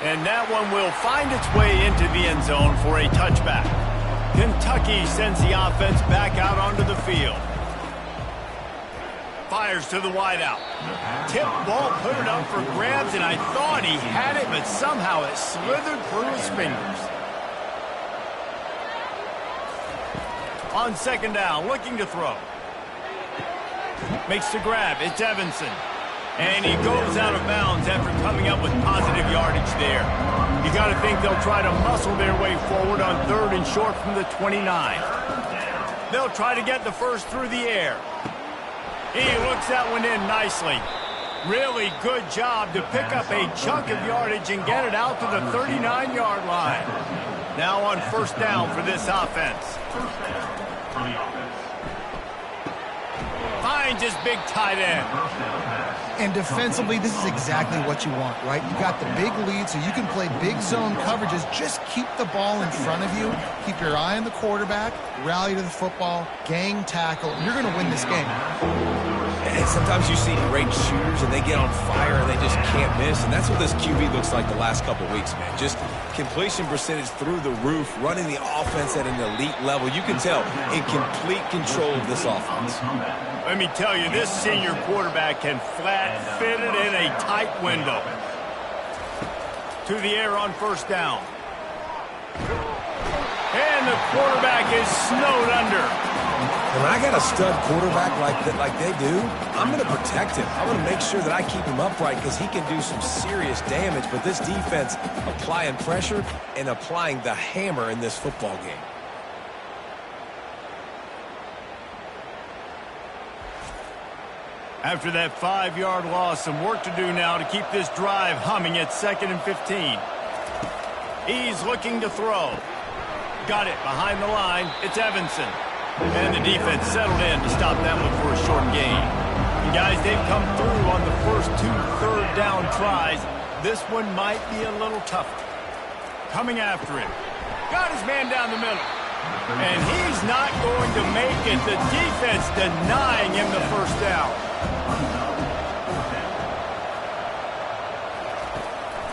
And that one will find its way into the end zone for a touchback. Kentucky sends the offense back out onto the field. Fires to the wideout. Tip ball, put it up for grabs, and I thought he had it, but somehow it slithered through his fingers. On second down, looking to throw. Makes the grab. It's Evanson. And he goes out of bounds after coming up with positive yardage there. You got to think they'll try to muscle their way forward on 3rd and short from the 29. They'll try to get the first through the air. He looks that one in nicely. Really good job to pick up a chunk of yardage and get it out to the 39-yard line. Now on first down for this offense. Finds his big tight end. And defensively, this is exactly what you want, right? You got the big lead, so you can play big zone coverages. Just keep the ball in front of you. Keep your eye on the quarterback. Rally to the football. Gang tackle. You're going to win this game. And sometimes you see great shooters, and they get on fire, and they just can't miss. And that's what this QB looks like the last couple weeks, man. Just completion percentage through the roof, running the offense at an elite level. You can tell in complete control of this offense. Let me tell you, this senior quarterback can flat fit it in a tight window. To the air on first down. And the quarterback is snowed under. When I got a stud quarterback like they do, I'm going to protect him. I'm going to make sure that I keep him upright because he can do some serious damage. But this defense applying pressure and applying the hammer in this football game. After that 5-yard loss, some work to do now to keep this drive humming at 2nd and 15. He's looking to throw. Got it behind the line. It's Evanson. And the defense settled in to stop that one for a short gain. And guys, they've come through on the first 2 third-down tries. This one might be a little tougher. Coming after him. Got his man down the middle. And he's not going to make it. The defense denying him the first down.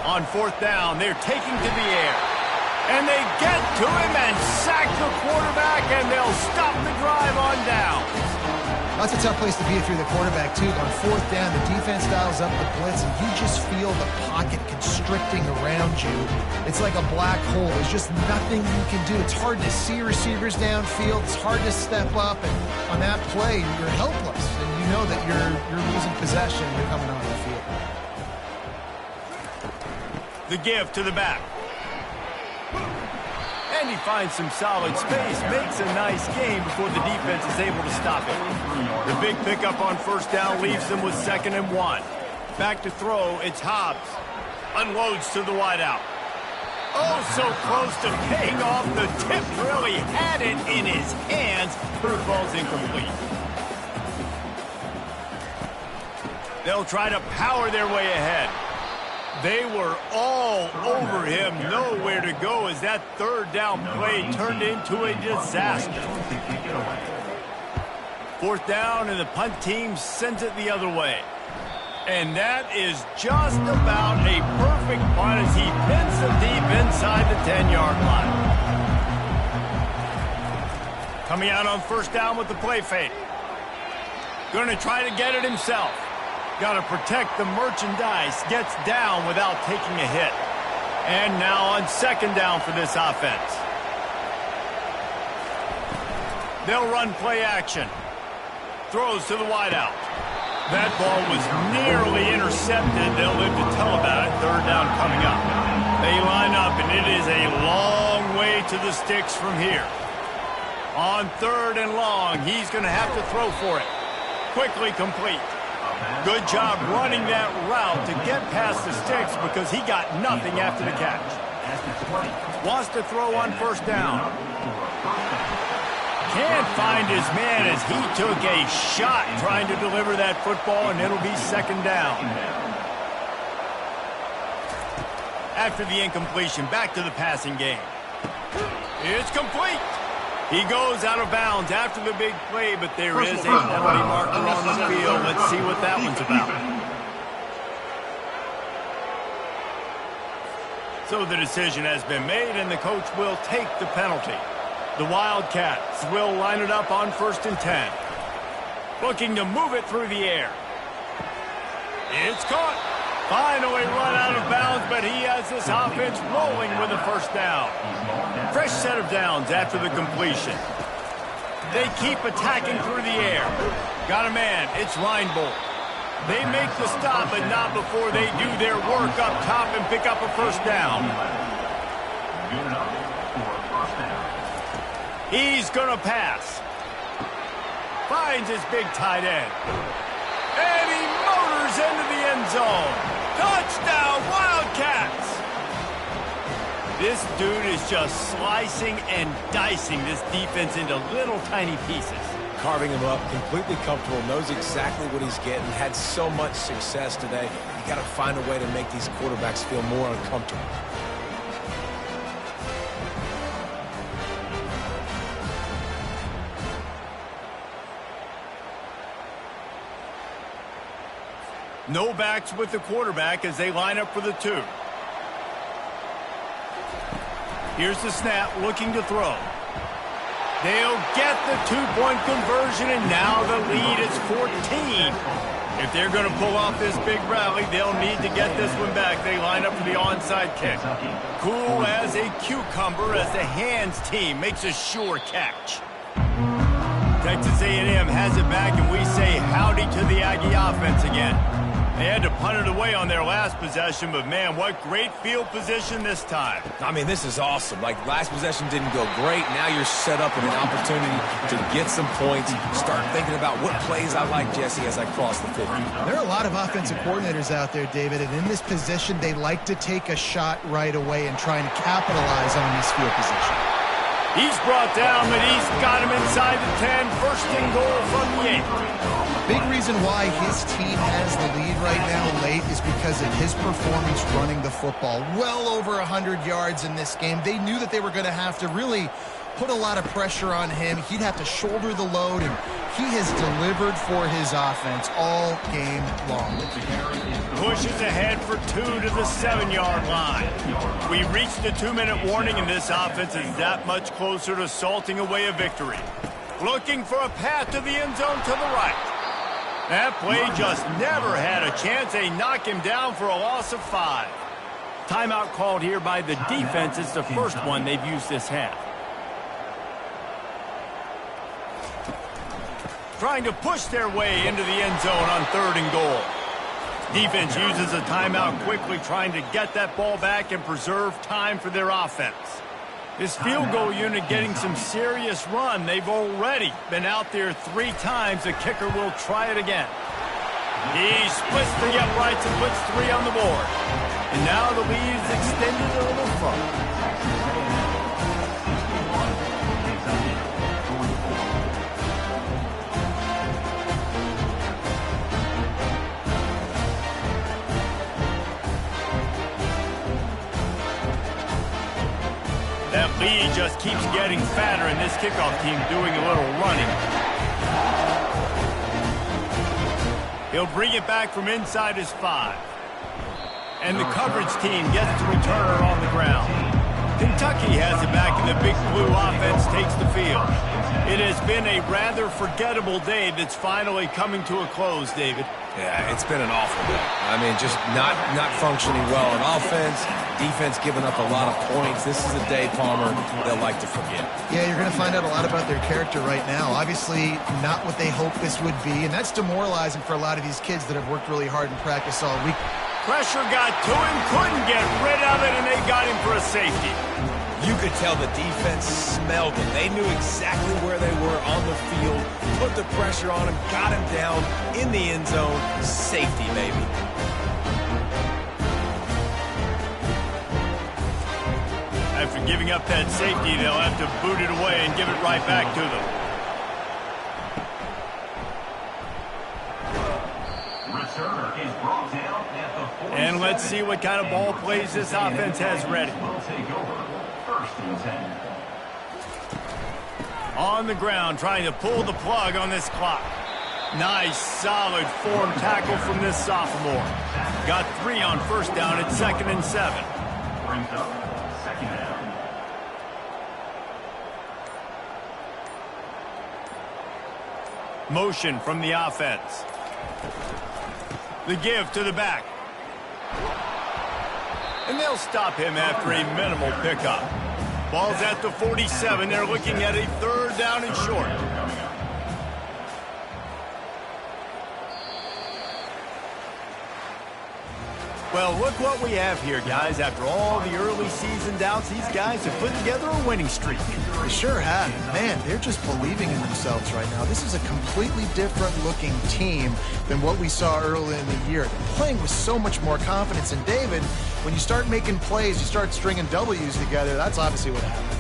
On 4th down, they're taking to the air. And they get to him and sack the quarterback, and they'll stop the drive on down. That's a tough place to be if you're the quarterback, too. On 4th down, the defense dials up the blitz, and you just feel the pocket constricting around you. It's like a black hole. There's just nothing you can do. It's hard to see receivers downfield. It's hard to step up, and on that play, you're helpless, and you know that you're losing possession and you're coming onto the field. The give to the back. And he finds some solid space, makes a nice game before the defense is able to stop it. The big pickup on first down leaves them with 2nd and 1. Back to throw, it's Hobbs. Unloads to the wideout. Oh, so close to paying off. The tip really had it in his hands, but the ball's incomplete. They'll try to power their way ahead. They were all over him, nowhere to go as that 3rd down play turned into a disaster. 4th down, and the punt team sends it the other way. And that is just about a perfect punt as he pins them deep inside the 10-yard line. Coming out on first down with the play fake. Going to try to get it himself. Got to protect the merchandise. Gets down without taking a hit. And now on second down for this offense. They'll run play action. Throws to the wideout. That ball was nearly intercepted. They'll live to tell about it. Third down coming up. They line up, and it is a long way to the sticks from here. On third and long, he's going to have to throw for it. Quickly complete. Good job running that route to get past the sticks because he got nothing after the catch. Wants to throw on first down. Can't find his man as he took a shot trying to deliver that football, and it'll be second down. After the incompletion, back to the passing game. It's complete. He goes out of bounds after the big play, but there is a penalty marker on the field. Let's see what that one's about. So the decision has been made, and the coach will take the penalty. The Wildcats will line it up on 1st and 10. Looking to move it through the air. It's caught. Finally run out of bounds, but he has this offense rolling with a first down. Fresh set of downs after the completion. They keep attacking through the air. Got a man. It's Reinbold. They make the stop, but not before they do their work up top and pick up a first down. He's going to pass. Finds his big tight end. And he motors into the end zone. Touchdown, Wildcats! This dude is just slicing and dicing this defense into little tiny pieces. Carving him up, completely comfortable, knows exactly what he's getting, had so much success today. You got to find a way to make these quarterbacks feel more uncomfortable. No backs with the quarterback as they line up for the 2. Here's the snap, looking to throw. They'll get the 2-point conversion, and now the lead is 14. If they're going to pull off this big rally, they'll need to get this one back. They line up for the onside kick. Cool as a cucumber as the hands team makes a sure catch. Texas A&M has it back, and we say howdy to the Aggie offense again. They had to punt it away on their last possession, but man, what great field position this time. I mean, this is awesome. Like, last possession didn't go great. Now you're set up with an opportunity to get some points. Start thinking about what plays I like, Jesse, as I cross the 50. There are a lot of offensive coordinators out there, David, and in this position, they like to take a shot right away and try and capitalize on this field position. He's brought down, but he's got him inside the 10. First and goal from the 8. Big reason why his team has the lead right now late is because of his performance running the football. Well over 100 yards in this game. They knew that they were going to have to really put a lot of pressure on him. He'd have to shoulder the load, and he has delivered for his offense all game long. Pushes ahead for 2 to the 7-yard line. We reached the 2-minute warning, and this offense is that much closer to salting away a victory. Looking for a path to the end zone to the right. That play just never had a chance. They knock him down for a loss of 5. Timeout called here by the defense. It's the first one they've used this half. Trying to push their way into the end zone on 3rd and goal. Defense uses a timeout quickly, trying to get that ball back and preserve time for their offense. This field goal unit getting some serious run. They've already been out there 3 times. The kicker will try it again. He splits the uprights and puts 3 on the board. And now the lead is extended a little further. That lead just keeps getting fatter, and this kickoff team doing a little running. He'll bring it back from inside his 5. And the coverage team gets the returner on the ground. Kentucky has it back, and the Big Blue offense takes the field. It has been a rather forgettable day that's finally coming to a close, David. Yeah, it's been an awful day. I mean, just not functioning well on offense, defense giving up a lot of points. This is a day, Palmer, they'll like to forget. Yeah, you're going to find out a lot about their character right now. Obviously, not what they hoped this would be, and that's demoralizing for a lot of these kids that have worked really hard in practice all week. Pressure got to him, couldn't get rid of it, and they got him for a safety. You could tell the defense smelled it. They knew exactly where they were on the field, put the pressure on him, got him down in the end zone. Safety, baby. After giving up that safety, they'll have to boot it away and give it right back to them. Returner is brought down at the 47. And let's see what kind of ball plays this offense has ready. Will take over. First and 10. On the ground, trying to pull the plug on this clock. Nice, solid form tackle from this sophomore. Got 3 on first down at 2nd and 7. Brings up second down. Motion from the offense. The give to the back. And they'll stop him after a minimal pickup. Ball's at the 47. They're looking at a 3rd down and short. Well, look what we have here, guys. After all the early season doubts, these guys have put together a winning streak. They sure have. Man, they're just believing in themselves right now. This is a completely different looking team than what we saw early in the year. They're playing with so much more confidence. And David, when you start making plays, you start stringing W's together, that's obviously what happens.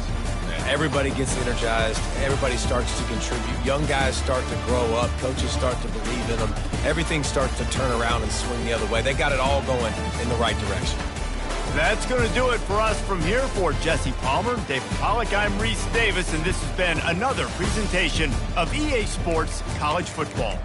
Everybody gets energized. Everybody starts to contribute. Young guys start to grow up. Coaches start to believe in them. Everything starts to turn around and swing the other way. They got it all going in the right direction. That's going to do it for us from here. For Jesse Palmer, David Pollack, I'm Reese Davis, and this has been another presentation of EA Sports College Football.